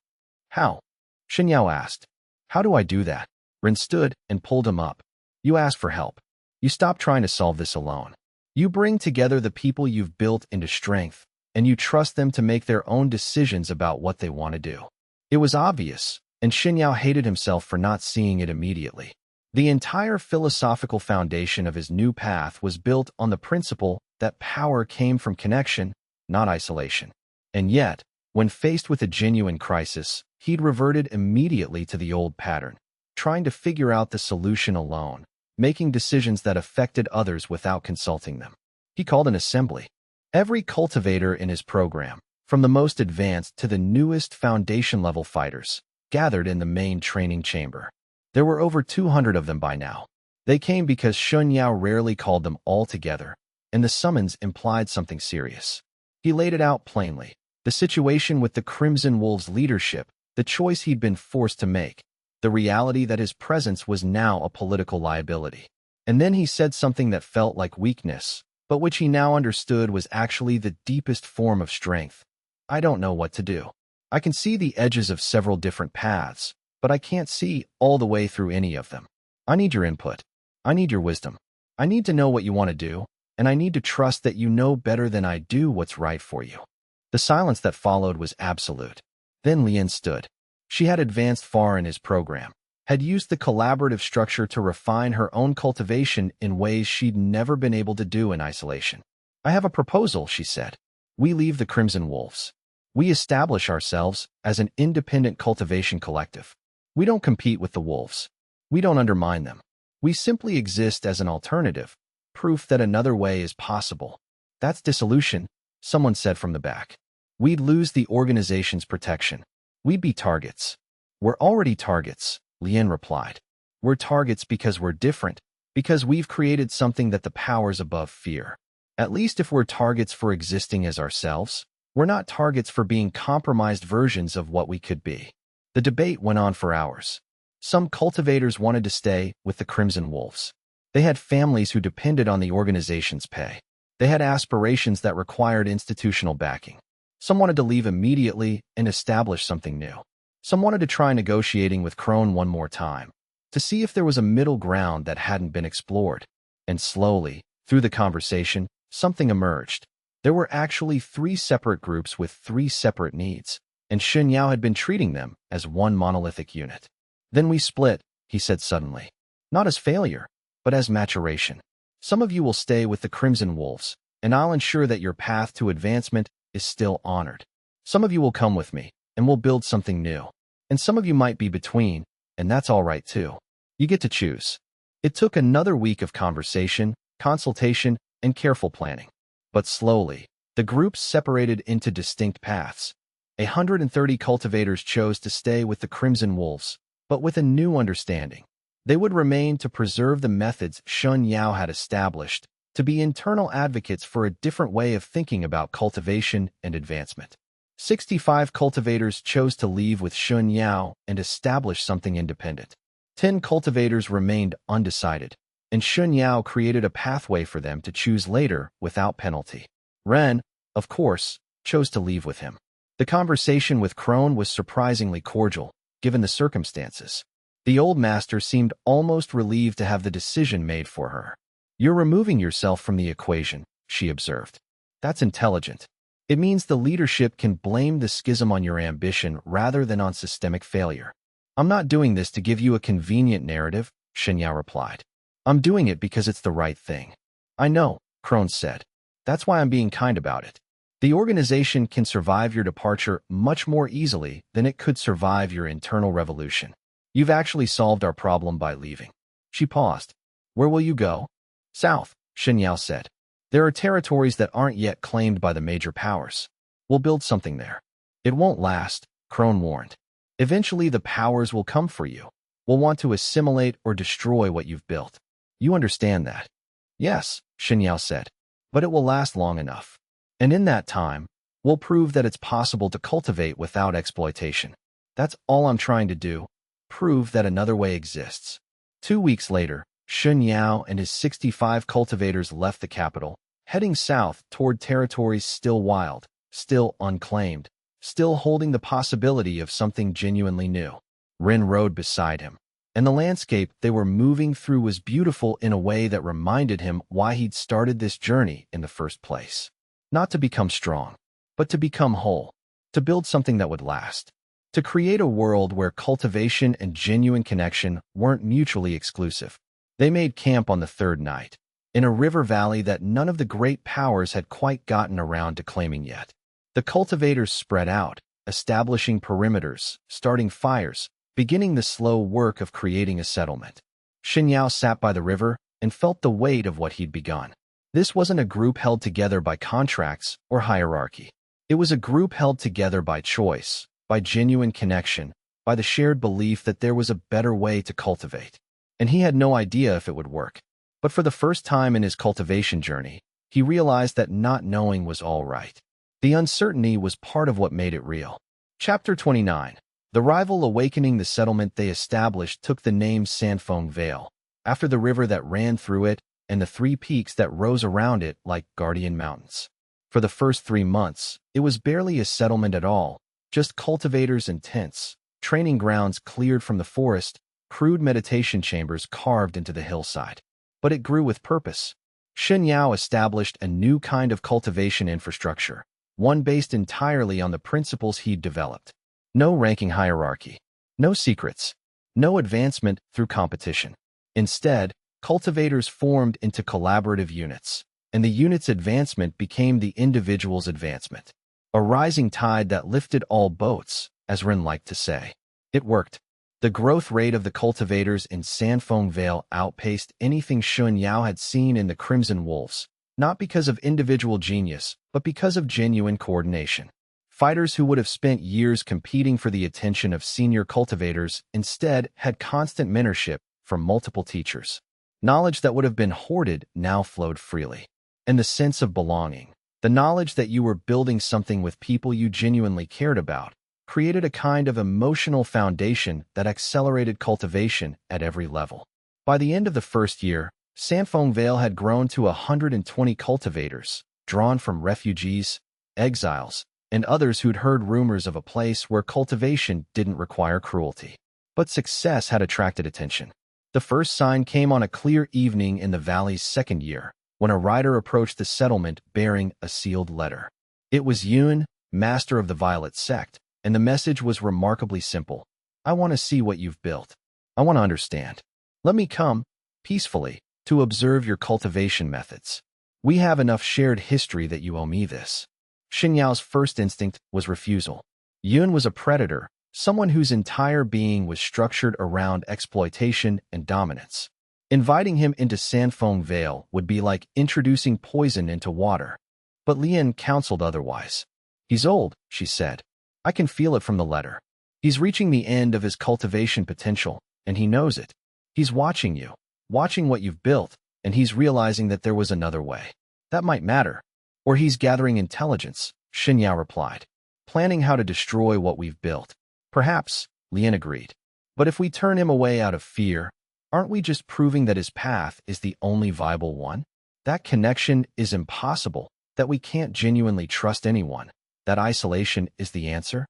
"How?" Shen Yao asked. "How do I do that?" Ren stood and pulled him up. "You ask for help. You stop trying to solve this alone. You bring together the people you've built into strength, and you trust them to make their own decisions about what they want to do." It was obvious, and Shen Yao hated himself for not seeing it immediately. The entire philosophical foundation of his new path was built on the principle that power came from connection, not isolation. And yet, when faced with a genuine crisis, he'd reverted immediately to the old pattern, trying to figure out the solution alone, making decisions that affected others without consulting them. He called an assembly. Every cultivator in his program, from the most advanced to the newest foundation-level fighters, gathered in the main training chamber. There were over 200 of them by now. They came because Shen Yao rarely called them all together, and the summons implied something serious. He laid it out plainly: the situation with the Crimson Wolves' leadership, the choice he'd been forced to make, the reality that his presence was now a political liability. And then he said something that felt like weakness, but which he now understood was actually the deepest form of strength. "I don't know what to do. I can see the edges of several different paths, but I can't see all the way through any of them. I need your input. I need your wisdom. I need to know what you want to do, and I need to trust that you know better than I do what's right for you." The silence that followed was absolute. Then Lien stood. She had advanced far in his program, had used the collaborative structure to refine her own cultivation in ways she'd never been able to do in isolation. "I have a proposal," she said. "We leave the Crimson Wolves. We establish ourselves as an independent cultivation collective. We don't compete with the wolves. We don't undermine them. We simply exist as an alternative, proof that another way is possible." "That's dissolution," someone said from the back. "We'd lose the organization's protection. We'd be targets." "We're already targets," Lien replied. "We're targets because we're different, because we've created something that the powers above fear. At least if we're targets for existing as ourselves, we're not targets for being compromised versions of what we could be." The debate went on for hours. Some cultivators wanted to stay with the Crimson Wolves. They had families who depended on the organization's pay. They had aspirations that required institutional backing. Some wanted to leave immediately and establish something new. Some wanted to try negotiating with Crone one more time, to see if there was a middle ground that hadn't been explored. And slowly, through the conversation, something emerged. There were actually 3 separate groups with 3 separate needs, and Shen Yao had been treating them as one monolithic unit. "Then we split," he said suddenly. "Not as failure, but as maturation. Some of you will stay with the Crimson Wolves, and I'll ensure that your path to advancement is still honored. Some of you will come with me, and we'll build something new. And some of you might be between, and that's all right too. You get to choose." It took another week of conversation, consultation, and careful planning. But slowly, the groups separated into distinct paths. 130 cultivators chose to stay with the Crimson Wolves, but with a new understanding. They would remain to preserve the methods Shen Yao had established, to be internal advocates for a different way of thinking about cultivation and advancement. 65 cultivators chose to leave with Shen Yao and establish something independent. 10 cultivators remained undecided, and Shen Yao created a pathway for them to choose later without penalty. Ren, of course, chose to leave with him. The conversation with Crone was surprisingly cordial, given the circumstances. The old master seemed almost relieved to have the decision made for her. "You're removing yourself from the equation," she observed. "That's intelligent. It means the leadership can blame the schism on your ambition rather than on systemic failure." "I'm not doing this to give you a convenient narrative," Shen Yao replied. "I'm doing it because it's the right thing." "I know," Crone said. "That's why I'm being kind about it. The organization can survive your departure much more easily than it could survive your internal revolution. You've actually solved our problem by leaving." She paused. "Where will you go?" "South," Shen Yao said. "There are territories that aren't yet claimed by the major powers. We'll build something there." "It won't last," Crone warned. "Eventually the powers will come for you. will want to assimilate or destroy what you've built. You understand that? Yes, Shen Yao said, but it will last long enough. And in that time, we'll prove that it's possible to cultivate without exploitation. That's all I'm trying to do, prove that another way exists. 2 weeks later, Shen Yao and his 65 cultivators left the capital, heading south toward territories still wild, still unclaimed, still holding the possibility of something genuinely new. Rin rode beside him, and the landscape they were moving through was beautiful in a way that reminded him why he'd started this journey in the first place. Not to become strong, but to become whole, to build something that would last, to create a world where cultivation and genuine connection weren't mutually exclusive. They made camp on the third night, in a river valley that none of the great powers had quite gotten around to claiming yet. The cultivators spread out, establishing perimeters, starting fires, beginning the slow work of creating a settlement. Shen Yao sat by the river and felt the weight of what he'd begun. This wasn't a group held together by contracts or hierarchy. It was a group held together by choice, by genuine connection, by the shared belief that there was a better way to cultivate. And he had no idea if it would work. But for the first time in his cultivation journey, he realized that not knowing was all right. The uncertainty was part of what made it real. Chapter 29. The rival awakening. The settlement they established took the name Sanfeng Vale, after the river that ran through it and the 3 peaks that rose around it like guardian mountains. For the first 3 months, it was barely a settlement at all, just cultivators and tents, training grounds cleared from the forest, crude meditation chambers carved into the hillside. But it grew with purpose. Shen Yao established a new kind of cultivation infrastructure, one based entirely on the principles he'd developed. No ranking hierarchy, no secrets, no advancement through competition. Instead, cultivators formed into collaborative units, and the unit's advancement became the individual's advancement. A rising tide that lifted all boats, as Rin liked to say. It worked. The growth rate of the cultivators in Sanfeng Vale outpaced anything Shen Yao had seen in the Crimson Wolves, not because of individual genius, but because of genuine coordination. Fighters who would have spent years competing for the attention of senior cultivators instead had constant mentorship from multiple teachers. Knowledge that would have been hoarded now flowed freely. And the sense of belonging, the knowledge that you were building something with people you genuinely cared about, created a kind of emotional foundation that accelerated cultivation at every level. By the end of the first year, Sanfeng Vale had grown to 120 cultivators, drawn from refugees, exiles, and others who'd heard rumors of a place where cultivation didn't require cruelty. But success had attracted attention. The first sign came on a clear evening in the valley's second year, when a rider approached the settlement bearing a sealed letter. It was Yun, Master of the Violet Sect, and the message was remarkably simple. I want to see what you've built. I want to understand. Let me come, peacefully, to observe your cultivation methods. We have enough shared history that you owe me this. Shen Yao's first instinct was refusal. Yun was a predator, someone whose entire being was structured around exploitation and dominance. Inviting him into Sanfeng Vale would be like introducing poison into water. But Lian counseled otherwise. He's old, she said. I can feel it from the letter. He's reaching the end of his cultivation potential, and he knows it. He's watching you, watching what you've built, and he's realizing that there was another way. That might matter. Or he's gathering intelligence, Shen Yao replied. Planning how to destroy what we've built. Perhaps, Lian agreed. But if we turn him away out of fear, aren't we just proving that his path is the only viable one? That connection is impossible, that we can't genuinely trust anyone, that isolation is the answer?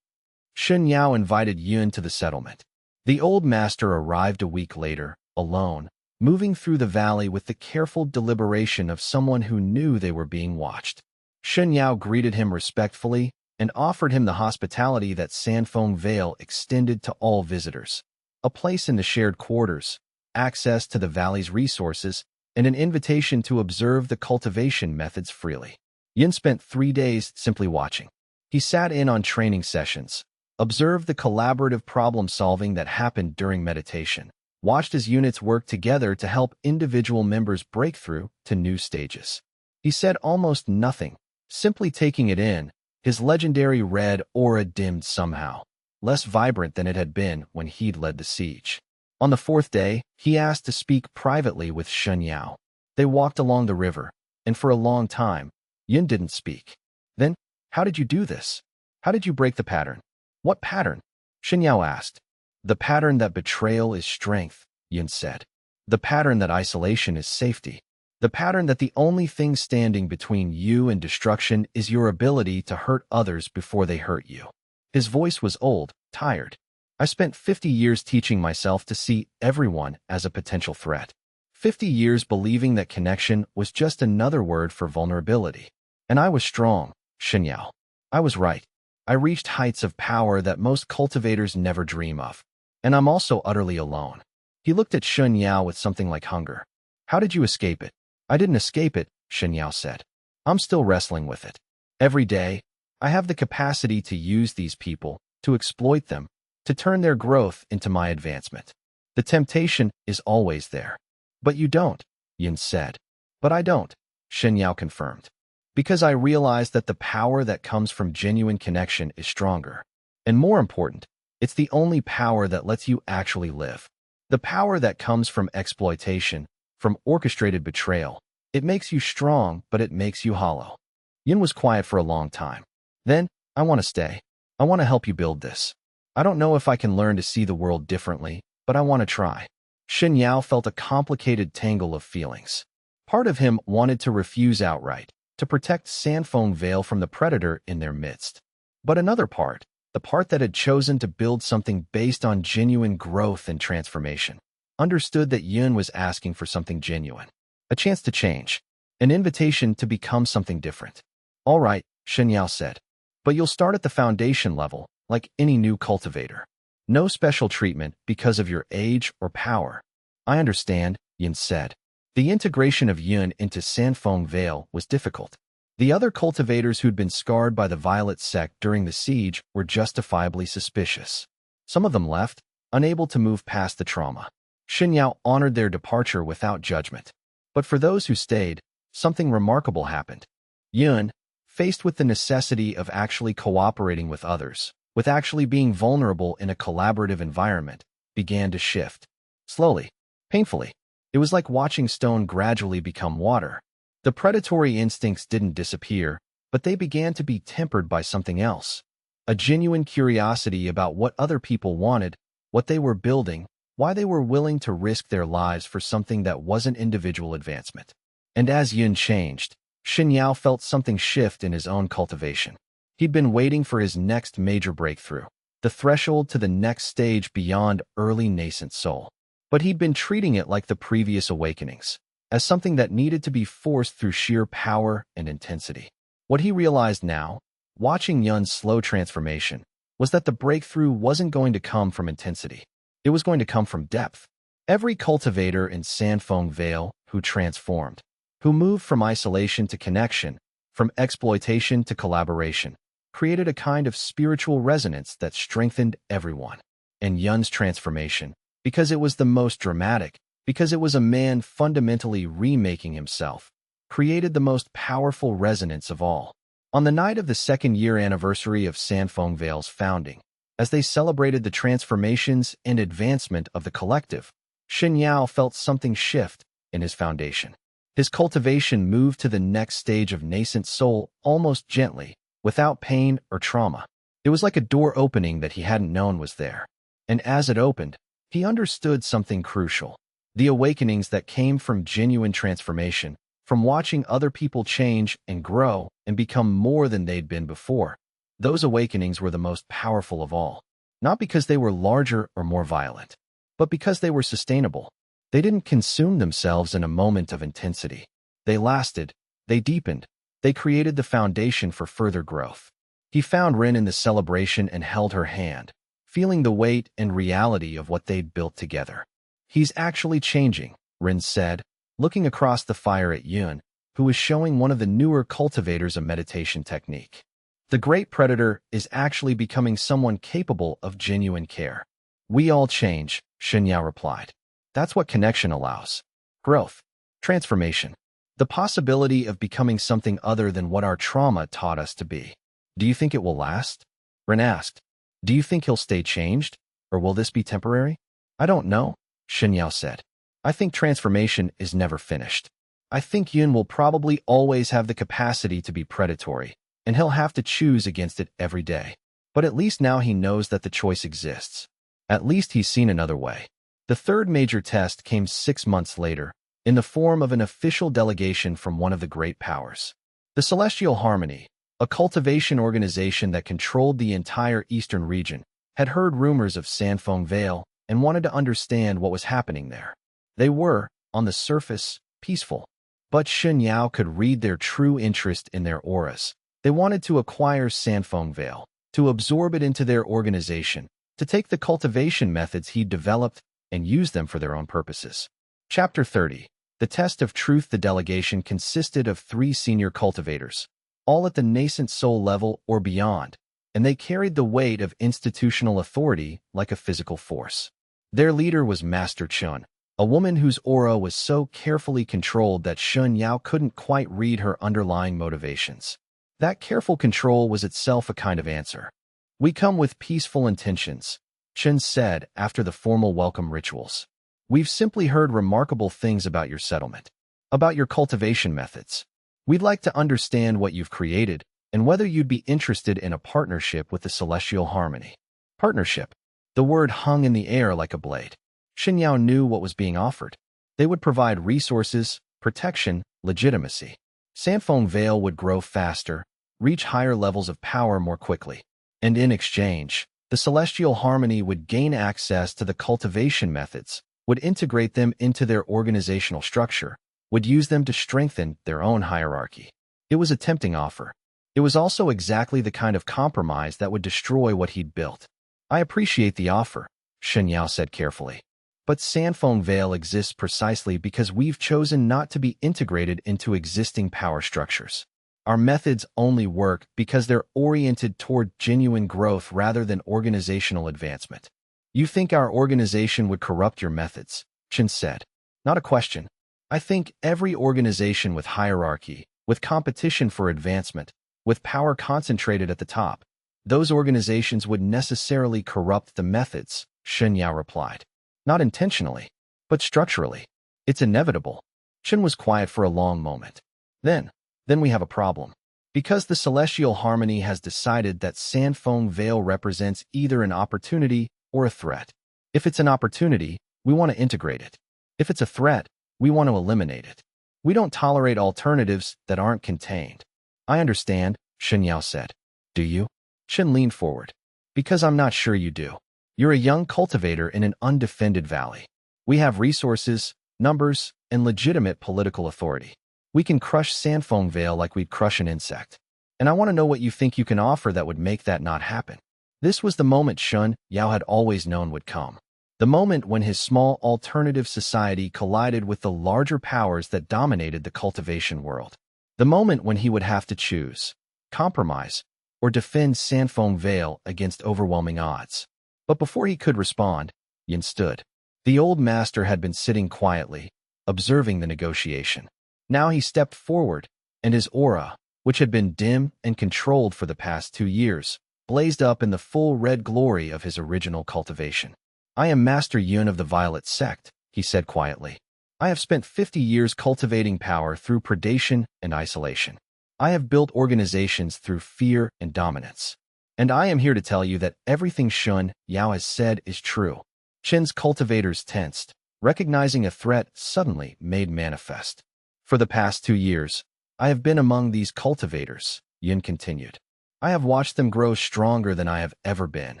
Shen Yao invited Yun to the settlement. The old master arrived a week later, alone, moving through the valley with the careful deliberation of someone who knew they were being watched. Shen Yao greeted him respectfully and offered him the hospitality that Sanfeng Vale extended to all visitors. A place in the shared quarters, access to the valley's resources, and an invitation to observe the cultivation methods freely. Yun spent 3 days simply watching. He sat in on training sessions, observed the collaborative problem-solving that happened during meditation, watched as units worked together to help individual members break through to new stages. He said almost nothing, simply taking it in, his legendary red aura dimmed somehow, less vibrant than it had been when he'd led the siege. On the fourth day, he asked to speak privately with Shen Yao. They walked along the river, and for a long time, Yun didn't speak. Then, how did you do this? How did you break the pattern? What pattern? Shen Yao asked. The pattern that betrayal is strength, Yun said. The pattern that isolation is safety. The pattern that the only thing standing between you and destruction is your ability to hurt others before they hurt you. His voice was old, tired. I spent 50 years teaching myself to see everyone as a potential threat. 50 years believing that connection was just another word for vulnerability. And I was strong, Shen Yao. I was right. I reached heights of power that most cultivators never dream of. And I'm also utterly alone. He looked at Shen Yao with something like hunger. How did you escape it? I didn't escape it, Shen Yao said. I'm still wrestling with it. Every day, I have the capacity to use these people, to exploit them, to turn their growth into my advancement. The temptation is always there. But you don't, Yin said. But I don't, Shen Yao confirmed. Because I realize that the power that comes from genuine connection is stronger. And more important, it's the only power that lets you actually live. The power that comes from exploitation, from orchestrated betrayal. It makes you strong, but it makes you hollow. Yin was quiet for a long time. Then, I want to stay. I want to help you build this. I don't know if I can learn to see the world differently, but I want to try. Shen Yao felt a complicated tangle of feelings. Part of him wanted to refuse outright, to protect Sandfong Vale from the predator in their midst. But another part, the part that had chosen to build something based on genuine growth and transformation, understood that Yun was asking for something genuine. A chance to change. An invitation to become something different. All right, Shen Yao said. But you'll start at the foundation level, like any new cultivator. No special treatment because of your age or power. I understand, Yin said. The integration of Yun into Sandfong Vale was difficult. The other cultivators who'd been scarred by the Violet Sect during the siege were justifiably suspicious. Some of them left, unable to move past the trauma. Shen Yao honored their departure without judgment. But for those who stayed, something remarkable happened. Yun, faced with the necessity of actually cooperating with others, with actually being vulnerable in a collaborative environment, began to shift. Slowly, painfully. It was like watching stone gradually become water. The predatory instincts didn't disappear, but they began to be tempered by something else. A genuine curiosity about what other people wanted, what they were building, why they were willing to risk their lives for something that wasn't individual advancement. And as Yun changed, Shen Yao felt something shift in his own cultivation. He'd been waiting for his next major breakthrough, the threshold to the next stage beyond early nascent soul. But he'd been treating it like the previous awakenings, as something that needed to be forced through sheer power and intensity. What he realized now, watching Yun's slow transformation, was that the breakthrough wasn't going to come from intensity. It was going to come from depth. Every cultivator in Sandfong Vale who transformed, who moved from isolation to connection, from exploitation to collaboration, created a kind of spiritual resonance that strengthened everyone. And Yun's transformation, because it was the most dramatic, because it was a man fundamentally remaking himself, created the most powerful resonance of all. On the night of the second-year anniversary of Sandfong Vale's founding, as they celebrated the transformations and advancement of the collective, Shen Yao felt something shift in his foundation. His cultivation moved to the next stage of nascent soul almost gently, without pain or trauma. It was like a door opening that he hadn't known was there. And as it opened, he understood something crucial. The awakenings that came from genuine transformation, from watching other people change and grow and become more than they'd been before. Those awakenings were the most powerful of all, not because they were larger or more violent, but because they were sustainable. They didn't consume themselves in a moment of intensity. They lasted, they deepened, they created the foundation for further growth. He found Rin in the celebration and held her hand, feeling the weight and reality of what they'd built together. He's actually changing, Rin said, looking across the fire at Yun, who was showing one of the newer cultivators a meditation technique. The great predator is actually becoming someone capable of genuine care. We all change, Shen Yao replied. That's what connection allows. Growth. Transformation. The possibility of becoming something other than what our trauma taught us to be. Do you think it will last? Rin asked. Do you think he'll stay changed? Or will this be temporary? I don't know, Shen Yao said. I think transformation is never finished. I think Yun will probably always have the capacity to be predatory, and he'll have to choose against it every day. But at least now he knows that the choice exists. At least he's seen another way. The third major test came 6 months later, in the form of an official delegation from one of the great powers. The Celestial Harmony, a cultivation organization that controlled the entire eastern region, had heard rumors of Sanfeng Vale and wanted to understand what was happening there. They were, on the surface, peaceful. But Shen Yao could read their true interest in their auras. They wanted to acquire Sanfeng Vale, to absorb it into their organization, to take the cultivation methods he'd developed and use them for their own purposes. Chapter 30. The Test of Truth. The delegation consisted of 3 senior cultivators, all at the nascent soul level or beyond, and they carried the weight of institutional authority like a physical force. Their leader was Master Xue, a woman whose aura was so carefully controlled that Shen Yao couldn't quite read her underlying motivations. That careful control was itself a kind of answer. We come with peaceful intentions, Shen said after the formal welcome rituals. We've simply heard remarkable things about your settlement, about your cultivation methods. We'd like to understand what you've created and whether you'd be interested in a partnership with the Celestial Harmony. Partnership. The word hung in the air like a blade. Shen Yao knew what was being offered. They would provide resources, protection, legitimacy. Sanfeng Vale would grow faster, reach higher levels of power more quickly. And in exchange, the Celestial Harmony would gain access to the cultivation methods, would integrate them into their organizational structure, would use them to strengthen their own hierarchy. It was a tempting offer. It was also exactly the kind of compromise that would destroy what he'd built. I appreciate the offer, Shen Yao said carefully. But Sanfeng Vale exists precisely because we've chosen not to be integrated into existing power structures. Our methods only work because they're oriented toward genuine growth rather than organizational advancement. You think our organization would corrupt your methods, Chen said. Not a question. I think every organization with hierarchy, with competition for advancement, with power concentrated at the top, those organizations would necessarily corrupt the methods, Shen Yao replied. Not intentionally, but structurally. It's inevitable. Chen was quiet for a long moment. Then we have a problem. Because the Celestial Harmony has decided that Sanfeng Vale represents either an opportunity or a threat. If it's an opportunity, we want to integrate it. If it's a threat, we want to eliminate it. We don't tolerate alternatives that aren't contained. I understand, Shen Yao said. Do you? Chen leaned forward. Because I'm not sure you do. You're a young cultivator in an undefended valley. We have resources, numbers, and legitimate political authority. We can crush Sanfeng Vale like we'd crush an insect. And I want to know what you think you can offer that would make that not happen. This was the moment Shen Yao had always known would come. The moment when his small alternative society collided with the larger powers that dominated the cultivation world. The moment when he would have to choose, compromise, or defend Sanfeng Vale against overwhelming odds. But before he could respond, Yin stood. The old master had been sitting quietly, observing the negotiation. Now he stepped forward, and his aura, which had been dim and controlled for the past 2 years, blazed up in the full red glory of his original cultivation. I am Master Xue of the Violet Sect, he said quietly. I have spent 50 years cultivating power through predation and isolation. I have built organizations through fear and dominance. And I am here to tell you that everything Shen Yao has said is true. Chen's cultivators tensed, recognizing a threat suddenly made manifest. For the past 2 years, I have been among these cultivators, Yin continued. I have watched them grow stronger than I have ever been,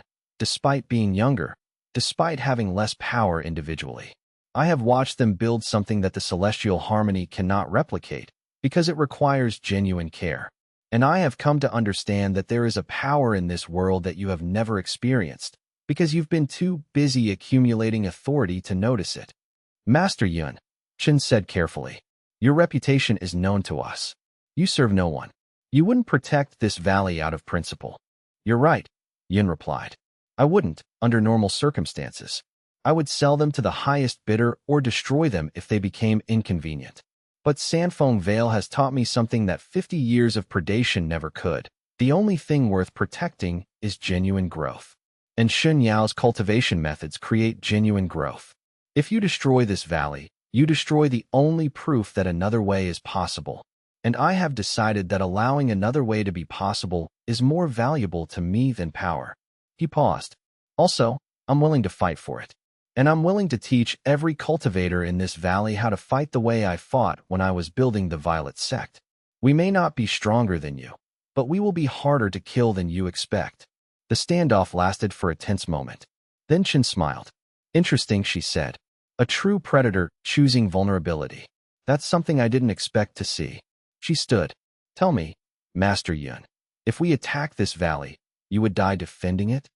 despite being younger, despite having less power individually. I have watched them build something that the Celestial Harmony cannot replicate because it requires genuine care. And I have come to understand that there is a power in this world that you have never experienced because you've been too busy accumulating authority to notice it. Master Yun, Chen said carefully, your reputation is known to us. You serve no one. You wouldn't protect this valley out of principle. You're right, Yin replied. I wouldn't, under normal circumstances. I would sell them to the highest bidder or destroy them if they became inconvenient. But Sanfeng Vale has taught me something that 50 years of predation never could. The only thing worth protecting is genuine growth. And Shen Yao's cultivation methods create genuine growth. If you destroy this valley, you destroy the only proof that another way is possible. And I have decided that allowing another way to be possible is more valuable to me than power. He paused. Also, I'm willing to fight for it. And I'm willing to teach every cultivator in this valley how to fight the way I fought when I was building the Violet Sect. We may not be stronger than you, but we will be harder to kill than you expect. The standoff lasted for a tense moment. Then Chen smiled. Interesting, she said. A true predator choosing vulnerability. That's something I didn't expect to see. She stood. Tell me, Master Yun, if we attack this valley, you would die defending it?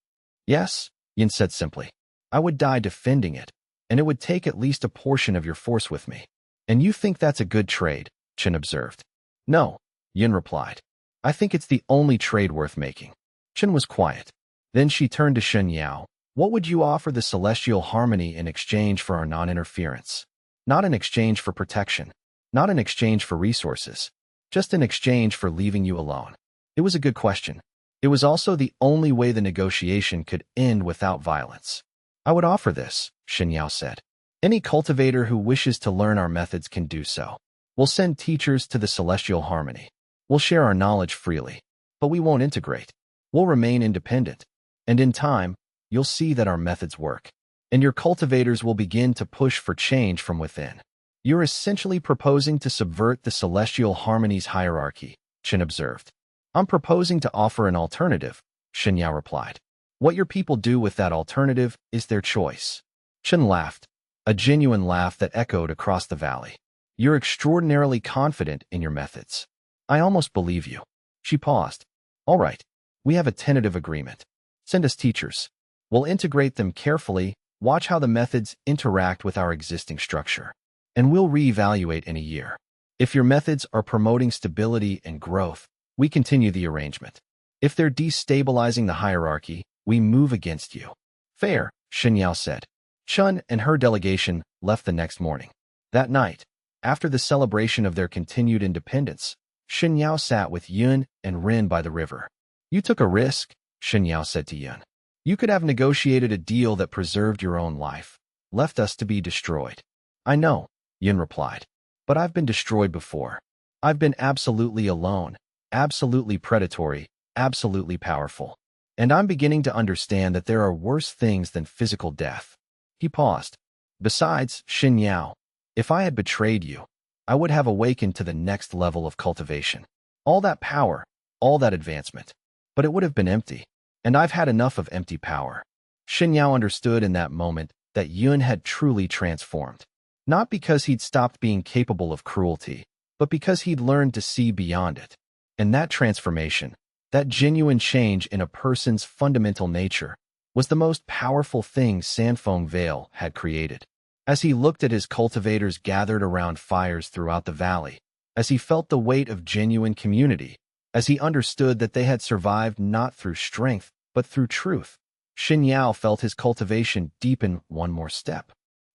Yes, Yun said simply. I would die defending it, and it would take at least a portion of your force with me. And you think that's a good trade, Chen observed. No, Yun replied. I think it's the only trade worth making. Chen was quiet. Then she turned to Shen Yao. What would you offer the celestial harmony in exchange for our non-interference? Not in exchange for protection. Not in exchange for resources. Just in exchange for leaving you alone. It was a good question. It was also the only way the negotiation could end without violence. I would offer this, Shen Yao said. Any cultivator who wishes to learn our methods can do so. We'll send teachers to the celestial harmony. We'll share our knowledge freely. But we won't integrate. We'll remain independent. And in time, you'll see that our methods work. And your cultivators will begin to push for change from within. You're essentially proposing to subvert the celestial harmony's hierarchy, Chen observed. I'm proposing to offer an alternative, Shen Yao replied. What your people do with that alternative is their choice. Chen laughed, a genuine laugh that echoed across the valley. You're extraordinarily confident in your methods. I almost believe you. She paused. All right, we have a tentative agreement. Send us teachers. We'll integrate them carefully, watch how the methods interact with our existing structure. And we'll reevaluate in a year. If your methods are promoting stability and growth, we continue the arrangement. If they're destabilizing the hierarchy, we move against you. Fair, Shen Yao said. Chen and her delegation left the next morning. That night, after the celebration of their continued independence, Shen Yao sat with Yun and Rin by the river. You took a risk, Shen Yao said to Yun. You could have negotiated a deal that preserved your own life, left us to be destroyed. I know, Yun replied. But I've been destroyed before. I've been absolutely alone, absolutely predatory, absolutely powerful. And I'm beginning to understand that there are worse things than physical death. He paused. Besides, Shen Yao, if I had betrayed you, I would have awakened to the next level of cultivation. All that power, all that advancement. But it would have been empty. And I've had enough of empty power. Shen Yao understood in that moment that Yun had truly transformed. Not because he'd stopped being capable of cruelty, but because he'd learned to see beyond it. And that transformation, that genuine change in a person's fundamental nature, was the most powerful thing Sandfeng Vale had created. As he looked at his cultivators gathered around fires throughout the valley, as he felt the weight of genuine community, as he understood that they had survived not through strength, but through truth, Shen Yao felt his cultivation deepen one more step.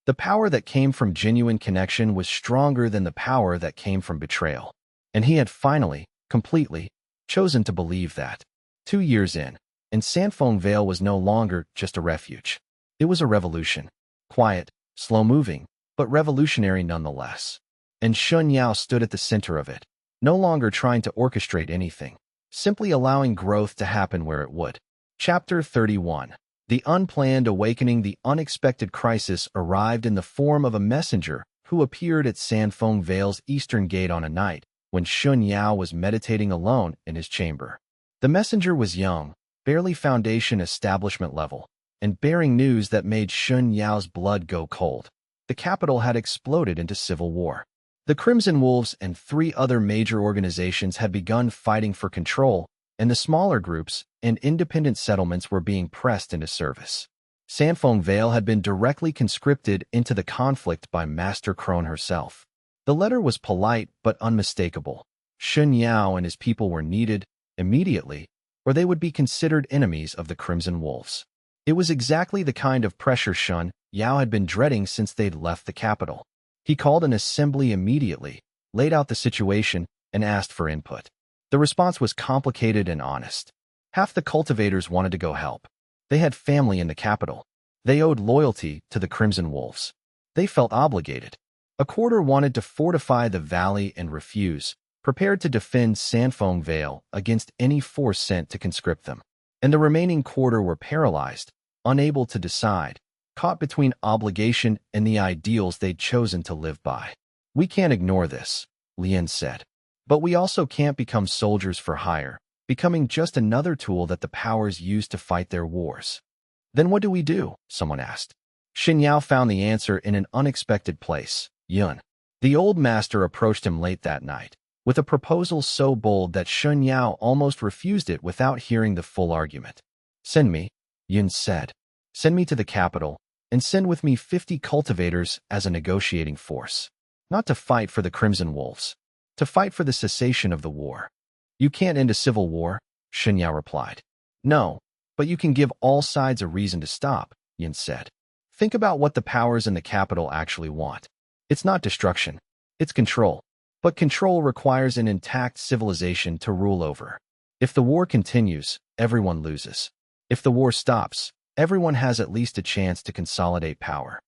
The power that came from genuine connection was stronger than the power that came from betrayal. And he had finally, completely, chosen to believe that. 2 years in, and Sandfeng Vale was no longer just a refuge. It was a revolution. Quiet, slow-moving, but revolutionary nonetheless. And Shen Yao stood at the center of it, no longer trying to orchestrate anything, simply allowing growth to happen where it would. Chapter 31. The unplanned awakening. The unexpected crisis arrived in the form of a messenger who appeared at Sandfeng Vale's eastern gate on a night when Shen Yao was meditating alone in his chamber. The messenger was young, barely Foundation establishment level, and bearing news that made Shen Yao's blood go cold. The capital had exploded into civil war. The Crimson Wolves and 3 other major organizations had begun fighting for control, and the smaller groups and independent settlements were being pressed into service. Sandfeng Vale had been directly conscripted into the conflict by Master Xue herself. The letter was polite but unmistakable. Shen Yao and his people were needed immediately, or they would be considered enemies of the Crimson Wolves. It was exactly the kind of pressure Shen Yao had been dreading since they'd left the capital. He called an assembly immediately, laid out the situation, and asked for input. The response was complicated and honest. Half the cultivators wanted to go help. They had family in the capital. They owed loyalty to the Crimson Wolves. They felt obligated. A quarter wanted to fortify the valley and refuse, prepared to defend Sandfong Vale against any force sent to conscript them. And the remaining quarter were paralyzed, unable to decide, caught between obligation and the ideals they'd chosen to live by. We can't ignore this, Lien said. But we also can't become soldiers for hire, becoming just another tool that the powers use to fight their wars. Then what do we do? Someone asked. Shen Yao found the answer in an unexpected place, Yun. The old master approached him late that night, with a proposal so bold that Shen Yao almost refused it without hearing the full argument. Send me, Yun said. Send me to the capital, and send with me 50 cultivators as a negotiating force. Not to fight for the Crimson Wolves. To fight for the cessation of the war. You can't end a civil war, Shen Yao replied. No, but you can give all sides a reason to stop, Yun said. Think about what the powers in the capital actually want. It's not destruction, it's control. But control requires an intact civilization to rule over. If the war continues, everyone loses. If the war stops, everyone has at least a chance to consolidate power.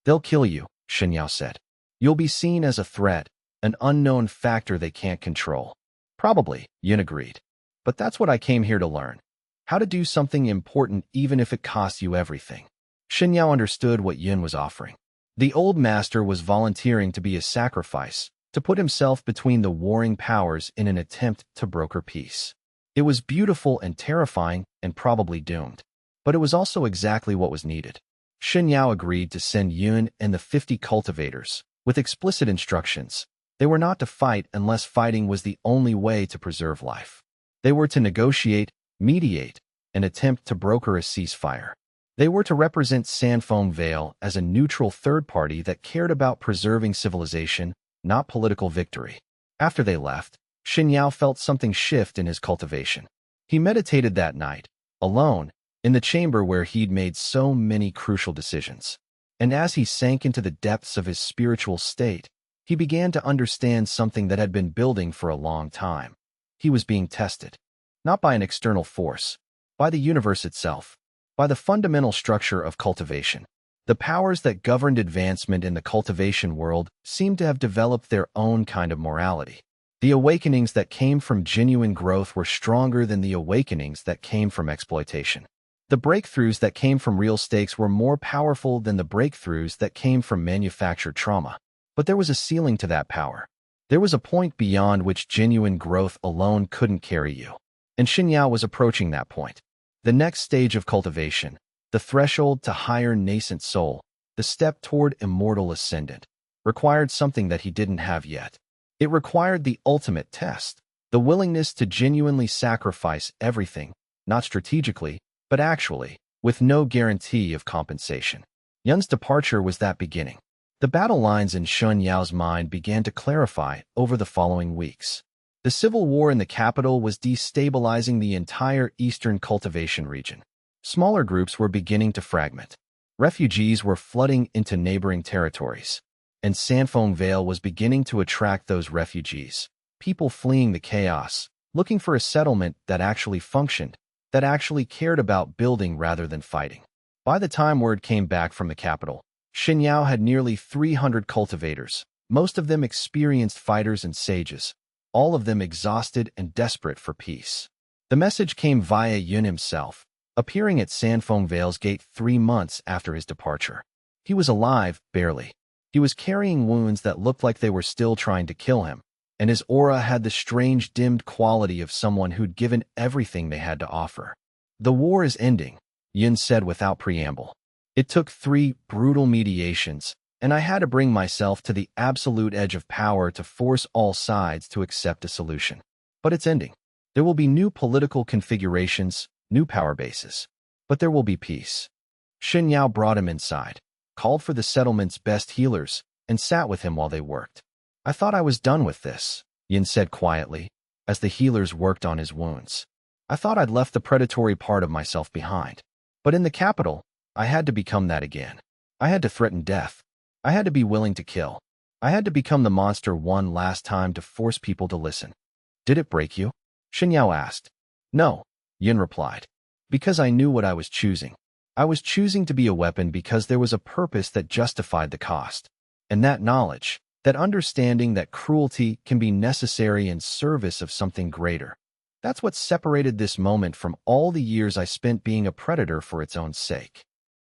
They'll kill you, Shen Yao said. You'll be seen as a threat, an unknown factor they can't control. Probably, Yun agreed. But that's what I came here to learn. How to do something important even if it costs you everything. Shen Yao understood what Yun was offering. The old master was volunteering to be a sacrifice, to put himself between the warring powers in an attempt to broker peace. It was beautiful and terrifying and probably doomed. But it was also exactly what was needed. Shen Yao agreed to send Yun and the 50 cultivators, with explicit instructions. They were not to fight unless fighting was the only way to preserve life. They were to negotiate, mediate, and attempt to broker a ceasefire. They were to represent Sandfong Vale as a neutral third party that cared about preserving civilization, not political victory. After they left, Shen Yao felt something shift in his cultivation. He meditated that night, alone, in the chamber where he'd made so many crucial decisions. And as he sank into the depths of his spiritual state, he began to understand something that had been building for a long time. He was being tested. Not by an external force, by the universe itself, by the fundamental structure of cultivation. The powers that governed advancement in the cultivation world seemed to have developed their own kind of morality. The awakenings that came from genuine growth were stronger than the awakenings that came from exploitation. The breakthroughs that came from real stakes were more powerful than the breakthroughs that came from manufactured trauma. But there was a ceiling to that power. There was a point beyond which genuine growth alone couldn't carry you. And Shen Yao was approaching that point. The next stage of cultivation, the threshold to higher nascent soul, the step toward immortal ascendant, required something that he didn't have yet. It required the ultimate test, the willingness to genuinely sacrifice everything, not strategically, but actually, with no guarantee of compensation. Yun's departure was that beginning. The battle lines in Shen Yao's mind began to clarify over the following weeks. The civil war in the capital was destabilizing the entire eastern cultivation region. Smaller groups were beginning to fragment. Refugees were flooding into neighboring territories. And Sandfong Vale was beginning to attract those refugees. People fleeing the chaos, looking for a settlement that actually functioned, that actually cared about building rather than fighting. By the time word came back from the capital, Shen Yao had nearly 300 cultivators, most of them experienced fighters and sages, all of them exhausted and desperate for peace. The message came via Yun himself, appearing at Sandfong Vale's gate 3 months after his departure. He was alive, barely. He was carrying wounds that looked like they were still trying to kill him, and his aura had the strange dimmed quality of someone who'd given everything they had to offer. The war is ending, Yun said without preamble. It took 3 brutal mediations, and I had to bring myself to the absolute edge of power to force all sides to accept a solution. But it's ending. There will be new political configurations, new power bases. But there will be peace. Shen Yao brought him inside, called for the settlement's best healers, and sat with him while they worked. I thought I was done with this, Yin said quietly, as the healers worked on his wounds. I thought I'd left the predatory part of myself behind. But in the capital, I had to become that again. I had to threaten death. I had to be willing to kill. I had to become the monster one last time to force people to listen. Did it break you? Shen Yao asked. No, Yin replied. Because I knew what I was choosing. I was choosing to be a weapon because there was a purpose that justified the cost. And that knowledge, that understanding that cruelty can be necessary in service of something greater, that's what separated this moment from all the years I spent being a predator for its own sake.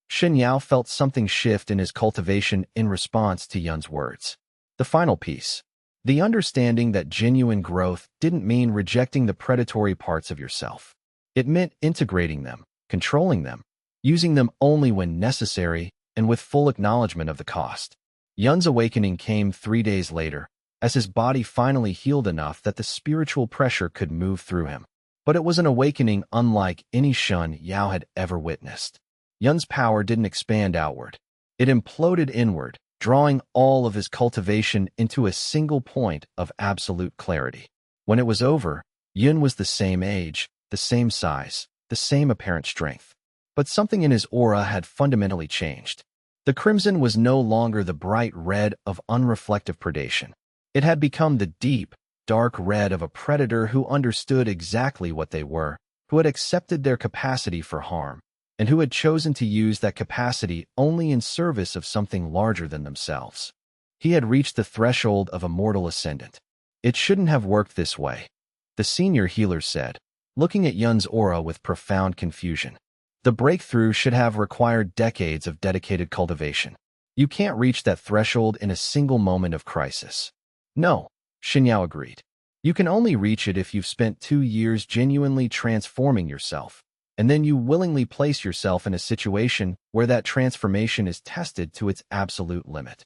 Shen Yao felt something shift in his cultivation in response to Yun's words. The final piece. The understanding that genuine growth didn't mean rejecting the predatory parts of yourself. It meant integrating them, controlling them, using them only when necessary and with full acknowledgement of the cost. Yun's awakening came 3 days later, as his body finally healed enough that the spiritual pressure could move through him. But it was an awakening unlike any Shen Yao had ever witnessed. Yun's power didn't expand outward. It imploded inward, drawing all of his cultivation into a single point of absolute clarity. When it was over, Yun was the same age, the same size, the same apparent strength. But something in his aura had fundamentally changed. The crimson was no longer the bright red of unreflective predation. It had become the deep, dark red of a predator who understood exactly what they were, who had accepted their capacity for harm, and who had chosen to use that capacity only in service of something larger than themselves. He had reached the threshold of a mortal ascendant. It shouldn't have worked this way, the senior healer said, looking at Yun's aura with profound confusion. The breakthrough should have required decades of dedicated cultivation. You can't reach that threshold in a single moment of crisis. No, Shen Yao agreed. You can only reach it if you've spent 2 years genuinely transforming yourself, and then you willingly place yourself in a situation where that transformation is tested to its absolute limit.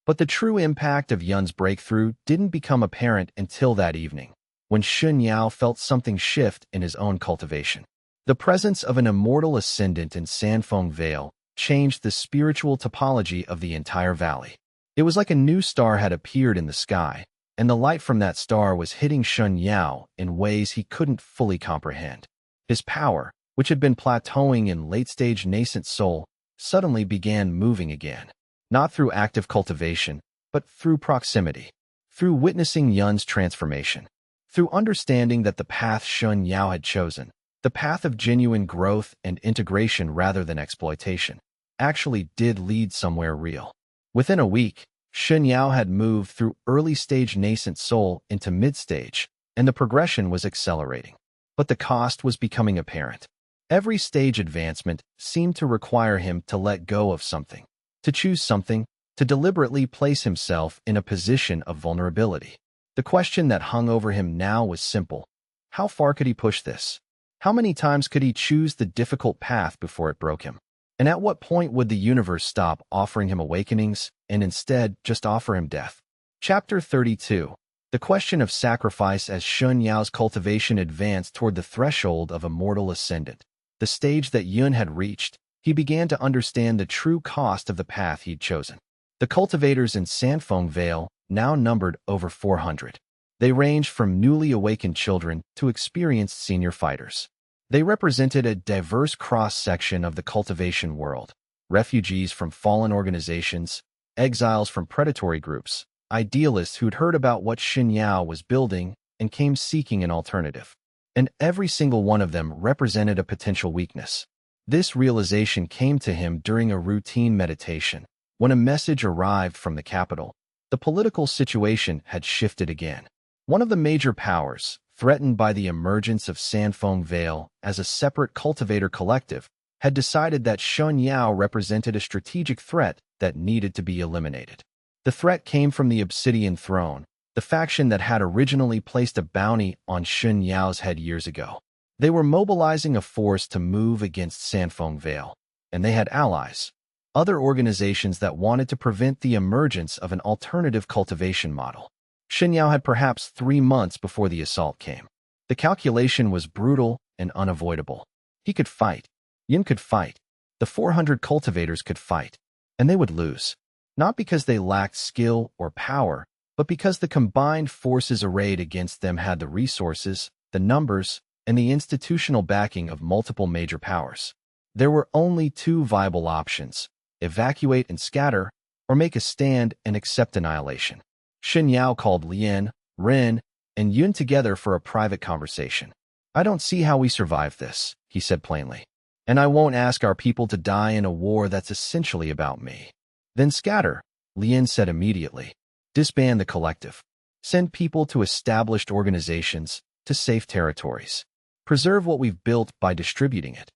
But the true impact of Yun's breakthrough didn't become apparent until that evening, when Shen Yao felt something shift in his own cultivation. The presence of an immortal ascendant in Sanfeng Vale changed the spiritual topology of the entire valley. It was like a new star had appeared in the sky, and the light from that star was hitting Shen Yao in ways he couldn't fully comprehend. His power, which had been plateauing in late-stage nascent soul, suddenly began moving again, not through active cultivation, but through proximity, through witnessing Yun's transformation, through understanding that the path Shen Yao had chosen, the path of genuine growth and integration rather than exploitation, actually did lead somewhere real. Within a week, Shen Yao had moved through early-stage nascent soul into mid-stage, and the progression was accelerating. But the cost was becoming apparent. Every stage advancement seemed to require him to let go of something, to choose something, to deliberately place himself in a position of vulnerability. The question that hung over him now was simple. How far could he push this? How many times could he choose the difficult path before it broke him? And at what point would the universe stop offering him awakenings and instead just offer him death? Chapter 32. The question of sacrifice. As Shen Yao's cultivation advanced toward the threshold of a mortal ascendant, the stage that Yun had reached, he began to understand the true cost of the path he'd chosen. The cultivators in Sanfeng Vale now numbered over 400. They ranged from newly awakened children to experienced senior fighters. They represented a diverse cross-section of the cultivation world, refugees from fallen organizations, exiles from predatory groups, idealists who'd heard about what Shen Yao was building and came seeking an alternative. And every single one of them represented a potential weakness. This realization came to him during a routine meditation, when a message arrived from the capital. The political situation had shifted again. One of the major powers, threatened by the emergence of Sanfeng Vale as a separate cultivator collective, had decided that Shen Yao represented a strategic threat that needed to be eliminated. The threat came from the Obsidian Throne, the faction that had originally placed a bounty on Shen Yao's head years ago. They were mobilizing a force to move against Sanfeng Vale, and they had allies, other organizations that wanted to prevent the emergence of an alternative cultivation model. Shen Yao had perhaps 3 months before the assault came. The calculation was brutal and unavoidable. He could fight. Yun could fight. The 400 cultivators could fight. And they would lose. Not because they lacked skill or power, but because the combined forces arrayed against them had the resources, the numbers, and the institutional backing of multiple major powers. There were only 2 viable options: evacuate and scatter, or make a stand and accept annihilation. Shen Yao called Lian, Ren, and Yun together for a private conversation. "I don't see how we survive this," he said plainly. And I won't ask our people to die in a war that's essentially about me. Then scatter, Lien said immediately. Disband the collective. Send people to established organizations, to safe territories. Preserve what we've built by distributing it.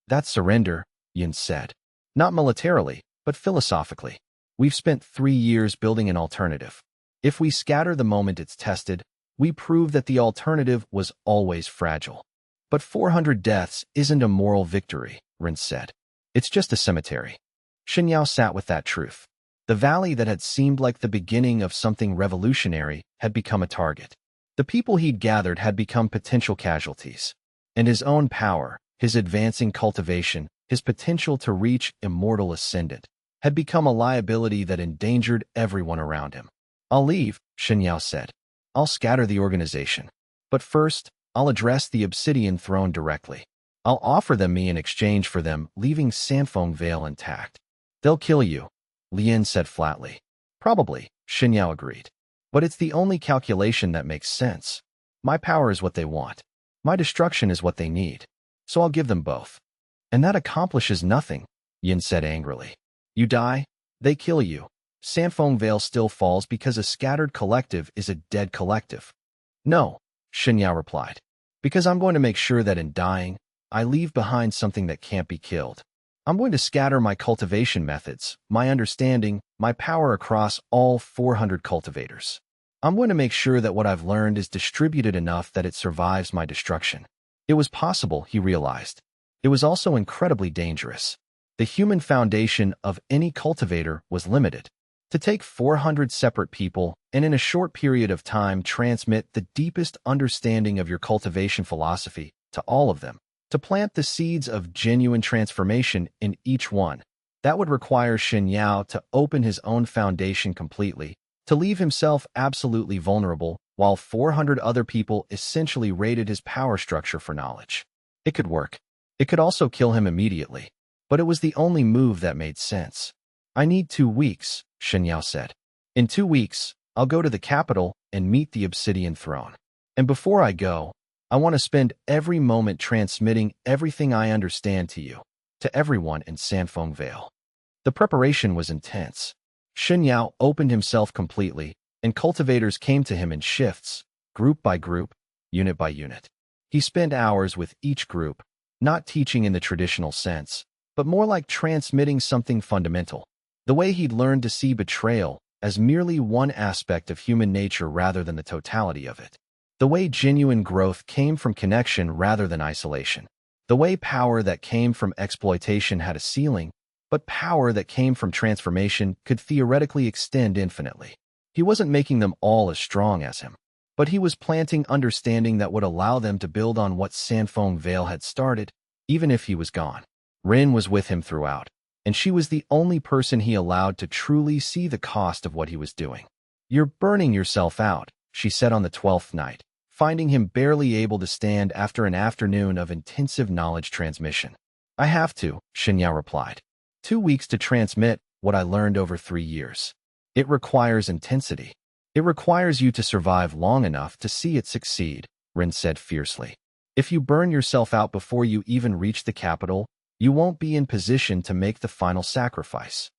That's surrender, Yin said. Not militarily, but philosophically. We've spent 3 years building an alternative. If we scatter the moment it's tested, we prove that the alternative was always fragile. But 400 deaths isn't a moral victory, Rin said. It's just a cemetery. Shen Yao sat with that truth. The valley that had seemed like the beginning of something revolutionary had become a target. The people he'd gathered had become potential casualties. And his own power, his advancing cultivation, his potential to reach immortal ascendant, had become a liability that endangered everyone around him. I'll leave, Shen Yao said. I'll scatter the organization. But first, I'll address the Obsidian Throne directly. I'll offer them me in exchange for them leaving Sanfeng Vale intact. They'll kill you, Lien said flatly. Probably, Shen Yao agreed. But it's the only calculation that makes sense. My power is what they want. My destruction is what they need. So I'll give them both. And that accomplishes nothing, Yin said angrily. You die, they kill you. Sanfeng Vale still falls because a scattered collective is a dead collective. No, Shen Yao replied. Because I'm going to make sure that in dying, I leave behind something that can't be killed. I'm going to scatter my cultivation methods, my understanding, my power across all 400 cultivators. I'm going to make sure that what I've learned is distributed enough that it survives my destruction. It was possible, he realized. It was also incredibly dangerous. The human foundation of any cultivator was limited. To take 400 separate people and in a short period of time transmit the deepest understanding of your cultivation philosophy to all of them, to plant the seeds of genuine transformation in each one, that would require Shen Yao to open his own foundation completely, to leave himself absolutely vulnerable, while 400 other people essentially raided his power structure for knowledge. It could work. It could also kill him immediately. But it was the only move that made sense. I need 2 weeks, Shen Yao said. In 2 weeks, I'll go to the capital and meet the Obsidian Throne. And before I go, I want to spend every moment transmitting everything I understand to you, to everyone in Sanfeng Vale. The preparation was intense. Shen Yao opened himself completely, and cultivators came to him in shifts, group by group, unit by unit. He spent hours with each group, not teaching in the traditional sense, but more like transmitting something fundamental. The way he'd learned to see betrayal as merely one aspect of human nature rather than the totality of it. The way genuine growth came from connection rather than isolation. The way power that came from exploitation had a ceiling, but power that came from transformation could theoretically extend infinitely. He wasn't making them all as strong as him, but he was planting understanding that would allow them to build on what Sanfeng Vale had started, even if he was gone. Rin was with him throughout, and she was the only person he allowed to truly see the cost of what he was doing. You're burning yourself out, she said on the 12th night, finding him barely able to stand after an afternoon of intensive knowledge transmission. I have to, Shen Yao replied. 2 weeks to transmit what I learned over 3 years. It requires intensity. It requires you to survive long enough to see it succeed, Rin said fiercely. If you burn yourself out before you even reach the capital, you won't be in position to make the final sacrifice.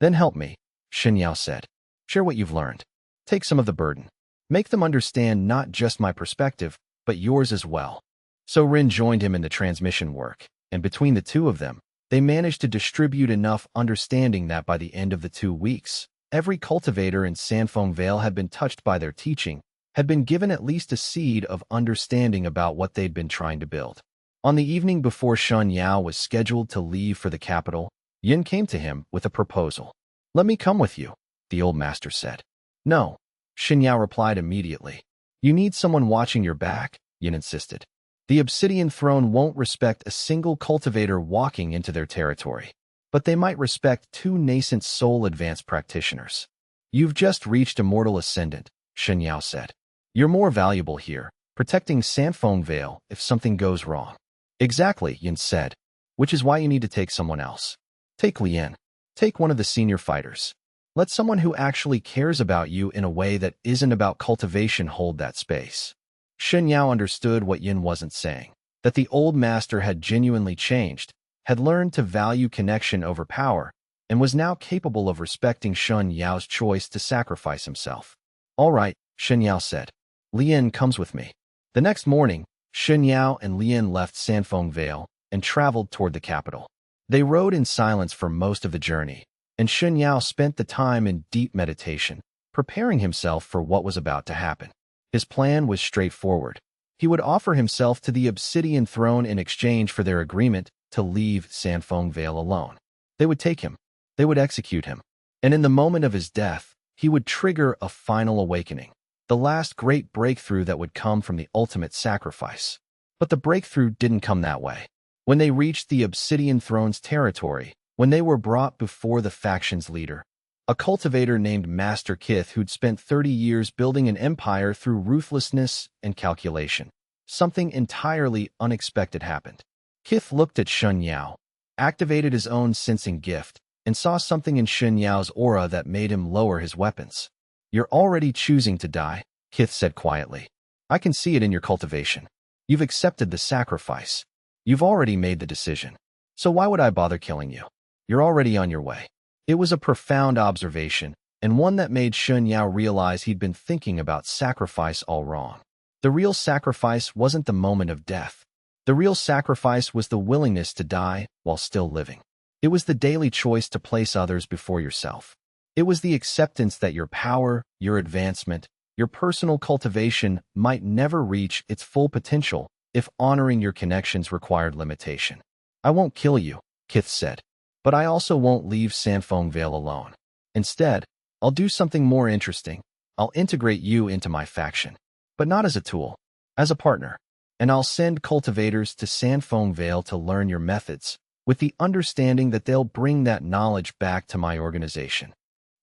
Then help me, Shen Yao said. Share what you've learned. Take some of the burden. Make them understand not just my perspective, but yours as well. So Rin joined him in the transmission work, and between the two of them, they managed to distribute enough understanding that by the end of the 2 weeks, every cultivator in Sanfeng Vale had been touched by their teaching, had been given at least a seed of understanding about what they'd been trying to build. On the evening before Shen Yao was scheduled to leave for the capital, Yin came to him with a proposal. Let me come with you, the old master said. No, Shen Yao replied immediately. You need someone watching your back, Yin insisted. The Obsidian Throne won't respect a single cultivator walking into their territory, but they might respect 2 nascent soul advanced practitioners. You've just reached immortal ascendant, Shen Yao said. You're more valuable here, protecting Sanfeng Vale if something goes wrong. Exactly, Yin said, which is why you need to take someone else. Take Lien. Take one of the senior fighters. Let someone who actually cares about you in a way that isn't about cultivation hold that space. Shen Yao understood what Yin wasn't saying, that the old master had genuinely changed, had learned to value connection over power, and was now capable of respecting Shen Yao's choice to sacrifice himself. "All right," Shen Yao said. "Lian comes with me." The next morning, Shen Yao and Lian left Sanfeng Vale and traveled toward the capital. They rode in silence for most of the journey, and Shen Yao spent the time in deep meditation, preparing himself for what was about to happen. His plan was straightforward. He would offer himself to the Obsidian Throne in exchange for their agreement to leave Sanfeng Vale alone. They would take him. They would execute him. And in the moment of his death, he would trigger a final awakening, the last great breakthrough that would come from the ultimate sacrifice. But the breakthrough didn't come that way. When they reached the Obsidian Throne's territory, when they were brought before the faction's leader, a cultivator named Master Xue who'd spent 30 years building an empire through ruthlessness and calculation, something entirely unexpected happened. Xue looked at Shen Yao, activated his own sensing gift, and saw something in Shen Yao's aura that made him lower his weapons. "You're already choosing to die," Xue said quietly. "I can see it in your cultivation. You've accepted the sacrifice. You've already made the decision. So why would I bother killing you? You're already on your way." It was a profound observation, and one that made Shen Yao realize he'd been thinking about sacrifice all wrong. The real sacrifice wasn't the moment of death. The real sacrifice was the willingness to die while still living. It was the daily choice to place others before yourself. It was the acceptance that your power, your advancement, your personal cultivation might never reach its full potential if honoring your connections required limitation. "I won't kill you," Xue said, "but I also won't leave Sanfeng Vale alone. Instead, I'll do something more interesting. I'll integrate you into my faction, but not as a tool, as a partner. And I'll send cultivators to Sanfeng Vale to learn your methods, with the understanding that they'll bring that knowledge back to my organization."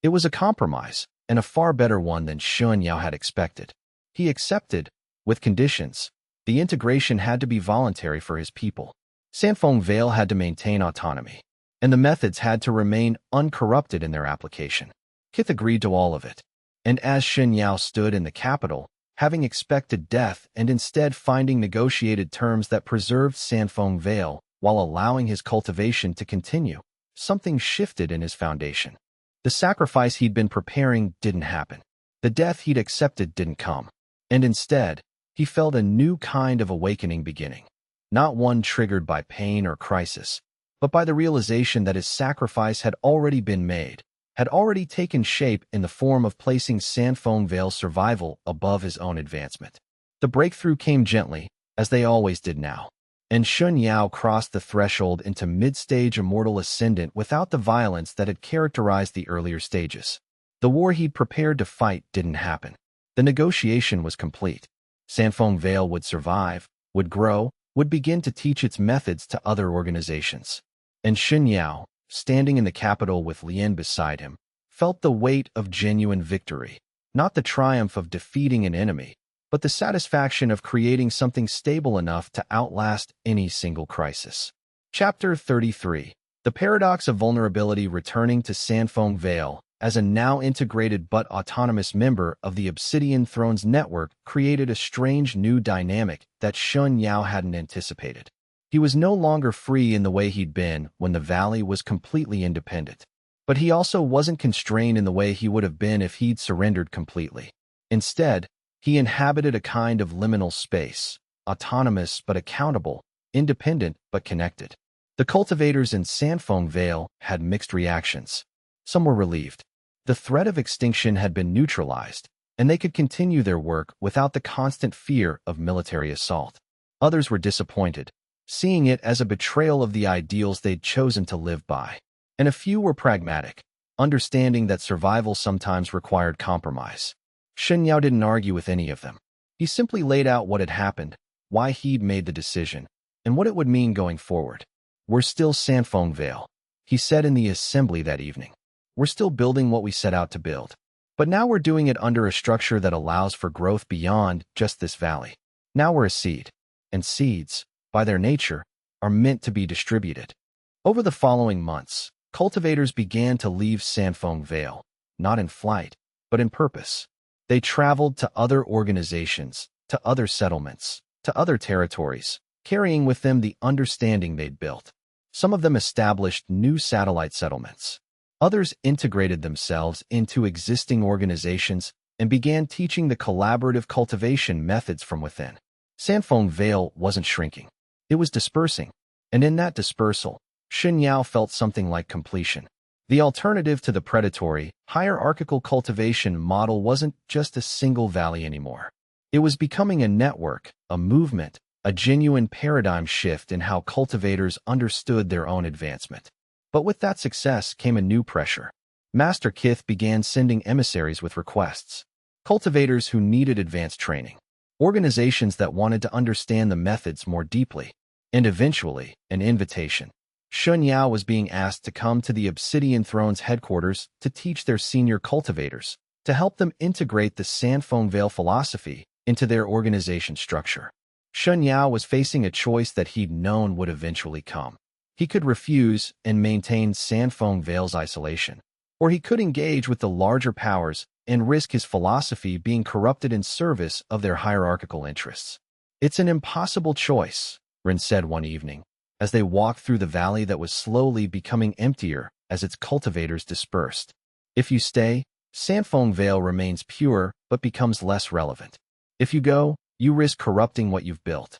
It was a compromise, and a far better one than Shen Yao had expected. He accepted, with conditions. The integration had to be voluntary for his people. Sanfeng Vale had to maintain autonomy, and the methods had to remain uncorrupted in their application. Xue agreed to all of it. And as Shen Yao stood in the capital, having expected death and instead finding negotiated terms that preserved Sanfeng Vale while allowing his cultivation to continue, something shifted in his foundation. The sacrifice he'd been preparing didn't happen. The death he'd accepted didn't come. And instead, he felt a new kind of awakening beginning. Not one triggered by pain or crisis, but by the realization that his sacrifice had already been made, had already taken shape in the form of placing Sanfeng Vale's survival above his own advancement. The breakthrough came gently, as they always did now, and Shen Yao crossed the threshold into mid-stage immortal ascendant without the violence that had characterized the earlier stages. The war he'd prepared to fight didn't happen. The negotiation was complete. Sanfeng Vale would survive, would grow, would begin to teach its methods to other organizations. And Shen Yao, standing in the capital with Lian beside him, felt the weight of genuine victory, not the triumph of defeating an enemy, but the satisfaction of creating something stable enough to outlast any single crisis. Chapter 33. The Paradox of Vulnerability. Returning to Sanfeng Vale as a now integrated but autonomous member of the Obsidian Throne's network created a strange new dynamic that Shen Yao hadn't anticipated. He was no longer free in the way he'd been when the valley was completely independent. But he also wasn't constrained in the way he would have been if he'd surrendered completely. Instead, he inhabited a kind of liminal space, autonomous but accountable, independent but connected. The cultivators in Sanfeng Vale had mixed reactions. Some were relieved. The threat of extinction had been neutralized, and they could continue their work without the constant fear of military assault. Others were disappointed, seeing it as a betrayal of the ideals they'd chosen to live by. And a few were pragmatic, understanding that survival sometimes required compromise. Shen Yao didn't argue with any of them. He simply laid out what had happened, why he'd made the decision, and what it would mean going forward. "We're still Sanfeng Vale," he said in the assembly that evening. "We're still building what we set out to build. But now we're doing it under a structure that allows for growth beyond just this valley. Now we're a seed, and seeds, by their nature, are meant to be distributed." Over the following months, cultivators began to leave Sanfeng Vale, not in flight, but in purpose. They traveled to other organizations, to other settlements, to other territories, carrying with them the understanding they'd built. Some of them established new satellite settlements. Others integrated themselves into existing organizations and began teaching the collaborative cultivation methods from within. Sanfeng Vale wasn't shrinking. It was dispersing. And in that dispersal, Shen Yao felt something like completion. The alternative to the predatory, hierarchical cultivation model wasn't just a single valley anymore. It was becoming a network, a movement, a genuine paradigm shift in how cultivators understood their own advancement. But with that success came a new pressure. Master Xue began sending emissaries with requests. Cultivators who needed advanced training. Organizations that wanted to understand the methods more deeply. And eventually, an invitation. Shen Yao was being asked to come to the Obsidian Throne's headquarters to teach their senior cultivators, to help them integrate the Sanfeng Vale philosophy into their organization structure. Shen Yao was facing a choice that he'd known would eventually come. He could refuse and maintain Sanfeng Vale's isolation, or he could engage with the larger powers and risk his philosophy being corrupted in service of their hierarchical interests. "It's an impossible choice," Ren said one evening, as they walked through the valley that was slowly becoming emptier as its cultivators dispersed. "If you stay, Sanfeng Vale remains pure but becomes less relevant. If you go, you risk corrupting what you've built."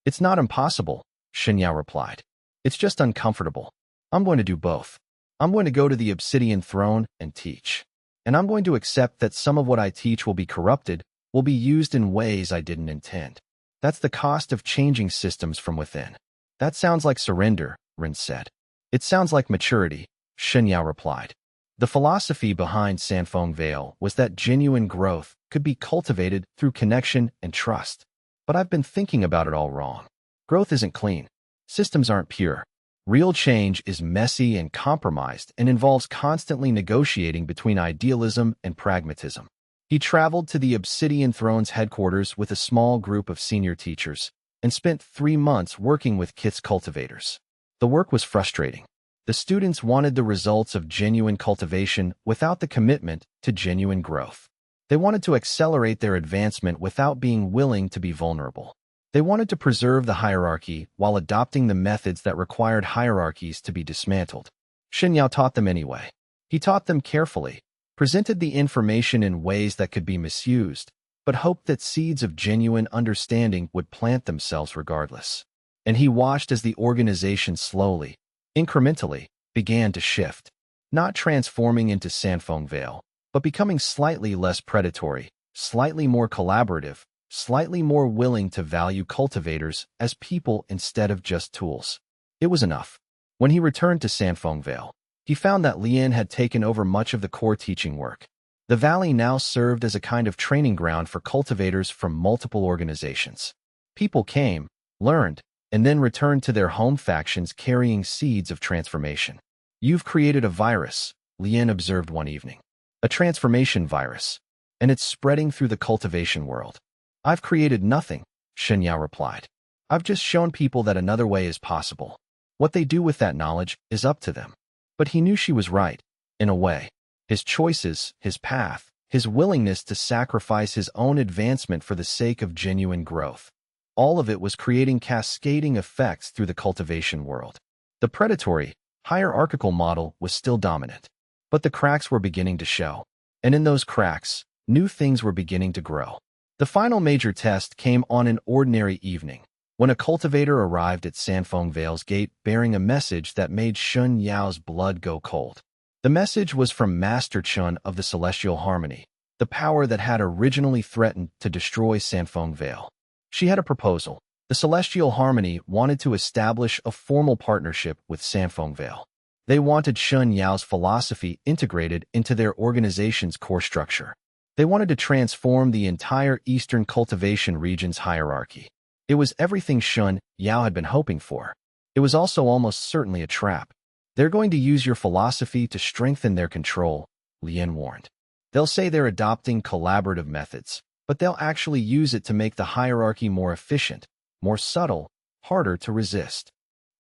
"It's not impossible," Shen Yao replied. "It's just uncomfortable. I'm going to do both. I'm going to go to the Obsidian Throne and teach. And I'm going to accept that some of what I teach will be corrupted, will be used in ways I didn't intend. That's the cost of changing systems from within." "That sounds like surrender," Ren said. "It sounds like maturity," Shen Yao replied. The philosophy behind Sanfeng Vale was that genuine growth could be cultivated through connection and trust. "But I've been thinking about it all wrong. Growth isn't clean. Systems aren't pure. Real change is messy and compromised and involves constantly negotiating between idealism and pragmatism." He traveled to the Obsidian Throne's headquarters with a small group of senior teachers and spent 3 months working with Kit's cultivators. The work was frustrating. The students wanted the results of genuine cultivation without the commitment to genuine growth. They wanted to accelerate their advancement without being willing to be vulnerable. They wanted to preserve the hierarchy while adopting the methods that required hierarchies to be dismantled. Shen Yao taught them anyway. He taught them carefully, presented the information in ways that could be misused, but hoped that seeds of genuine understanding would plant themselves regardless. And he watched as the organization slowly, incrementally, began to shift, not transforming into Sanfeng Vale, but becoming slightly less predatory, slightly more collaborative, slightly more willing to value cultivators as people instead of just tools. It was enough. When he returned to Sanfeng Vale, he found that Lian had taken over much of the core teaching work. The valley now served as a kind of training ground for cultivators from multiple organizations. People came, learned, and then returned to their home factions carrying seeds of transformation. "You've created a virus," Lian observed one evening. "A transformation virus. And it's spreading through the cultivation world." "I've created nothing," Shen Yao replied. "I've just shown people that another way is possible. What they do with that knowledge is up to them." But he knew she was right, in a way. His choices, his path, his willingness to sacrifice his own advancement for the sake of genuine growth. All of it was creating cascading effects through the cultivation world. The predatory, hierarchical model was still dominant. But the cracks were beginning to show. And in those cracks, new things were beginning to grow. The final major test came on an ordinary evening, when a cultivator arrived at Sanfeng Vale's gate bearing a message that made Shen Yao's blood go cold. The message was from Master Xue of the Celestial Harmony, the power that had originally threatened to destroy Sanfeng Vale. She had a proposal. The Celestial Harmony wanted to establish a formal partnership with Sanfeng Vale. They wanted Shen Yao's philosophy integrated into their organization's core structure. They wanted to transform the entire Eastern cultivation region's hierarchy. It was everything Shen Yao had been hoping for. It was also almost certainly a trap. "They're going to use your philosophy to strengthen their control," Lian warned. "They'll say they're adopting collaborative methods, but they'll actually use it to make the hierarchy more efficient, more subtle, harder to resist."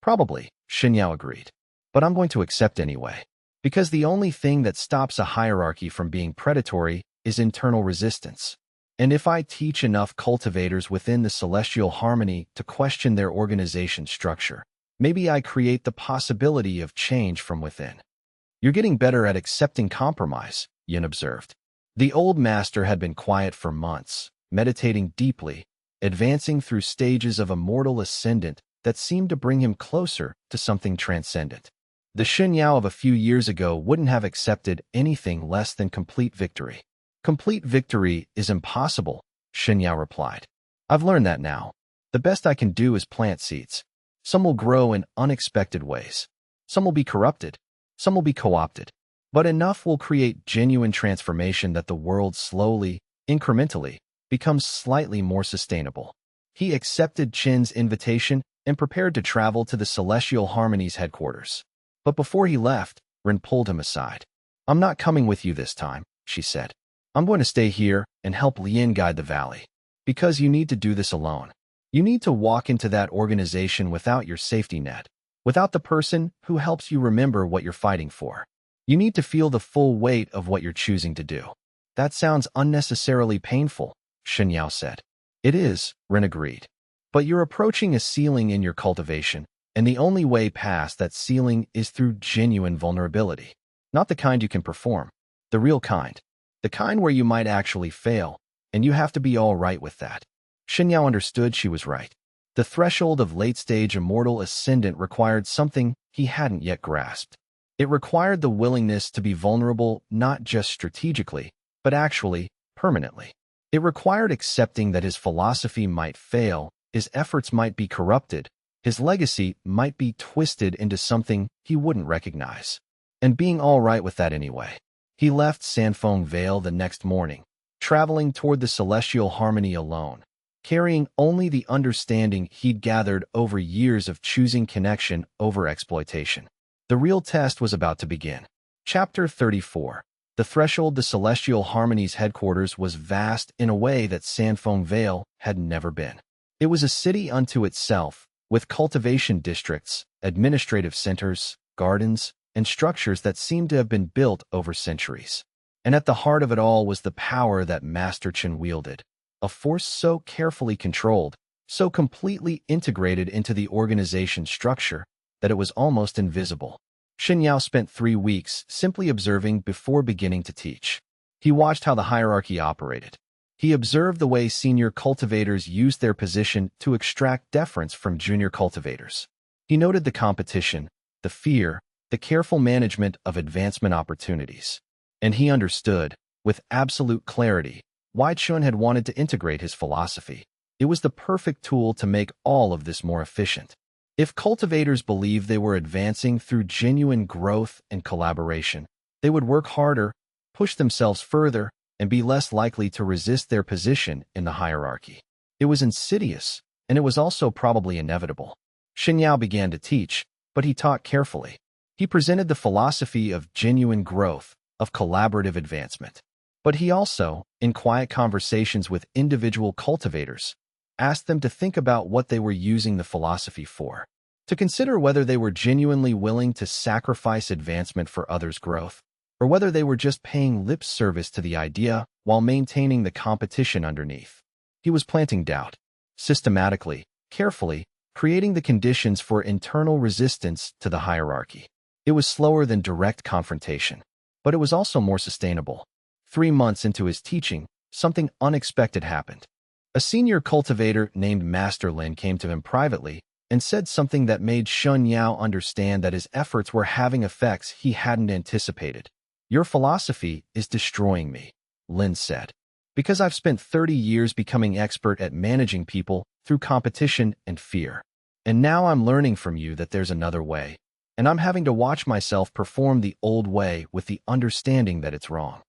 "Probably," Shen Yao agreed. "But I'm going to accept anyway. Because the only thing that stops a hierarchy from being predatory is internal resistance. And if I teach enough cultivators within the Celestial Harmony to question their organization structure, Maybe I create the possibility of change from within. You're getting better at accepting compromise, Yin observed. The old master had been quiet for months, meditating deeply, advancing through stages of immortal ascendant that seemed to bring him closer to something transcendent. The Shen Yao of a few years ago wouldn't have accepted anything less than complete victory. Complete victory is impossible, Shen Yao replied. I've learned that now. The best I can do is plant seeds. Some will grow in unexpected ways. Some will be corrupted. Some will be co-opted. But enough will create genuine transformation that the world slowly, incrementally, becomes slightly more sustainable. He accepted Qin's invitation and prepared to travel to the Celestial Harmony's headquarters. But before he left, Rin pulled him aside. I'm not coming with you this time, she said. I'm going to stay here and help Lien guide the valley. Because you need to do this alone. You need to walk into that organization without your safety net, without the person who helps you remember what you're fighting for. You need to feel the full weight of what you're choosing to do. That sounds unnecessarily painful, Shen Yao said. It is, Rin agreed. But you're approaching a ceiling in your cultivation, and the only way past that ceiling is through genuine vulnerability. Not the kind you can perform, the real kind. The kind where you might actually fail, and you have to be all right with that. Shen Yao understood she was right. The threshold of late-stage immortal ascendant required something he hadn't yet grasped. It required the willingness to be vulnerable not just strategically, but actually, permanently. It required accepting that his philosophy might fail, his efforts might be corrupted, his legacy might be twisted into something he wouldn't recognize. And being all right with that anyway. He left Sanfeng Vale the next morning, traveling toward the Celestial Harmony alone, carrying only the understanding he'd gathered over years of choosing connection over exploitation. The real test was about to begin. Chapter 34. The threshold to Celestial Harmony's headquarters was vast in a way that Sanfeng Vale had never been. It was a city unto itself, with cultivation districts, administrative centers, gardens, and structures that seemed to have been built over centuries. And at the heart of it all was the power that Master Xue wielded, a force so carefully controlled, so completely integrated into the organization's structure, that it was almost invisible. Shen Yao spent 3 weeks simply observing before beginning to teach. He watched how the hierarchy operated. He observed the way senior cultivators used their position to extract deference from junior cultivators. He noted the competition, the fear, the careful management of advancement opportunities. And he understood, with absolute clarity, why Xun had wanted to integrate his philosophy. It was the perfect tool to make all of this more efficient. If cultivators believed they were advancing through genuine growth and collaboration, they would work harder, push themselves further, and be less likely to resist their position in the hierarchy. It was insidious, and it was also probably inevitable. Shen Yao began to teach, but he taught carefully. He presented the philosophy of genuine growth, of collaborative advancement. But he also, in quiet conversations with individual cultivators, asked them to think about what they were using the philosophy for, to consider whether they were genuinely willing to sacrifice advancement for others' growth, or whether they were just paying lip service to the idea while maintaining the competition underneath. He was planting doubt, systematically, carefully, creating the conditions for internal resistance to the hierarchy. It was slower than direct confrontation, but it was also more sustainable. 3 months into his teaching, something unexpected happened. A senior cultivator named Master Lin came to him privately and said something that made Shen Yao understand that his efforts were having effects he hadn't anticipated. Your philosophy is destroying me, Lin said, because I've spent 30 years becoming expert at managing people through competition and fear. And now I'm learning from you that there's another way, and I'm having to watch myself perform the old way with the understanding that it's wrong.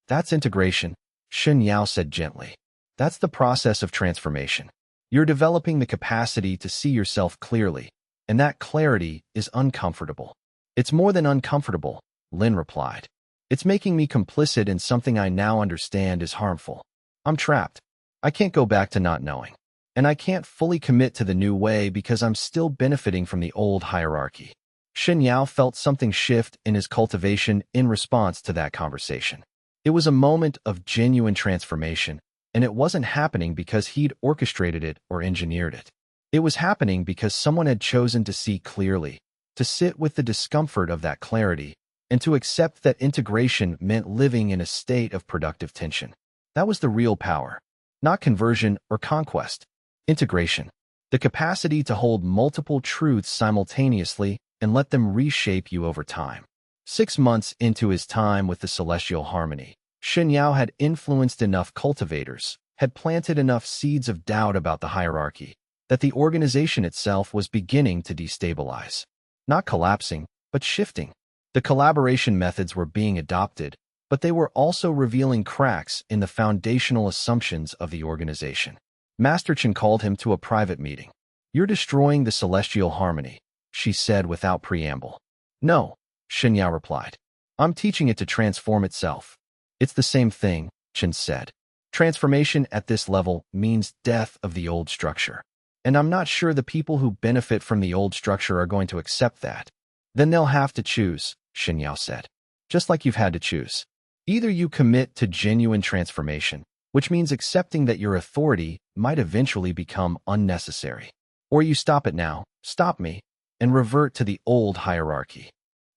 That's integration, Shen Yao said gently. That's the process of transformation. You're developing the capacity to see yourself clearly, and that clarity is uncomfortable. It's more than uncomfortable, Lin replied. It's making me complicit in something I now understand is harmful. I'm trapped. I can't go back to not knowing. And I can't fully commit to the new way because I'm still benefiting from the old hierarchy. Shen Yao felt something shift in his cultivation in response to that conversation. It was a moment of genuine transformation, and it wasn't happening because he'd orchestrated it or engineered it. It was happening because someone had chosen to see clearly, to sit with the discomfort of that clarity, and to accept that integration meant living in a state of productive tension. That was the real power, not conversion or conquest. Integration, the capacity to hold multiple truths simultaneously and let them reshape you over time. 6 months into his time with the Celestial Harmony, Shen Yao had influenced enough cultivators, had planted enough seeds of doubt about the hierarchy, that the organization itself was beginning to destabilize. Not collapsing, but shifting. The collaboration methods were being adopted, but they were also revealing cracks in the foundational assumptions of the organization. Master Xue called him to a private meeting. "You're destroying the Celestial Harmony," she said without preamble. "No," Shen Yao replied. "I'm teaching it to transform itself." "It's the same thing," Xue said. "Transformation at this level means death of the old structure. And I'm not sure the people who benefit from the old structure are going to accept that." "Then they'll have to choose," Shen Yao said. "Just like you've had to choose. Either you commit to genuine transformation, which means accepting that your authority might eventually become unnecessary, or you stop it now, stop me, and revert to the old hierarchy."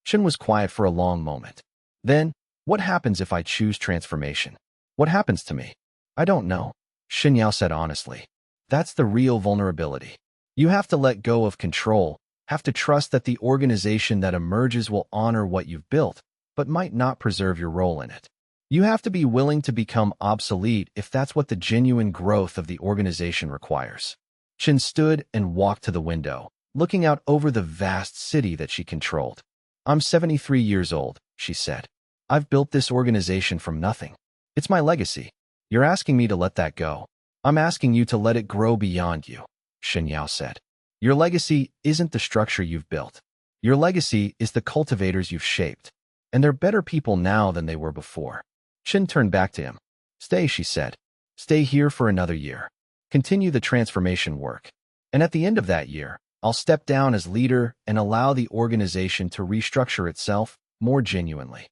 Xue was quiet for a long moment. "Then, what happens if I choose transformation? What happens to me?" "I don't know," Shen Yao said honestly. "That's the real vulnerability. You have to let go of control, have to trust that the organization that emerges will honor what you've built, but might not preserve your role in it. You have to be willing to become obsolete if that's what the genuine growth of the organization requires." Xue stood and walked to the window, looking out over the vast city that she controlled. "I'm 73 years old," she said. "I've built this organization from nothing. It's my legacy. You're asking me to let that go. I'm asking you to let it grow beyond you," Shen Yao said. "Your legacy isn't the structure you've built. Your legacy is the cultivators you've shaped. And they're better people now than they were before." Xue turned back to him. "Stay," she said. "Stay here for another year. Continue the transformation work. And at the end of that year, I'll step down as leader and allow the organization to restructure itself more genuinely."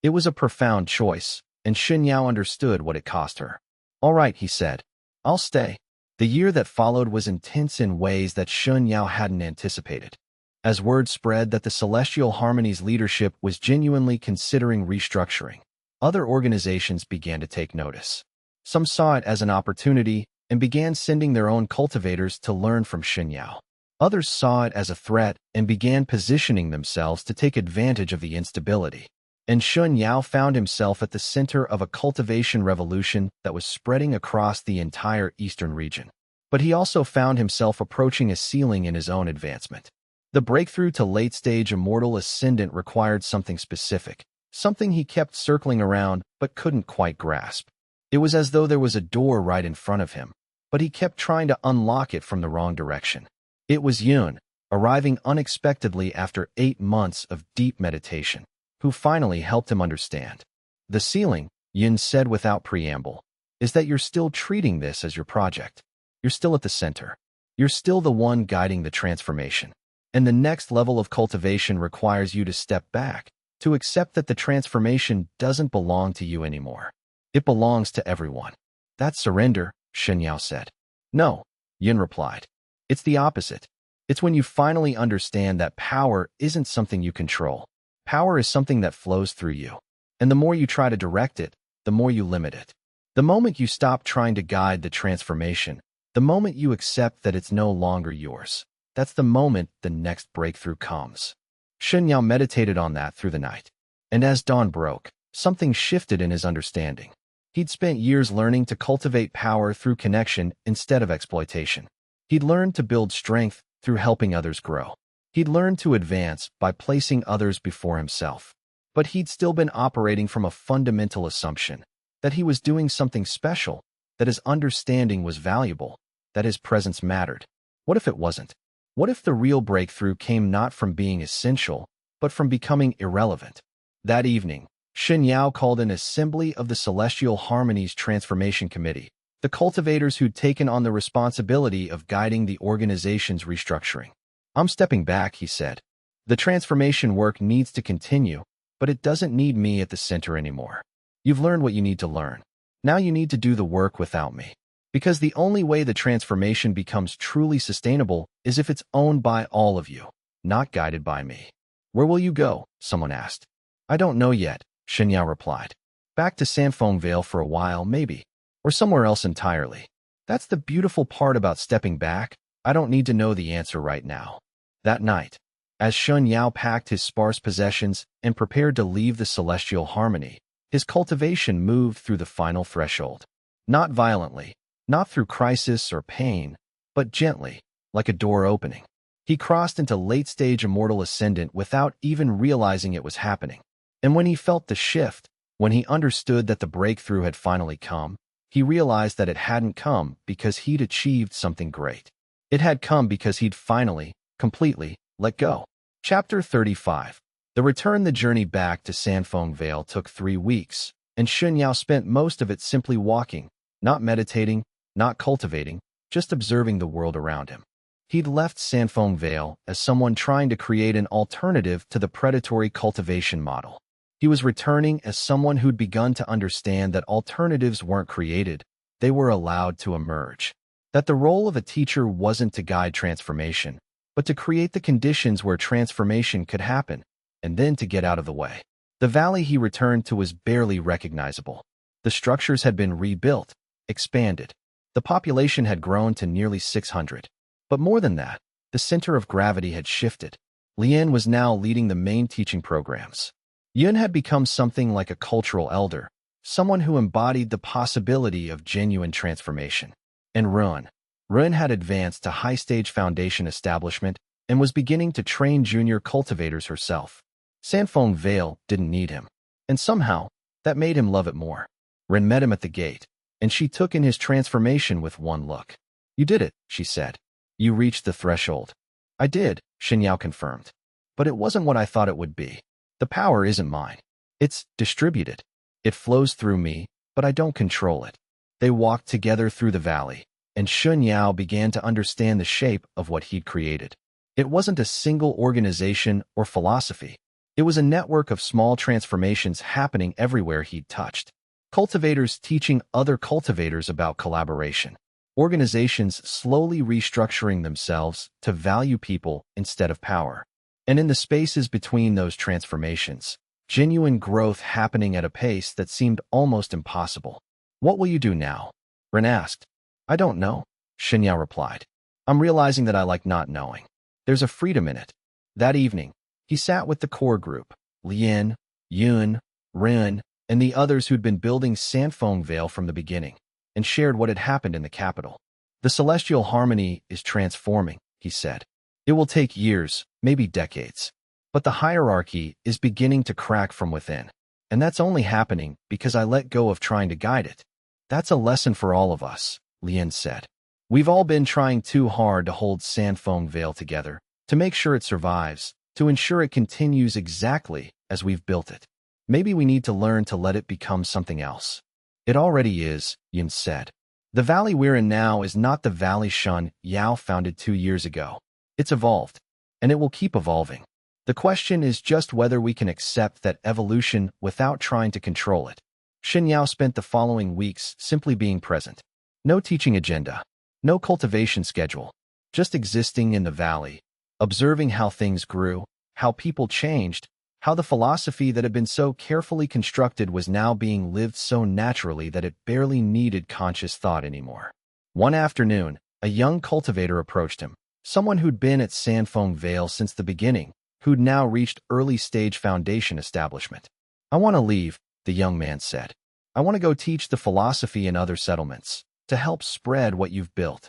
It was a profound choice, and Shen Yao understood what it cost her. "All right," he said. "I'll stay." The year that followed was intense in ways that Shen Yao hadn't anticipated. As word spread that the Celestial Harmony's leadership was genuinely considering restructuring, other organizations began to take notice. Some saw it as an opportunity and began sending their own cultivators to learn from Shen Yao. Others saw it as a threat and began positioning themselves to take advantage of the instability. And Shen Yao found himself at the center of a cultivation revolution that was spreading across the entire eastern region. But he also found himself approaching a ceiling in his own advancement. The breakthrough to late-stage Immortal Ascendant required something specific, something he kept circling around but couldn't quite grasp. It was as though there was a door right in front of him, but he kept trying to unlock it from the wrong direction. It was Yun, arriving unexpectedly after 8 months of deep meditation, who finally helped him understand. "The ceiling," Yun said without preamble, "is that you're still treating this as your project. You're still at the center. You're still the one guiding the transformation. And the next level of cultivation requires you to step back, to accept that the transformation doesn't belong to you anymore. It belongs to everyone." "That's surrender," Shen Yao said. "No," Yun replied. "It's the opposite. It's when you finally understand that power isn't something you control. Power is something that flows through you. And the more you try to direct it, the more you limit it. The moment you stop trying to guide the transformation, the moment you accept that it's no longer yours, that's the moment the next breakthrough comes." Shen Yao meditated on that through the night. And as dawn broke, something shifted in his understanding. He'd spent years learning to cultivate power through connection instead of exploitation. He'd learned to build strength through helping others grow. He'd learned to advance by placing others before himself. But he'd still been operating from a fundamental assumption that he was doing something special, that his understanding was valuable, that his presence mattered. What if it wasn't? What if the real breakthrough came not from being essential, but from becoming irrelevant? That evening, Shen Yao called an assembly of the Celestial Harmony's Transformation Committee, the cultivators who'd taken on the responsibility of guiding the organization's restructuring. "I'm stepping back," he said. "The transformation work needs to continue, but it doesn't need me at the center anymore. You've learned what you need to learn. Now you need to do the work without me." Because the only way the transformation becomes truly sustainable is if it's owned by all of you, not guided by me. Where will you go? Someone asked. I don't know yet, Shen Yao replied. Back to Sanfeng Vale for a while, maybe. Or somewhere else entirely. That's the beautiful part about stepping back. I don't need to know the answer right now. That night, as Shen Yao packed his sparse possessions and prepared to leave the celestial harmony, his cultivation moved through the final threshold. Not violently, not through crisis or pain, but gently, like a door opening. He crossed into late-stage immortal ascendant without even realizing it was happening. And when he felt the shift, when he understood that the breakthrough had finally come, he realized that it hadn't come because he'd achieved something great. It had come because he'd finally, completely, let go. Chapter 35. The journey back to Sanfeng Vale took 3 weeks, and Shen Yao spent most of it simply walking, not meditating, not cultivating, just observing the world around him. He'd left Sanfeng Vale as someone trying to create an alternative to the predatory cultivation model. He was returning as someone who'd begun to understand that alternatives weren't created, they were allowed to emerge. That the role of a teacher wasn't to guide transformation, but to create the conditions where transformation could happen, and then to get out of the way. The valley he returned to was barely recognizable. The structures had been rebuilt, expanded. The population had grown to nearly 600. But more than that, the center of gravity had shifted. Lian was now leading the main teaching programs. Yun had become something like a cultural elder, someone who embodied the possibility of genuine transformation. And Run had advanced to high-stage foundation establishment and was beginning to train junior cultivators herself. Sanfeng Vale didn't need him. And somehow, that made him love it more. Ren met him at the gate, and she took in his transformation with one look. You did it, she said. You reached the threshold. I did, Shen Yao confirmed. But it wasn't what I thought it would be. The power isn't mine. It's distributed. It flows through me, but I don't control it. They walked together through the valley, and Shen Yao began to understand the shape of what he'd created. It wasn't a single organization or philosophy. It was a network of small transformations happening everywhere he'd touched. Cultivators teaching other cultivators about collaboration. Organizations slowly restructuring themselves to value people instead of power. And in the spaces between those transformations, genuine growth happening at a pace that seemed almost impossible. What will you do now? Ren asked. I don't know, Shen Yao replied. I'm realizing that I like not knowing. There's a freedom in it. That evening, he sat with the core group, Lian, Yun, Ren, and the others who'd been building Sanfeng Vale from the beginning, and shared what had happened in the capital. The celestial harmony is transforming, he said. It will take years, maybe decades. But the hierarchy is beginning to crack from within. And that's only happening because I let go of trying to guide it. That's a lesson for all of us, Lian said. We've all been trying too hard to hold Sanfeng Vale together, to make sure it survives, to ensure it continues exactly as we've built it. Maybe we need to learn to let it become something else. It already is, Yun said. The valley we're in now is not the valley Shen Yao founded 2 years ago. It's evolved, and it will keep evolving. The question is just whether we can accept that evolution without trying to control it. Shen Yao spent the following weeks simply being present. No teaching agenda, no cultivation schedule, just existing in the valley, observing how things grew, how people changed, how the philosophy that had been so carefully constructed was now being lived so naturally that it barely needed conscious thought anymore. One afternoon, a young cultivator approached him, someone who'd been at Sanfeng Vale since the beginning, who'd now reached early-stage foundation establishment. I want to leave, the young man said. I want to go teach the philosophy in other settlements, to help spread what you've built.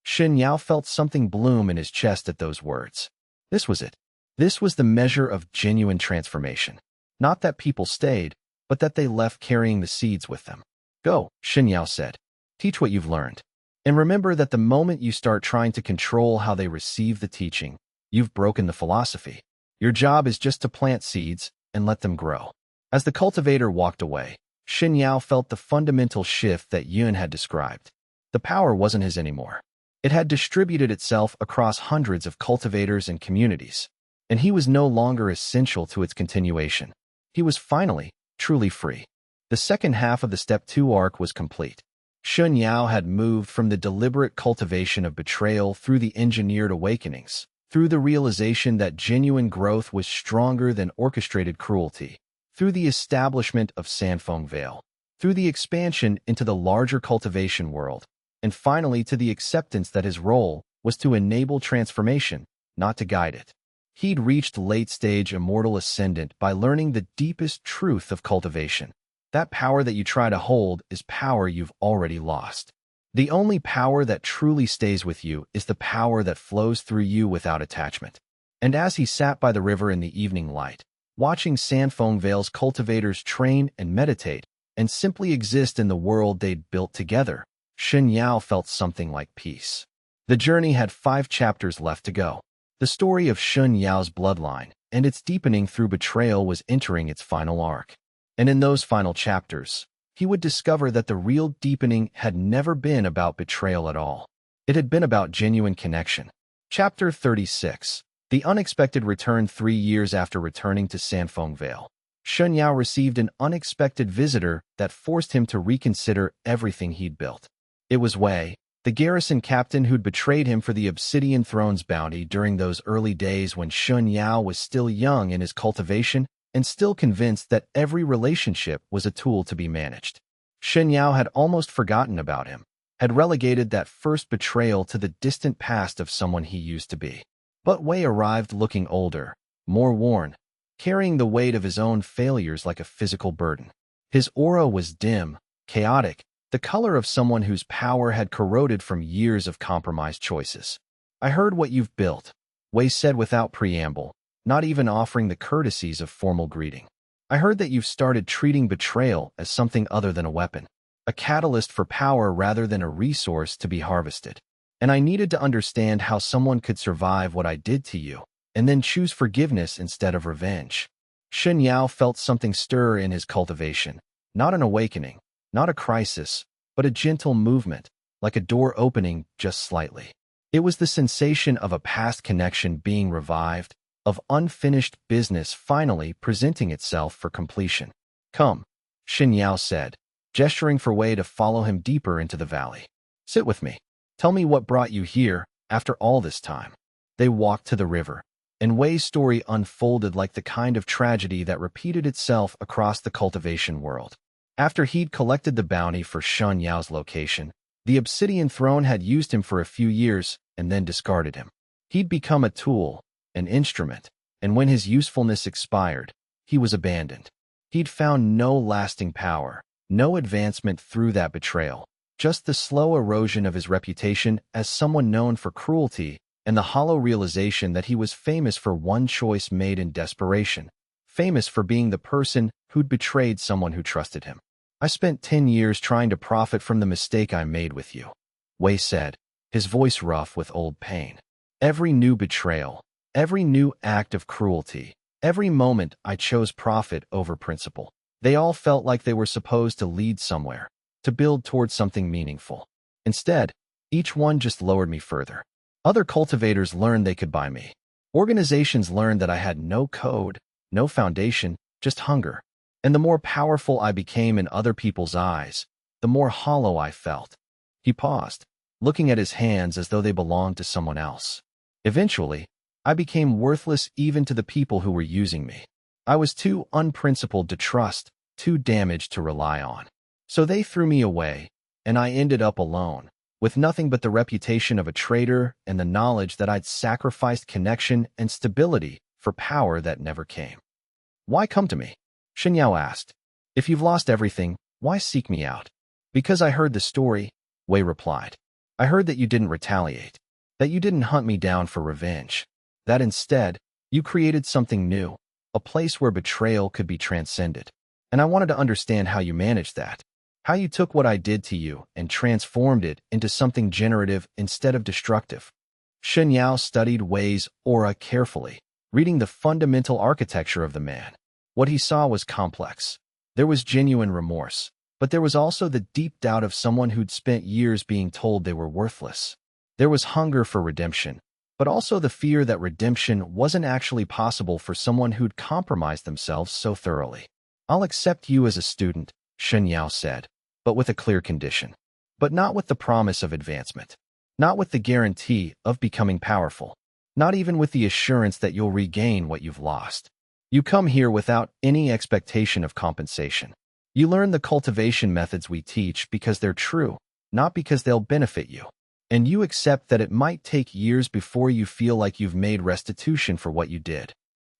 Shen Yao felt something bloom in his chest at those words. This was it. This was the measure of genuine transformation. Not that people stayed, but that they left carrying the seeds with them. Go, Shen Yao said. Teach what you've learned. And remember that the moment you start trying to control how they receive the teaching, you've broken the philosophy. Your job is just to plant seeds and let them grow. As the cultivator walked away, Shen Yao felt the fundamental shift that Yun had described. The power wasn't his anymore. It had distributed itself across hundreds of cultivators and communities, and he was no longer essential to its continuation. He was finally, truly free. The second half of the Step 2 arc was complete. Shen Yao had moved from the deliberate cultivation of betrayal through the engineered awakenings, through the realization that genuine growth was stronger than orchestrated cruelty, through the establishment of Sanfeng Vale, through the expansion into the larger cultivation world, and finally to the acceptance that his role was to enable transformation, not to guide it. He'd reached late-stage immortal ascendant by learning the deepest truth of cultivation. That power that you try to hold is power you've already lost. The only power that truly stays with you is the power that flows through you without attachment. And as he sat by the river in the evening light, watching Sanfeng Vale's cultivators train and meditate, and simply exist in the world they'd built together, Shen Yao felt something like peace. The journey had 5 chapters left to go. The story of Shen Yao's bloodline and its deepening through betrayal was entering its final arc. And in those final chapters, he would discover that the real deepening had never been about betrayal at all. It had been about genuine connection. Chapter 36. The unexpected return 3 years after returning to Sanfeng Vale. Shen Yao received an unexpected visitor that forced him to reconsider everything he'd built. It was Wei, the garrison captain who'd betrayed him for the Obsidian Throne's bounty during those early days when Shen Yao was still young in his cultivation and still convinced that every relationship was a tool to be managed. Shen Yao had almost forgotten about him, had relegated that first betrayal to the distant past of someone he used to be. But Wei arrived looking older, more worn, carrying the weight of his own failures like a physical burden. His aura was dim, chaotic, the color of someone whose power had corroded from years of compromised choices. "I heard what you've built," Wei said without preamble, not even offering the courtesies of formal greeting. "I heard that you've started treating betrayal as something other than a weapon, a catalyst for power rather than a resource to be harvested. And I needed to understand how someone could survive what I did to you, and then choose forgiveness instead of revenge." Shen Yao felt something stir in his cultivation, not an awakening, not a crisis, but a gentle movement, like a door opening just slightly. It was the sensation of a past connection being revived, of unfinished business finally presenting itself for completion. "Come," Shen Yao said, gesturing for Wei to follow him deeper into the valley. "Sit with me. Tell me what brought you here after all this time." They walked to the river, and Wei's story unfolded like the kind of tragedy that repeated itself across the cultivation world. After he'd collected the bounty for Shen Yao's location, the Obsidian Throne had used him for a few years and then discarded him. He'd become a tool, an instrument, and when his usefulness expired, he was abandoned. He'd found no lasting power, no advancement through that betrayal, just the slow erosion of his reputation as someone known for cruelty and the hollow realization that he was famous for one choice made in desperation, famous for being the person who'd betrayed someone who trusted him. "I spent 10 years trying to profit from the mistake I made with you," Wei said, his voice rough with old pain. "Every new betrayal, every new act of cruelty, every moment I chose profit over principle. They all felt like they were supposed to lead somewhere, to build towards something meaningful. Instead, each one just lowered me further. Other cultivators learned they could buy me. Organizations learned that I had no code, no foundation, just hunger. And the more powerful I became in other people's eyes, the more hollow I felt." He paused, looking at his hands as though they belonged to someone else. "Eventually, I became worthless even to the people who were using me. I was too unprincipled to trust, too damaged to rely on. So they threw me away, and I ended up alone, with nothing but the reputation of a traitor and the knowledge that I'd sacrificed connection and stability for power that never came." "Why come to me?" Shen Yao asked. "If you've lost everything, why seek me out?" "Because I heard the story," Wei replied. "I heard that you didn't retaliate, that you didn't hunt me down for revenge, that instead, you created something new, a place where betrayal could be transcended. And I wanted to understand how you managed that, how you took what I did to you and transformed it into something generative instead of destructive." Shen Yao studied Wei's aura carefully, reading the fundamental architecture of the man. What he saw was complex. There was genuine remorse, but there was also the deep doubt of someone who'd spent years being told they were worthless. There was hunger for redemption, but also the fear that redemption wasn't actually possible for someone who'd compromised themselves so thoroughly. "I'll accept you as a student," Shen Yao said, "but with a clear condition. but not with the promise of advancement, not with the guarantee of becoming powerful, not even with the assurance that you'll regain what you've lost. You come here without any expectation of compensation. You learn the cultivation methods we teach because they're true, not because they'll benefit you. And you accept that it might take years before you feel like you've made restitution for what you did.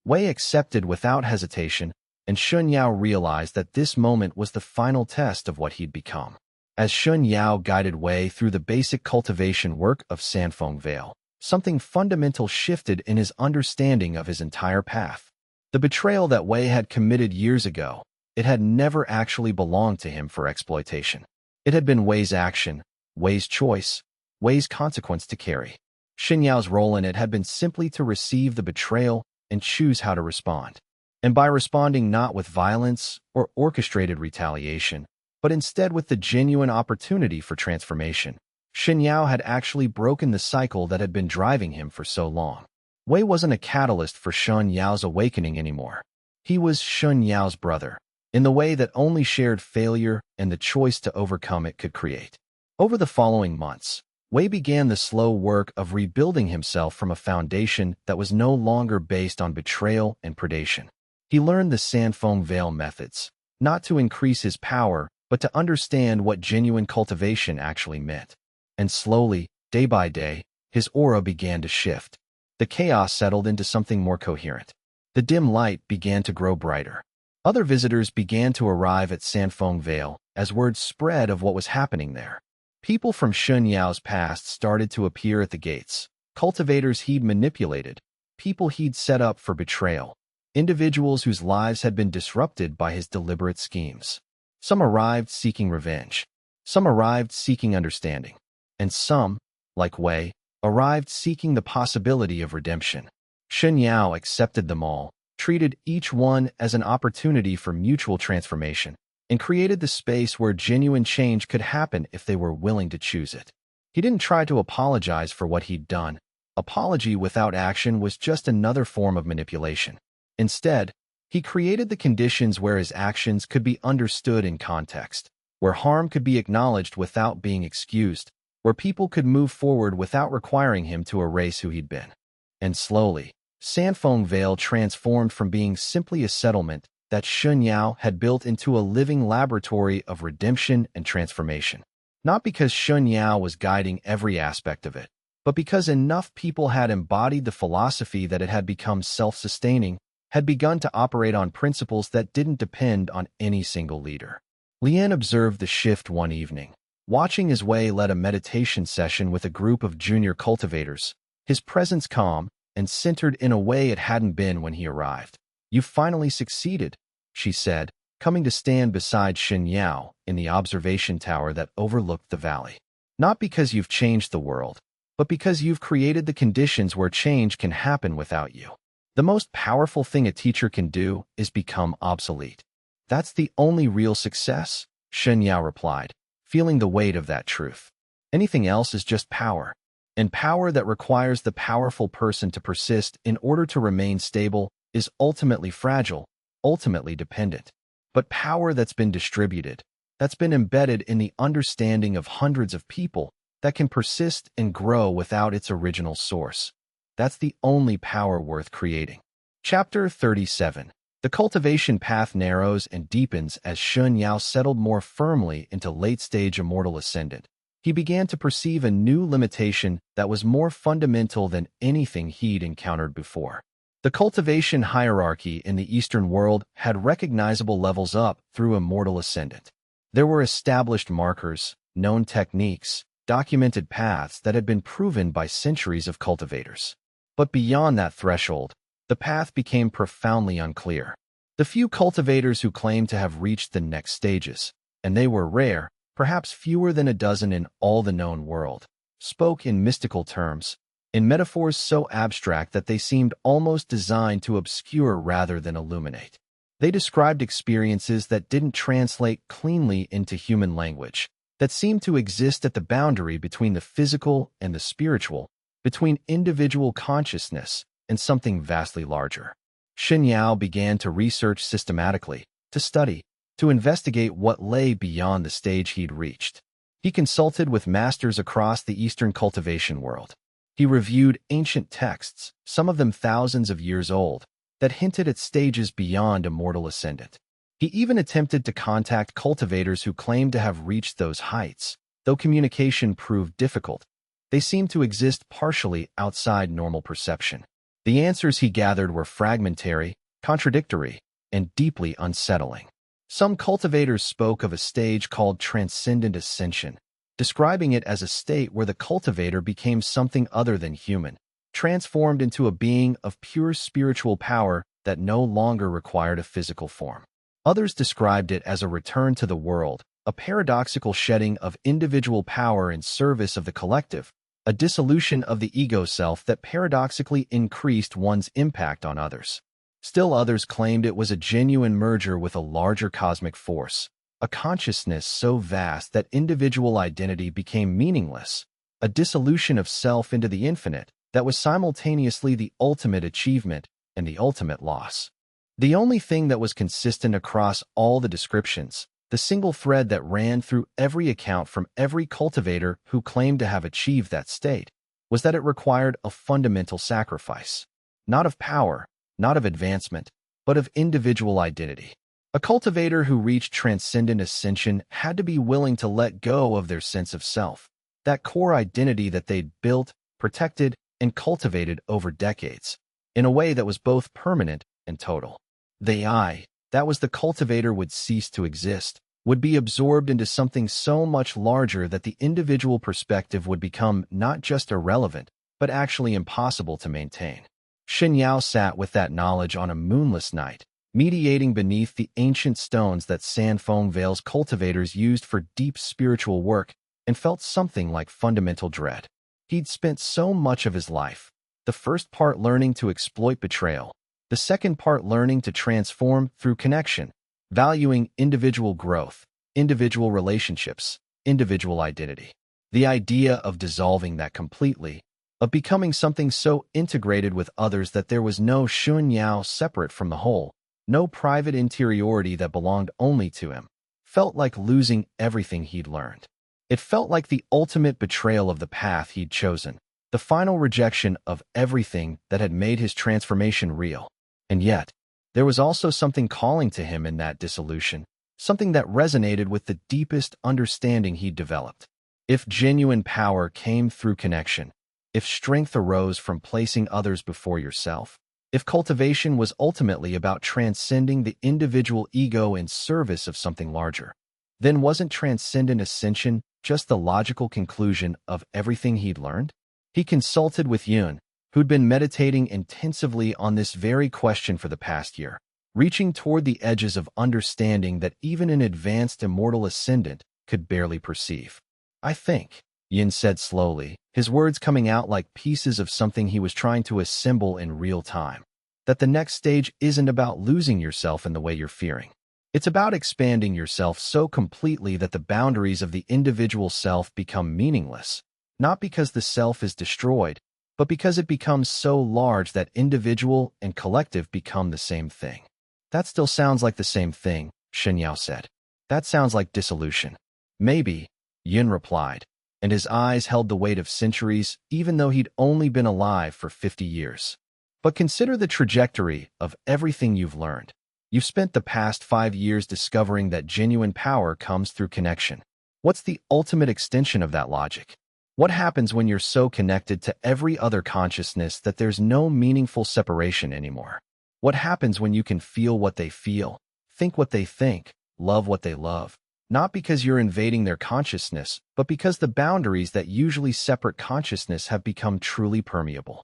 Wei accepted without hesitation, and Shen Yao realized that this moment was the final test of what he'd become. As Shen Yao guided Wei through the basic cultivation work of Sanfeng Vale, something fundamental shifted in his understanding of his entire path. The betrayal that Wei had committed years ago, it had never actually belonged to him for exploitation. It had been Wei's action, Wei's choice, Wei's consequence to carry. Shen Yao's role in it had been simply to receive the betrayal and choose how to respond. And by responding not with violence or orchestrated retaliation, but instead with the genuine opportunity for transformation, Shen Yao had actually broken the cycle that had been driving him for so long. Wei wasn't a catalyst for Shen Yao's awakening anymore. He was Shen Yao's brother, in the way that only shared failure and the choice to overcome it could create. Over the following months, Wei began the slow work of rebuilding himself from a foundation that was no longer based on betrayal and predation. He learned the Sanfeng Vale methods, not to increase his power, but to understand what genuine cultivation actually meant. And slowly, day by day, his aura began to shift. The chaos settled into something more coherent. The dim light began to grow brighter. Other visitors began to arrive at Sanfeng Vale as word spread of what was happening there. People from Shen Yao's past started to appear at the gates, cultivators he'd manipulated, people he'd set up for betrayal, individuals whose lives had been disrupted by his deliberate schemes. Some arrived seeking revenge. Some arrived seeking understanding. And some, like Wei, arrived seeking the possibility of redemption. Shen Yao accepted them all, treated each one as an opportunity for mutual transformation, and created the space where genuine change could happen if they were willing to choose it. He didn't try to apologize for what he'd done. Apology without action was just another form of manipulation. Instead, he created the conditions where his actions could be understood in context, where harm could be acknowledged without being excused, where people could move forward without requiring him to erase who he'd been. And slowly, Sanfeng Vale transformed from being simply a settlement that Shen Yao had built into a living laboratory of redemption and transformation. Not because Shen Yao was guiding every aspect of it, but because enough people had embodied the philosophy that it had become self-sustaining, had begun to operate on principles that didn't depend on any single leader. Lian observed the shift one evening, watching as Wei led a meditation session with a group of junior cultivators, his presence calm and centered in a way it hadn't been when he arrived. "You've finally succeeded," she said, coming to stand beside Shen Yao in the observation tower that overlooked the valley. "Not because you've changed the world, but because you've created the conditions where change can happen without you. The most powerful thing a teacher can do is become obsolete. That's the only real success," Shen Yao replied, feeling the weight of that truth. "Anything else is just power. And power that requires the powerful person to persist in order to remain stable is ultimately fragile, ultimately dependent. But power that's been distributed, that's been embedded in the understanding of hundreds of people, that can persist and grow without its original source, that's the only power worth creating." Chapter 37. The cultivation path narrows and deepens as Shen Yao settled more firmly into late-stage immortal ascendant. He began to perceive a new limitation that was more fundamental than anything he'd encountered before. The cultivation hierarchy in the Eastern world had recognizable levels up through immortal ascendant. There were established markers, known techniques, documented paths that had been proven by centuries of cultivators. But beyond that threshold, the path became profoundly unclear. The few cultivators who claimed to have reached the next stages, and they were rare, perhaps fewer than a dozen in all the known world, spoke in mystical terms, in metaphors so abstract that they seemed almost designed to obscure rather than illuminate. They described experiences that didn't translate cleanly into human language, that seemed to exist at the boundary between the physical and the spiritual, between individual consciousness and something vastly larger. Shen Yao began to research systematically, to study, to investigate what lay beyond the stage he'd reached. He consulted with masters across the Eastern cultivation world. He reviewed ancient texts, some of them thousands of years old, that hinted at stages beyond immortal ascendant. He even attempted to contact cultivators who claimed to have reached those heights, though communication proved difficult. They seemed to exist partially outside normal perception. The answers he gathered were fragmentary, contradictory, and deeply unsettling. Some cultivators spoke of a stage called transcendent ascension, describing it as a state where the cultivator became something other than human, transformed into a being of pure spiritual power that no longer required a physical form. Others described it as a return to the world, a paradoxical shedding of individual power in service of the collective, a dissolution of the ego self that paradoxically increased one's impact on others. Still others claimed it was a genuine merger with a larger cosmic force, a consciousness so vast that individual identity became meaningless, a dissolution of self into the infinite that was simultaneously the ultimate achievement and the ultimate loss. The only thing that was consistent across all the descriptions, the single thread that ran through every account from every cultivator who claimed to have achieved that state, was that it required a fundamental sacrifice, not of power, not of advancement, but of individual identity. A cultivator who reached transcendent ascension had to be willing to let go of their sense of self, that core identity that they'd built, protected, and cultivated over decades, in a way that was both permanent and total. The I, that was the cultivator, would cease to exist, would be absorbed into something so much larger that the individual perspective would become not just irrelevant, but actually impossible to maintain. Shen Yao sat with that knowledge on a moonless night, mediating beneath the ancient stones that Sandfoam Vale's cultivators used for deep spiritual work, and felt something like fundamental dread. He'd spent so much of his life, the first part learning to exploit betrayal, the second part learning to transform through connection, valuing individual growth, individual relationships, individual identity. The idea of dissolving that completely, of becoming something so integrated with others that there was no Shen Yao separate from the whole, no private interiority that belonged only to him, felt like losing everything he'd learned. It felt like the ultimate betrayal of the path he'd chosen, the final rejection of everything that had made his transformation real. And yet, there was also something calling to him in that dissolution, something that resonated with the deepest understanding he'd developed. If genuine power came through connection, if strength arose from placing others before yourself, if cultivation was ultimately about transcending the individual ego in service of something larger, then wasn't transcendent ascension just the logical conclusion of everything he'd learned? He consulted with Yun, who'd been meditating intensively on this very question for the past year, reaching toward the edges of understanding that even an advanced immortal ascendant could barely perceive. I think, Yin said slowly, his words coming out like pieces of something he was trying to assemble in real time, that the next stage isn't about losing yourself in the way you're fearing. It's about expanding yourself so completely that the boundaries of the individual self become meaningless, not because the self is destroyed, but because it becomes so large that individual and collective become the same thing. That still sounds like the same thing, Shen Yao said. That sounds like dissolution. Maybe, Yin replied, and his eyes held the weight of centuries even though he'd only been alive for 50 years. But consider the trajectory of everything you've learned. You've spent the past 5 years discovering that genuine power comes through connection. What's the ultimate extension of that logic? What happens when you're so connected to every other consciousness that there's no meaningful separation anymore? What happens when you can feel what they feel, think what they think, love what they love? Not because you're invading their consciousness, but because the boundaries that usually separate consciousness have become truly permeable.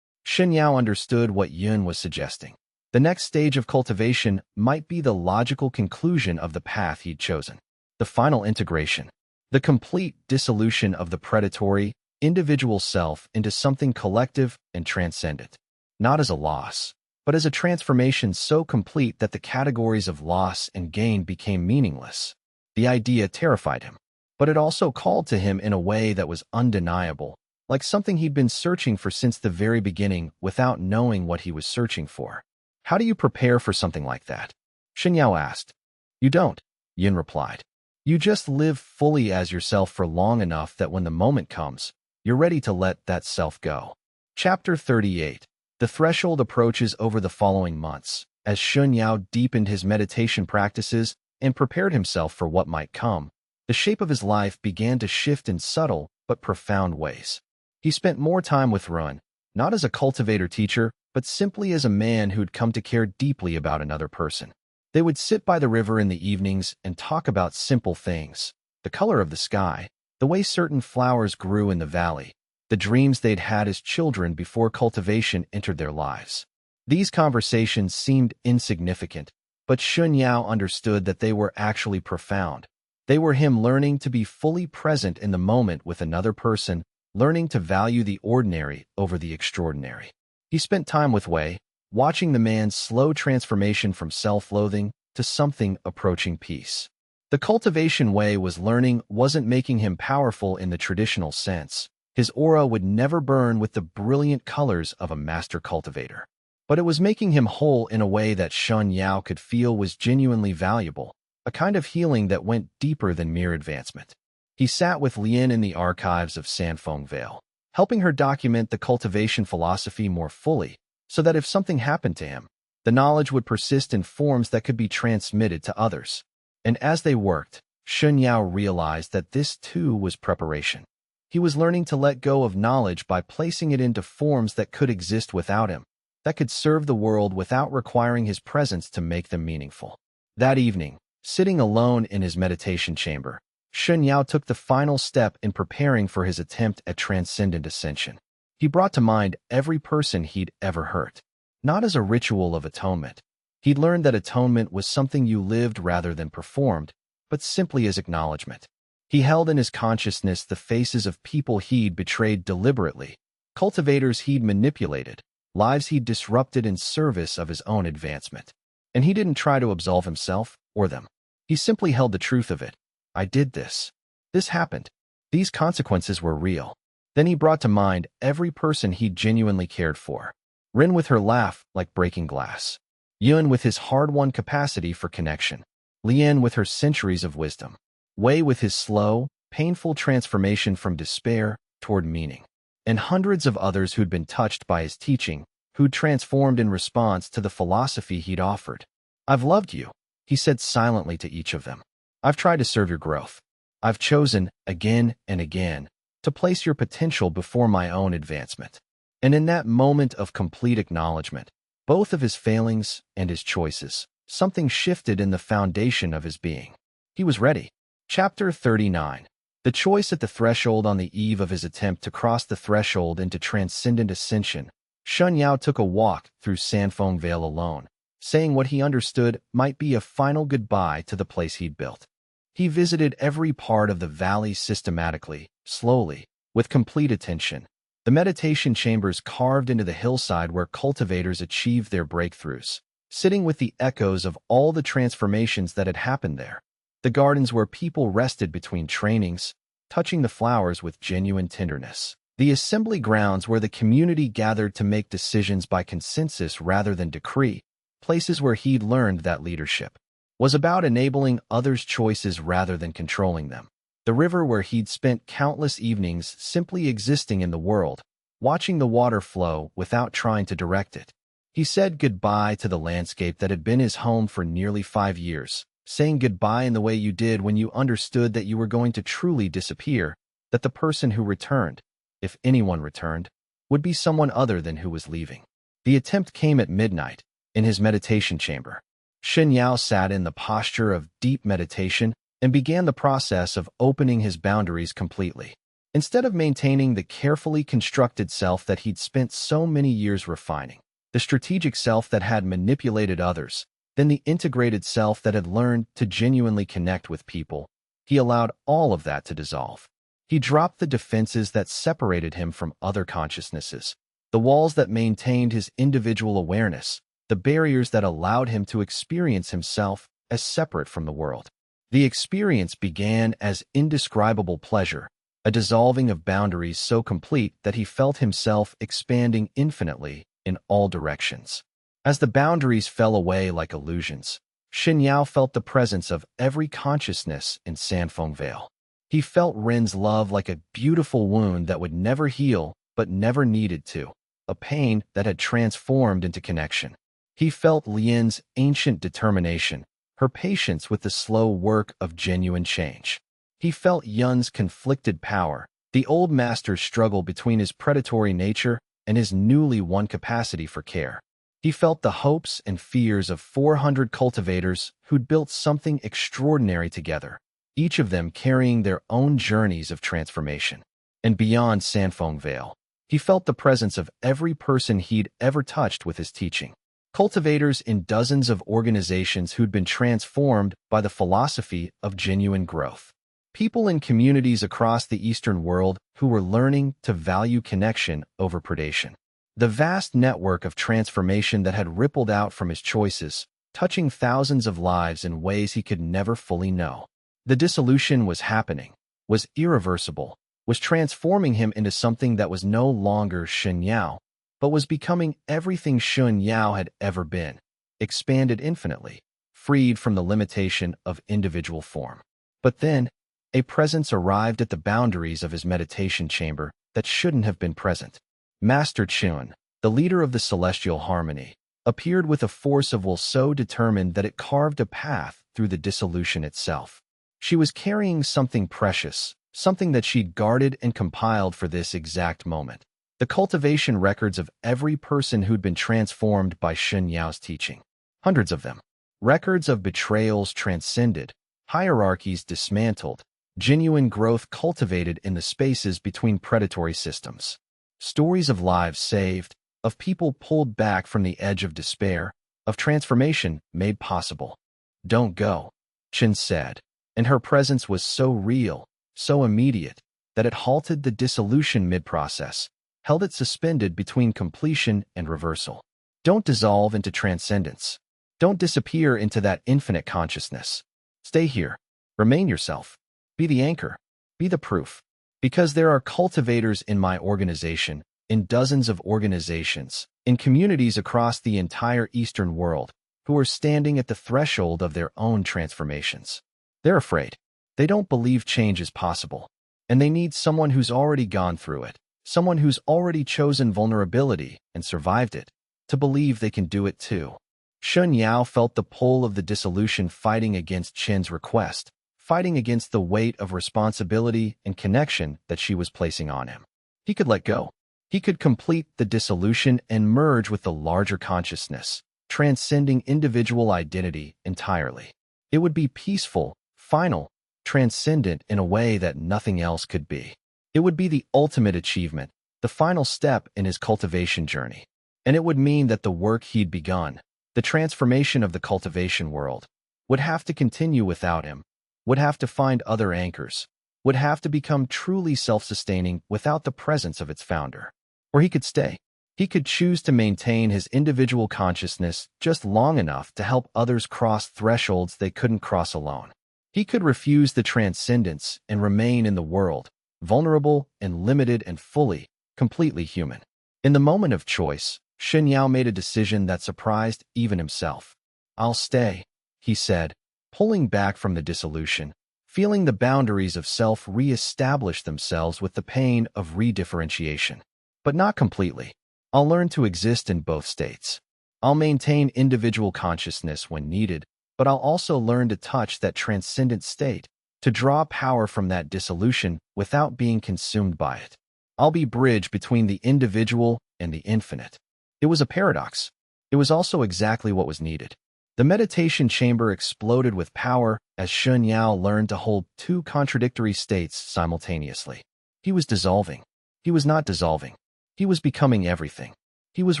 Shen Yao understood what Yun was suggesting. The next stage of cultivation might be the logical conclusion of the path he'd chosen. The final integration. The complete dissolution of the predatory, individual self into something collective and transcendent. Not as a loss, but as a transformation so complete that the categories of loss and gain became meaningless. The idea terrified him, but it also called to him in a way that was undeniable, like something he'd been searching for since the very beginning without knowing what he was searching for. How do you prepare for something like that? Shen Yao asked. You don't, Yin replied. You just live fully as yourself for long enough that when the moment comes, you're ready to let that self go. Chapter 38. The threshold approaches over the following months, as Shen Yao deepened his meditation practices and prepared himself for what might come. The shape of his life began to shift in subtle but profound ways. He spent more time with Run, not as a cultivator-teacher, but simply as a man who'd come to care deeply about another person. They would sit by the river in the evenings and talk about simple things, the color of the sky, the way certain flowers grew in the valley, the dreams they'd had as children before cultivation entered their lives. These conversations seemed insignificant, but Shen Yao understood that they were actually profound. They were him learning to be fully present in the moment with another person, learning to value the ordinary over the extraordinary. He spent time with Wei, watching the man's slow transformation from self-loathing to something approaching peace. The cultivation Wei was learning wasn't making him powerful in the traditional sense. His aura would never burn with the brilliant colors of a master cultivator. But it was making him whole in a way that Shen Yao could feel was genuinely valuable, a kind of healing that went deeper than mere advancement. He sat with Lian in the archives of Sanfeng Vale, helping her document the cultivation philosophy more fully, so that if something happened to him, the knowledge would persist in forms that could be transmitted to others. And as they worked, Shen Yao realized that this too was preparation. He was learning to let go of knowledge by placing it into forms that could exist without him, that could serve the world without requiring his presence to make them meaningful. That evening, sitting alone in his meditation chamber, Shen Yao took the final step in preparing for his attempt at transcendent ascension. He brought to mind every person he'd ever hurt, not as a ritual of atonement. He'd learned that atonement was something you lived rather than performed, but simply as acknowledgement. He held in his consciousness the faces of people he'd betrayed deliberately, cultivators he'd manipulated, lives he'd disrupted in service of his own advancement. And he didn't try to absolve himself or them. He simply held the truth of it. I did this. This happened. These consequences were real. Then he brought to mind every person he'd genuinely cared for. Rin with her laugh like breaking glass. Yun with his hard-won capacity for connection. Lian with her centuries of wisdom. Wei with his slow, painful transformation from despair toward meaning. And hundreds of others who'd been touched by his teaching, who'd transformed in response to the philosophy he'd offered. I've loved you, he said silently to each of them. I've tried to serve your growth. I've chosen, again and again, to place your potential before my own advancement. And in that moment of complete acknowledgement, both of his failings and his choices, something shifted in the foundation of his being. He was ready. Chapter 39. The choice at the threshold. On the eve of his attempt to cross the threshold into transcendent ascension, Shen Yao took a walk through Sanfeng Vale alone, saying what he understood might be a final goodbye to the place he'd built. He visited every part of the valley systematically, slowly, with complete attention. The meditation chambers carved into the hillside where cultivators achieved their breakthroughs, sitting with the echoes of all the transformations that had happened there. The gardens where people rested between trainings, touching the flowers with genuine tenderness. The assembly grounds where the community gathered to make decisions by consensus rather than decree, places where he'd learned that leadership was about enabling others' choices rather than controlling them. The river where he'd spent countless evenings simply existing in the world, watching the water flow without trying to direct it. He said goodbye to the landscape that had been his home for nearly 5 years, saying goodbye in the way you did when you understood that you were going to truly disappear, that the person who returned, if anyone returned, would be someone other than who was leaving. The attempt came at midnight, in his meditation chamber. Shen Yao sat in the posture of deep meditation and began the process of opening his boundaries completely. Instead of maintaining the carefully constructed self that he'd spent so many years refining, the strategic self that had manipulated others, then the integrated self that had learned to genuinely connect with people, he allowed all of that to dissolve. He dropped the defenses that separated him from other consciousnesses, the walls that maintained his individual awareness, the barriers that allowed him to experience himself as separate from the world. The experience began as indescribable pleasure, a dissolving of boundaries so complete that he felt himself expanding infinitely in all directions. As the boundaries fell away like illusions, Shen Yao felt the presence of every consciousness in Sanfeng Vale. He felt Rin's love like a beautiful wound that would never heal but never needed to, a pain that had transformed into connection. He felt Lian's ancient determination, her patience with the slow work of genuine change. He felt Yun's conflicted power, the old master's struggle between his predatory nature and his newly won capacity for care. He felt the hopes and fears of 400 cultivators who'd built something extraordinary together, each of them carrying their own journeys of transformation. And beyond Sanfeng Vale, he felt the presence of every person he'd ever touched with his teaching. Cultivators in dozens of organizations who'd been transformed by the philosophy of genuine growth. People in communities across the Eastern world who were learning to value connection over predation. The vast network of transformation that had rippled out from his choices, touching thousands of lives in ways he could never fully know. The dissolution was happening, was irreversible, was transforming him into something that was no longer Shen Yao, but was becoming everything Shen Yao had ever been, expanded infinitely, freed from the limitation of individual form. But then, a presence arrived at the boundaries of his meditation chamber that shouldn't have been present. Master Xue, the leader of the celestial harmony, appeared with a force of will so determined that it carved a path through the dissolution itself. She was carrying something precious, something that she'd guarded and compiled for this exact moment. The cultivation records of every person who'd been transformed by Shen Yao's teaching. Hundreds of them. Records of betrayals transcended, hierarchies dismantled, genuine growth cultivated in the spaces between predatory systems. Stories of lives saved, of people pulled back from the edge of despair, of transformation made possible. "Don't go," Chen said, and her presence was so real, so immediate, that it halted the dissolution mid-process, held it suspended between completion and reversal. Don't dissolve into transcendence. Don't disappear into that infinite consciousness. Stay here. Remain yourself. Be the anchor. Be the proof. Because there are cultivators in my organization, in dozens of organizations, in communities across the entire Eastern world, who are standing at the threshold of their own transformations. They're afraid. They don't believe change is possible. And they need someone who's already gone through it, someone who's already chosen vulnerability and survived it, to believe they can do it too. Shen Yao felt the pull of the dissolution fighting against Chen's request, fighting against the weight of responsibility and connection that she was placing on him. He could let go. He could complete the dissolution and merge with the larger consciousness, transcending individual identity entirely. It would be peaceful, final, transcendent in a way that nothing else could be. It would be the ultimate achievement, the final step in his cultivation journey. And it would mean that the work he'd begun, the transformation of the cultivation world, would have to continue without him, would have to find other anchors, would have to become truly self-sustaining without the presence of its founder. Or he could stay. He could choose to maintain his individual consciousness just long enough to help others cross thresholds they couldn't cross alone. He could refuse the transcendence and remain in the world, vulnerable and limited and fully, completely human. In the moment of choice, Shen Yao made a decision that surprised even himself. "I'll stay," he said, pulling back from the dissolution, feeling the boundaries of self re-establish themselves with the pain of redifferentiation. But not completely. I'll learn to exist in both states. I'll maintain individual consciousness when needed, but I'll also learn to touch that transcendent state, to draw power from that dissolution without being consumed by it. I'll be bridge between the individual and the infinite. It was a paradox. It was also exactly what was needed. The meditation chamber exploded with power as Shen Yao learned to hold two contradictory states simultaneously. He was dissolving. He was not dissolving. He was becoming everything. He was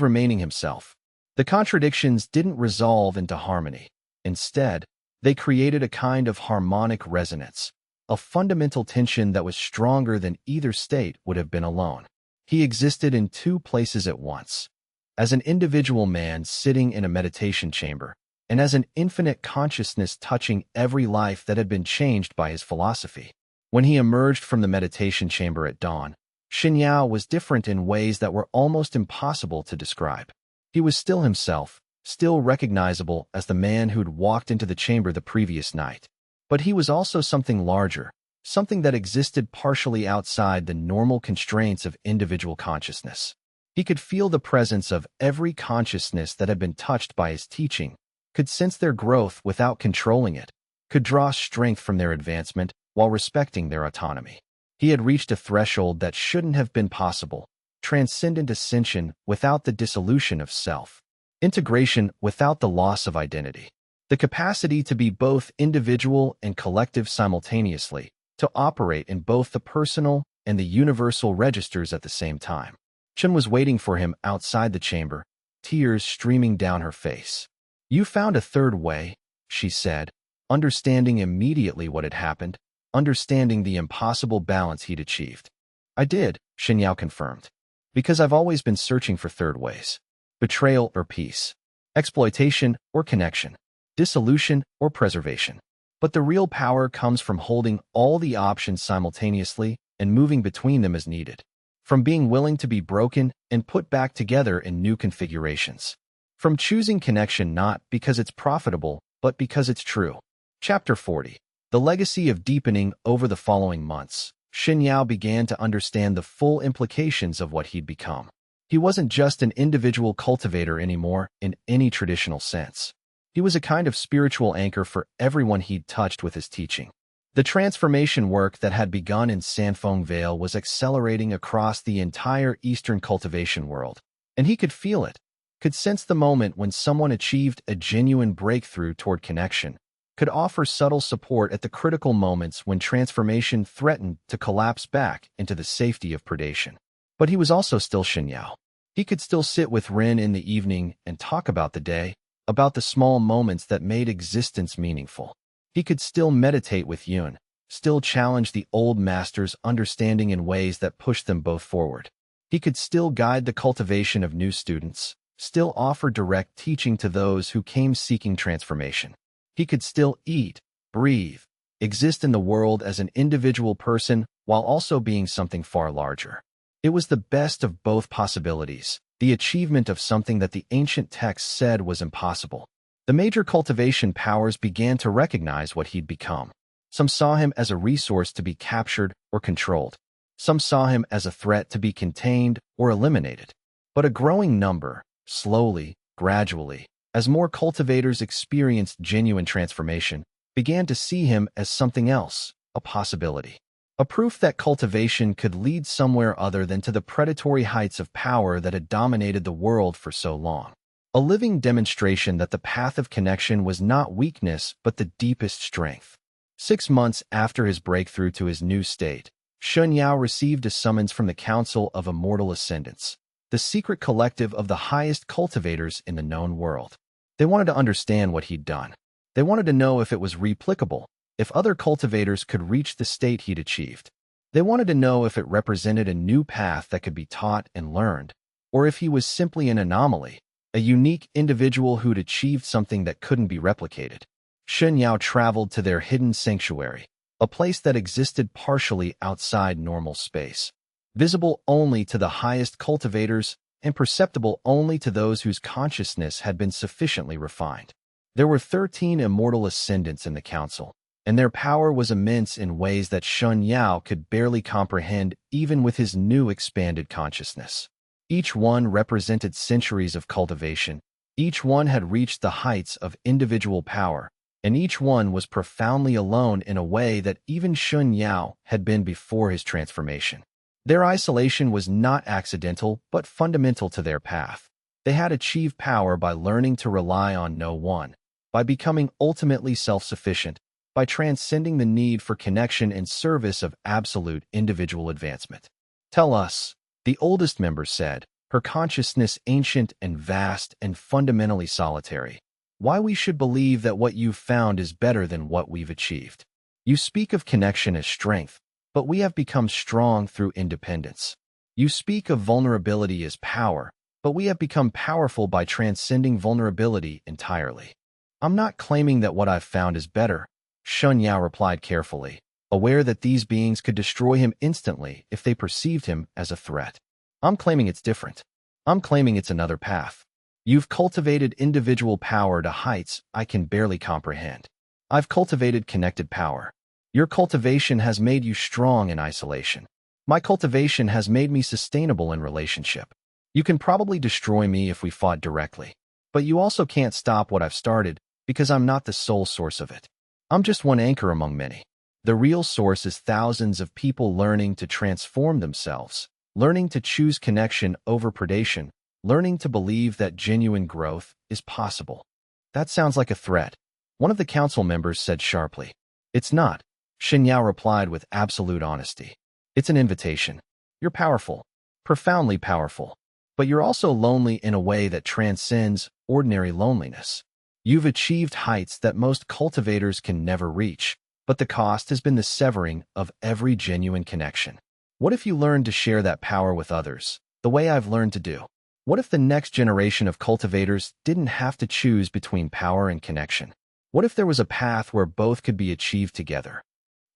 remaining himself. The contradictions didn't resolve into harmony. Instead, they created a kind of harmonic resonance, a fundamental tension that was stronger than either state would have been alone. He existed in two places at once, as an individual man sitting in a meditation chamber, and as an infinite consciousness touching every life that had been changed by his philosophy. When he emerged from the meditation chamber at dawn, Shen Yao was different in ways that were almost impossible to describe. He was still himself, still recognizable as the man who'd walked into the chamber the previous night. But he was also something larger, something that existed partially outside the normal constraints of individual consciousness. He could feel the presence of every consciousness that had been touched by his teaching, could sense their growth without controlling it, could draw strength from their advancement while respecting their autonomy. He had reached a threshold that shouldn't have been possible, transcendent ascension without the dissolution of self, integration without the loss of identity, the capacity to be both individual and collective simultaneously, to operate in both the personal and the universal registers at the same time. Chen was waiting for him outside the chamber, tears streaming down her face. "You found a third way," she said, understanding immediately what had happened, understanding the impossible balance he'd achieved. "I did," Shen Yao confirmed. "Because I've always been searching for third ways. Betrayal or peace. Exploitation or connection. Dissolution or preservation. But the real power comes from holding all the options simultaneously and moving between them as needed. From being willing to be broken and put back together in new configurations. From choosing connection not because it's profitable, but because it's true." Chapter 40. The legacy of deepening. Over the following months, Shen Yao began to understand the full implications of what he'd become. He wasn't just an individual cultivator anymore in any traditional sense. He was a kind of spiritual anchor for everyone he'd touched with his teaching. The transformation work that had begun in Sanfeng Vale was accelerating across the entire Eastern cultivation world, and he could feel it, could sense the moment when someone achieved a genuine breakthrough toward connection, could offer subtle support at the critical moments when transformation threatened to collapse back into the safety of predation. But he was also still Shen Yao. He could still sit with Ren in the evening and talk about the day, about the small moments that made existence meaningful. He could still meditate with Yun, still challenge the old master's understanding in ways that pushed them both forward. He could still guide the cultivation of new students, still offer direct teaching to those who came seeking transformation. He could still eat, breathe, exist in the world as an individual person while also being something far larger. It was the best of both possibilities, the achievement of something that the ancient texts said was impossible. The major cultivation powers began to recognize what he'd become. Some saw him as a resource to be captured or controlled. Some saw him as a threat to be contained or eliminated. But a growing number, slowly, gradually, as more cultivators experienced genuine transformation, began to see him as something else, a possibility. A proof that cultivation could lead somewhere other than to the predatory heights of power that had dominated the world for so long. A living demonstration that the path of connection was not weakness but the deepest strength. 6 months after his breakthrough to his new state, Shen Yao received a summons from the Council of Immortal Ascendants, the secret collective of the highest cultivators in the known world. They wanted to understand what he'd done. They wanted to know if it was replicable, if other cultivators could reach the state he'd achieved. They wanted to know if it represented a new path that could be taught and learned, or if he was simply an anomaly, a unique individual who'd achieved something that couldn't be replicated. Shen Yao traveled to their hidden sanctuary, a place that existed partially outside normal space, visible only to the highest cultivators and perceptible only to those whose consciousness had been sufficiently refined. There were 13 immortal ascendants in the council, and their power was immense in ways that Shen Yao could barely comprehend even with his new expanded consciousness. Each one represented centuries of cultivation, each one had reached the heights of individual power, and each one was profoundly alone in a way that even Shen Yao had been before his transformation. Their isolation was not accidental but fundamental to their path. They had achieved power by learning to rely on no one, by becoming ultimately self-sufficient, by transcending the need for connection in service of absolute individual advancement. "Tell us," the oldest member said, her consciousness ancient and vast and fundamentally solitary, "why we should believe that what you've found is better than what we've achieved. You speak of connection as strength, but we have become strong through independence. You speak of vulnerability as power, but we have become powerful by transcending vulnerability entirely." "I'm not claiming that what I've found is better," Shen Yao replied carefully, aware that these beings could destroy him instantly if they perceived him as a threat. "I'm claiming it's different. I'm claiming it's another path. You've cultivated individual power to heights I can barely comprehend. I've cultivated connected power. Your cultivation has made you strong in isolation. My cultivation has made me sustainable in relationship. You can probably destroy me if we fought directly, but you also can't stop what I've started because I'm not the sole source of it. I'm just one anchor among many. The real source is thousands of people learning to transform themselves, learning to choose connection over predation, learning to believe that genuine growth is possible. That sounds like a threat. One of the council members said sharply. It's not, Shen Yao replied with absolute honesty. It's an invitation. You're powerful, profoundly powerful, but you're also lonely in a way that transcends ordinary loneliness. You've achieved heights that most cultivators can never reach, but the cost has been the severing of every genuine connection. What if you learned to share that power with others, the way I've learned to do? What if the next generation of cultivators didn't have to choose between power and connection? What if there was a path where both could be achieved together?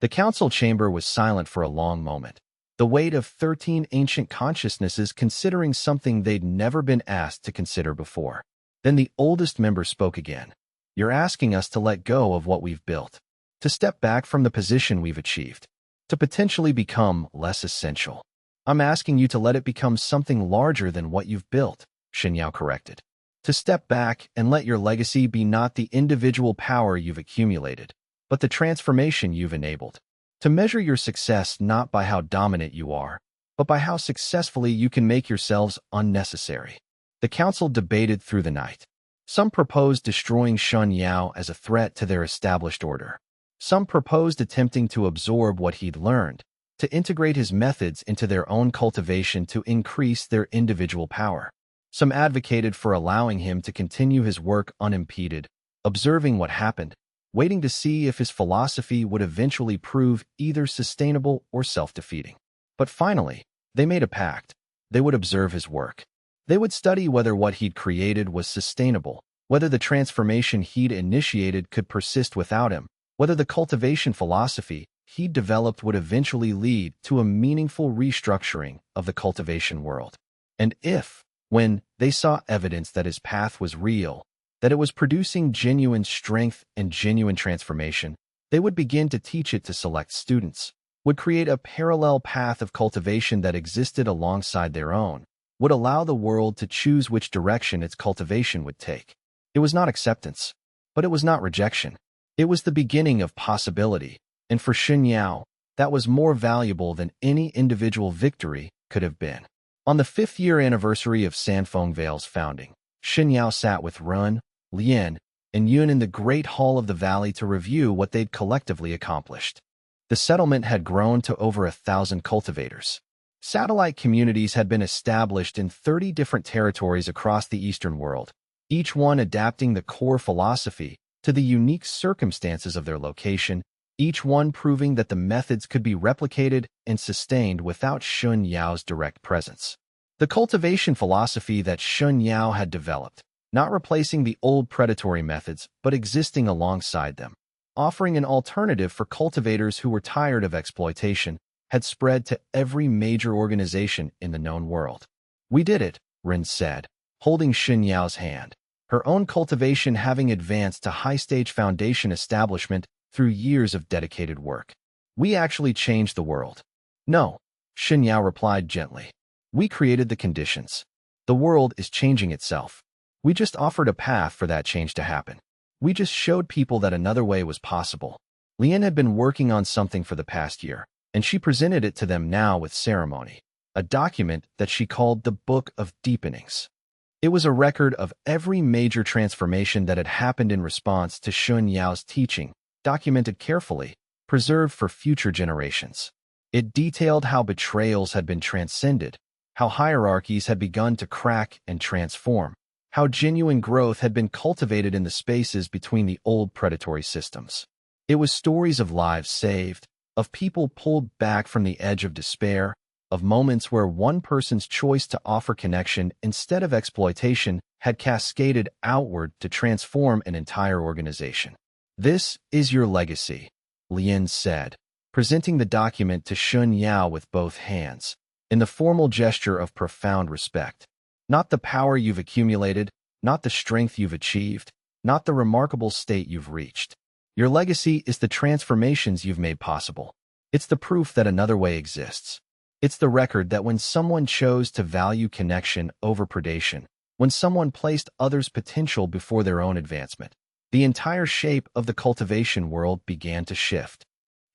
The council chamber was silent for a long moment, the weight of 13 ancient consciousnesses considering something they'd never been asked to consider before. Then the oldest member spoke again. You're asking us to let go of what we've built, to step back from the position we've achieved, to potentially become less essential. I'm asking you to let it become something larger than what you've built, Shen Yao corrected. To step back and let your legacy be not the individual power you've accumulated, but the transformation you've enabled. To measure your success not by how dominant you are, but by how successfully you can make yourselves unnecessary. The council debated through the night. Some proposed destroying Shen Yao as a threat to their established order. Some proposed attempting to absorb what he'd learned, to integrate his methods into their own cultivation to increase their individual power. Some advocated for allowing him to continue his work unimpeded, observing what happened, waiting to see if his philosophy would eventually prove either sustainable or self-defeating. But finally, they made a pact. They would observe his work. They would study whether what he'd created was sustainable, whether the transformation he'd initiated could persist without him, whether the cultivation philosophy he'd developed would eventually lead to a meaningful restructuring of the cultivation world. And if, when they saw evidence that his path was real, that it was producing genuine strength and genuine transformation, they would begin to teach it to select students, would create a parallel path of cultivation that existed alongside their own, would allow the world to choose which direction its cultivation would take. It was not acceptance, but it was not rejection. It was the beginning of possibility, and for Shen Yao, that was more valuable than any individual victory could have been. On the 5th-year anniversary of Sanfeng Vale's founding, Shen Yao sat with Run, Lian, and Yun in the Great Hall of the Valley to review what they'd collectively accomplished. The settlement had grown to over 1,000 cultivators. Satellite communities had been established in 30 different territories across the Eastern world, each one adapting the core philosophy to the unique circumstances of their location, each one proving that the methods could be replicated and sustained without Shen Yao's direct presence. The cultivation philosophy that Shen Yao had developed, not replacing the old predatory methods, but existing alongside them, offering an alternative for cultivators who were tired of exploitation, had spread to every major organization in the known world. We did it, Rin said, holding Shen Yao's hand, her own cultivation having advanced to high-stage foundation establishment through years of dedicated work. We actually changed the world. No, Shen Yao replied gently. We created the conditions. The world is changing itself. We just offered a path for that change to happen. We just showed people that another way was possible. Lian had been working on something for the past year, and she presented it to them now with ceremony, a document that she called the Book of Deepenings. It was a record of every major transformation that had happened in response to Shen Yao's teaching, documented carefully, preserved for future generations. It detailed how betrayals had been transcended, how hierarchies had begun to crack and transform, how genuine growth had been cultivated in the spaces between the old predatory systems. It was stories of lives saved, of people pulled back from the edge of despair, of moments where one person's choice to offer connection instead of exploitation had cascaded outward to transform an entire organization. This is your legacy, Lian said, presenting the document to Shen Yao with both hands, in the formal gesture of profound respect. Not the power you've accumulated, not the strength you've achieved, not the remarkable state you've reached. Your legacy is the transformations you've made possible. It's the proof that another way exists. It's the record that when someone chose to value connection over predation, when someone placed others' potential before their own advancement, the entire shape of the cultivation world began to shift.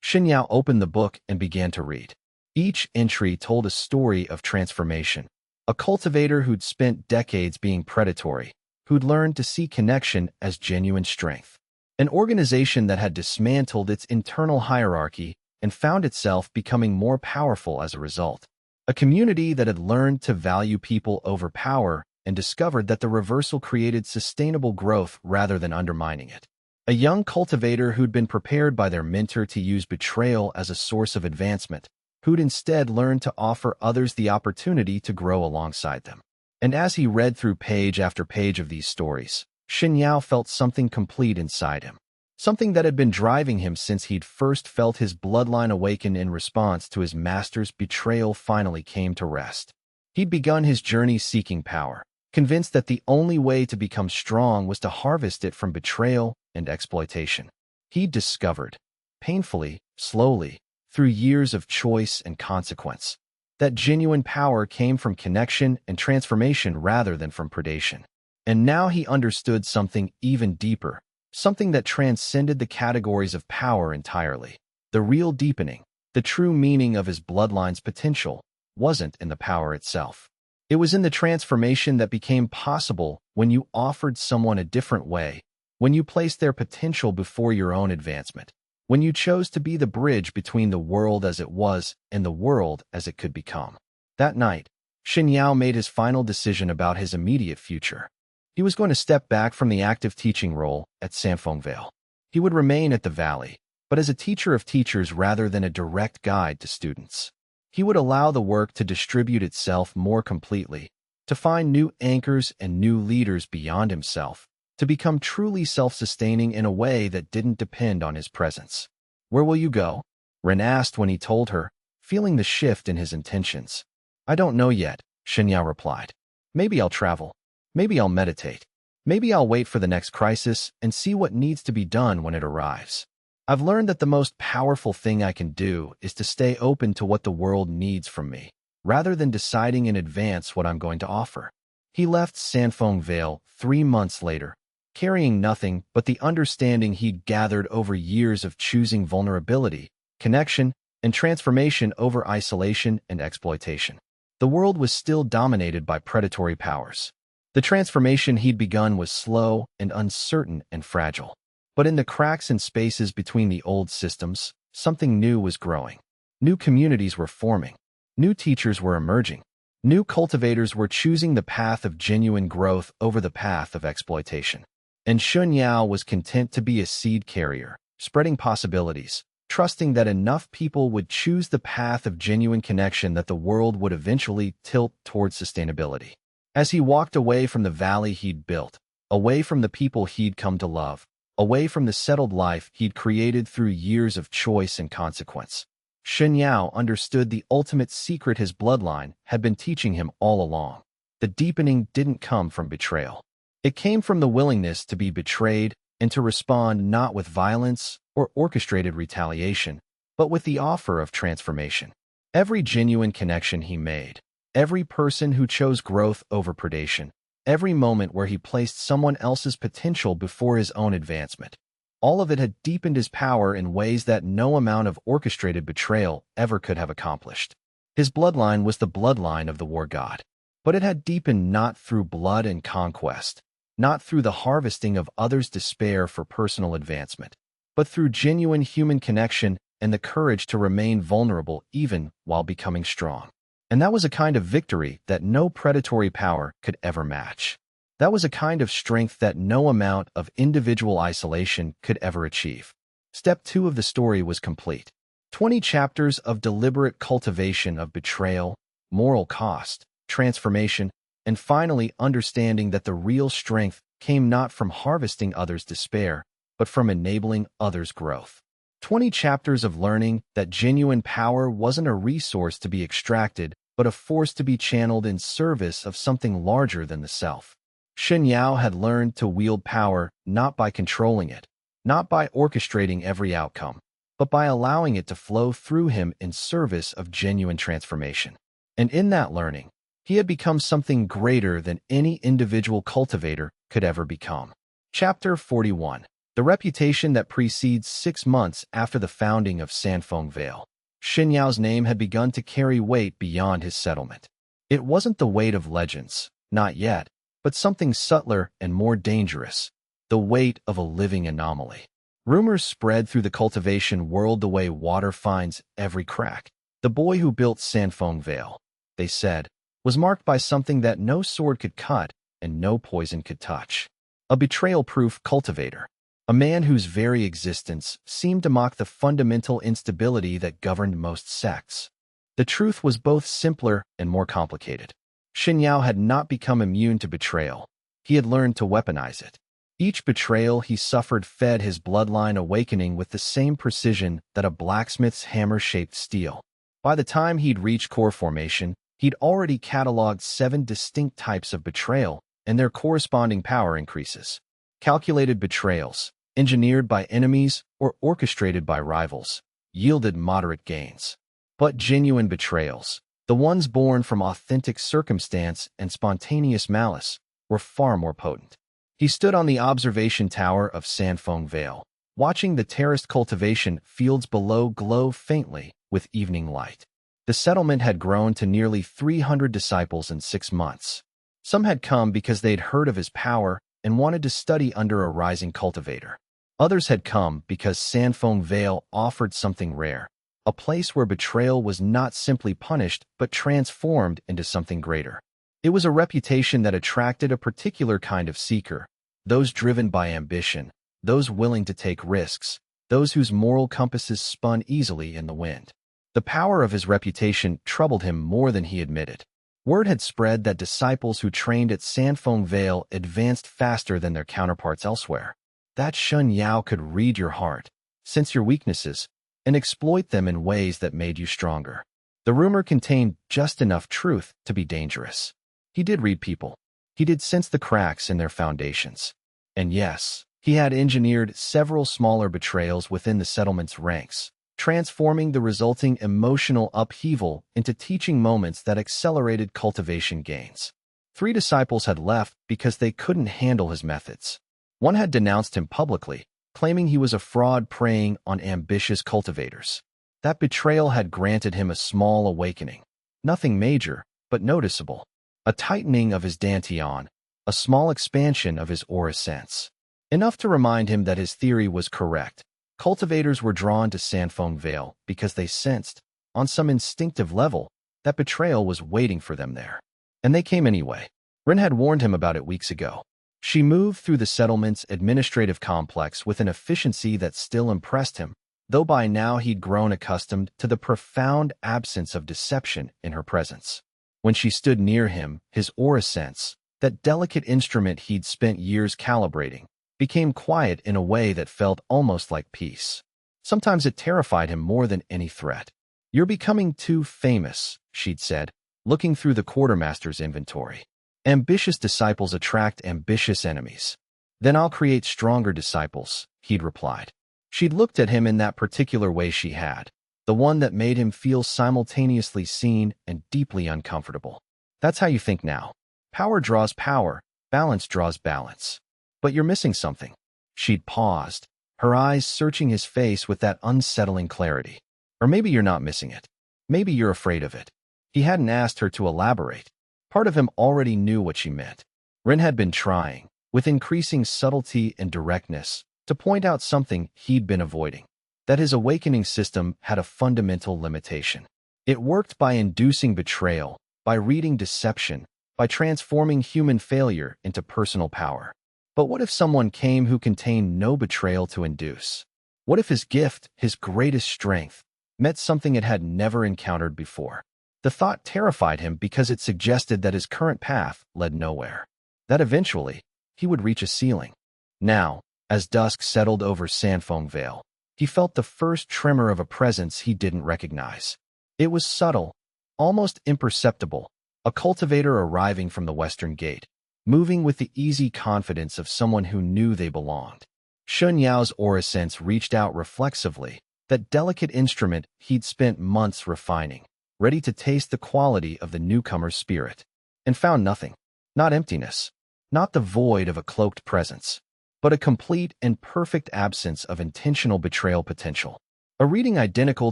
Shen Yao opened the book and began to read. Each entry told a story of transformation. A cultivator who'd spent decades being predatory, who'd learned to see connection as genuine strength. An organization that had dismantled its internal hierarchy and found itself becoming more powerful as a result. A community that had learned to value people over power and discovered that the reversal created sustainable growth rather than undermining it. A young cultivator who'd been prepared by their mentor to use betrayal as a source of advancement, who'd instead learned to offer others the opportunity to grow alongside them. And as he read through page after page of these stories, Shen Yao felt something complete inside him. Something that had been driving him since he'd first felt his bloodline awaken in response to his master's betrayal finally came to rest. He'd begun his journey seeking power, convinced that the only way to become strong was to harvest it from betrayal and exploitation. He'd discovered, painfully, slowly, through years of choice and consequence, that genuine power came from connection and transformation rather than from predation. And now he understood something even deeper, something that transcended the categories of power entirely. The real deepening, the true meaning of his bloodline's potential, wasn't in the power itself. It was in the transformation that became possible when you offered someone a different way, when you placed their potential before your own advancement, when you chose to be the bridge between the world as it was and the world as it could become. That night, Shen Yao made his final decision about his immediate future. He was going to step back from the active teaching role at Sanfeng Vale. He would remain at the Valley, but as a teacher of teachers rather than a direct guide to students. He would allow the work to distribute itself more completely, to find new anchors and new leaders beyond himself, to become truly self-sustaining in a way that didn't depend on his presence. "Where will you go?" Ren asked when he told her, feeling the shift in his intentions. "I don't know yet," Shen Yao replied. "Maybe I'll travel. Maybe I'll meditate. Maybe I'll wait for the next crisis and see what needs to be done when it arrives. I've learned that the most powerful thing I can do is to stay open to what the world needs from me, rather than deciding in advance what I'm going to offer." He left Sanfeng Vale 3 months later, carrying nothing but the understanding he'd gathered over years of choosing vulnerability, connection, and transformation over isolation and exploitation. The world was still dominated by predatory powers. The transformation he'd begun was slow and uncertain and fragile. But in the cracks and spaces between the old systems, something new was growing. New communities were forming. New teachers were emerging. New cultivators were choosing the path of genuine growth over the path of exploitation. And Shen Yao was content to be a seed carrier, spreading possibilities, trusting that enough people would choose the path of genuine connection that the world would eventually tilt towards sustainability. As he walked away from the valley he'd built, away from the people he'd come to love, away from the settled life he'd created through years of choice and consequence, Shen Yao understood the ultimate secret his bloodline had been teaching him all along. The deepening didn't come from betrayal. It came from the willingness to be betrayed and to respond not with violence or orchestrated retaliation, but with the offer of transformation. Every genuine connection he made, every person who chose growth over predation, every moment where he placed someone else's potential before his own advancement, all of it had deepened his power in ways that no amount of orchestrated betrayal ever could have accomplished. His bloodline was the bloodline of the war god, but it had deepened not through blood and conquest, not through the harvesting of others' despair for personal advancement, but through genuine human connection and the courage to remain vulnerable even while becoming strong. And that was a kind of victory that no predatory power could ever match. That was a kind of strength that no amount of individual isolation could ever achieve. Step 2 of the story was complete. 20 chapters of deliberate cultivation of betrayal, moral cost, transformation, and finally understanding that the real strength came not from harvesting others' despair, but from enabling others' growth. 20 chapters of learning that genuine power wasn't a resource to be extracted, but a force to be channeled in service of something larger than the self. Shen Yao had learned to wield power not by controlling it, not by orchestrating every outcome, but by allowing it to flow through him in service of genuine transformation. And in that learning, he had become something greater than any individual cultivator could ever become. Chapter 41. The reputation that precedes 6 months after the founding of Sanfeng Vale. Shen Yao's name had begun to carry weight beyond his settlement. It wasn't the weight of legends, not yet, but something subtler and more dangerous, the weight of a living anomaly. Rumors spread through the cultivation world the way water finds every crack. The boy who built Sanfeng Vale, they said, was marked by something that no sword could cut and no poison could touch. A betrayal-proof cultivator. A man whose very existence seemed to mock the fundamental instability that governed most sects. The truth was both simpler and more complicated. Shen Yao had not become immune to betrayal. He had learned to weaponize it. Each betrayal he suffered fed his bloodline awakening with the same precision that a blacksmith's hammer shaped steel. By the time he'd reached core formation, he'd already cataloged 7 distinct types of betrayal and their corresponding power increases. Calculated betrayals, engineered by enemies or orchestrated by rivals, yielded moderate gains. But genuine betrayals, the ones born from authentic circumstance and spontaneous malice, were far more potent. He stood on the observation tower of Sanfeng Vale, watching the terraced cultivation fields below glow faintly with evening light. The settlement had grown to nearly 300 disciples in 6 months. Some had come because they'd heard of his power and wanted to study under a rising cultivator. Others had come because Sanfeng Vale offered something rare, a place where betrayal was not simply punished but transformed into something greater. It was a reputation that attracted a particular kind of seeker, those driven by ambition, those willing to take risks, those whose moral compasses spun easily in the wind. The power of his reputation troubled him more than he admitted. Word had spread that disciples who trained at Sanfeng Vale advanced faster than their counterparts elsewhere. That Shen Yao could read your heart, sense your weaknesses, and exploit them in ways that made you stronger. The rumor contained just enough truth to be dangerous. He did read people. He did sense the cracks in their foundations. And yes, he had engineered several smaller betrayals within the settlement's ranks, transforming the resulting emotional upheaval into teaching moments that accelerated cultivation gains. 3 disciples had left because they couldn't handle his methods. One had denounced him publicly, claiming he was a fraud preying on ambitious cultivators. That betrayal had granted him a small awakening. Nothing major, but noticeable. A tightening of his dantian, a small expansion of his aura sense. Enough to remind him that his theory was correct. Cultivators were drawn to Sanfeng Vale because they sensed, on some instinctive level, that betrayal was waiting for them there. And they came anyway. Ren had warned him about it weeks ago. She moved through the settlement's administrative complex with an efficiency that still impressed him, though by now he'd grown accustomed to the profound absence of deception in her presence. When she stood near him, his aura sense, that delicate instrument he'd spent years calibrating, became quiet in a way that felt almost like peace. Sometimes it terrified him more than any threat. "You're becoming too famous," she'd said, looking through the quartermaster's inventory. "Ambitious disciples attract ambitious enemies. Then I'll create stronger disciples," he'd replied. She'd looked at him in that particular way she had, the one that made him feel simultaneously seen and deeply uncomfortable. "That's how you think now. Power draws power, balance draws balance. But you're missing something." She'd paused, her eyes searching his face with that unsettling clarity. "Or maybe you're not missing it. Maybe you're afraid of it." He hadn't asked her to elaborate. Part of him already knew what she meant. Ren had been trying, with increasing subtlety and directness, to point out something he'd been avoiding. That his awakening system had a fundamental limitation. It worked by inducing betrayal, by reading deception, by transforming human failure into personal power. But what if someone came who contained no betrayal to induce? What if his gift, his greatest strength, met something it had never encountered before? The thought terrified him because it suggested that his current path led nowhere, that eventually he would reach a ceiling. Now, as dusk settled over Sanfeng Vale, he felt the first tremor of a presence he didn't recognize. It was subtle, almost imperceptible, a cultivator arriving from the western gate. moving with the easy confidence of someone who knew they belonged. Shen Yao's aura sense reached out reflexively, that delicate instrument he'd spent months refining, ready to taste the quality of the newcomer's spirit, and found nothing. Not emptiness, not the void of a cloaked presence, but a complete and perfect absence of intentional betrayal potential. A reading identical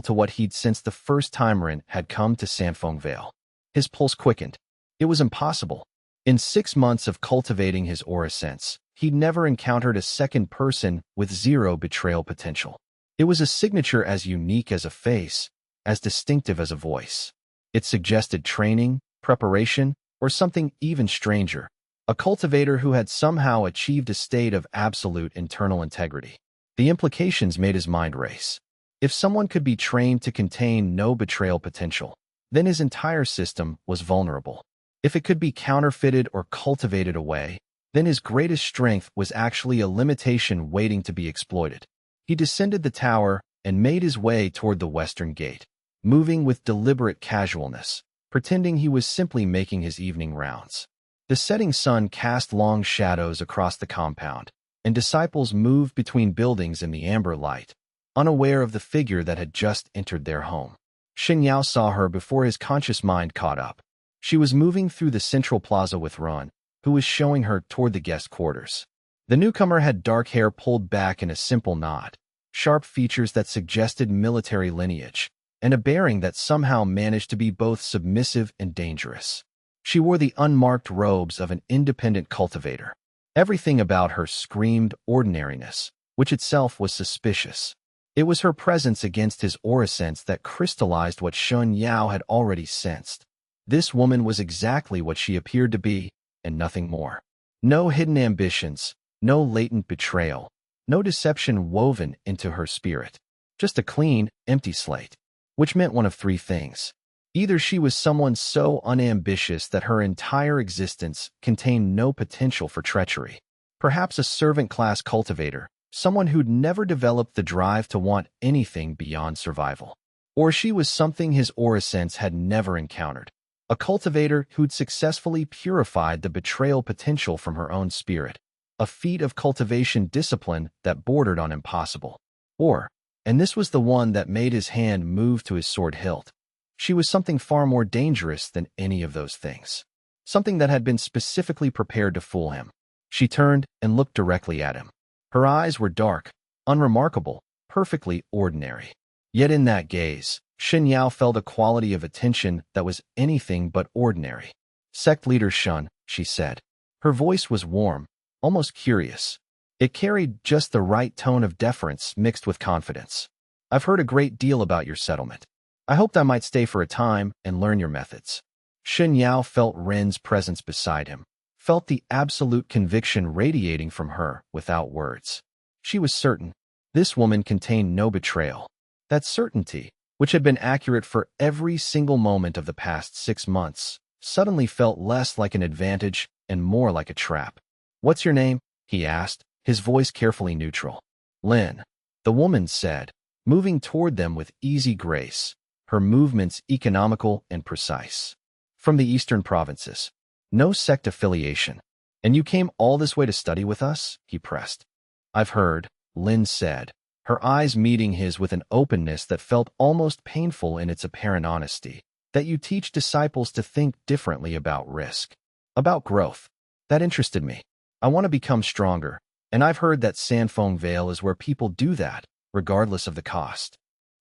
to what he'd sensed the first time Ren had come to Sanfeng Vale. His pulse quickened. It was impossible. In 6 months of cultivating his aura sense, he'd never encountered a second person with zero betrayal potential. It was a signature as unique as a face, as distinctive as a voice. It suggested training, preparation, or something even stranger, a cultivator who had somehow achieved a state of absolute internal integrity. The implications made his mind race. If someone could be trained to contain no betrayal potential, then his entire system was vulnerable. If it could be counterfeited or cultivated away, then his greatest strength was actually a limitation waiting to be exploited. He descended the tower and made his way toward the western gate, moving with deliberate casualness, pretending he was simply making his evening rounds. The setting sun cast long shadows across the compound, and disciples moved between buildings in the amber light, unaware of the figure that had just entered their home. Shen Yao saw her before his conscious mind caught up. She was moving through the central plaza with Ron, who was showing her toward the guest quarters. The newcomer had dark hair pulled back in a simple knot, sharp features that suggested military lineage, and a bearing that somehow managed to be both submissive and dangerous. She wore the unmarked robes of an independent cultivator. Everything about her screamed ordinariness, which itself was suspicious. It was her presence against his aura sense that crystallized what Shen Yao had already sensed. This woman was exactly what she appeared to be, and nothing more. No hidden ambitions, no latent betrayal, no deception woven into her spirit. Just a clean, empty slate, which meant one of 3 things. Either she was someone so unambitious that her entire existence contained no potential for treachery, perhaps a servant-class cultivator, someone who'd never developed the drive to want anything beyond survival. Or she was something his aura sense had never encountered, a cultivator who'd successfully purified the betrayal potential from her own spirit, a feat of cultivation discipline that bordered on impossible. Or, and this was the one that made his hand move to his sword hilt, she was something far more dangerous than any of those things. Something that had been specifically prepared to fool him. She turned and looked directly at him. Her eyes were dark, unremarkable, perfectly ordinary. Yet in that gaze, Shen Yao felt a quality of attention that was anything but ordinary. "Sect leader Shen," she said. Her voice was warm, almost curious. It carried just the right tone of deference mixed with confidence. "I've heard a great deal about your settlement. I hoped I might stay for a time and learn your methods." Shen Yao felt Ren's presence beside him, felt the absolute conviction radiating from her without words. She was certain. This woman contained no betrayal. That certainty, which had been accurate for every single moment of the past 6 months, suddenly felt less like an advantage and more like a trap. "What's your name?" he asked, his voice carefully neutral. "Lin," the woman said, moving toward them with easy grace, her movements economical and precise. "From the eastern provinces. No sect affiliation. And you came all this way to study with us?" he pressed. "I've heard," Lin said, her eyes meeting his with an openness that felt almost painful in its apparent honesty, "that you teach disciples to think differently about risk, about growth. That interested me. I want to become stronger, and I've heard that Sanfeng Vale is where people do that, regardless of the cost."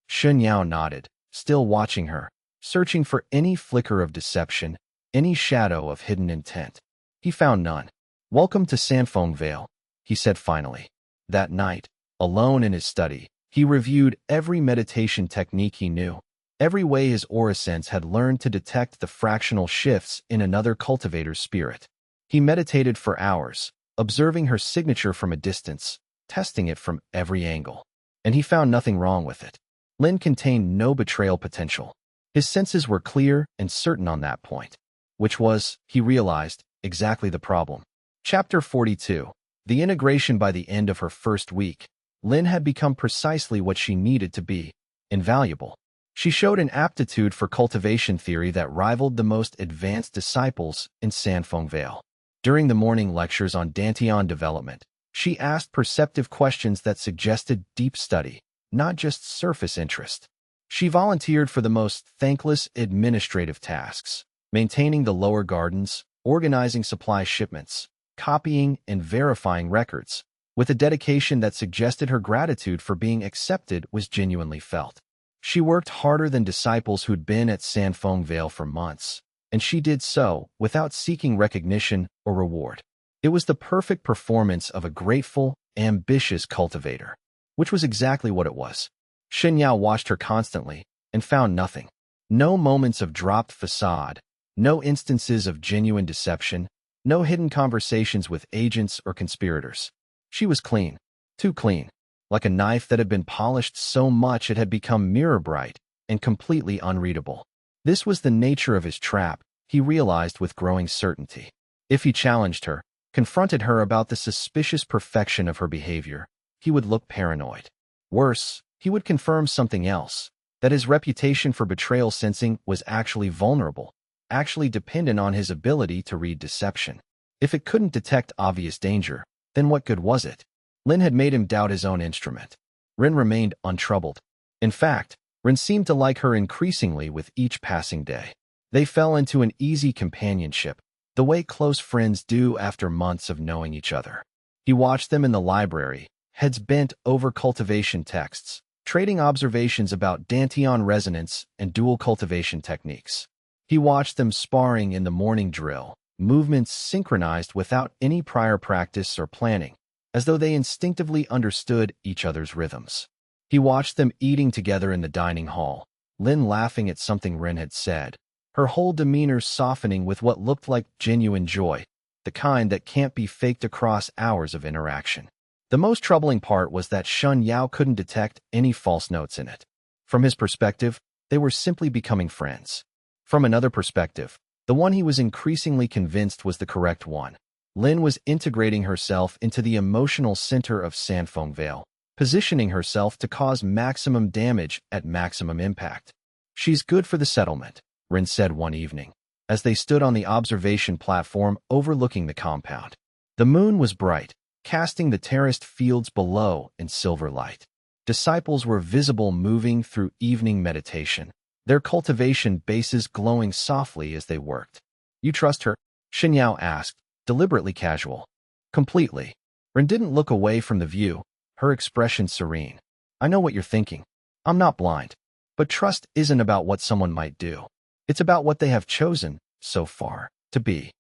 Shen Yao nodded, still watching her, searching for any flicker of deception, any shadow of hidden intent. He found none. "Welcome to Sanfeng Vale," he said finally. That night, alone in his study, he reviewed every meditation technique he knew, every way his aura sense had learned to detect the fractional shifts in another cultivator's spirit. He meditated for hours, observing her signature from a distance, testing it from every angle. And he found nothing wrong with it. Lin contained no betrayal potential. His senses were clear and certain on that point, which was, he realized, exactly the problem. Chapter 42. The integration. By the end of her first week, Lin had become precisely what she needed to be, invaluable. She showed an aptitude for cultivation theory that rivaled the most advanced disciples in Sanfeng Vale. During the morning lectures on Dantian development, she asked perceptive questions that suggested deep study, not just surface interest. She volunteered for the most thankless administrative tasks, maintaining the lower gardens, organizing supply shipments, copying and verifying records, with a dedication that suggested her gratitude for being accepted was genuinely felt. She worked harder than disciples who'd been at Sanfeng Vale for months, and she did so without seeking recognition or reward. It was the perfect performance of a grateful, ambitious cultivator, which was exactly what it was. Shen Yao watched her constantly and found nothing. No moments of dropped facade, no instances of genuine deception, no hidden conversations with agents or conspirators. She was clean, too clean, like a knife that had been polished so much it had become mirror-bright and completely unreadable. This was the nature of his trap, he realized with growing certainty. If he challenged her, confronted her about the suspicious perfection of her behavior, he would look paranoid. Worse, he would confirm something else, that his reputation for betrayal sensing was actually vulnerable, actually dependent on his ability to read deception. If it couldn't detect obvious danger, then what good was it? Lin had made him doubt his own instrument. Rin remained untroubled. In fact, Rin seemed to like her increasingly with each passing day. They fell into an easy companionship, the way close friends do after months of knowing each other. He watched them in the library, heads bent over cultivation texts, trading observations about Dantian resonance and dual cultivation techniques. He watched them sparring in the morning drill, movements synchronized without any prior practice or planning, as though they instinctively understood each other's rhythms. He watched them eating together in the dining hall, Lin laughing at something Rin had said, her whole demeanor softening with what looked like genuine joy, the kind that can't be faked across hours of interaction. The most troubling part was that Shen Yao couldn't detect any false notes in it. From his perspective, they were simply becoming friends. From another perspective, the one he was increasingly convinced was the correct one. Lin was integrating herself into the emotional center of Sanfeng Vale, positioning herself to cause maximum damage at maximum impact. She's good for the settlement, Rin said one evening, as they stood on the observation platform overlooking the compound. The moon was bright, casting the terraced fields below in silver light. Disciples were visible moving through evening meditation, their cultivation bases glowing softly as they worked. You trust her? Shen Yao asked, deliberately casual. Completely. Rin didn't look away from the view, her expression serene. I know what you're thinking. I'm not blind. But trust isn't about what someone might do. It's about what they have chosen, so far, to be.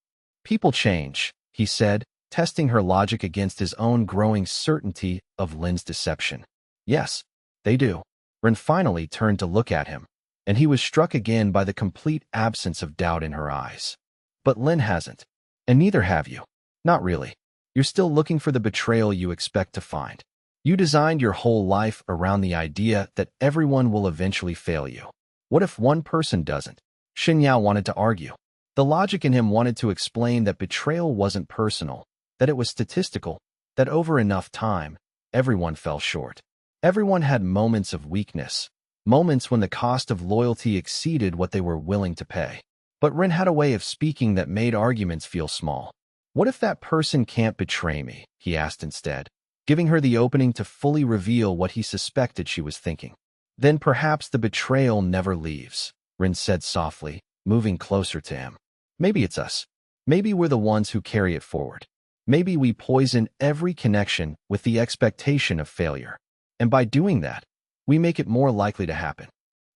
People change, he said, testing her logic against his own growing certainty of Lin's deception. Yes, they do. Rin finally turned to look at him, and he was struck again by the complete absence of doubt in her eyes. But Lin hasn't. And neither have you. Not really. You're still looking for the betrayal you expect to find. You designed your whole life around the idea that everyone will eventually fail you. What if one person doesn't? Shen Yao wanted to argue. The logic in him wanted to explain that betrayal wasn't personal, that it was statistical, that over enough time, everyone fell short. Everyone had moments of weakness, moments when the cost of loyalty exceeded what they were willing to pay. But Rin had a way of speaking that made arguments feel small. What if that person can't betray me? He asked instead, giving her the opening to fully reveal what he suspected she was thinking. Then perhaps the betrayal never leaves, Rin said softly, moving closer to him. Maybe it's us. Maybe we're the ones who carry it forward. Maybe we poison every connection with the expectation of failure. And by doing that, we make it more likely to happen.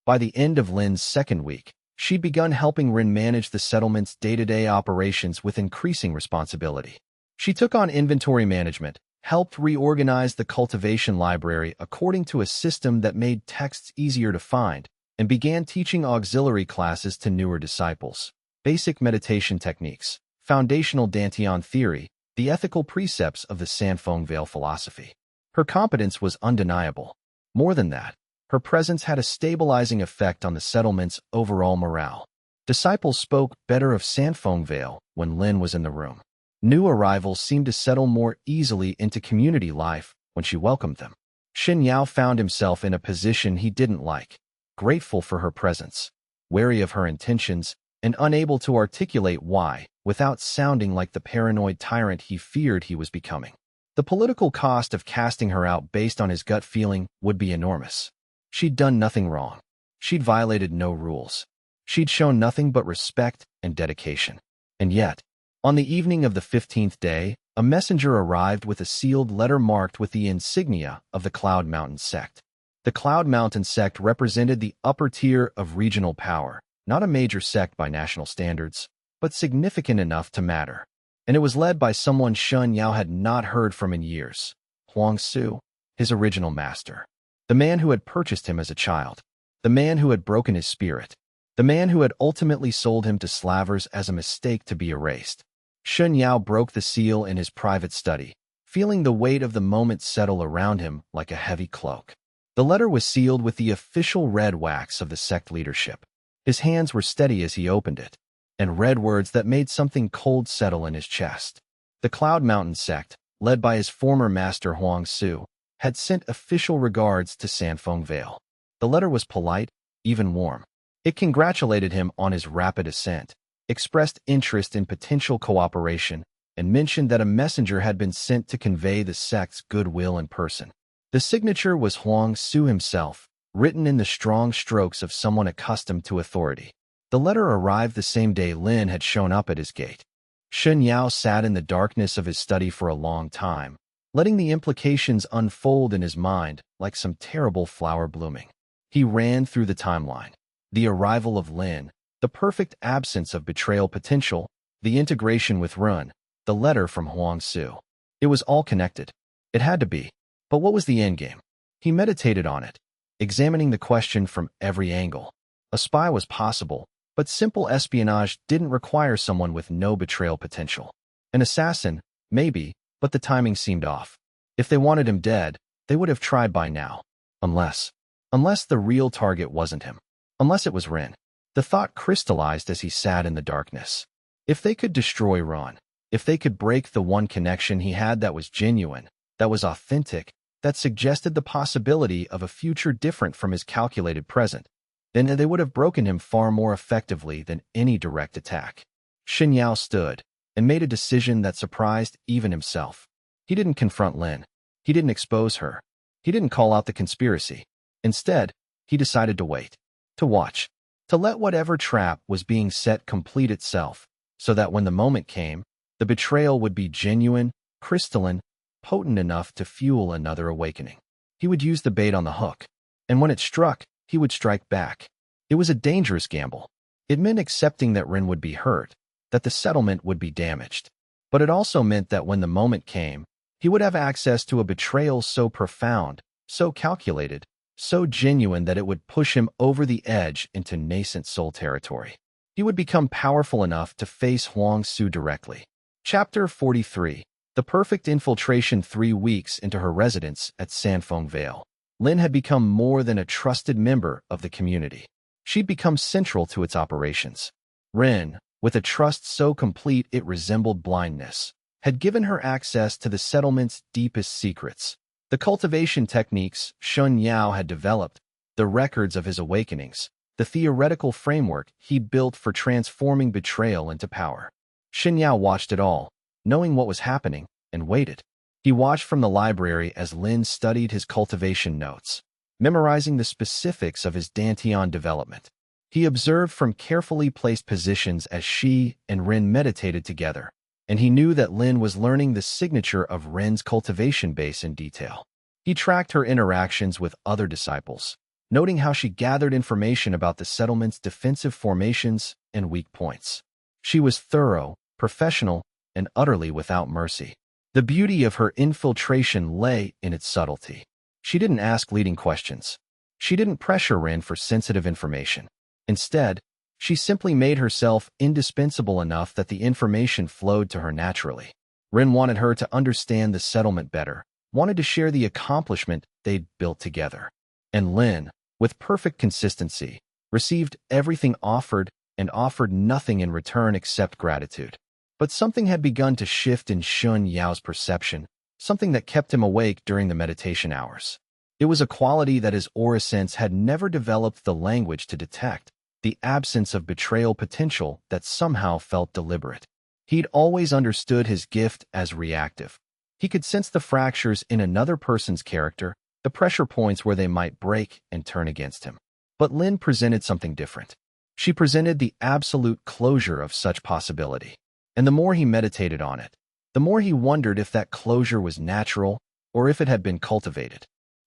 By the end of Lin's second week, she'd begun helping Rin manage the settlement's day-to-day operations with increasing responsibility. She took on inventory management, helped reorganize the cultivation library according to a system that made texts easier to find, and began teaching auxiliary classes to newer disciples. Basic meditation techniques, foundational Dantian theory, the ethical precepts of the Sanfeng Vale philosophy. Her competence was undeniable. More than that, her presence had a stabilizing effect on the settlement's overall morale. Disciples spoke better of Sanfeng Vale when Lin was in the room. New arrivals seemed to settle more easily into community life when she welcomed them. Shen Yao found himself in a position he didn't like, grateful for her presence, wary of her intentions, and unable to articulate why, without sounding like the paranoid tyrant he feared he was becoming. The political cost of casting her out based on his gut feeling would be enormous. She'd done nothing wrong. She'd violated no rules. She'd shown nothing but respect and dedication. And yet, on the evening of the 15th day, a messenger arrived with a sealed letter marked with the insignia of the Cloud Mountain Sect. The Cloud Mountain Sect represented the upper tier of regional power, not a major sect by national standards, but significant enough to matter. And it was led by someone Shen Yao had not heard from in years, Huang Xue, his original master. The man who had purchased him as a child. The man who had broken his spirit. The man who had ultimately sold him to slavers as a mistake to be erased. Shen Yao broke the seal in his private study, feeling the weight of the moment settle around him like a heavy cloak. The letter was sealed with the official red wax of the sect leadership. His hands were steady as he opened it, and read words that made something cold settle in his chest. The Cloud Mountain Sect, led by his former master Huang Xue, had sent official regards to Sanfeng Vale. The letter was polite, even warm. It congratulated him on his rapid ascent, expressed interest in potential cooperation, and mentioned that a messenger had been sent to convey the sect's goodwill in person. The signature was Huang Xue himself, written in the strong strokes of someone accustomed to authority. The letter arrived the same day Lin had shown up at his gate. Shen Yao sat in the darkness of his study for a long time, letting the implications unfold in his mind like some terrible flower blooming. He ran through the timeline. The arrival of Lin, the perfect absence of betrayal potential, the integration with Run, the letter from Huang Xue. It was all connected. It had to be. But what was the endgame? He meditated on it, examining the question from every angle. A spy was possible, but simple espionage didn't require someone with no betrayal potential. An assassin, maybe, but the timing seemed off. If they wanted him dead, they would have tried by now. Unless the real target wasn't him. Unless it was Ren. The thought crystallized as he sat in the darkness. If they could destroy Ron, if they could break the one connection he had that was genuine, that was authentic, that suggested the possibility of a future different from his calculated present, then they would have broken him far more effectively than any direct attack. Shen Yao stood and made a decision that surprised even himself. He didn't confront Lin. He didn't expose her. He didn't call out the conspiracy. Instead, he decided to wait, to watch, to let whatever trap was being set complete itself, so that when the moment came, the betrayal would be genuine, crystalline, potent enough to fuel another awakening. He would use the bait on the hook, and when it struck, he would strike back. It was a dangerous gamble. It meant accepting that Rin would be hurt, that the settlement would be damaged. But it also meant that when the moment came, he would have access to a betrayal so profound, so calculated, so genuine that it would push him over the edge into nascent soul territory. He would become powerful enough to face Huang Xue directly. Chapter 43. The perfect infiltration 3 weeks into her residence at Sanfeng Vale. Lin had become more than a trusted member of the community. She'd become central to its operations. Rin, with a trust so complete it resembled blindness, had given her access to the settlement's deepest secrets. The cultivation techniques Shen Yao had developed, the records of his awakenings, the theoretical framework he'd built for transforming betrayal into power. Shen Yao watched it all, knowing what was happening, and waited. He watched from the library as Lin studied his cultivation notes, memorizing the specifics of his Dantian development. He observed from carefully placed positions as she and Rin meditated together, and he knew that Lin was learning the signature of Rin's cultivation base in detail. He tracked her interactions with other disciples, noting how she gathered information about the settlement's defensive formations and weak points. She was thorough, professional, and utterly without mercy. The beauty of her infiltration lay in its subtlety. She didn't ask leading questions. She didn't pressure Rin for sensitive information. Instead, she simply made herself indispensable enough that the information flowed to her naturally. Rin wanted her to understand the settlement better, wanted to share the accomplishment they'd built together. And Lin, with perfect consistency, received everything offered and offered nothing in return except gratitude. But something had begun to shift in Shen Yao's perception, something that kept him awake during the meditation hours. It was a quality that his aura sense had never developed the language to detect, the absence of betrayal potential that somehow felt deliberate. He'd always understood his gift as reactive. He could sense the fractures in another person's character, the pressure points where they might break and turn against him. But Lin presented something different. She presented the absolute closure of such possibility. And the more he meditated on it, the more he wondered if that closure was natural or if it had been cultivated.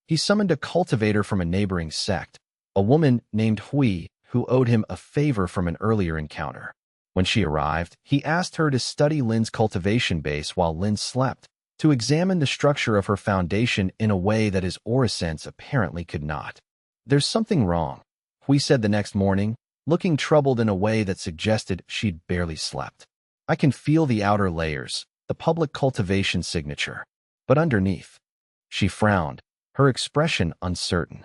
He summoned a cultivator from a neighboring sect, a woman named Hui, who owed him a favor from an earlier encounter. When she arrived, he asked her to study Lin's cultivation base while Lin slept, to examine the structure of her foundation in a way that his aura sense apparently could not. "There's something wrong," Hui said the next morning, looking troubled in a way that suggested she'd barely slept. "I can feel the outer layers, the public cultivation signature. But underneath..." She frowned, her expression uncertain.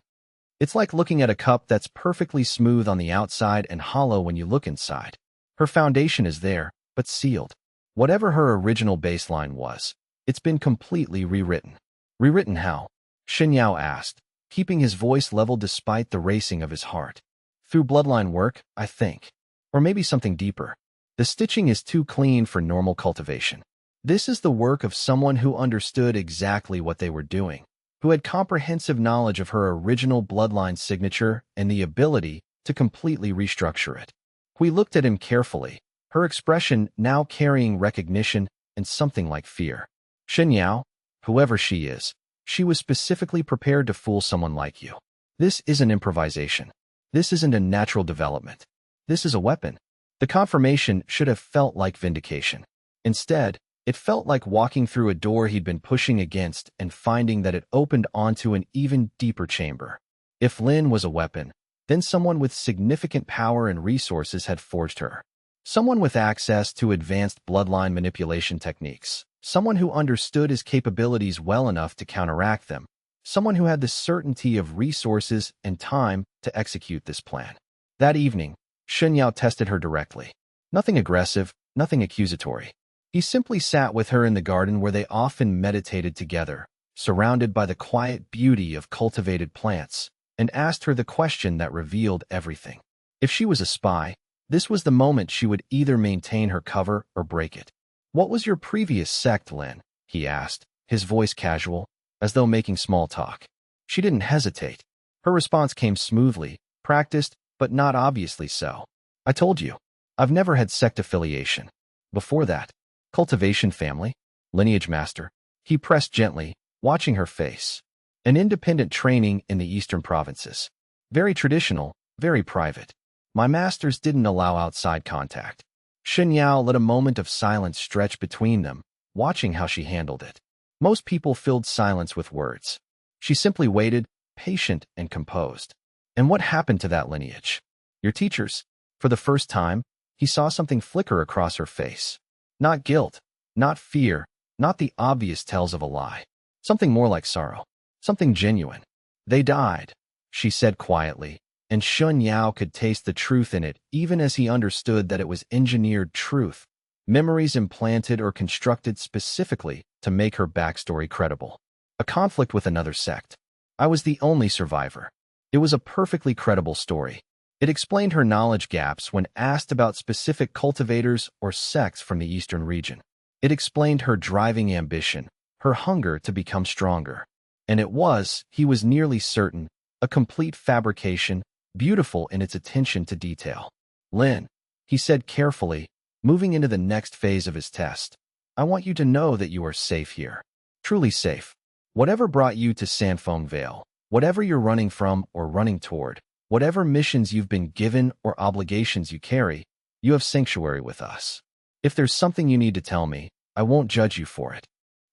"It's like looking at a cup that's perfectly smooth on the outside and hollow when you look inside. Her foundation is there, but sealed. Whatever her original baseline was, it's been completely rewritten." "Rewritten how?" Shen Yao asked, keeping his voice level despite the racing of his heart. "Through bloodline work, I think. Or maybe something deeper. The stitching is too clean for normal cultivation. This is the work of someone who understood exactly what they were doing, who had comprehensive knowledge of her original bloodline signature and the ability to completely restructure it." We looked at him carefully, her expression now carrying recognition and something like fear. "Shen Yao, whoever she is, she was specifically prepared to fool someone like you. This isn't improvisation. This isn't a natural development. This is a weapon." The confirmation should have felt like vindication. Instead, it felt like walking through a door he'd been pushing against and finding that it opened onto an even deeper chamber. If Lin was a weapon, then someone with significant power and resources had forged her. Someone with access to advanced bloodline manipulation techniques. Someone who understood his capabilities well enough to counteract them. Someone who had the certainty of resources and time to execute this plan. That evening, Shen Yao tested her directly. Nothing aggressive, nothing accusatory. He simply sat with her in the garden where they often meditated together, surrounded by the quiet beauty of cultivated plants, and asked her the question that revealed everything. If she was a spy, this was the moment she would either maintain her cover or break it. "What was your previous sect, Lin?" he asked, his voice casual, as though making small talk. She didn't hesitate. Her response came smoothly, practiced, but not obviously so. "I told you, I've never had sect affiliation. Before that, cultivation family, lineage master." He pressed gently, watching her face. "An independent training in the eastern provinces. Very traditional, very private. My masters didn't allow outside contact." Shen Yao let a moment of silence stretch between them, watching how she handled it. Most people filled silence with words. She simply waited, patient and composed. "And what happened to that lineage? Your teachers?" For the first time, he saw something flicker across her face. Not guilt, not fear, not the obvious tells of a lie. Something more like sorrow. Something genuine. "They died," she said quietly, and Shen Yao could taste the truth in it even as he understood that it was engineered truth, memories implanted or constructed specifically to make her backstory credible. "A conflict with another sect. I was the only survivor." It was a perfectly credible story. It explained her knowledge gaps when asked about specific cultivators or sects from the eastern region. It explained her driving ambition, her hunger to become stronger. And it was, he was nearly certain, a complete fabrication, beautiful in its attention to detail. "Lin," he said carefully, moving into the next phase of his test, "I want you to know that you are safe here. Truly safe. Whatever brought you to Sanfeng Vale, whatever you're running from or running toward, whatever missions you've been given or obligations you carry, you have sanctuary with us. If there's something you need to tell me, I won't judge you for it."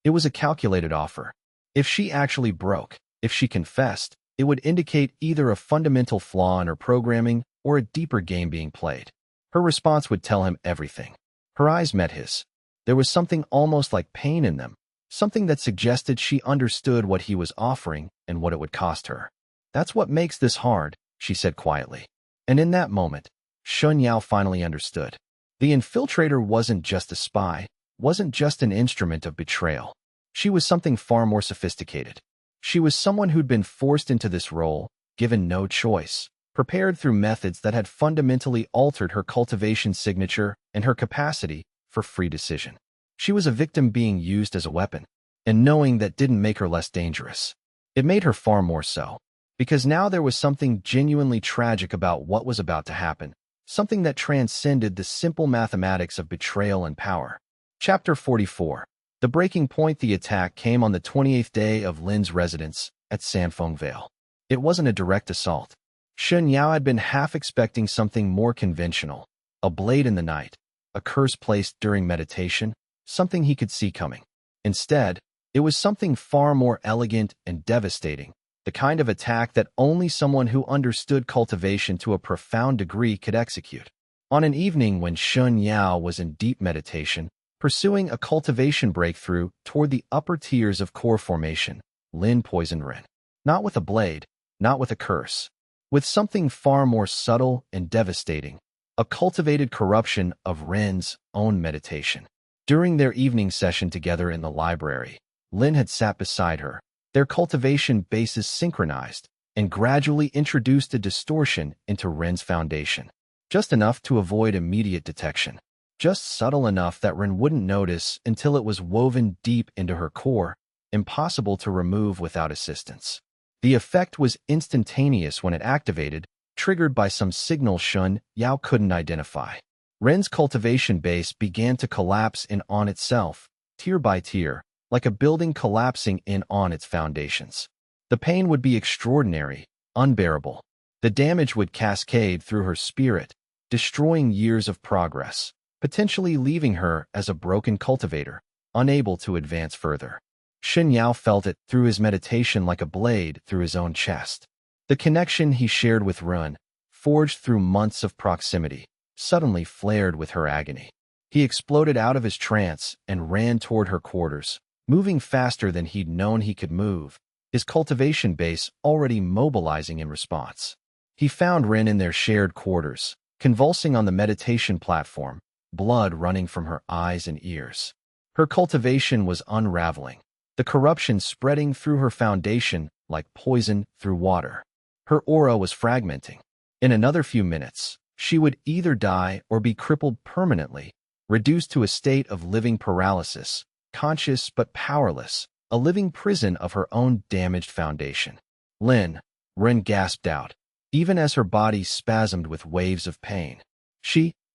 It was a calculated offer. If she actually broke, if she confessed, it would indicate either a fundamental flaw in her programming or a deeper game being played. Her response would tell him everything. Her eyes met his. There was something almost like pain in them, something that suggested she understood what he was offering and what it would cost her. "That's what makes this hard," she said quietly. And in that moment, Shen Yao finally understood. The infiltrator wasn't just a spy, wasn't just an instrument of betrayal. She was something far more sophisticated. She was someone who'd been forced into this role, given no choice. prepared through methods that had fundamentally altered her cultivation signature and her capacity for free decision. She was a victim being used as a weapon, and knowing that didn't make her less dangerous. It made her far more so, because now there was something genuinely tragic about what was about to happen, something that transcended the simple mathematics of betrayal and power. Chapter 44. The breaking point. The attack came on the 28th day of Lin's residence at Sanfeng Vale. It wasn't a direct assault. Shen Yao had been half expecting something more conventional, a blade in the night, a curse placed during meditation, something he could see coming. Instead, it was something far more elegant and devastating, the kind of attack that only someone who understood cultivation to a profound degree could execute. On an evening when Shen Yao was in deep meditation, pursuing a cultivation breakthrough toward the upper tiers of core formation, Lin poisoned Ren. Not with a blade, not with a curse, with something far more subtle and devastating, a cultivated corruption of Ren's own meditation. During their evening session together in the library, Lin had sat beside her, their cultivation bases synchronized, and gradually introduced a distortion into Ren's foundation. Just enough to avoid immediate detection. Just subtle enough that Ren wouldn't notice until it was woven deep into her core, impossible to remove without assistance. The effect was instantaneous when it activated, triggered by some signal Shen Yao couldn't identify. Ren's cultivation base began to collapse in on itself, tier by tier, like a building collapsing in on its foundations. The pain would be extraordinary, unbearable. The damage would cascade through her spirit, destroying years of progress, potentially leaving her as a broken cultivator, unable to advance further. Shen Yao felt it through his meditation like a blade through his own chest. The connection he shared with Ren, forged through months of proximity, suddenly flared with her agony. He exploded out of his trance and ran toward her quarters, moving faster than he'd known he could move, his cultivation base already mobilizing in response. He found Ren in their shared quarters, convulsing on the meditation platform, blood running from her eyes and ears. Her cultivation was unraveling, the corruption spreading through her foundation like poison through water. Her aura was fragmenting. In another few minutes, she would either die or be crippled permanently, reduced to a state of living paralysis, conscious but powerless, a living prison of her own damaged foundation. Ren gasped out, even as her body spasmed with waves of pain.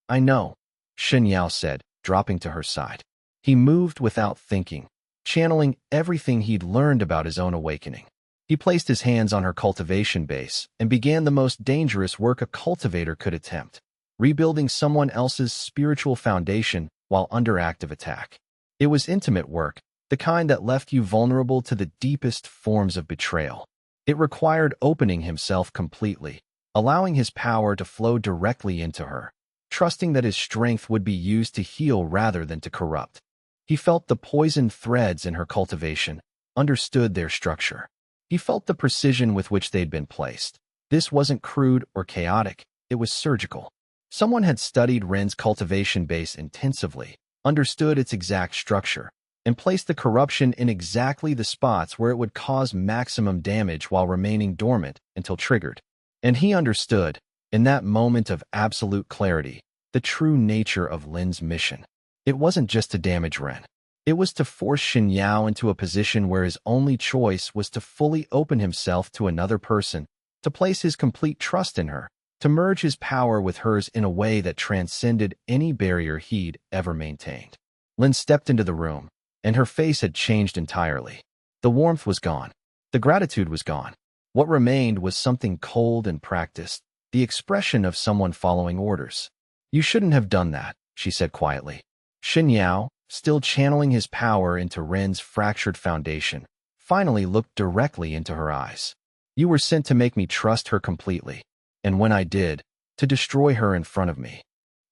I know, Shen Yao said, dropping to her side. He moved without thinking, channeling everything he'd learned about his own awakening. He placed his hands on her cultivation base and began the most dangerous work a cultivator could attempt, rebuilding someone else's spiritual foundation while under active attack. It was intimate work, the kind that left you vulnerable to the deepest forms of betrayal. It required opening himself completely, allowing his power to flow directly into her, trusting that his strength would be used to heal rather than to corrupt. He felt the poisoned threads in her cultivation, understood their structure. He felt the precision with which they'd been placed. This wasn't crude or chaotic, it was surgical. Someone had studied Ren's cultivation base intensively, understood its exact structure, and placed the corruption in exactly the spots where it would cause maximum damage while remaining dormant until triggered. And he understood, in that moment of absolute clarity, the true nature of Lin's mission. It wasn't just to damage Ren. It was to force Shen Yao into a position where his only choice was to fully open himself to another person, to place his complete trust in her, to merge his power with hers in a way that transcended any barrier he'd ever maintained. Lin stepped into the room, and her face had changed entirely. The warmth was gone. The gratitude was gone. What remained was something cold and practiced, the expression of someone following orders. "You shouldn't have done that," she said quietly. Shen Yao, still channeling his power into Ren's fractured foundation, finally looked directly into her eyes. "You were sent to make me trust her completely, and when I did, to destroy her in front of me."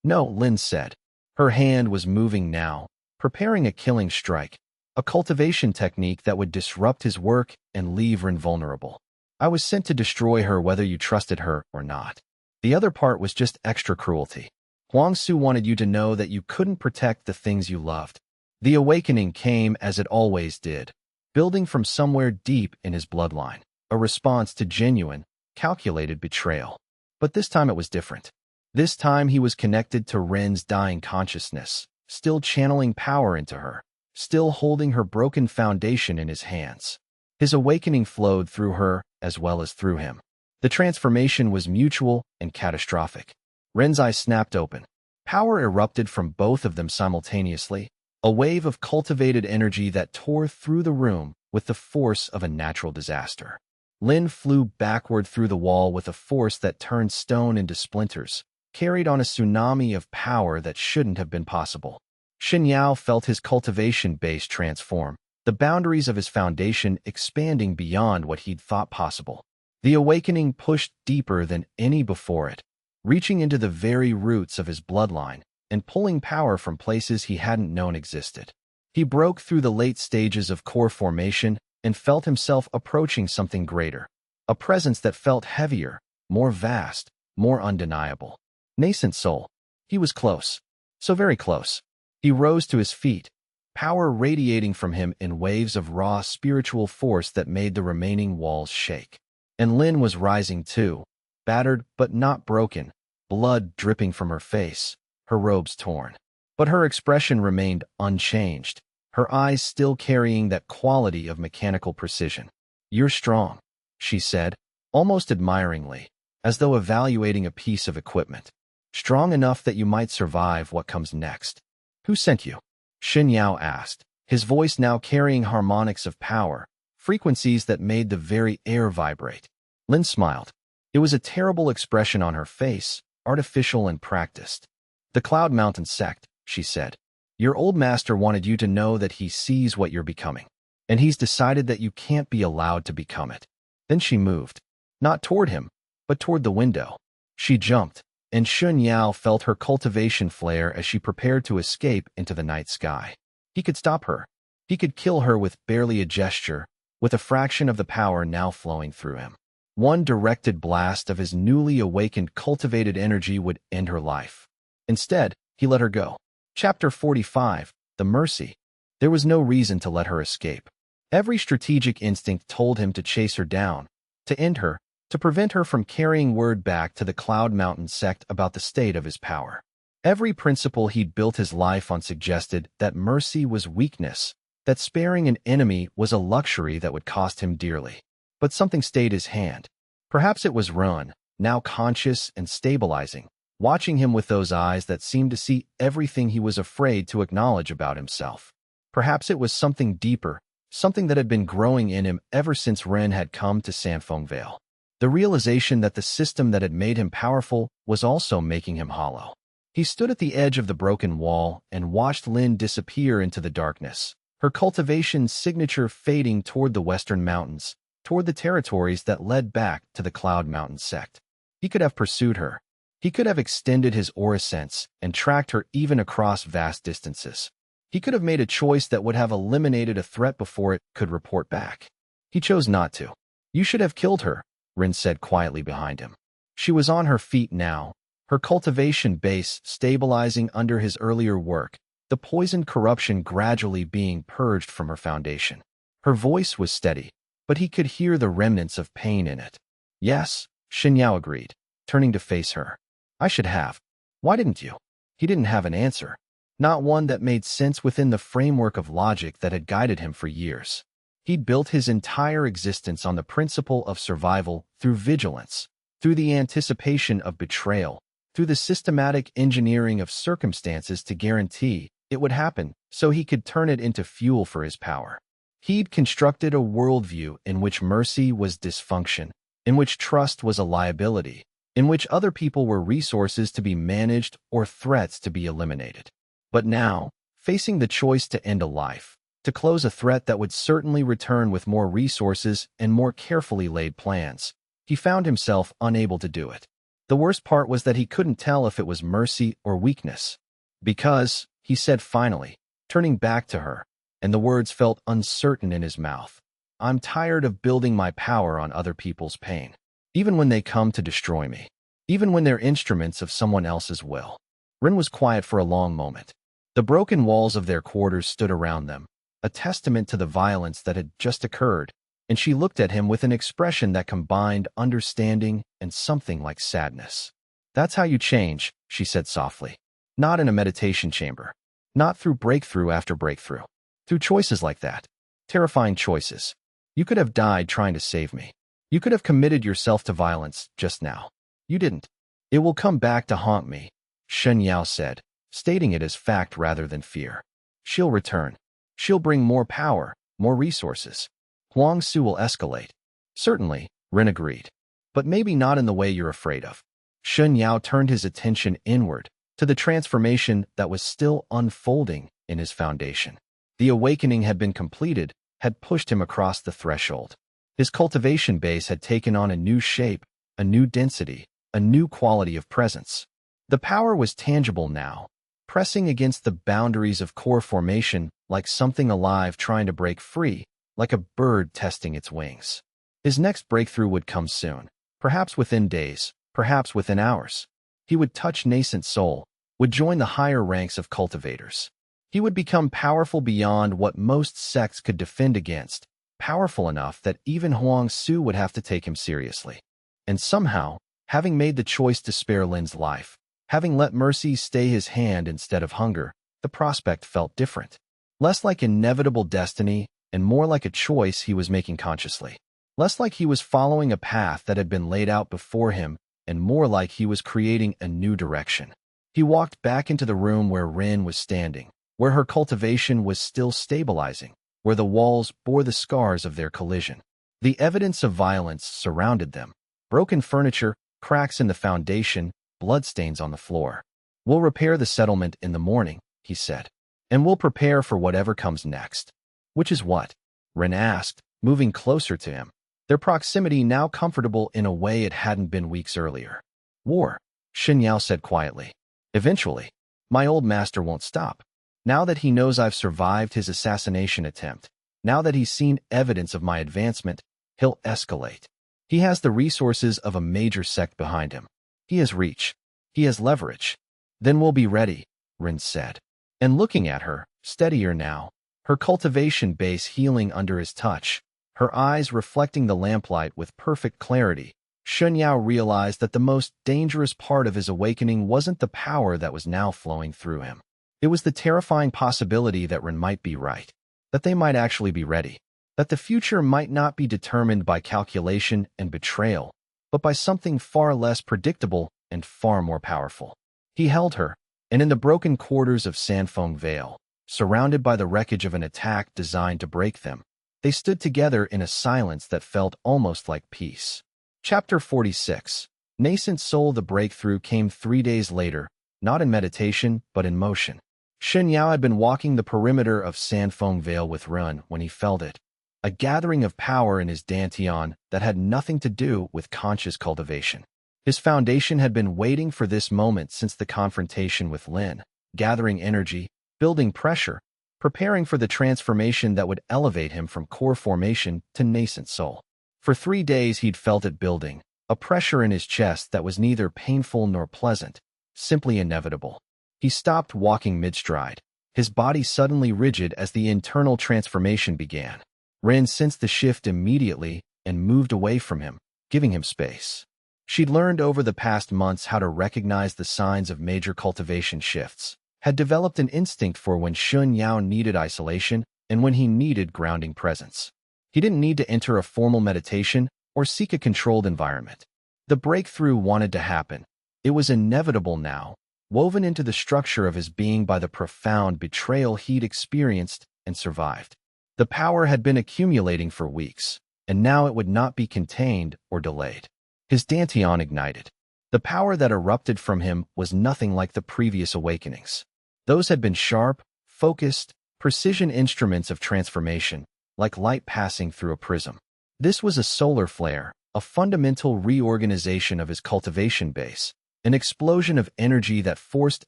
"No," Lin said. Her hand was moving now, preparing a killing strike, a cultivation technique that would disrupt his work and leave Ren vulnerable. "I was sent to destroy her whether you trusted her or not. The other part was just extra cruelty. Huangsu wanted you to know that you couldn't protect the things you loved." The awakening came as it always did, building from somewhere deep in his bloodline, a response to genuine, calculated betrayal. But this time it was different. This time he was connected to Ren's dying consciousness, still channeling power into her, still holding her broken foundation in his hands. His awakening flowed through her as well as through him. The transformation was mutual and catastrophic. Ren's eyes snapped open. Power erupted from both of them simultaneously, a wave of cultivated energy that tore through the room with the force of a natural disaster. Lin flew backward through the wall with a force that turned stone into splinters, carried on a tsunami of power that shouldn't have been possible. Shen Yao felt his cultivation base transform, the boundaries of his foundation expanding beyond what he'd thought possible. The awakening pushed deeper than any before it, reaching into the very roots of his bloodline and pulling power from places he hadn't known existed. He broke through the late stages of core formation and felt himself approaching something greater, a presence that felt heavier, more vast, more undeniable. Nascent soul. He was close. So very close. He rose to his feet, power radiating from him in waves of raw spiritual force that made the remaining walls shake. And Lin was rising too, battered but not broken, blood dripping from her face, her robes torn. But her expression remained unchanged, her eyes still carrying that quality of mechanical precision. "You're strong," she said, almost admiringly, as though evaluating a piece of equipment. "Strong enough that you might survive what comes next." "Who sent you?" Shen Yao asked, his voice now carrying harmonics of power, frequencies that made the very air vibrate. Lin smiled. It was a terrible expression on her face, artificial and practiced. "The Cloud Mountain Sect," she said. "Your old master wanted you to know that he sees what you're becoming, and he's decided that you can't be allowed to become it." Then she moved, not toward him, but toward the window. She jumped, and Shen Yao felt her cultivation flare as she prepared to escape into the night sky. He could stop her. He could kill her with barely a gesture, with a fraction of the power now flowing through him. One directed blast of his newly awakened cultivated energy would end her life. Instead, he let her go. Chapter 45, The Mercy. There was no reason to let her escape. Every strategic instinct told him to chase her down, to end her, to prevent her from carrying word back to the Cloud Mountain Sect about the state of his power. Every principle he'd built his life on suggested that mercy was weakness, that sparing an enemy was a luxury that would cost him dearly. But something stayed his hand. Perhaps it was Run, now conscious and stabilizing, watching him with those eyes that seemed to see everything he was afraid to acknowledge about himself. Perhaps it was something deeper, something that had been growing in him ever since Ren had come to Sanfeng Vale. The realization that the system that had made him powerful was also making him hollow. He stood at the edge of the broken wall and watched Lin disappear into the darkness, her cultivation signature fading toward the western mountains, toward the territories that led back to the Cloud Mountain Sect. He could have pursued her. He could have extended his aura sense and tracked her even across vast distances. He could have made a choice that would have eliminated a threat before it could report back. He chose not to. "You should have killed her," Rin said quietly behind him. She was on her feet now, her cultivation base stabilizing under his earlier work, the poisoned corruption gradually being purged from her foundation. Her voice was steady, but he could hear the remnants of pain in it. "Yes," Shen Yao agreed, turning to face her. "I should have. Why didn't you?" He didn't have an answer, not one that made sense within the framework of logic that had guided him for years. He'd built his entire existence on the principle of survival through vigilance, through the anticipation of betrayal, through the systematic engineering of circumstances to guarantee it would happen so he could turn it into fuel for his power. He'd constructed a worldview in which mercy was dysfunction, in which trust was a liability, in which other people were resources to be managed or threats to be eliminated. But now, facing the choice to end a life, to close a threat that would certainly return with more resources and more carefully laid plans, he found himself unable to do it. The worst part was that he couldn't tell if it was mercy or weakness. "Because," he said finally, turning back to her, and the words felt uncertain in his mouth, "I'm tired of building my power on other people's pain, even when they come to destroy me, even when they're instruments of someone else's will." Rin was quiet for a long moment. The broken walls of their quarters stood around them, a testament to the violence that had just occurred, and she looked at him with an expression that combined understanding and something like sadness. "That's how you change," she said softly. "Not in a meditation chamber. Not through breakthrough after breakthrough. Through choices like that. Terrifying choices. You could have died trying to save me. You could have committed yourself to violence just now. You didn't. It will come back to haunt me," Shen Yao said, stating it as fact rather than fear. "She'll return. She'll bring more power, more resources. Huang Su will escalate." "Certainly," Ren agreed. "But maybe not in the way you're afraid of." Shen Yao turned his attention inward, to the transformation that was still unfolding in his foundation. The awakening had been completed, had pushed him across the threshold. His cultivation base had taken on a new shape, a new density, a new quality of presence. The power was tangible now, pressing against the boundaries of core formation like something alive trying to break free, like a bird testing its wings. His next breakthrough would come soon, perhaps within days, perhaps within hours. He would touch nascent soul, would join the higher ranks of cultivators. He would become powerful beyond what most sects could defend against, powerful enough that even Huang Su would have to take him seriously. And somehow, having made the choice to spare Lin's life, having let mercy stay his hand instead of hunger, the prospect felt different. Less like inevitable destiny and more like a choice he was making consciously. Less like he was following a path that had been laid out before him and more like he was creating a new direction. He walked back into the room where Rin was standing, where her cultivation was still stabilizing, where the walls bore the scars of their collision. The evidence of violence surrounded them. Broken furniture, cracks in the foundation, bloodstains on the floor. "We'll repair the settlement in the morning," he said. "And we'll prepare for whatever comes next." "Which is what?" Ren asked, moving closer to him, their proximity now comfortable in a way it hadn't been weeks earlier. "War," Shen Yao said quietly. "Eventually. My old master won't stop. Now that he knows I've survived his assassination attempt, now that he's seen evidence of my advancement, he'll escalate. He has the resources of a major sect behind him. He has reach. He has leverage. Then we'll be ready," Rin said. And looking at her, steadier now, her cultivation base healing under his touch, her eyes reflecting the lamplight with perfect clarity, Shen Yao realized that the most dangerous part of his awakening wasn't the power that was now flowing through him. It was the terrifying possibility that Ren might be right, that they might actually be ready, that the future might not be determined by calculation and betrayal, but by something far less predictable and far more powerful. He held her, and in the broken quarters of Sanfeng Vale, surrounded by the wreckage of an attack designed to break them, they stood together in a silence that felt almost like peace. Chapter 46. Nascent Soul. The breakthrough came 3 days later, not in meditation, but in motion. Shen Yao had been walking the perimeter of Sanfeng Vale with Ren when he felt it, a gathering of power in his dantian that had nothing to do with conscious cultivation. His foundation had been waiting for this moment since the confrontation with Lin, gathering energy, building pressure, preparing for the transformation that would elevate him from core formation to nascent soul. For 3 days he'd felt it building, a pressure in his chest that was neither painful nor pleasant, simply inevitable. He stopped walking mid-stride, his body suddenly rigid as the internal transformation began. Ren sensed the shift immediately and moved away from him, giving him space. She'd learned over the past months how to recognize the signs of major cultivation shifts, had developed an instinct for when Shen Yao needed isolation and when he needed grounding presence. He didn't need to enter a formal meditation or seek a controlled environment. The breakthrough wanted to happen. It was inevitable now, woven into the structure of his being by the profound betrayal he'd experienced and survived. The power had been accumulating for weeks, and now it would not be contained or delayed. His dantian ignited. The power that erupted from him was nothing like the previous awakenings. Those had been sharp, focused, precision instruments of transformation, like light passing through a prism. This was a solar flare, a fundamental reorganization of his cultivation base, an explosion of energy that forced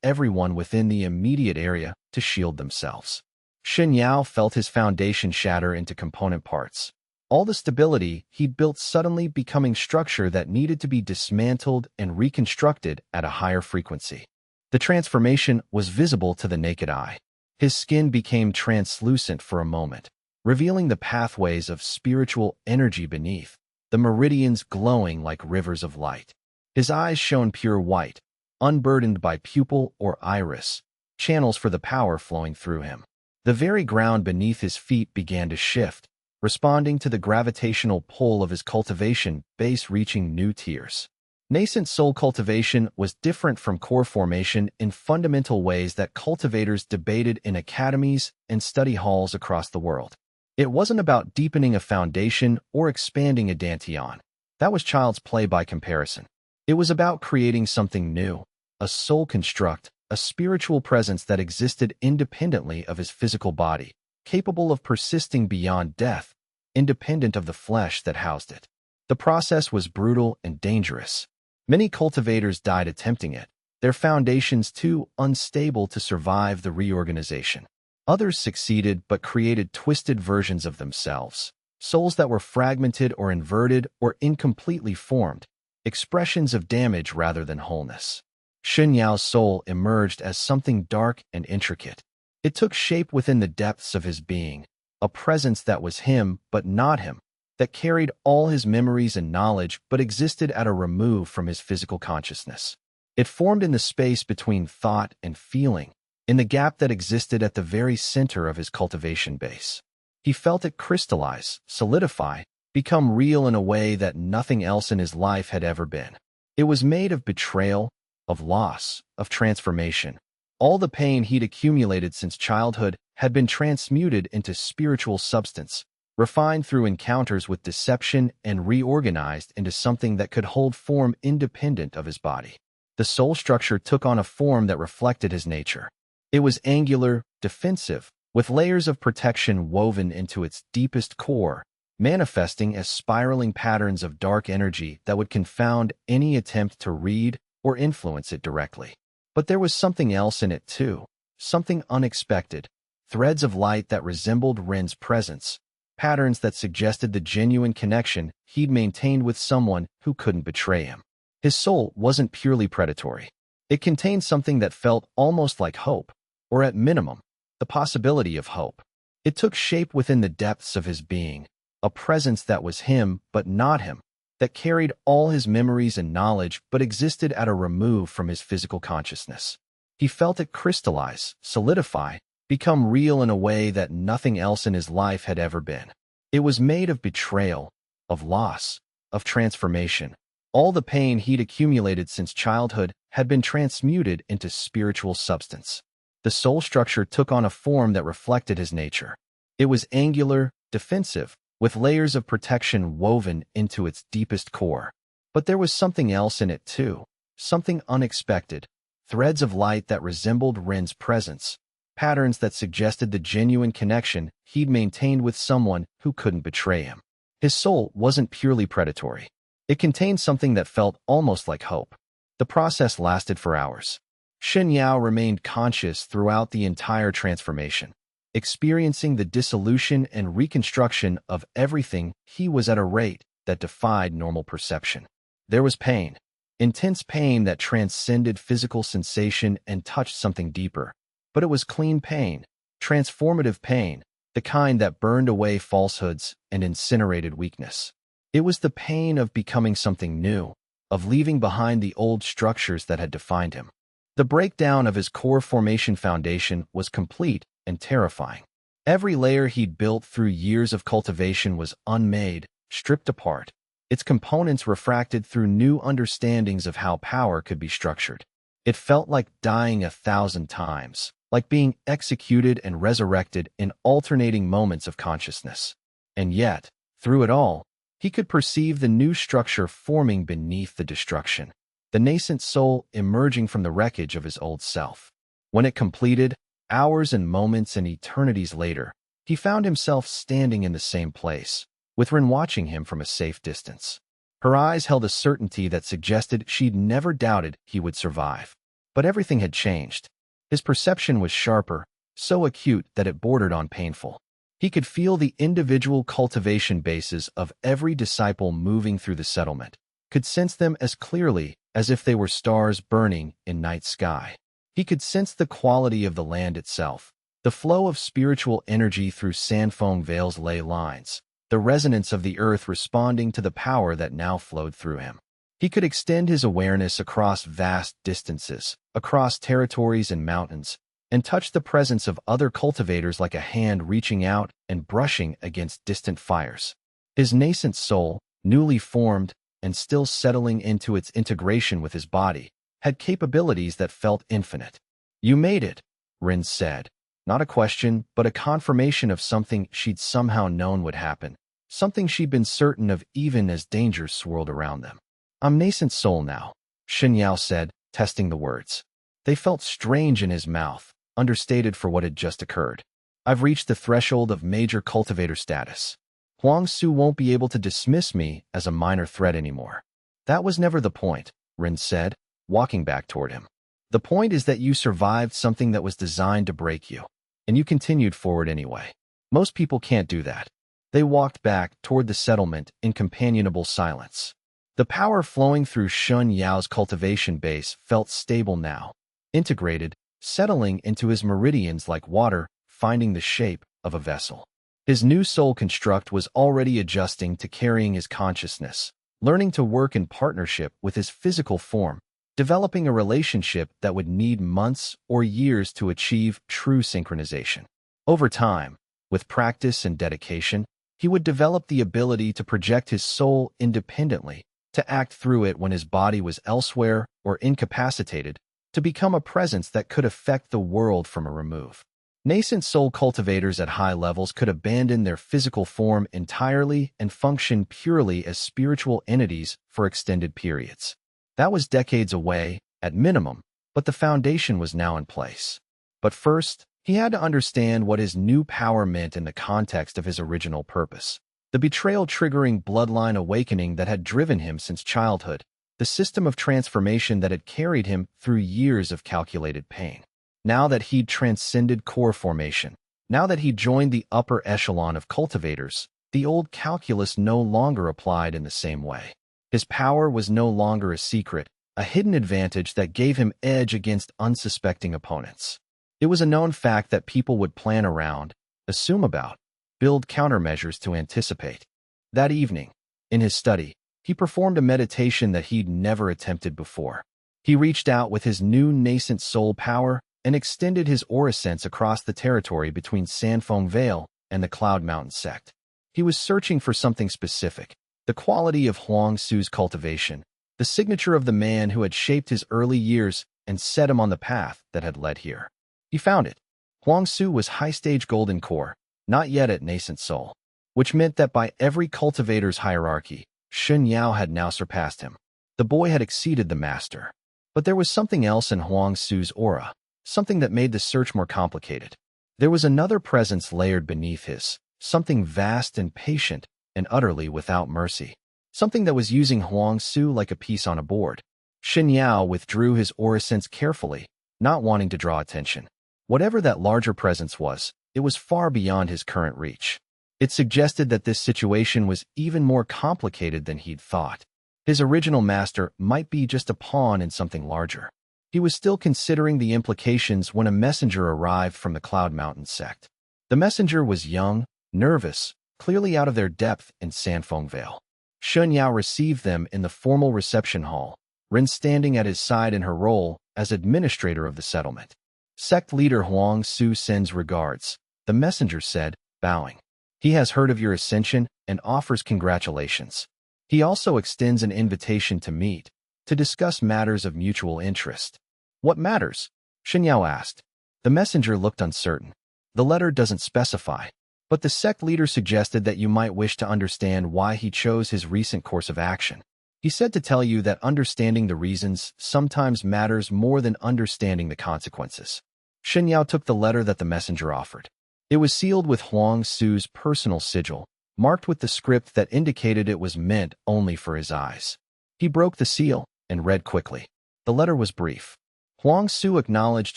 everyone within the immediate area to shield themselves. Shen Yao felt his foundation shatter into component parts. All the stability he'd built suddenly becoming structure that needed to be dismantled and reconstructed at a higher frequency. The transformation was visible to the naked eye. His skin became translucent for a moment, revealing the pathways of spiritual energy beneath, the meridians glowing like rivers of light. His eyes shone pure white, unburdened by pupil or iris, channels for the power flowing through him. The very ground beneath his feet began to shift, responding to the gravitational pull of his cultivation base, reaching new tiers. Nascent soul cultivation was different from core formation in fundamental ways that cultivators debated in academies and study halls across the world. It wasn't about deepening a foundation or expanding a dantian. That was child's play by comparison. It was about creating something new, a soul construct, a spiritual presence that existed independently of his physical body, capable of persisting beyond death, independent of the flesh that housed it. The process was brutal and dangerous. Many cultivators died attempting it, their foundations too unstable to survive the reorganization. Others succeeded but created twisted versions of themselves, souls that were fragmented or inverted or incompletely formed, expressions of damage rather than wholeness. Shen Yao's soul emerged as something dark and intricate. It took shape within the depths of his being, a presence that was him but not him, that carried all his memories and knowledge but existed at a remove from his physical consciousness. It formed in the space between thought and feeling, in the gap that existed at the very center of his cultivation base. He felt it crystallize, solidify, become real in a way that nothing else in his life had ever been. It was made of betrayal, of loss, of transformation. All the pain he'd accumulated since childhood had been transmuted into spiritual substance, refined through encounters with deception and reorganized into something that could hold form independent of his body. The soul structure took on a form that reflected his nature. It was angular, defensive, with layers of protection woven into its deepest core, manifesting as spiraling patterns of dark energy that would confound any attempt to read or influence it directly. But there was something else in it too, something unexpected, threads of light that resembled Ren's presence, patterns that suggested the genuine connection he'd maintained with someone who couldn't betray him. His soul wasn't purely predatory. It contained something that felt almost like hope, or at minimum, the possibility of hope. It took shape within the depths of his being, a presence that was him but not him, that carried all his memories and knowledge but existed at a remove from his physical consciousness. He felt it crystallize, solidify, become real in a way that nothing else in his life had ever been. It was made of betrayal, of loss, of transformation. All the pain he'd accumulated since childhood had been transmuted into spiritual substance. The soul structure took on a form that reflected his nature. It was angular, defensive, with layers of protection woven into its deepest core. But there was something else in it too, something unexpected, threads of light that resembled Ren's presence, patterns that suggested the genuine connection he'd maintained with someone who couldn't betray him. His soul wasn't purely predatory. It contained something that felt almost like hope. The process lasted for hours. Shen Yao remained conscious throughout the entire transformation, experiencing the dissolution and reconstruction of everything he was at a rate that defied normal perception. There was pain, intense pain that transcended physical sensation and touched something deeper. But it was clean pain, transformative pain, the kind that burned away falsehoods and incinerated weakness. It was the pain of becoming something new, of leaving behind the old structures that had defined him. The breakdown of his core formation foundation was complete and terrifying. Every layer he'd built through years of cultivation was unmade, stripped apart, its components refracted through new understandings of how power could be structured. It felt like dying 1,000 times, like being executed and resurrected in alternating moments of consciousness. And yet, through it all, he could perceive the new structure forming beneath the destruction, the nascent soul emerging from the wreckage of his old self. When it completed, hours and moments and eternities later, he found himself standing in the same place, with Ren watching him from a safe distance. Her eyes held a certainty that suggested she'd never doubted he would survive. But everything had changed. His perception was sharper, so acute that it bordered on painful. He could feel the individual cultivation bases of every disciple moving through the settlement, could sense them as clearly as if they were stars burning in night sky. He could sense the quality of the land itself, The flow of spiritual energy through Sanfeng Vale's ley lines, the resonance of the earth responding to the power that now flowed through him. He could extend his awareness across vast distances, across territories and mountains, and touch the presence of other cultivators like a hand reaching out and brushing against distant fires. His nascent soul, newly formed and still settling into its integration with his body, had capabilities that felt infinite. "You made it," Rin said. Not a question, but a confirmation of something she'd somehow known would happen, something she'd been certain of even as dangers swirled around them. "I'm nascent soul now," Shen Yao said, testing the words. They felt strange in his mouth, understated for what had just occurred. "I've reached the threshold of major cultivator status. Huang Su won't be able to dismiss me as a minor threat anymore." "That was never the point," Rin said, walking back toward him. "The point is that you survived something that was designed to break you, and you continued forward anyway. Most people can't do that." They walked back toward the settlement in companionable silence. The power flowing through Shen Yao's cultivation base felt stable now, integrated, settling into his meridians like water finding the shape of a vessel. His new soul construct was already adjusting to carrying his consciousness, learning to work in partnership with his physical form, developing a relationship that would need months or years to achieve true synchronization. Over time, with practice and dedication, he would develop the ability to project his soul independently, to act through it when his body was elsewhere or incapacitated, to become a presence that could affect the world from a remove. Nascent soul cultivators at high levels could abandon their physical form entirely and function purely as spiritual entities for extended periods. That was decades away, at minimum, but the foundation was now in place. But first, he had to understand what his new power meant in the context of his original purpose. The betrayal triggering bloodline awakening that had driven him since childhood, the system of transformation that had carried him through years of calculated pain. Now that he'd transcended core formation, now that he'd joined the upper echelon of cultivators, the old calculus no longer applied in the same way. His power was no longer a secret, a hidden advantage that gave him edge against unsuspecting opponents. It was a known fact that people would plan around, assume about, build countermeasures to anticipate. That evening, in his study, he performed a meditation that he'd never attempted before. He reached out with his new nascent soul power and extended his aura sense across the territory between Sanfeng Vale and the Cloud Mountain Sect. He was searching for something specific, the quality of Huang Su's cultivation, the signature of the man who had shaped his early years and set him on the path that had led here. He found it. Huang Su was high-stage golden core, not yet at nascent soul, which meant that by every cultivator's hierarchy, Shen Yao had now surpassed him. The boy had exceeded the master. But there was something else in Huang Su's aura, something that made the search more complicated. There was another presence layered beneath his, something vast and patient and utterly without mercy, something that was using Huang Su like a piece on a board. Shen Yao withdrew his aura sense carefully, not wanting to draw attention. Whatever that larger presence was, it was far beyond his current reach. It suggested that this situation was even more complicated than he'd thought. His original master might be just a pawn in something larger. He was still considering the implications when a messenger arrived from the Cloud Mountain Sect. The messenger was young, nervous, clearly out of their depth in Sanfeng Vale. Shen Yao received them in the formal reception hall, Rin standing at his side in her role as administrator of the settlement. "Sect leader Huang Su sends regards," the messenger said, bowing. "He has heard of your ascension and offers congratulations. He also extends an invitation to meet, to discuss matters of mutual interest." "What matters?" Shen Yao asked. The messenger looked uncertain. "The letter doesn't specify, but the sect leader suggested that you might wish to understand why he chose his recent course of action. He said to tell you that understanding the reasons sometimes matters more than understanding the consequences." Shen Yao took the letter that the messenger offered. It was sealed with Huang Su's personal sigil, marked with the script that indicated it was meant only for his eyes. He broke the seal and read quickly. The letter was brief. Huang Su acknowledged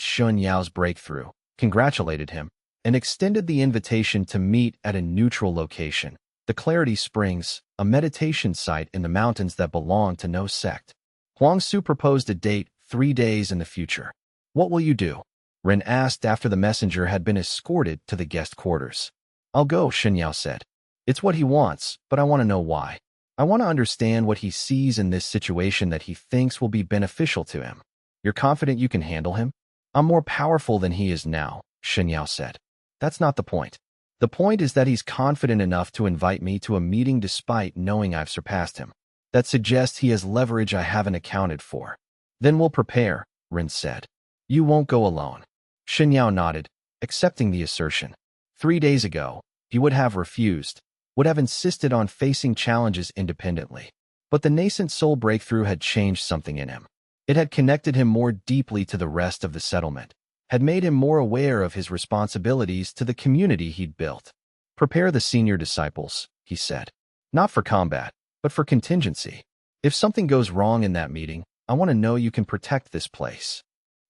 Shen Yao's breakthrough, congratulated him, and extended the invitation to meet at a neutral location, the Clarity Springs, a meditation site in the mountains that belonged to no sect. Huang Su proposed a date 3 days in the future. "What will you do?" Ren asked after the messenger had been escorted to the guest quarters. I'll go, Shen Yao said. It's what he wants, but I want to know why. I want to understand what he sees in this situation that he thinks will be beneficial to him. You're confident you can handle him? I'm more powerful than he is now, Shen Yao said. That's not the point. The point is that he's confident enough to invite me to a meeting despite knowing I've surpassed him. That suggests he has leverage I haven't accounted for. Then we'll prepare, Ren said. You won't go alone. Shen Yao nodded, accepting the assertion. 3 days ago, he would have refused, would have insisted on facing challenges independently. But the nascent soul breakthrough had changed something in him. It had connected him more deeply to the rest of the settlement, had made him more aware of his responsibilities to the community he'd built. Prepare the senior disciples, he said. Not for combat, but for contingency. If something goes wrong in that meeting, I want to know you can protect this place.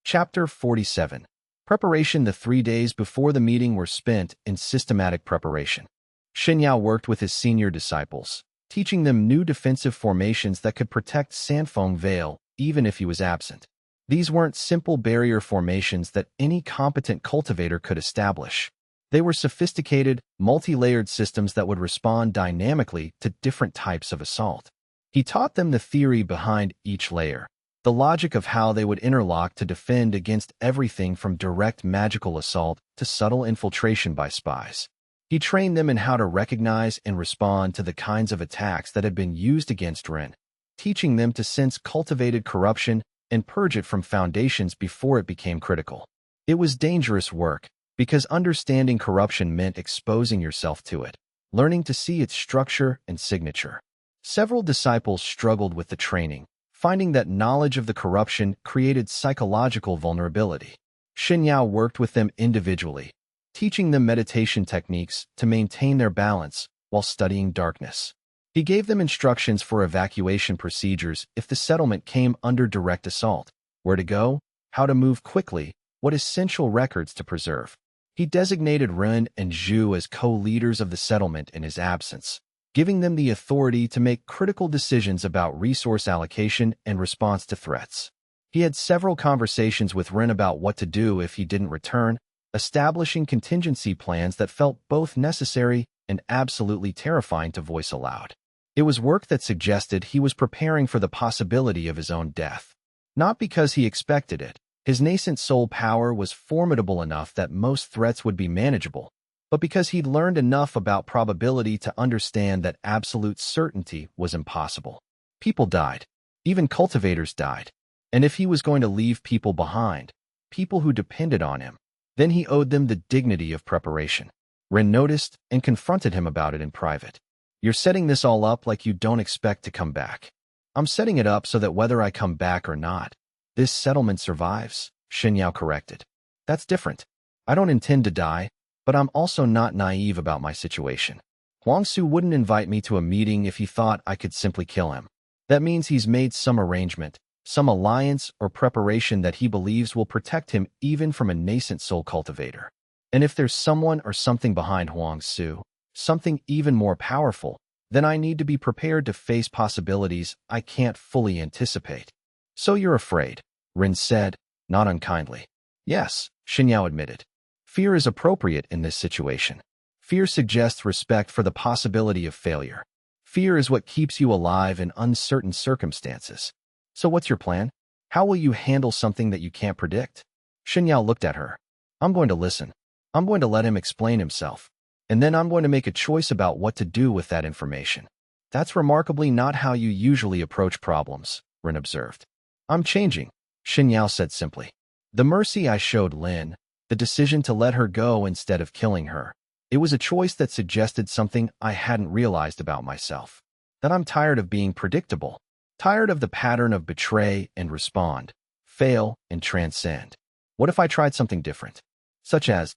Chapter 47. Preparation. The 3 days before the meeting were spent in systematic preparation. Shen Yao worked with his senior disciples, teaching them new defensive formations that could protect Sanfeng Vale even if he was absent. These weren't simple barrier formations that any competent cultivator could establish. They were sophisticated, multi-layered systems that would respond dynamically to different types of assault. He taught them the theory behind each layer, the logic of how they would interlock to defend against everything from direct magical assault to subtle infiltration by spies. He trained them in how to recognize and respond to the kinds of attacks that had been used against Ren, teaching them to sense cultivated corruption and purge it from foundations before it became critical. It was dangerous work, because understanding corruption meant exposing yourself to it, learning to see its structure and signature. Several disciples struggled with the training, finding that knowledge of the corruption created psychological vulnerability. Shen Yao worked with them individually, teaching them meditation techniques to maintain their balance while studying darkness. He gave them instructions for evacuation procedures if the settlement came under direct assault, where to go, how to move quickly, what essential records to preserve. He designated Ren and Xue as co-leaders of the settlement in his absence, giving them the authority to make critical decisions about resource allocation and response to threats. He had several conversations with Ren about what to do if he didn't return, establishing contingency plans that felt both necessary and absolutely terrifying to voice aloud. It was work that suggested he was preparing for the possibility of his own death. Not because he expected it. His nascent soul power was formidable enough that most threats would be manageable, but because he'd learned enough about probability to understand that absolute certainty was impossible. People died. Even cultivators died. And if he was going to leave people behind, people who depended on him, then he owed them the dignity of preparation. Ren noticed and confronted him about it in private. You're setting this all up like you don't expect to come back. I'm setting it up so that whether I come back or not, this settlement survives, Shen Yao corrected. That's different. I don't intend to die, but I'm also not naive about my situation. Huangsu wouldn't invite me to a meeting if he thought I could simply kill him. That means he's made some arrangement, some alliance or preparation that he believes will protect him even from a nascent soul cultivator. And if there's someone or something behind Huangsu, something even more powerful, then I need to be prepared to face possibilities I can't fully anticipate. So you're afraid, Ren said, not unkindly. Yes, Shen Yao admitted. Fear is appropriate in this situation. Fear suggests respect for the possibility of failure. Fear is what keeps you alive in uncertain circumstances. So what's your plan? How will you handle something that you can't predict? Shen Yao looked at her. I'm going to listen. I'm going to let him explain himself. And then I'm going to make a choice about what to do with that information. That's remarkably not how you usually approach problems, Ren observed. I'm changing, Shen Yao said simply. The mercy I showed Lin, the decision to let her go instead of killing her, it was a choice that suggested something I hadn't realized about myself. That I'm tired of being predictable, tired of the pattern of betray and respond, fail and transcend. What if I tried something different? Such as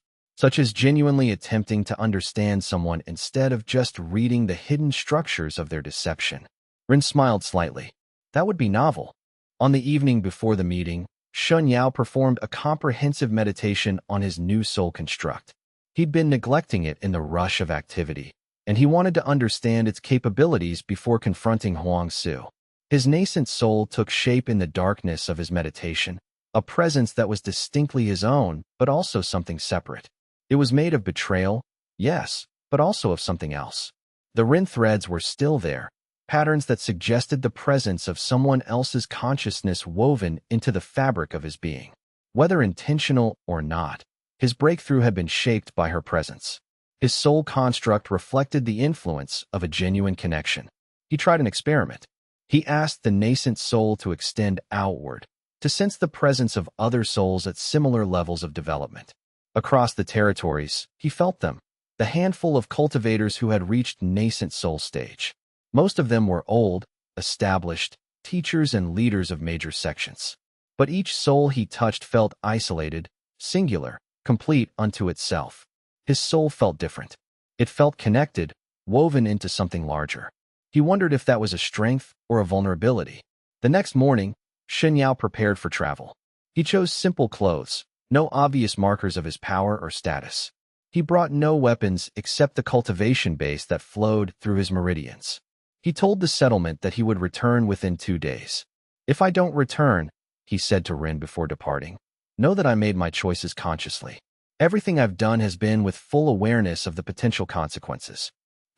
genuinely attempting to understand someone instead of just reading the hidden structures of their deception. Ren smiled slightly. That would be novel. On the evening before the meeting, Shen Yao performed a comprehensive meditation on his new soul construct. He'd been neglecting it in the rush of activity, and he wanted to understand its capabilities before confronting Huangsu. His nascent soul took shape in the darkness of his meditation, a presence that was distinctly his own, but also something separate. It was made of betrayal, yes, but also of something else. The Rin threads were still there, patterns that suggested the presence of someone else's consciousness woven into the fabric of his being. Whether intentional or not, his breakthrough had been shaped by her presence. His soul construct reflected the influence of a genuine connection. He tried an experiment. He asked the nascent soul to extend outward, to sense the presence of other souls at similar levels of development. Across the territories, he felt them, the handful of cultivators who had reached nascent soul stage. Most of them were old, established, teachers and leaders of major sections. But each soul he touched felt isolated, singular, complete unto itself. His soul felt different. It felt connected, woven into something larger. He wondered if that was a strength or a vulnerability. The next morning, Shen Yao prepared for travel. He chose simple clothes, no obvious markers of his power or status. He brought no weapons except the cultivation base that flowed through his meridians. He told the settlement that he would return within 2 days. "If I don't return," he said to Rin before departing, "know that I made my choices consciously. Everything I've done has been with full awareness of the potential consequences."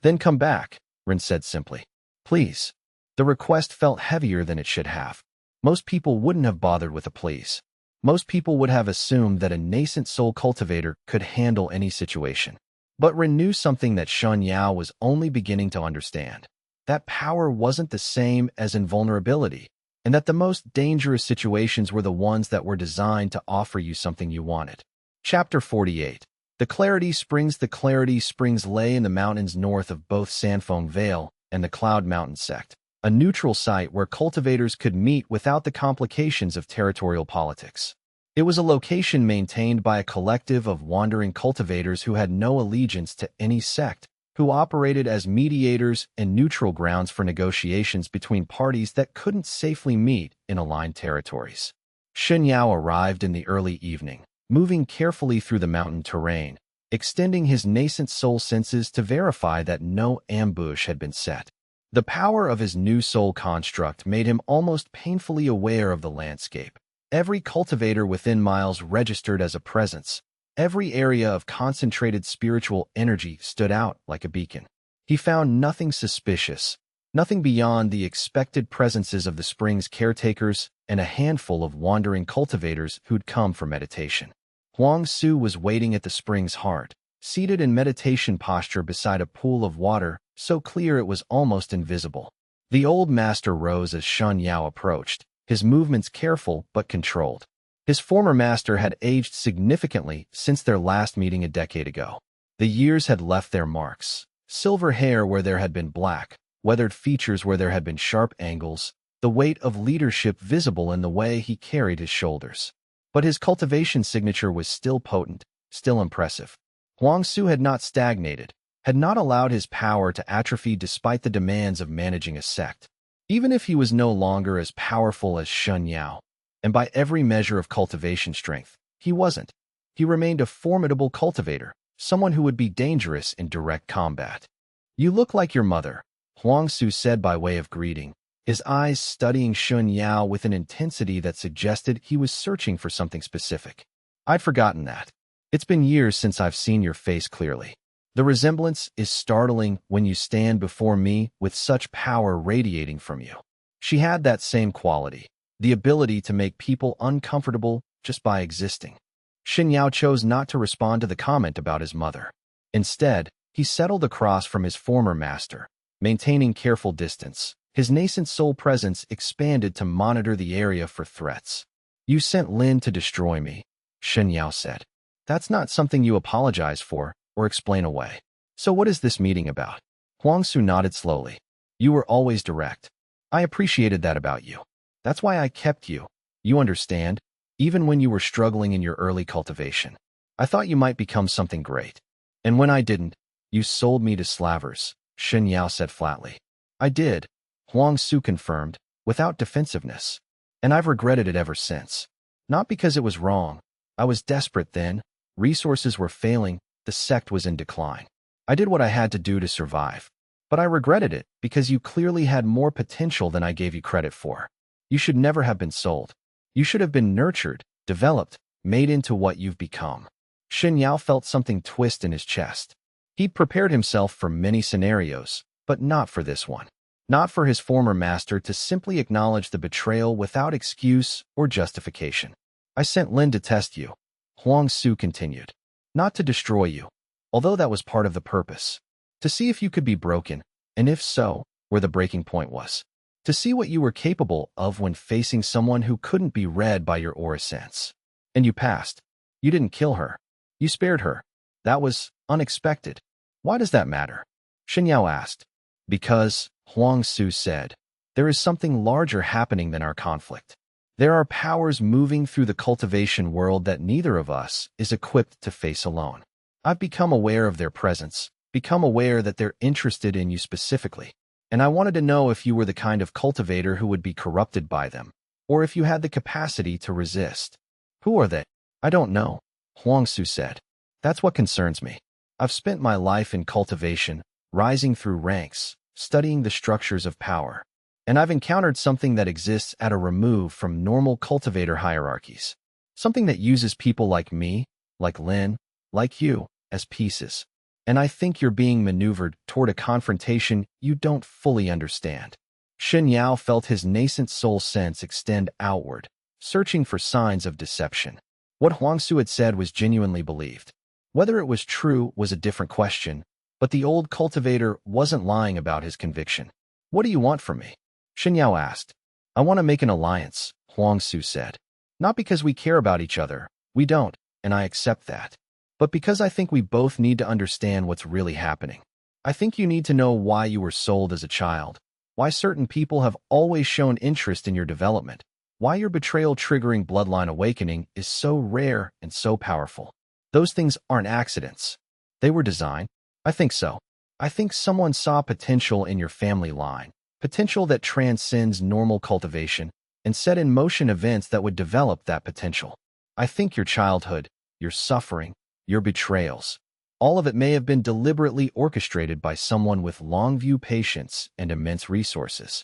"Then come back," Rin said simply. "Please." The request felt heavier than it should have. Most people wouldn't have bothered with a please. Most people would have assumed that a nascent soul cultivator could handle any situation. But Rin knew something that Shen Yao was only beginning to understand. That power wasn't the same as invulnerability, and that the most dangerous situations were the ones that were designed to offer you something you wanted. Chapter 48. The Clarity Springs lay in the mountains north of both Sanfeng Vale and the Cloud Mountain Sect, a neutral site where cultivators could meet without the complications of territorial politics. It was a location maintained by a collective of wandering cultivators who had no allegiance to any sect, who operated as mediators and neutral grounds for negotiations between parties that couldn't safely meet in aligned territories. Shen Yao arrived in the early evening, moving carefully through the mountain terrain, extending his nascent soul senses to verify that no ambush had been set. The power of his new soul construct made him almost painfully aware of the landscape. Every cultivator within miles registered as a presence. Every area of concentrated spiritual energy stood out like a beacon. He found nothing suspicious, nothing beyond the expected presences of the spring's caretakers and a handful of wandering cultivators who'd come for meditation. Xue was waiting at the spring's heart, seated in meditation posture beside a pool of water so clear it was almost invisible. The old master rose as Shen Yao approached, his movements careful but controlled. His former master had aged significantly since their last meeting a decade ago. The years had left their marks. Silver hair where there had been black, weathered features where there had been sharp angles, the weight of leadership visible in the way he carried his shoulders. But his cultivation signature was still potent, still impressive. Xue had not stagnated, had not allowed his power to atrophy despite the demands of managing a sect. Even if he was no longer as powerful as Shen Yao, and by every measure of cultivation strength, he wasn't. He remained a formidable cultivator, someone who would be dangerous in direct combat. "You look like your mother," Xue said by way of greeting, his eyes studying Shen Yao with an intensity that suggested he was searching for something specific. "I'd forgotten that. It's been years since I've seen your face clearly. The resemblance is startling when you stand before me with such power radiating from you." She had that same quality, the ability to make people uncomfortable just by existing. Shen Yao chose not to respond to the comment about his mother. Instead, he settled across from his former master, maintaining careful distance. His nascent soul presence expanded to monitor the area for threats. "You sent Lin to destroy me," Shen Yao said. "That's not something you apologize for or explain away. So what is this meeting about?" Xue nodded slowly. "You were always direct. I appreciated that about you. That's why I kept you. You understand? Even when you were struggling in your early cultivation. I thought you might become something great. And when I didn't, you sold me to slavers," Shen Yao said flatly. "I did," Xue confirmed, without defensiveness. "And I've regretted it ever since. Not because it was wrong. I was desperate then. Resources were failing. The sect was in decline. I did what I had to do to survive. But I regretted it because you clearly had more potential than I gave you credit for. You should never have been sold." You should have been nurtured, developed, made into what you've become. Shen Yao felt something twist in his chest. He'd prepared himself for many scenarios, but not for this one. Not for his former master to simply acknowledge the betrayal without excuse or justification. I sent Lin to test you, Huang Su continued. Not to destroy you, although that was part of the purpose. To see if you could be broken, and if so, where the breaking point was. To see what you were capable of when facing someone who couldn't be read by your aura sense. And you passed. You didn't kill her. You spared her. That was unexpected. Why does that matter? Shen Yao asked. Because, Huang Su said, there is something larger happening than our conflict. There are powers moving through the cultivation world that neither of us is equipped to face alone. I've become aware of their presence, become aware that they're interested in you specifically. And I wanted to know if you were the kind of cultivator who would be corrupted by them, or if you had the capacity to resist. Who are they? I don't know, Huang Su said. That's what concerns me. I've spent my life in cultivation, rising through ranks, studying the structures of power. And I've encountered something that exists at a remove from normal cultivator hierarchies. Something that uses people like me, like Lin, like you, as pieces. And I think you're being maneuvered toward a confrontation you don't fully understand. Shen Yao felt his nascent soul sense extend outward, searching for signs of deception. What Huang Su had said was genuinely believed. Whether it was true was a different question, but the old cultivator wasn't lying about his conviction. What do you want from me? Shen Yao asked. I want to make an alliance, Huang Su said. Not because we care about each other, we don't, and I accept that. But because I think we both need to understand what's really happening. I think you need to know why you were sold as a child, why certain people have always shown interest in your development, why your betrayal-triggering bloodline awakening is so rare and so powerful. Those things aren't accidents. They were designed. I think so. I think someone saw potential in your family line, potential that transcends normal cultivation, and set in motion events that would develop that potential. I think your childhood, your suffering, your betrayals, all of it may have been deliberately orchestrated by someone with long-view patience and immense resources.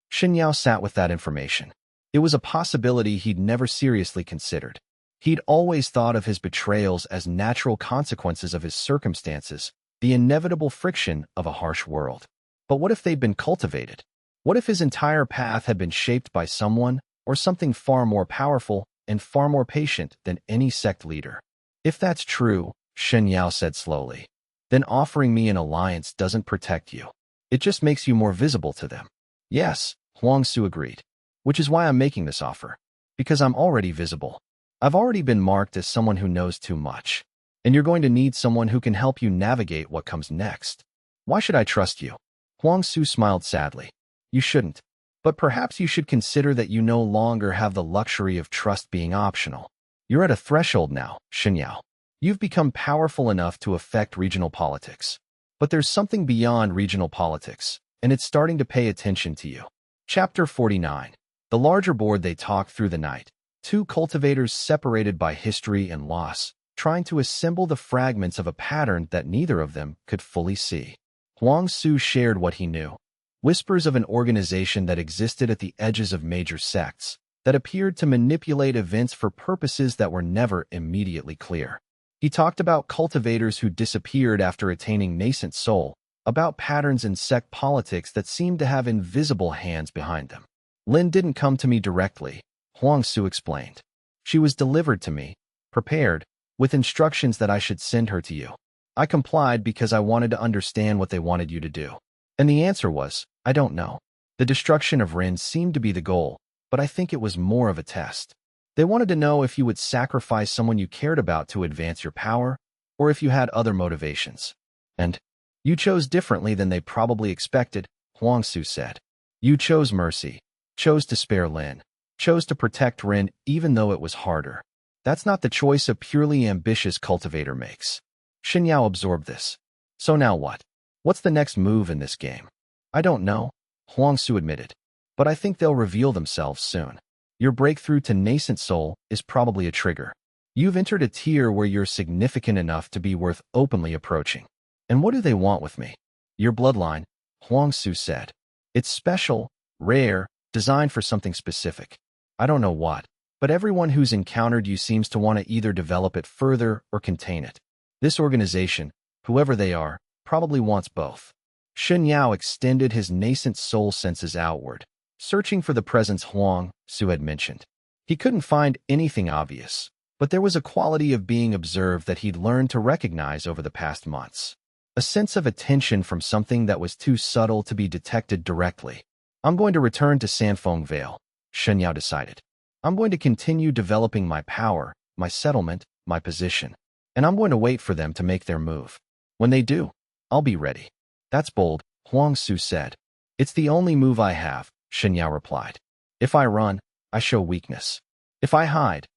Shen Yao sat with that information. It was a possibility he'd never seriously considered. He'd always thought of his betrayals as natural consequences of his circumstances, the inevitable friction of a harsh world. But what if they'd been cultivated? What if his entire path had been shaped by someone or something far more powerful and far more patient than any sect leader? If that's true, Shen Yao said slowly, then offering me an alliance doesn't protect you. It just makes you more visible to them. Yes, Huang Su agreed. Which is why I'm making this offer. Because I'm already visible. I've already been marked as someone who knows too much. And you're going to need someone who can help you navigate what comes next. Why should I trust you? Huang Su smiled sadly. You shouldn't. But perhaps you should consider that you no longer have the luxury of trust being optional. You're at a threshold now, Shen Yao. You've become powerful enough to affect regional politics. But there's something beyond regional politics, and it's starting to pay attention to you. Chapter 49. The larger board they talked through the night. Two cultivators separated by history and loss, trying to assemble the fragments of a pattern that neither of them could fully see. Huang Su shared what he knew. Whispers of an organization that existed at the edges of major sects, that appeared to manipulate events for purposes that were never immediately clear. He talked about cultivators who disappeared after attaining nascent soul, about patterns in sect politics that seemed to have invisible hands behind them. Lin didn't come to me directly, Huang Su explained. She was delivered to me, prepared, with instructions that I should send her to you. I complied because I wanted to understand what they wanted you to do. And the answer was, I don't know. The destruction of Rin seemed to be the goal, but I think it was more of a test. They wanted to know if you would sacrifice someone you cared about to advance your power, or if you had other motivations. And you chose differently than they probably expected, Huang Su said. You chose mercy, chose to spare Lin, chose to protect Rin even though it was harder. That's not the choice a purely ambitious cultivator makes. Shen Yao absorbed this. So now what? What's the next move in this game? I don't know, Huang Su admitted. But I think they'll reveal themselves soon. Your breakthrough to nascent soul is probably a trigger. You've entered a tier where you're significant enough to be worth openly approaching. And what do they want with me? Your bloodline, Huang Su said. It's special, rare, designed for something specific. I don't know what. but everyone who's encountered you seems to want to either develop it further or contain it. This organization, whoever they are, probably wants both. Shen Yao extended his nascent soul senses outward, searching for the presence Huang Xue had mentioned. He couldn't find anything obvious, but there was a quality of being observed that he'd learned to recognize over the past months. A sense of attention from something that was too subtle to be detected directly. I'm going to return to Sanfeng Vale, Shen Yao decided. I'm going to continue developing my power, my settlement, my position, and I'm going to wait for them to make their move. When they do, I'll be ready. That's bold, Huang Xue said. It's the only move I have, Shen Yao replied. If I run, I show weakness. If I hide,